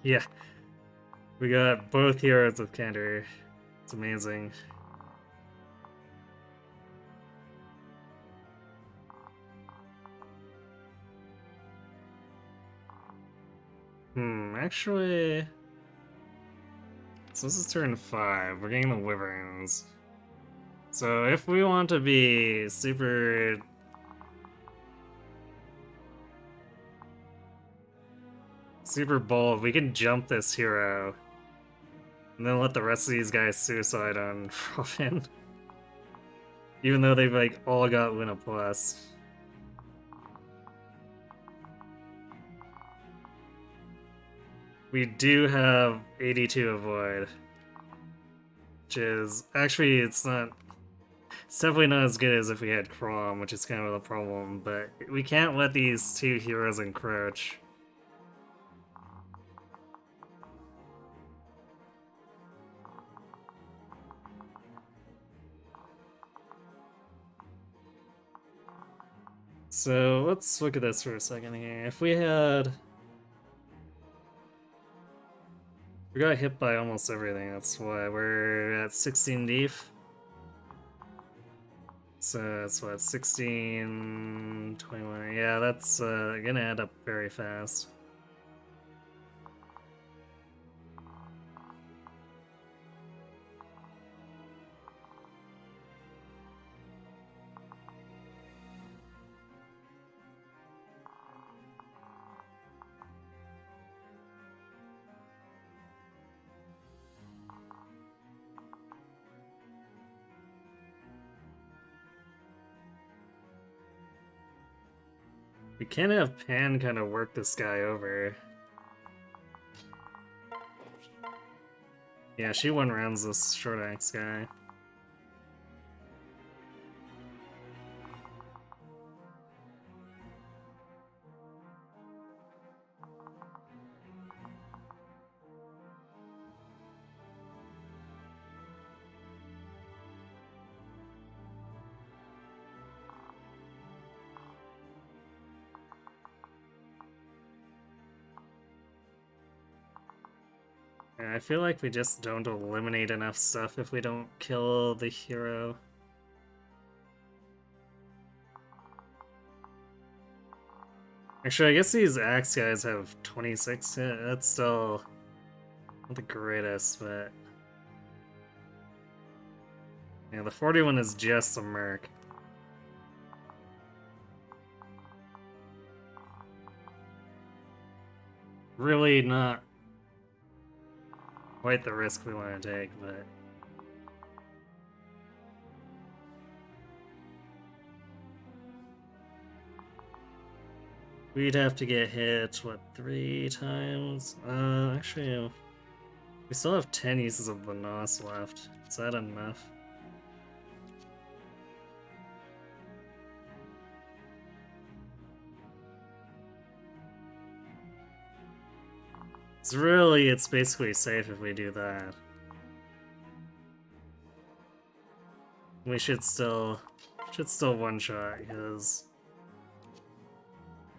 Yeah. We got both heroes with counter. It's amazing. Actually... So this is turn 5. We're getting the wyverns. So if we want to be super... super bold, we can jump this hero. And then let the rest of these guys suicide on Robin. Even though they've like all got Luna Plus. We do have 82 avoid. Which is actually it's definitely not as good as if we had Chrom, which is kind of the problem, but we can't let these two heroes encroach. So let's look at this for a second here. If we had... We got hit by almost everything, that's why we're at 16 deep. So that's what, 16, 21, yeah, that's gonna add up very fast. We can have Pan kind of work this guy over. Yeah, she one-rounds this short axe guy. Yeah, I feel like we just don't eliminate enough stuff if we don't kill the hero. Actually, I guess these axe guys have 26. Yeah, that's still not the greatest, but... Yeah, the 41 is just a merc. Really not quite the risk we want to take, but... We'd have to get hit, what, 3 times? Actually, we still have 10 uses of the Nos left. Is that enough? It's basically safe if we do that. We should still one-shot, because...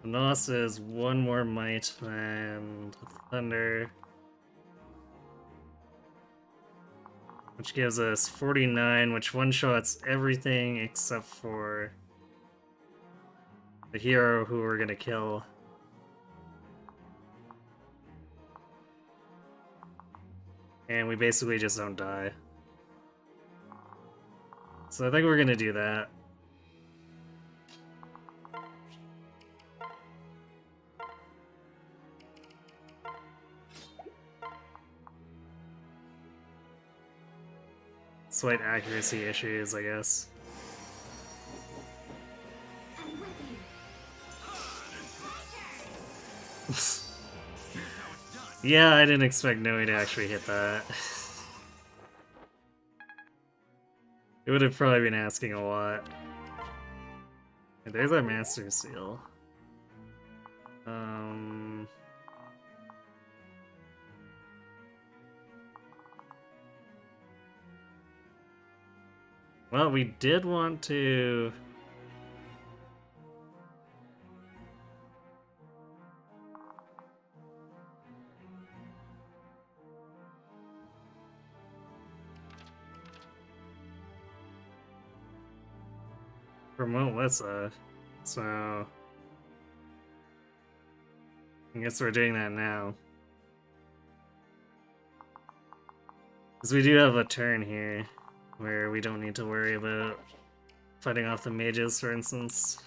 The Nos is 1 more might than the Thunder. which gives us 49, which one-shots everything except for the hero who we're gonna kill. And we basically just don't die. So I think we're gonna do that. Slight accuracy issues, I guess. I'm with you. Yeah, I didn't expect Noe to actually hit that. It would have probably been asking a lot. There's our Master Seal. Well, we did want to... promote Lissa, so... I guess we're doing that now. Because we do have a turn here, where we don't need to worry about fighting off the mages, for instance.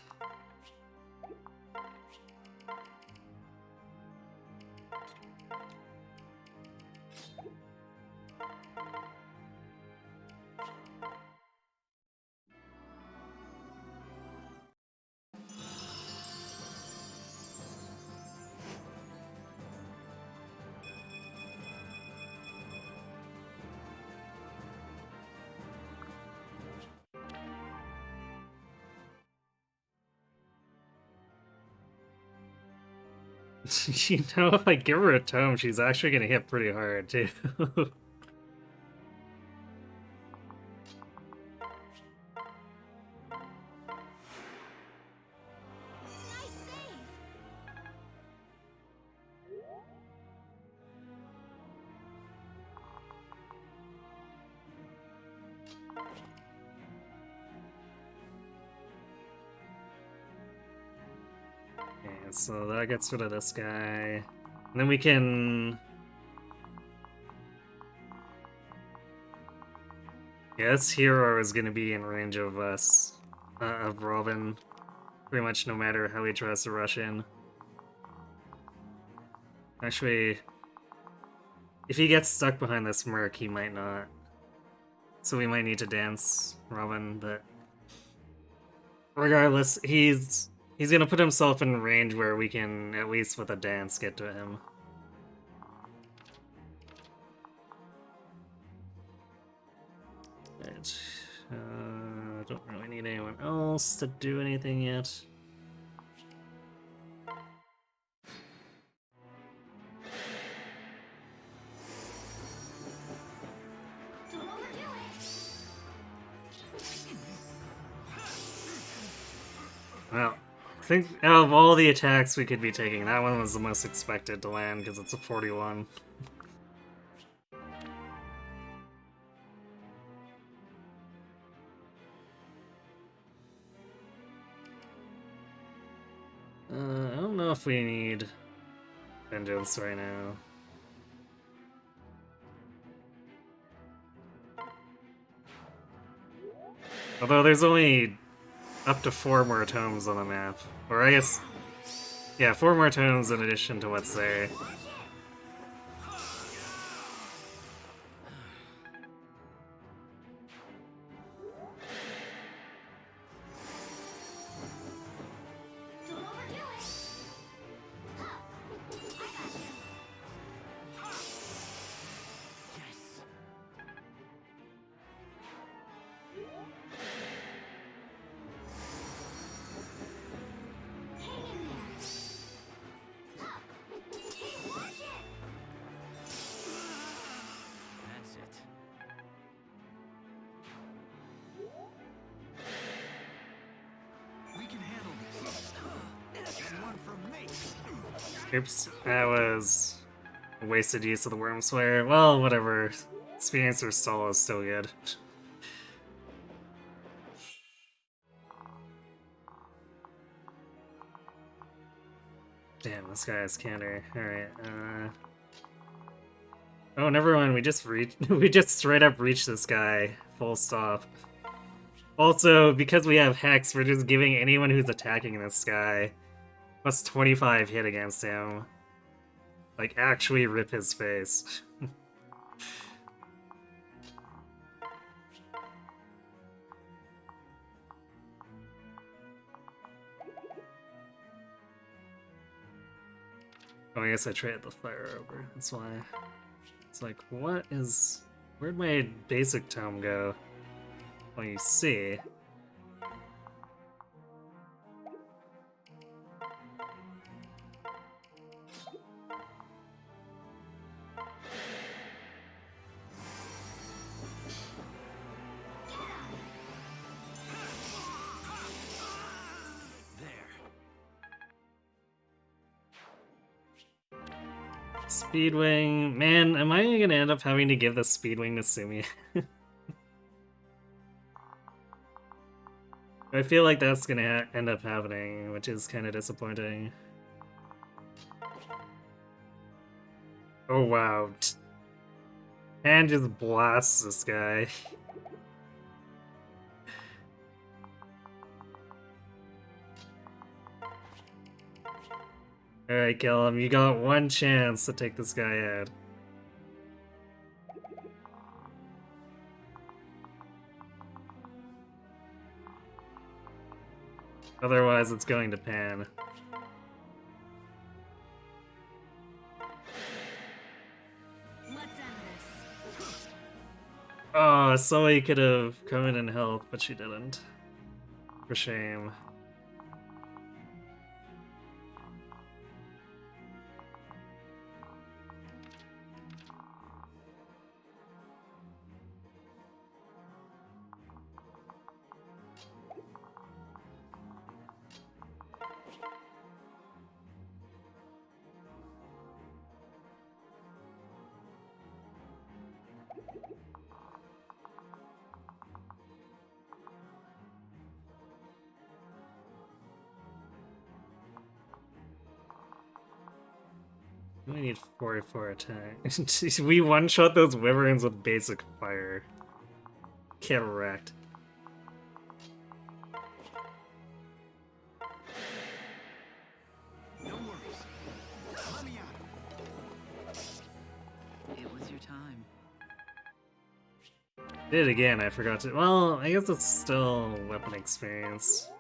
You know, if I give her a tome, she's actually gonna hit pretty hard, too. Nice save. Okay, so that gets rid of this guy. And then we can... Yeah, this hero is gonna be in range of us, of Robin, pretty much no matter how he tries to rush in. Actually, if he gets stuck behind this Merc, he might not. So we might need to dance Robin, but... Regardless, he's gonna put himself in range where we can, at least with a dance, get to him. Right. Don't really need anyone else to do anything yet. Don't overdo it. Well, I think out of all the attacks we could be taking, that one was the most expected to land because it's a 41. I don't know if we need vengeance right now. Although there's only up to 4 more tomes on the map. Or I guess... Yeah, 4 more tomes in addition to what's there. Don't overdo it. Huh. I got you. Yes. Hang in there. Huh. Hey, watch it. That's it. We can handle this. And one from me. Oops, that was a wasted use of the Worm Slayer. Well, whatever. Experiencer stall is still good. Damn, this guy has counter. Alright, oh, never mind, we just we just straight up reached this guy. Full stop. Also, because we have Hex, we're just giving anyone who's attacking this guy plus 25 hit against him. Like, actually rip his face. Oh, I guess I traded the fire over. That's why. It's like, what is... Where'd my basic tome go? Well, you see... Speedwing... Man, am I gonna end up having to give the Speedwing to Sumi? I feel like that's gonna end up happening, which is kind of disappointing. Oh wow. And just blasts this guy. Alright, kill him. You got one chance to take this guy out. Otherwise, it's going to Pan. Let's end this. Oh, Sully could have come in and helped, but she didn't. For shame. We need 44 attack. We one-shot those wyverns with basic fire. Get wrecked. No worries. Let me out. It was your time. Did it again, I forgot to. Well, I guess it's still weapon experience.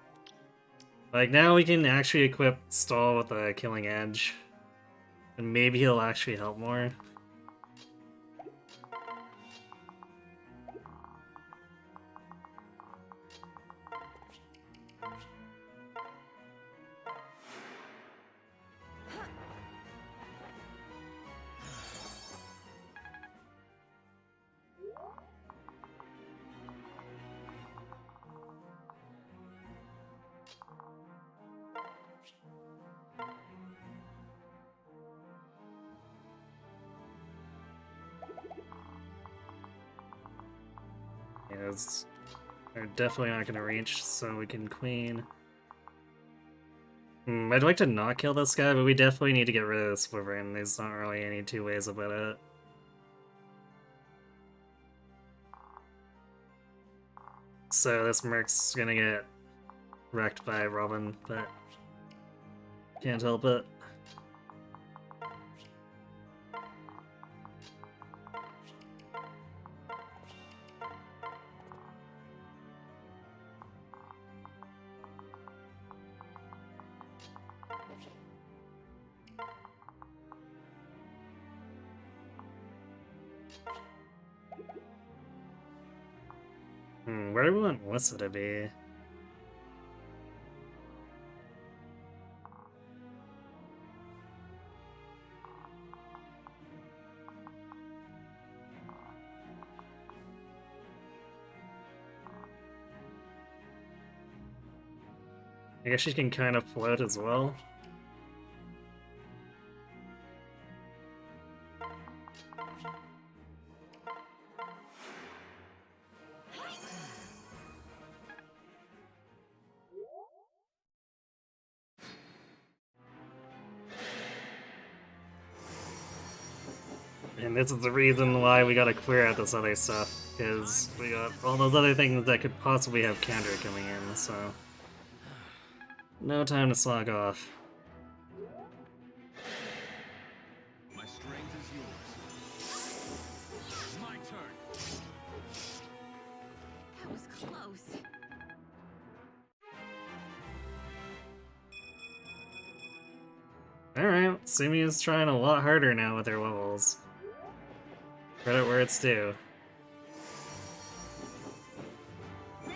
Like, now we can actually equip Stall with a Killing Edge. And maybe he'll actually help more. Yes, they're definitely not gonna reach, so we can queen. I'd like to not kill this guy, but we definitely need to get rid of this wyvern. There's not really any two ways about it. So this Merc's gonna get wrecked by Robin, but can't help it. Where do we want Melissa to be? I guess she can kind of float as well. And this is the reason why we gotta clear out this other stuff, because we got all those other things that could possibly have counter coming in, so... No time to slog off. My strength is yours. My turn. That was close. Alright, Sumi is trying a lot harder now with her levels. Credit where it's due. There.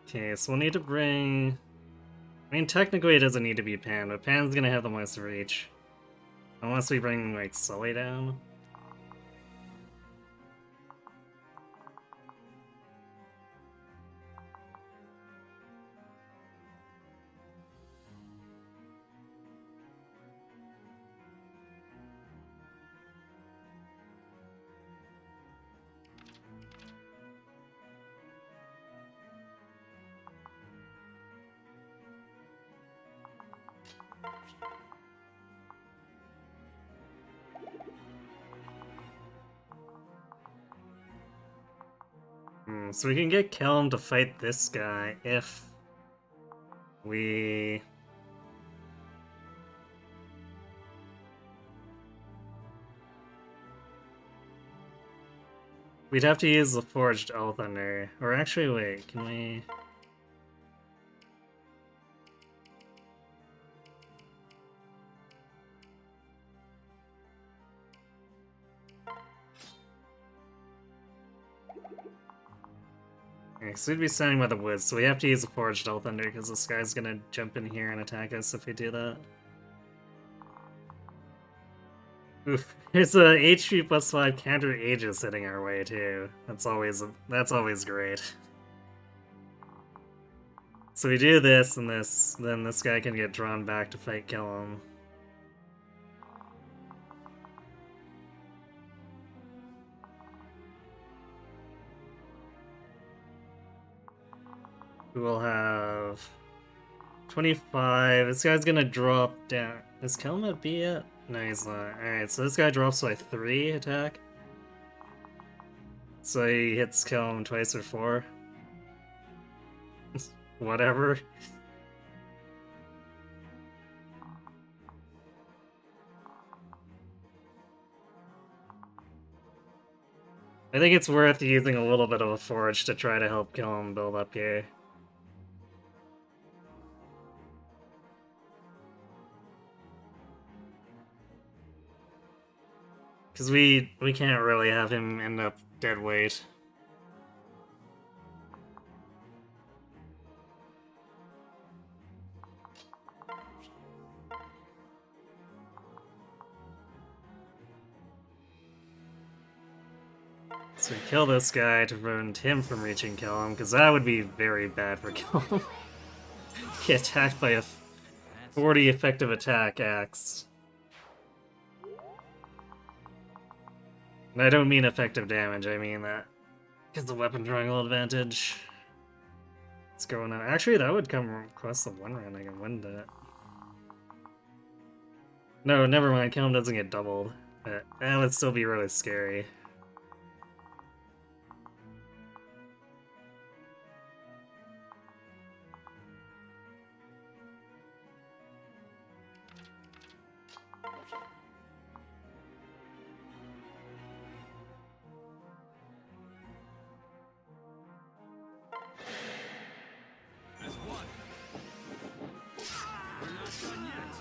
Okay, so we'll need to bring... I mean, technically it doesn't need to be Pan, but Pan's gonna have the most reach. Unless we bring, like, Sully down. So we can get Kelm to fight this guy if we... We'd have to use the Forged Elthunder. Or actually, wait, can we... Okay, so we'd be standing by the woods, so we have to use the Forged Elthunder because this guy's gonna jump in here and attack us if we do that. Oof, there's a HP plus 5 counter Aegis hitting our way too. That's always great. So we do this and this, then this guy can get drawn back to fight Kelm. We will have 25. This guy's gonna drop down. Is Kelm at B yet? No, he's not. Alright, so this guy drops by 3 attack. So he hits Kelm twice or 4. Whatever. I think it's worth using a little bit of a forge to try to help Kelm build up here. Because we can't really have him end up dead weight. So we kill this guy to prevent him from reaching Kelm, because that would be very bad for Kelm. Get attacked by a 40 effective attack axe. And I don't mean effective damage, I mean that because the weapon triangle advantage. What's going on? Actually, that would come across the one run. I can win that. No, never mind. Kelm doesn't get doubled. But that would still be really scary. As one. We're not done yet.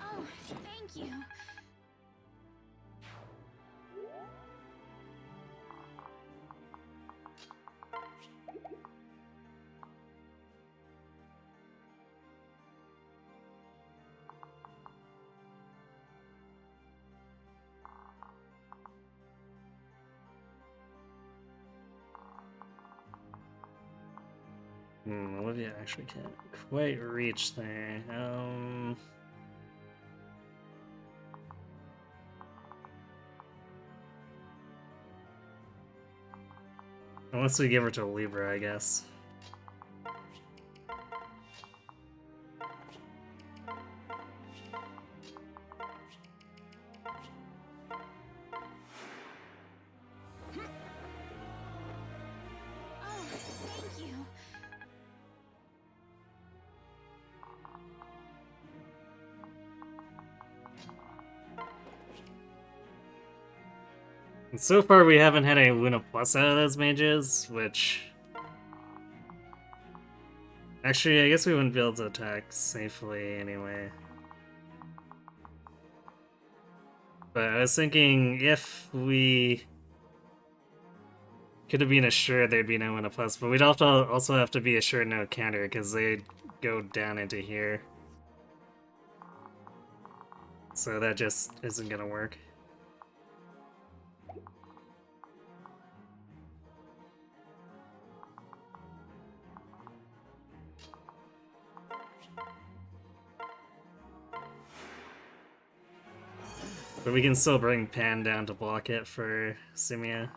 Oh, thank you. Olivia actually can't quite reach there. Unless we give her to Libra, I guess. Oh, thank you. And so far, we haven't had any Luna Plus out of those mages, which... Actually, I guess we wouldn't be able to attack safely anyway. But I was thinking if we could have been assured there'd be no Luna Plus, but we'd also have to be assured no counter because they'd go down into here. So that just isn't gonna work. But we can still bring Pan down to block it for Simia.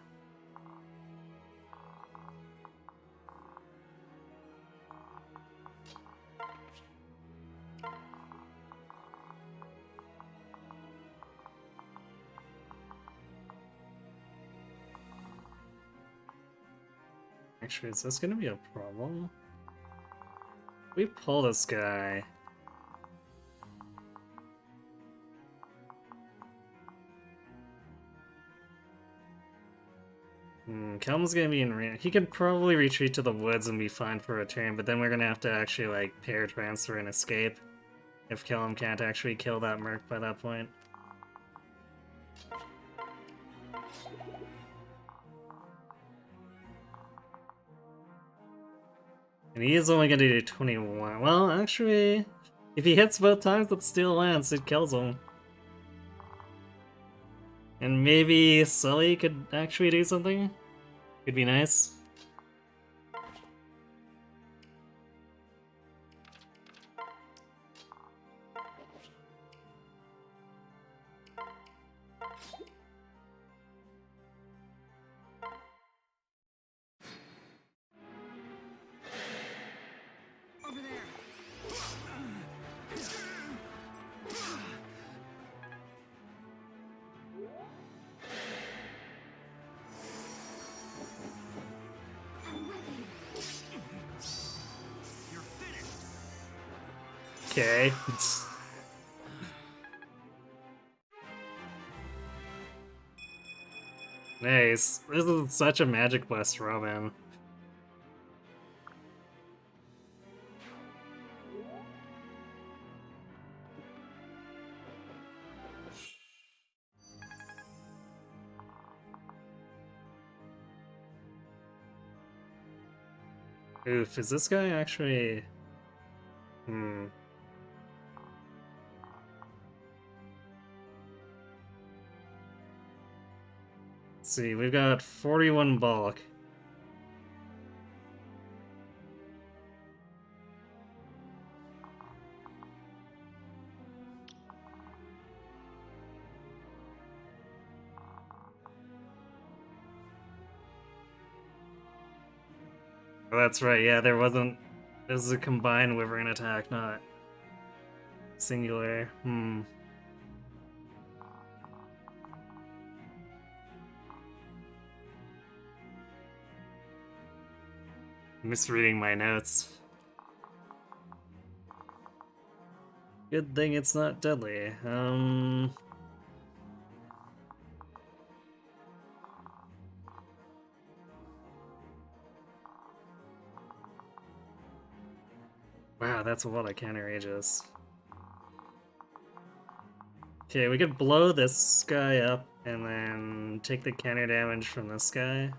Actually, is this gonna be a problem? We pull this guy. Kelm's gonna be in he could probably retreat to the woods and be fine for a turn, but then we're gonna have to actually like pair transfer and escape if Kelm can't actually kill that Merc by that point. And he is only gonna do 21. Well, actually, if he hits both times with Steel Lance, it kills him. And maybe Sully could actually do something? Could be nice. Over there. I'm with you. You're finished. Okay. Nice. This is such a Magic Blast Robin. Oof, is this guy actually... Let's see, we've got 41 bulk. Oh, that's right, yeah, there wasn't... It was a combined Wyvern attack, not singular. Misreading my notes. Good thing it's not deadly. Wow, that's a lot of counter ages. Okay, we could blow this guy up and then take the counter damage from this guy.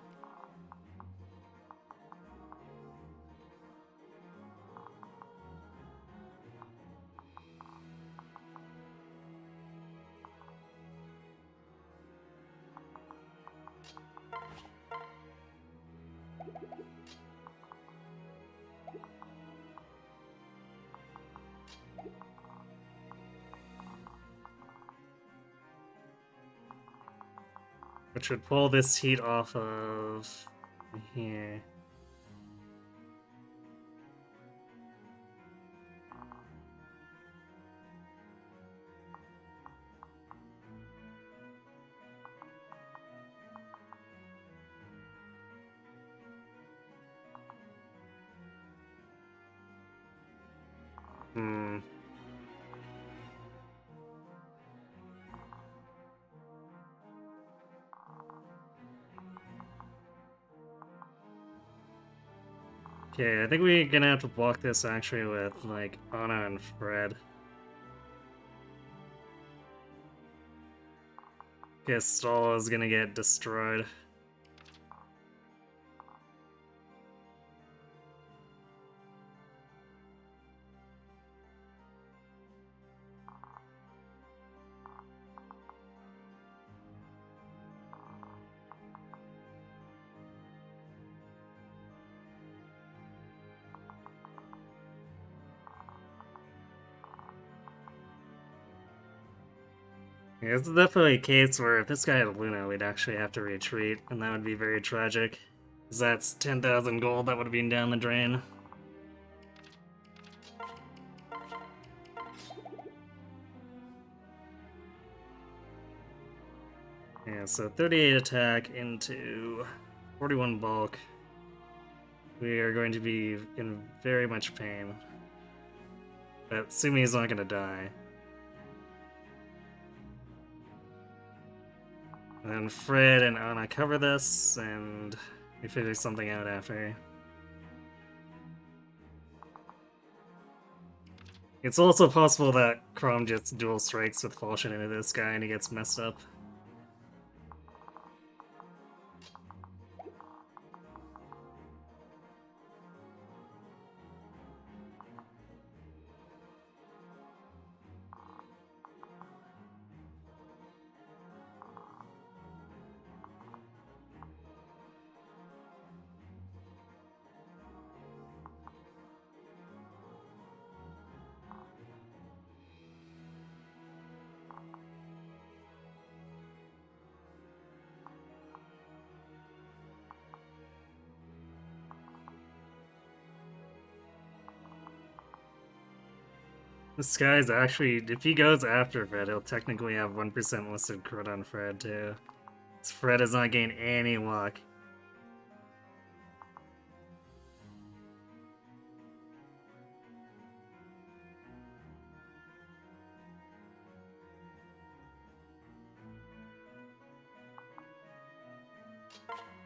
which would pull this heat off of here. Hmm. Okay, I think we're gonna have to block this actually with, like, Anna and Fred. Guess Stall is gonna get destroyed. Yeah, this is definitely a case where if this guy had Luna, we'd actually have to retreat, and that would be very tragic. Because that's 10,000 gold that would have been down the drain. Yeah, so 38 attack into 41 bulk. We are going to be in very much pain. But Sumi's not gonna die. And then Fred and Anna cover this, and we figure something out after. It's also possible that Chrom just dual strikes with Falchion into this guy and he gets messed up. This guy's actually, if he goes after Fred, he'll technically have 1% listed crit on Fred too. Fred does not gain any luck.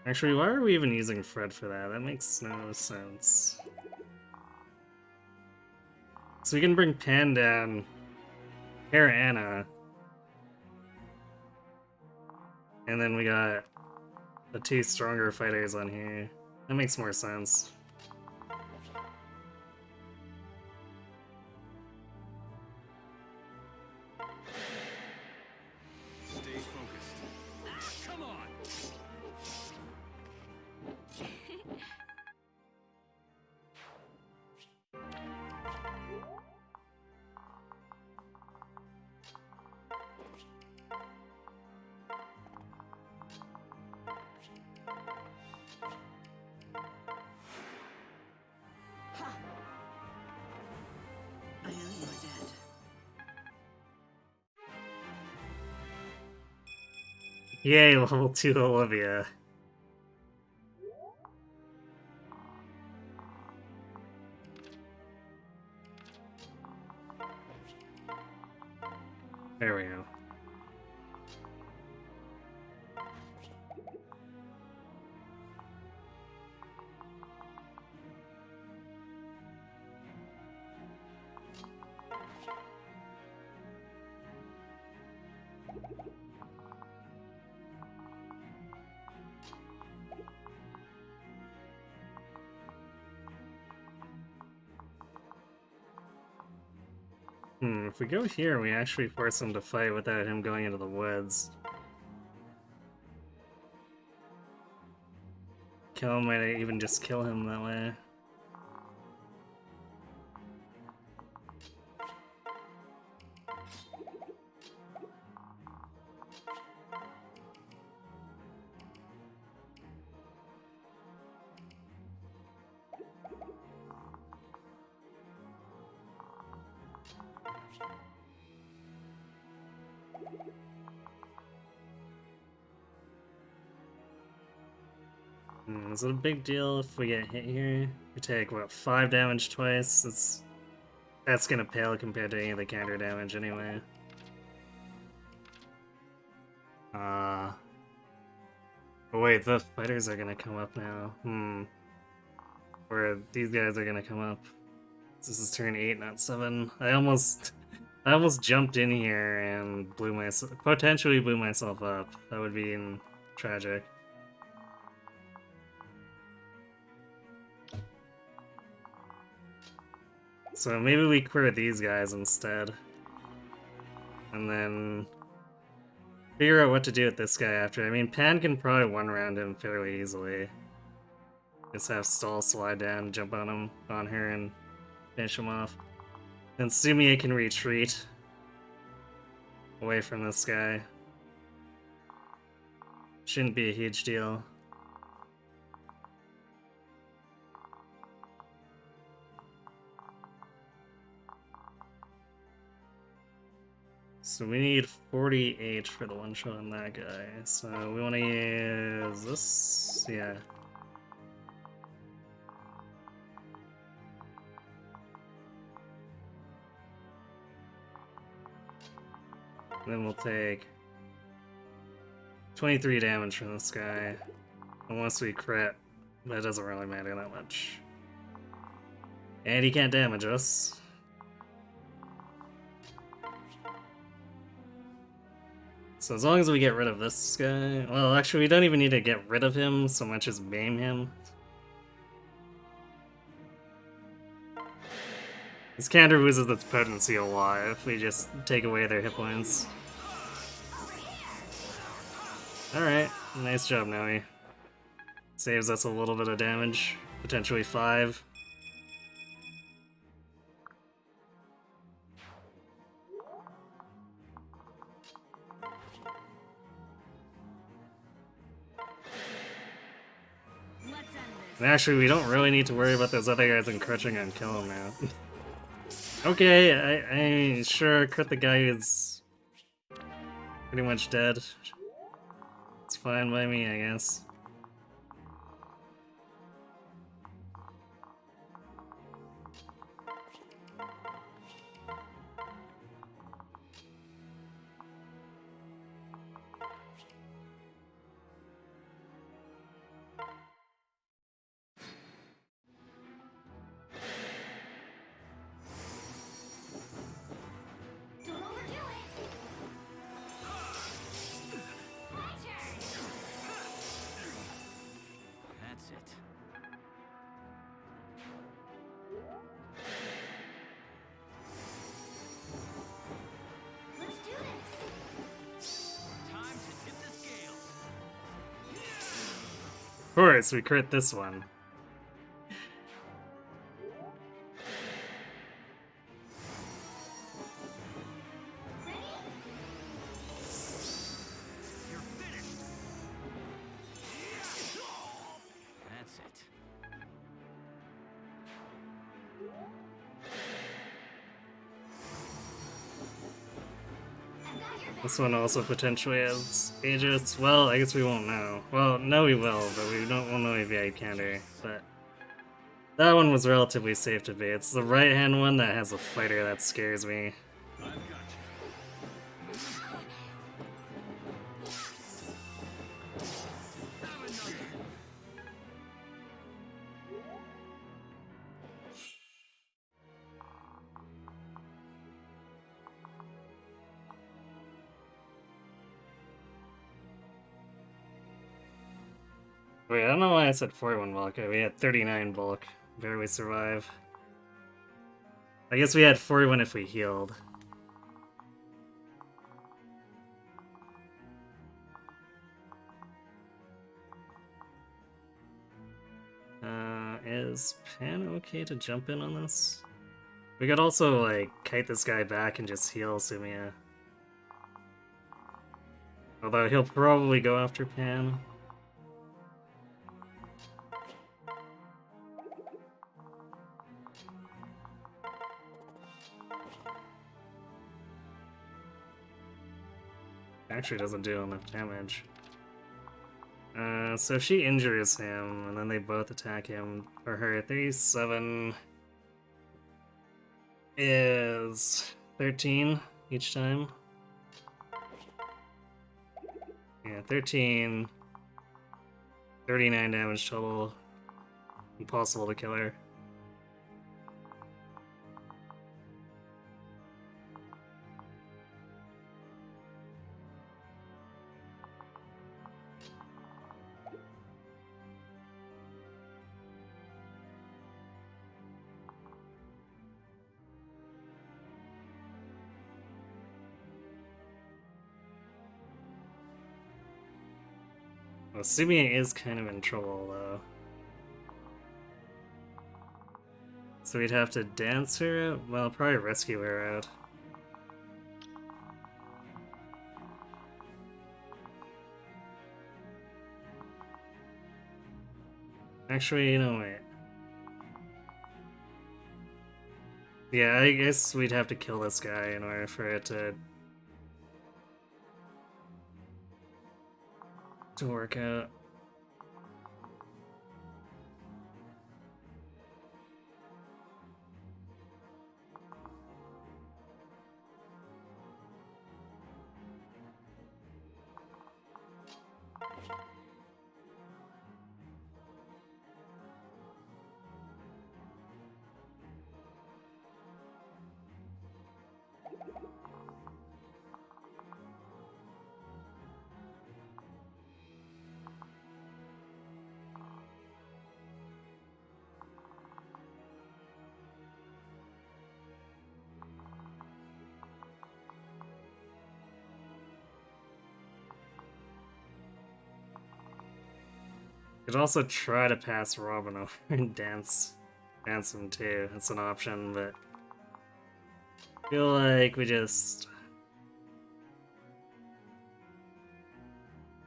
Actually, why are we even using Fred for that? That makes no sense. So we can bring Pan down, pair Anna, and then we got the two stronger fighters on here. That makes more sense. Stay focused. Come on! I know you are dead. Yay, level 2 Olivia. There we go. If we go here, we actually force him to fight without him going into the woods. Kill might even just kill him that way. Is it a big deal if we get hit here? We take, what, 5 damage twice? That's gonna pale compared to any of the counter damage anyway. Oh wait, the fighters are gonna come up now. Or these guys are gonna come up. This is turn 8, not 7. I almost jumped in here and potentially blew myself up. That would be tragic. So maybe we clear these guys instead. And then figure out what to do with this guy after. I mean, Pan can probably one-round him fairly easily. Just have Stall slide down, jump on her, and finish him off. Then Sumiya can retreat away from this guy. Shouldn't be a huge deal. So we need 48 for the one shot on that guy. So we want to use this. Yeah. Then we'll take 23 damage from this guy. Unless we crit. That doesn't really matter that much. And he can't damage us. So as long as we get rid of this guy... Well, actually, we don't even need to get rid of him so much as maim him. This counter loses its potency a lot if we just take away their hit points. Alright, nice job, Noe. Saves us a little bit of damage, potentially 5. And actually, we don't really need to worry about those other guys encroaching on kill him now. Okay, I sure crit the guy who's pretty much dead. It's fine by me, I guess. Don't overdo it. My turn. That's it. Let's do this. Time to tip the scales. Of course, we crit this one. Ready? You're finished. That's it. I've got your back. This one also potentially has Aegis. Well, I guess we won't know. Well, no we will, but we don't want to evade counter. But that one was relatively safe to beat. It's the right-hand one that has a fighter that scares me. I've got you. Have another. Wait, I don't know why I said 41 bulk. We had 39 bulk. Barely survive. I guess we had 41 if we healed. Is Pan okay to jump in on this? We could also, like, kite this guy back and just heal Sumiya. Although he'll probably go after Pan. Actually doesn't do enough damage. So she injures him, and then they both attack him. For her, 37 is 13 each time. Yeah, 13. 39 damage total. Impossible to kill her. Well, Sumia is kind of in trouble, though. So we'd have to dance her out? Well, probably rescue her out. Actually, you know, wait. Yeah, I guess we'd have to kill this guy in order for it to work out. Could also try to pass Robin over and dance him too. That's an option, but I feel like we just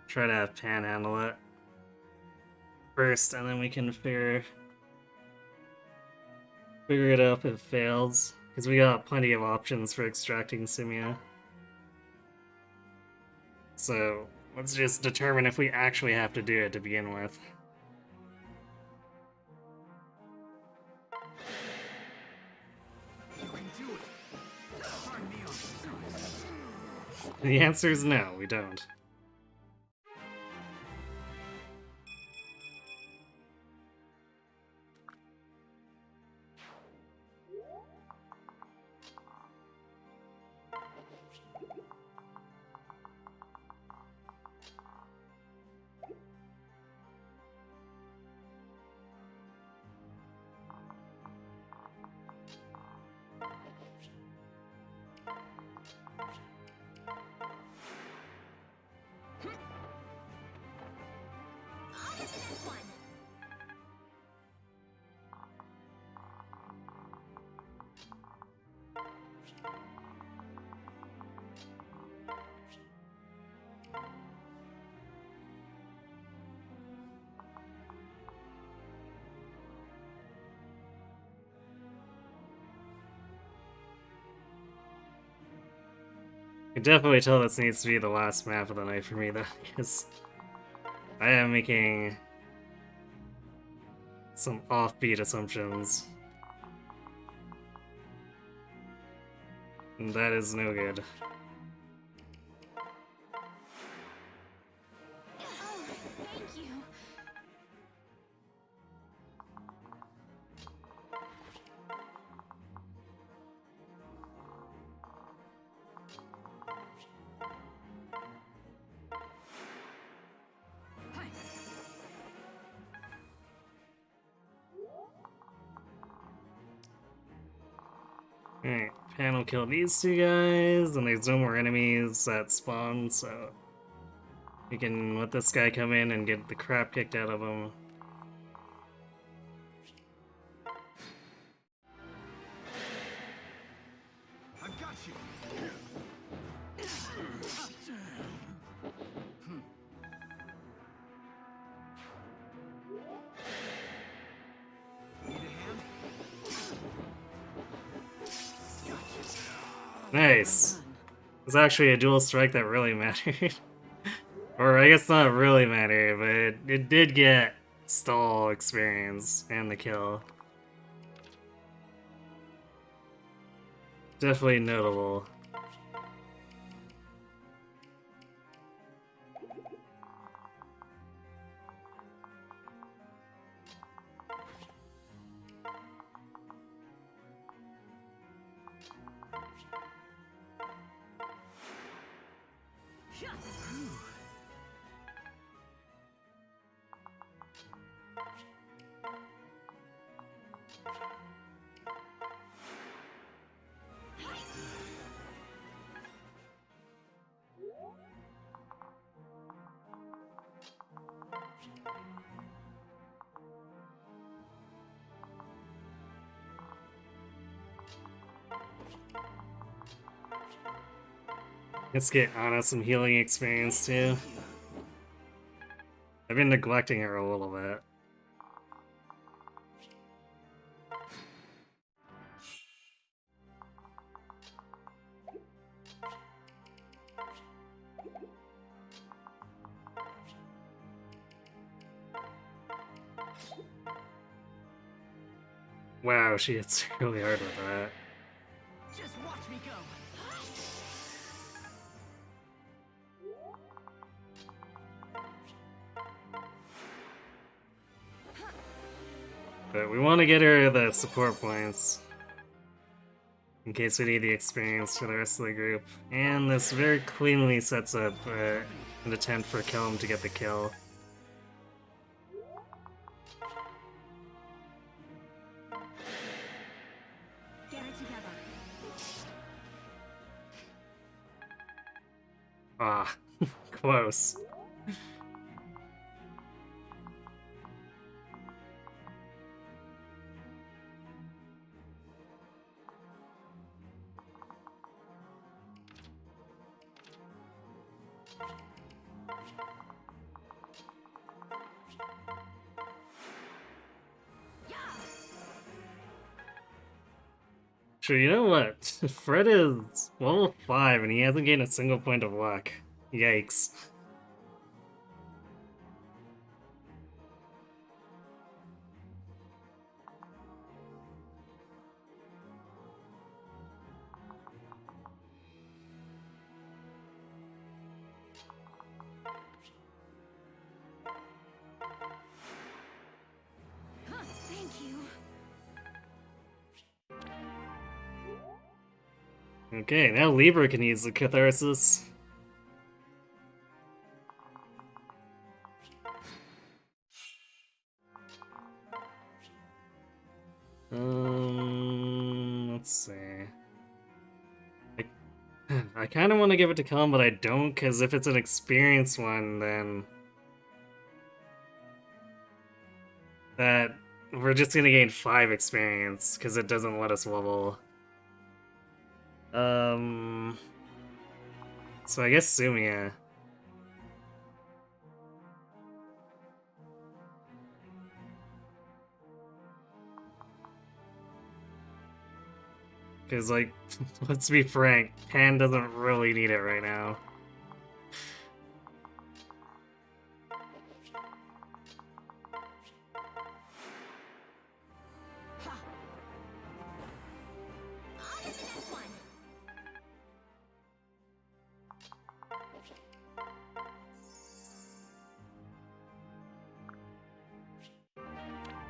try to panhandle it first, and then we can figure it out if it fails. Because we got plenty of options for extracting Sumia. So let's just determine if we actually have to do it to begin with. You can do it. Find me on surprise. The answer is no, we don't. I'll get the next one. I can definitely tell this needs to be the last map of the night for me, though, because I am making some offbeat assumptions. And that is no good. Oh, thank you. Alright, panel kill these two guys, and there's no more enemies that spawn, so we can let this guy come in and get the crap kicked out of him. I've got you. Need a hand? Nice! was actually a dual strike that really mattered. Or I guess not really mattered, but it did get stall experience and the kill. Definitely notable. Let's get Anna some healing experience too. I've been neglecting her a little bit. Wow, she hits really hard with that. Just watch me go. But we want to get her the support points. In case we need the experience for the rest of the group. And this very cleanly sets up an attempt for Kelm to get the kill. Get it together. Ah, close. Sure, you know what? Fred is level 5 and he hasn't gained a single point of luck. Yikes. Thank you. Okay, now Libra can use the Catharsis. Let's see. I kind of want to give it to Kelm, but I don't, because if it's an experienced one, then that we're just gonna gain 5 experience, because it doesn't let us level. So I guess Sumia. Because, like, let's be frank, Pan doesn't really need it right now. On to the next one.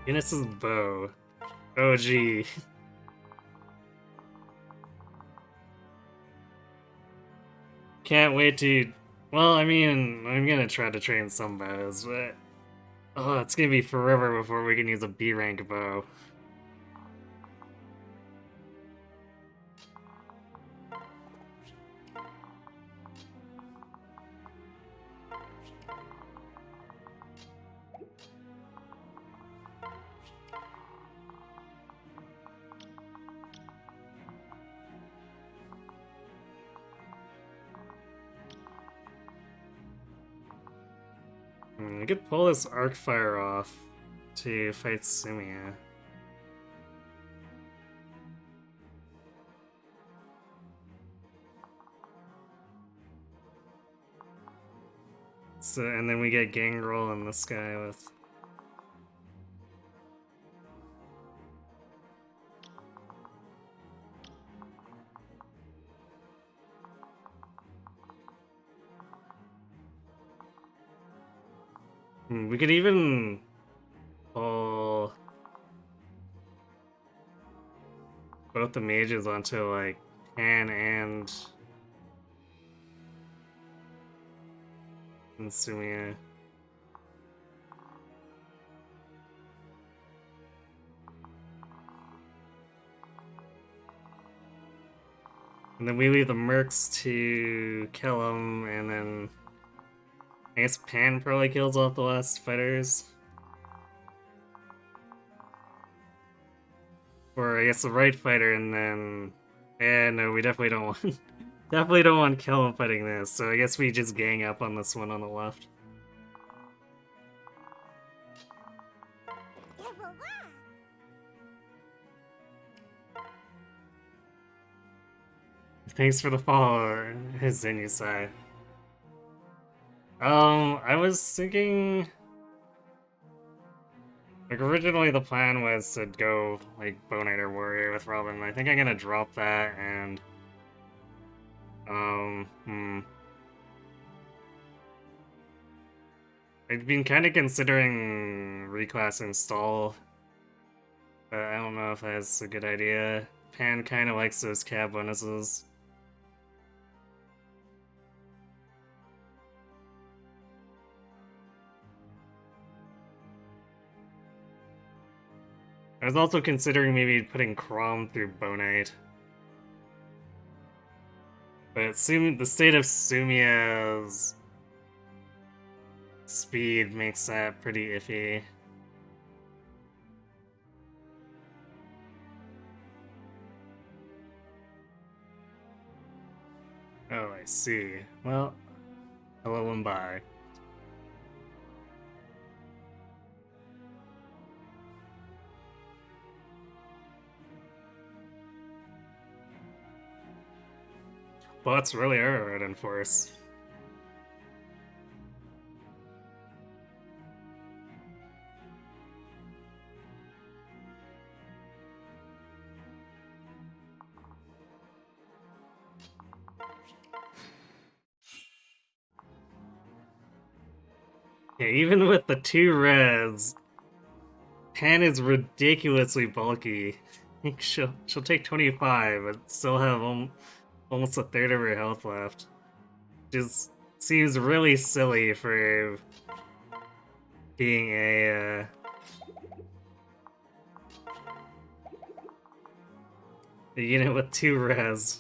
Guinness's bow. Oh, gee. Can't wait to... Well, I mean, I'm gonna try to train some bows, but... Oh, it's gonna be forever before we can use a B rank bow. I could pull this arc fire off to fight Sumia. So, and then we get Gangrel in this guy with. We could even pull both the mages onto like Pan and Sumia. And then we leave the mercs to kill him, and then I guess Pan probably kills off the last fighters. Or I guess the right fighter, and then... Yeah, no, we definitely don't want... definitely don't want Kellum fighting this, so I guess we just gang up on this one on the left. Thanks for the follow, Zenusai. I was thinking... Like, originally the plan was to go, like, Bonator Warrior with Robin. I think I'm gonna drop that, and... I've been kind of considering reclassing Stall, but I don't know if that's a good idea. Pan kind of likes those cab bonuses. I was also considering maybe putting Chrom through Bonite. But the state of Sumia's speed makes that pretty iffy. Oh, I see. Well, hello and bye. Bots really are out in force. Yeah, even with the 2 res, Pan is ridiculously bulky. I think she'll take 25 and still have almost a third of her health left. Just seems really silly for being a unit with 2 res.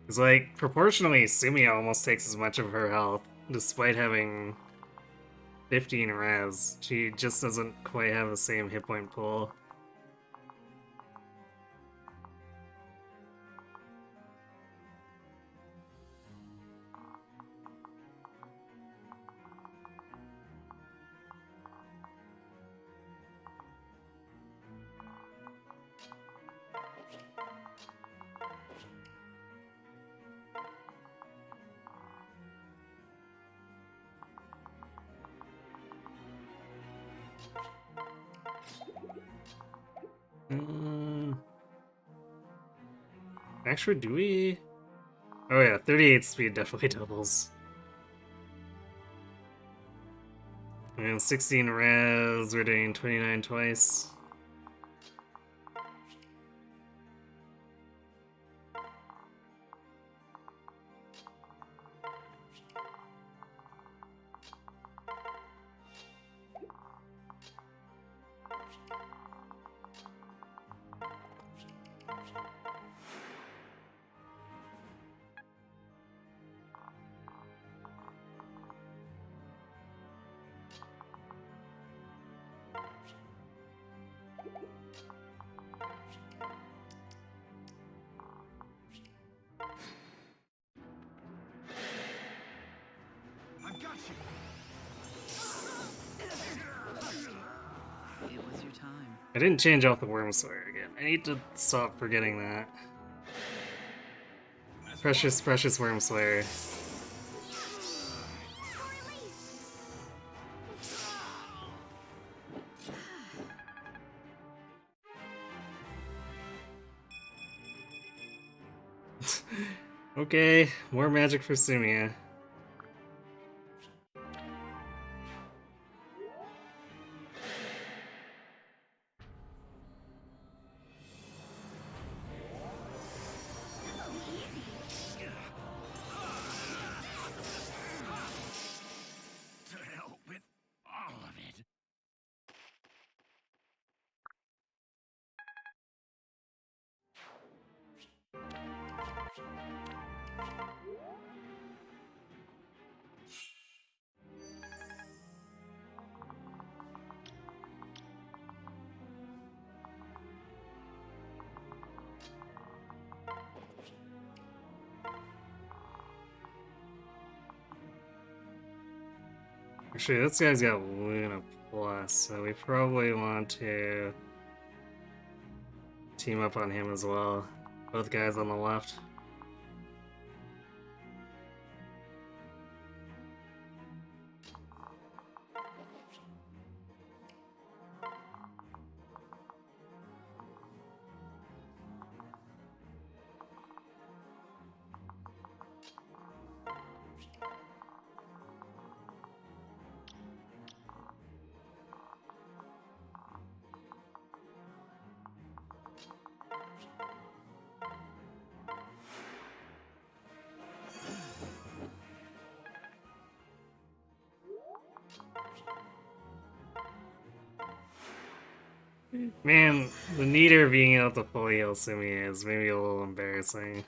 It's like, proportionally, Sumia almost takes as much of her health, despite having 15 res. She just doesn't quite have the same hit point pool. Actually, do we? Oh yeah, 38 speed definitely doubles. And 16 res, we're doing 29 twice. I didn't change off the Worm Slayer again. I need to stop forgetting that. Precious, precious Worm Slayer. Okay, more magic for Sumia. To hell with all of it. Actually, this guy's got Luna Plus, so we probably want to team up on him as well. Both guys on the left. Man, the Neater being able to fully heal Sumia is maybe a little embarrassing.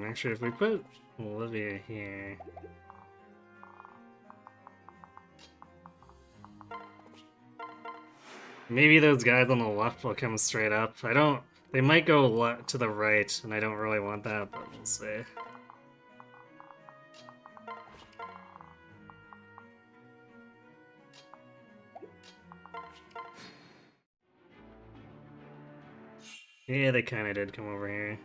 Actually, if we put Olivia here... Maybe those guys on the left will come straight up. I don't... They might go to the right, and I don't really want that, but we'll see. Yeah, they kinda did come over here.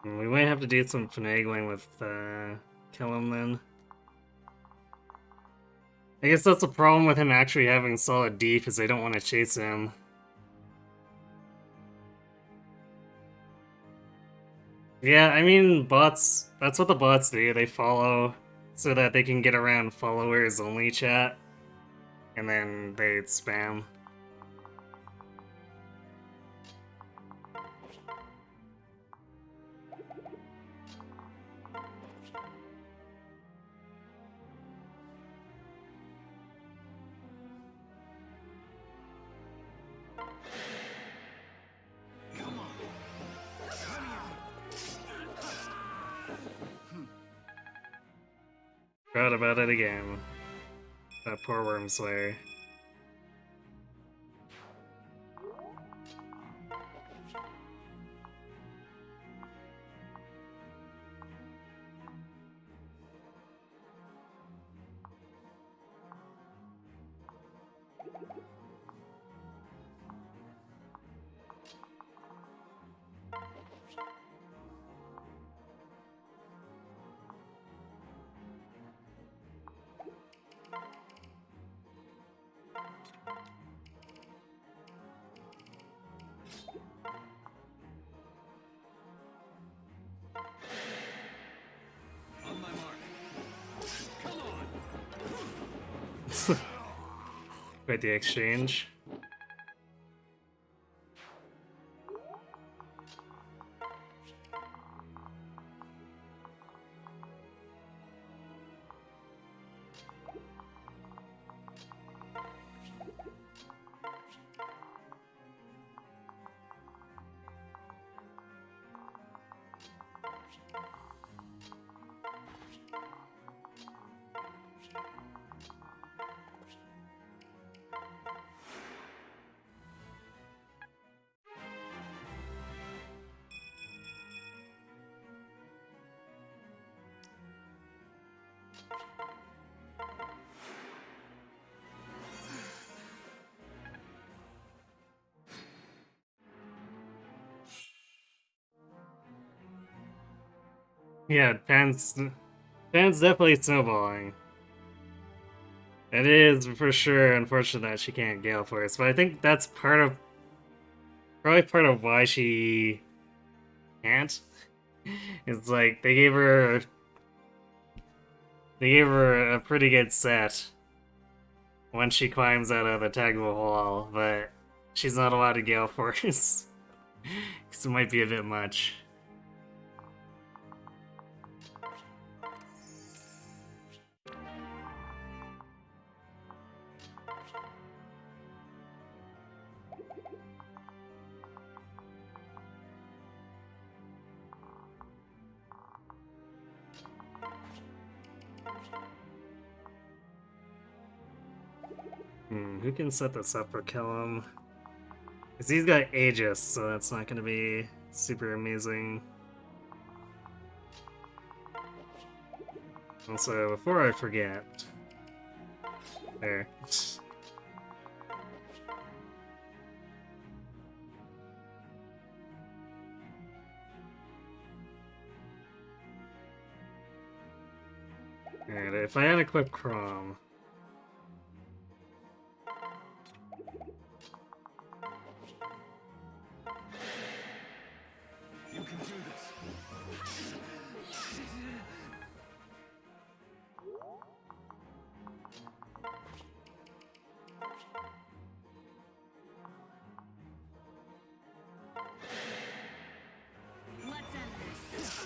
We might have to do some finagling with Kellum then. I guess that's the problem with him actually having solid deep, is they don't want to chase him. Yeah, I mean, bots, that's what the bots do. They follow so that they can get around followers only chat, and then they spam. Forgot about it again. That poor Worm Slayer. On my mark. Come on. Quite the exchange. Yeah, Pan's definitely snowballing. It is for sure unfortunate that she can't Gale Force, but I think that's probably part of why she can't. It's like they gave her a pretty good set once she climbs out of the Tagma wall, but she's not allowed to Gale Force. Because it might be a bit much. Who can set this up for Kellum? Because he's got Aegis, so that's not going to be super amazing. Also, before I forget... There. Alright, if I unequip Chrom... You can do this. Let's end this.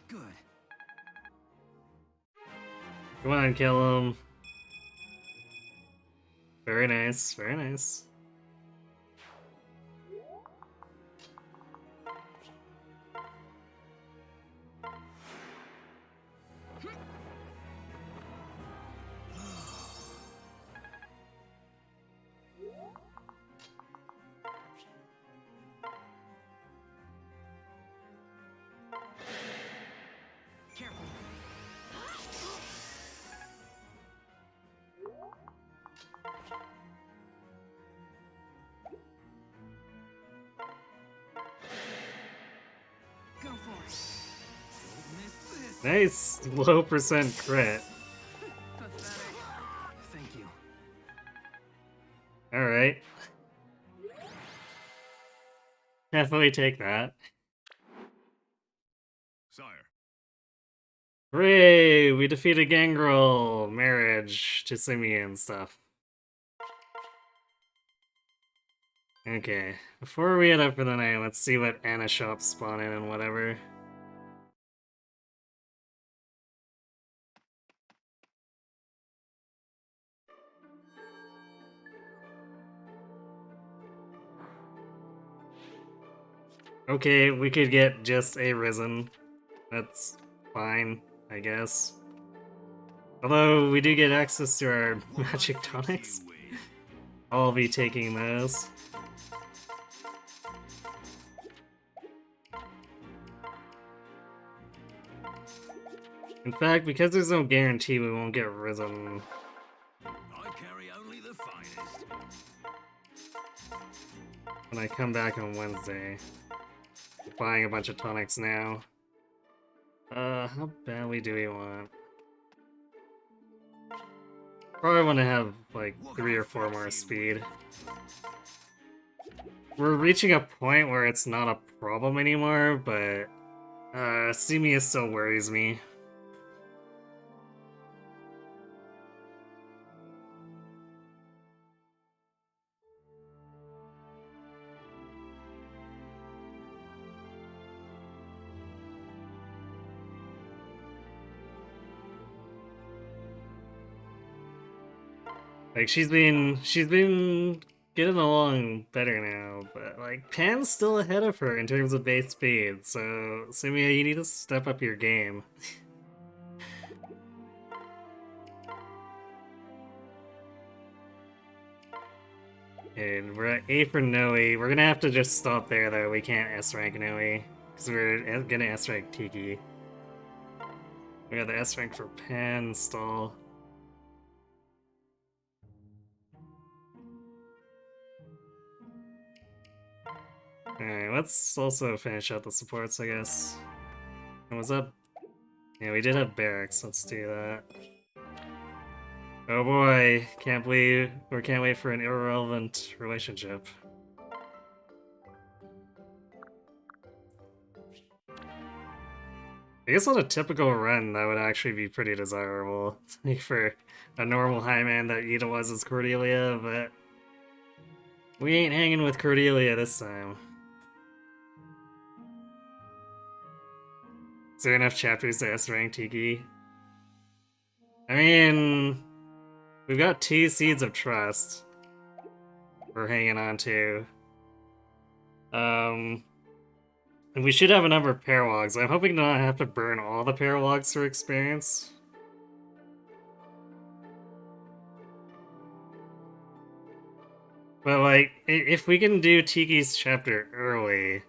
Good. Come on, kill him. Very nice, very nice. Careful. Go for it. Don't miss this. Nice low percent crit. Pathetic. Thank you. Alright. Definitely take that. Sire. Hooray! We defeated Gangrel! Marriage to Simeon and stuff. Okay, before we head up for the night, let's see what Anna shops spawn in and whatever. Okay, we could get just a Risen. That's fine, I guess. Although, we do get access to our magic tonics. I'll be taking those. In fact, because there's no guarantee we won't get Risen. I carry only the finest. When I come back on Wednesday. Buying a bunch of tonics now. How badly do we want? Probably want to have like 3 or 4 more speed. We're reaching a point where it's not a problem anymore, but Simius still worries me. Like she's been getting along better now, but like Pan's still ahead of her in terms of base speed, so Simia, you need to step up your game. And we're at A for Noe. We're gonna have to just stop there though. We can't S rank Noe because we're gonna S rank Tiki. We got the S rank for Pan stall. Alright, let's also finish out the supports, I guess. And what's up? Yeah, we did have barracks. Let's do that. Oh boy, can't believe or can't wait for an irrelevant relationship. I guess on a typical run, that would actually be pretty desirable. Like for a normal high man that utilizes Cordelia, but we ain't hanging with Cordelia this time. Is there enough chapters to S-rank Tiki? I mean, we've got 2 Seeds of Trust we're hanging on to. And we should have a number of paralogs. I'm hoping to not have to burn all the paralogs for experience. But like, if we can do Tiki's chapter early,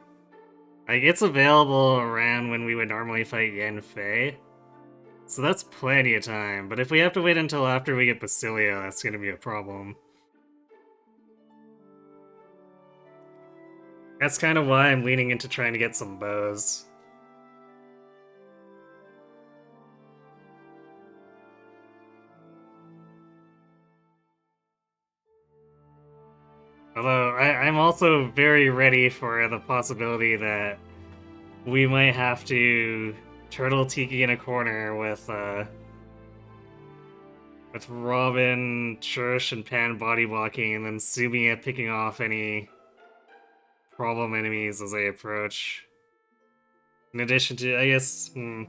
like it's available around when we would normally fight Yen Fei. So that's plenty of time, but if we have to wait until after we get Basilia, that's gonna be a problem. That's kind of why I'm leaning into trying to get some bows. Although, I'm also very ready for the possibility that we might have to turtle Tiki in a corner with Robin, Church, and Pan body blocking, and then Sumiya picking off any problem enemies as they approach. In addition to, I guess, I'm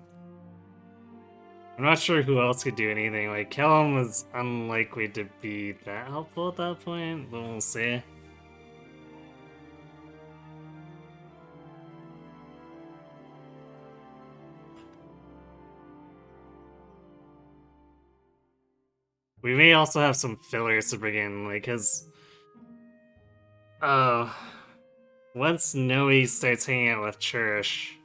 not sure who else could do anything. Like, Kellum was unlikely to be that helpful at that point, but we'll see. We may also have some fillers to bring in, like, cause... once Noe starts hanging out with Church,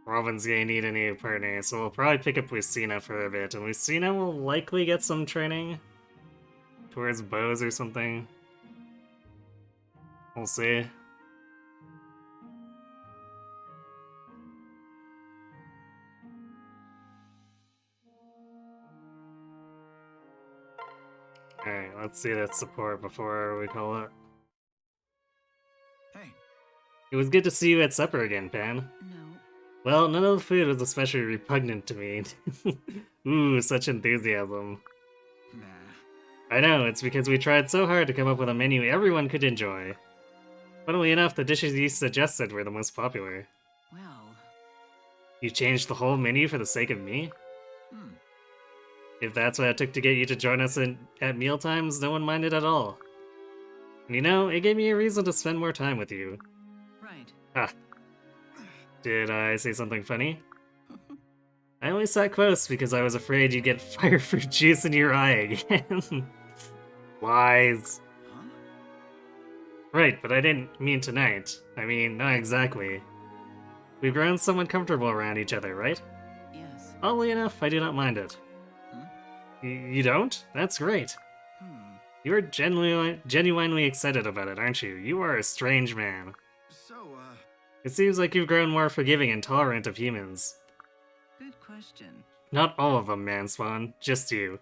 Robin's gonna need a new partner, so we'll probably pick up Lucina for a bit, and Lucina will likely get some training towards bows or something. We'll see. Alright, let's see that support before we call it. Hey, It was good to see you at supper again, Pan. No. Well, none of the food was especially repugnant to me. Ooh, such enthusiasm. nah. I know, it's because we tried so hard to come up with a menu everyone could enjoy. Funnily enough, the dishes you suggested were the most popular. Well, You changed the whole menu for the sake of me? hmm. If that's what it took to get you to join us at mealtimes, no one minded at all. And you know, it gave me a reason to spend more time with you. Right. Ah. Did I say something funny? I only sat close because I was afraid you'd get firefruit juice in your eye again. Lies. Huh? Right, but I didn't mean tonight. I mean, not exactly. We've grown somewhat comfortable around each other, right? Yes. Oddly enough, I do not mind it. You don't? That's great. Hmm. You are genuinely excited about it, aren't you? You are a strange man. So, It seems like you've grown more forgiving and tolerant of humans. good question. Not all of them, Manspawn. Just you.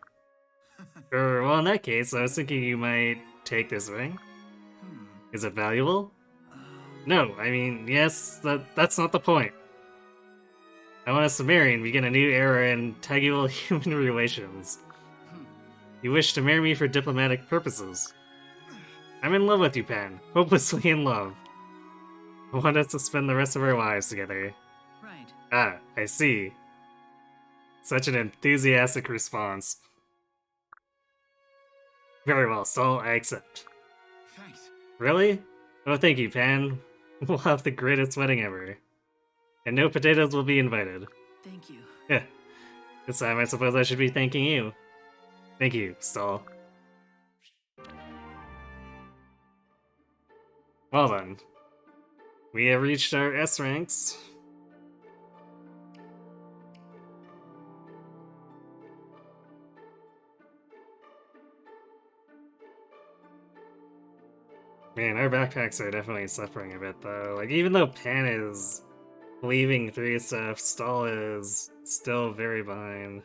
Well, in that case, I was thinking you might take this ring. Hmm. Is it valuable? Um, No, I mean, yes, that's not the point. I want us to marry and begin a new era in Tagual human relations. hmm. You wish to marry me for diplomatic purposes. I'm in love with you, Pan. Hopelessly in love. I want us to spend the rest of our lives together. Right. Ah, I see. Such an enthusiastic response. Very well, Saul, I accept. Thanks. Really? Oh, thank you, Pan. We'll have the greatest wedding ever. And no potatoes will be invited. Thank you. Yeah. This time I suppose I should be thanking you. Thank you, Saul. Well then. We have reached our S ranks. Man, our backpacks are definitely suffering a bit though. Like, even though Pan is leaving 3 stuff, Stall is still very behind.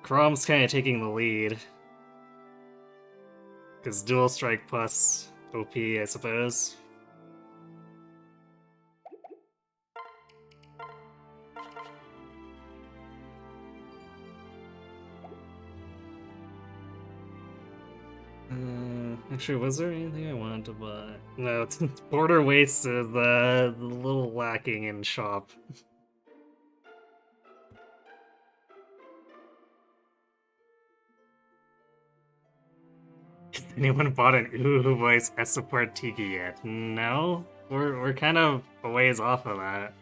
Crom's kind of taking the lead. Because Dual Strike plus OP, I suppose. Actually, was there anything I wanted to buy? No, Border Waste is a little lacking in shop. Has anyone bought an Uhu Voice S support Tiki yet? No? We're kind of a ways off of that.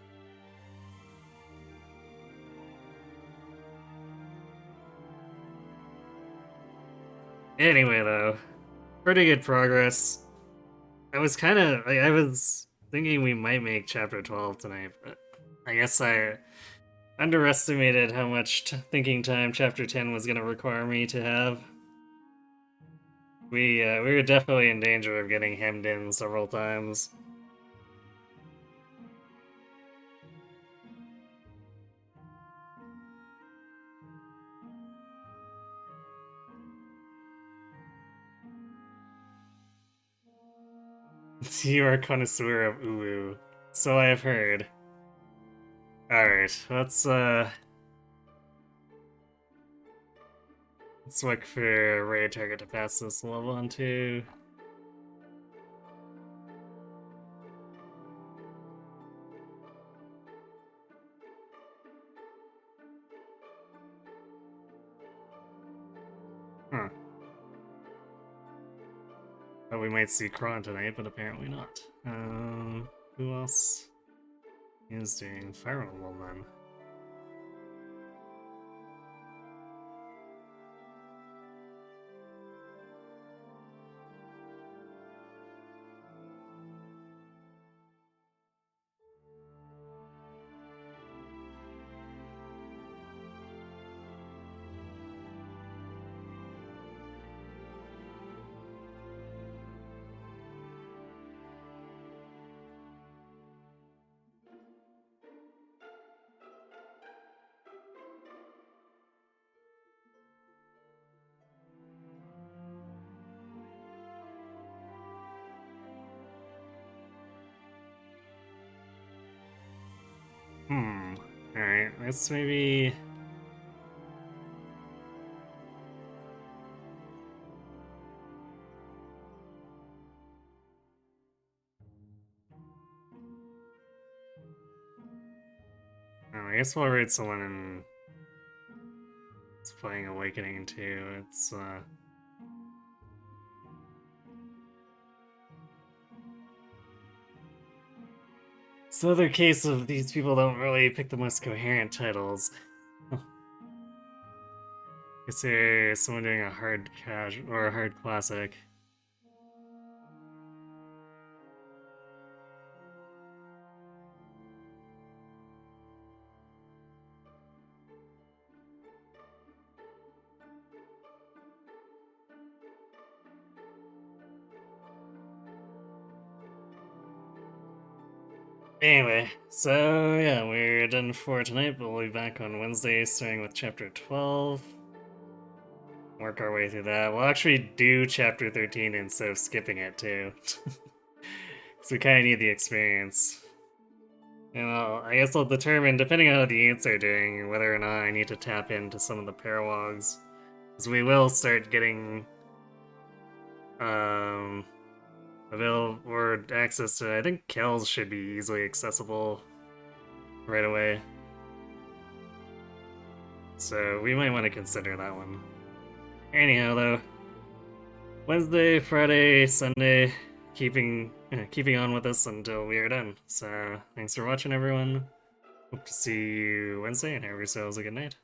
Anyway, though, pretty good progress. I was thinking we might make chapter 12 tonight, but I guess I underestimated how much thinking time chapter 10 was going to require me to have. We were definitely in danger of getting hemmed in several times. You are a connoisseur of Uwu. So I have heard. Alright, let's look for a raid target to pass this level onto. Huh. Thought we might see Kron tonight, but apparently not. Who else is doing Fire Emblem then? Alright, let's maybe... Oh, I guess we'll raid someone and... It's playing Awakening too, it's It's another case of these people don't really pick the most coherent titles. Guess there's someone doing a hard casual or a hard classic. Anyway, so yeah, we're done for tonight, but we'll be back on Wednesday starting with chapter 12. Work our way through that. We'll actually do chapter 13 instead of skipping it too. So we kind of need the experience. And I guess I'll determine, depending on how the Ants are doing, whether or not I need to tap into some of the Parawogs. Because we will start getting available or access to, I think Kells should be easily accessible right away. So we might want to consider that one. Anyhow though, Wednesday, Friday, Sunday, keeping on with us until we are done. So thanks for watching everyone. Hope to see you Wednesday and have yourselves a good night.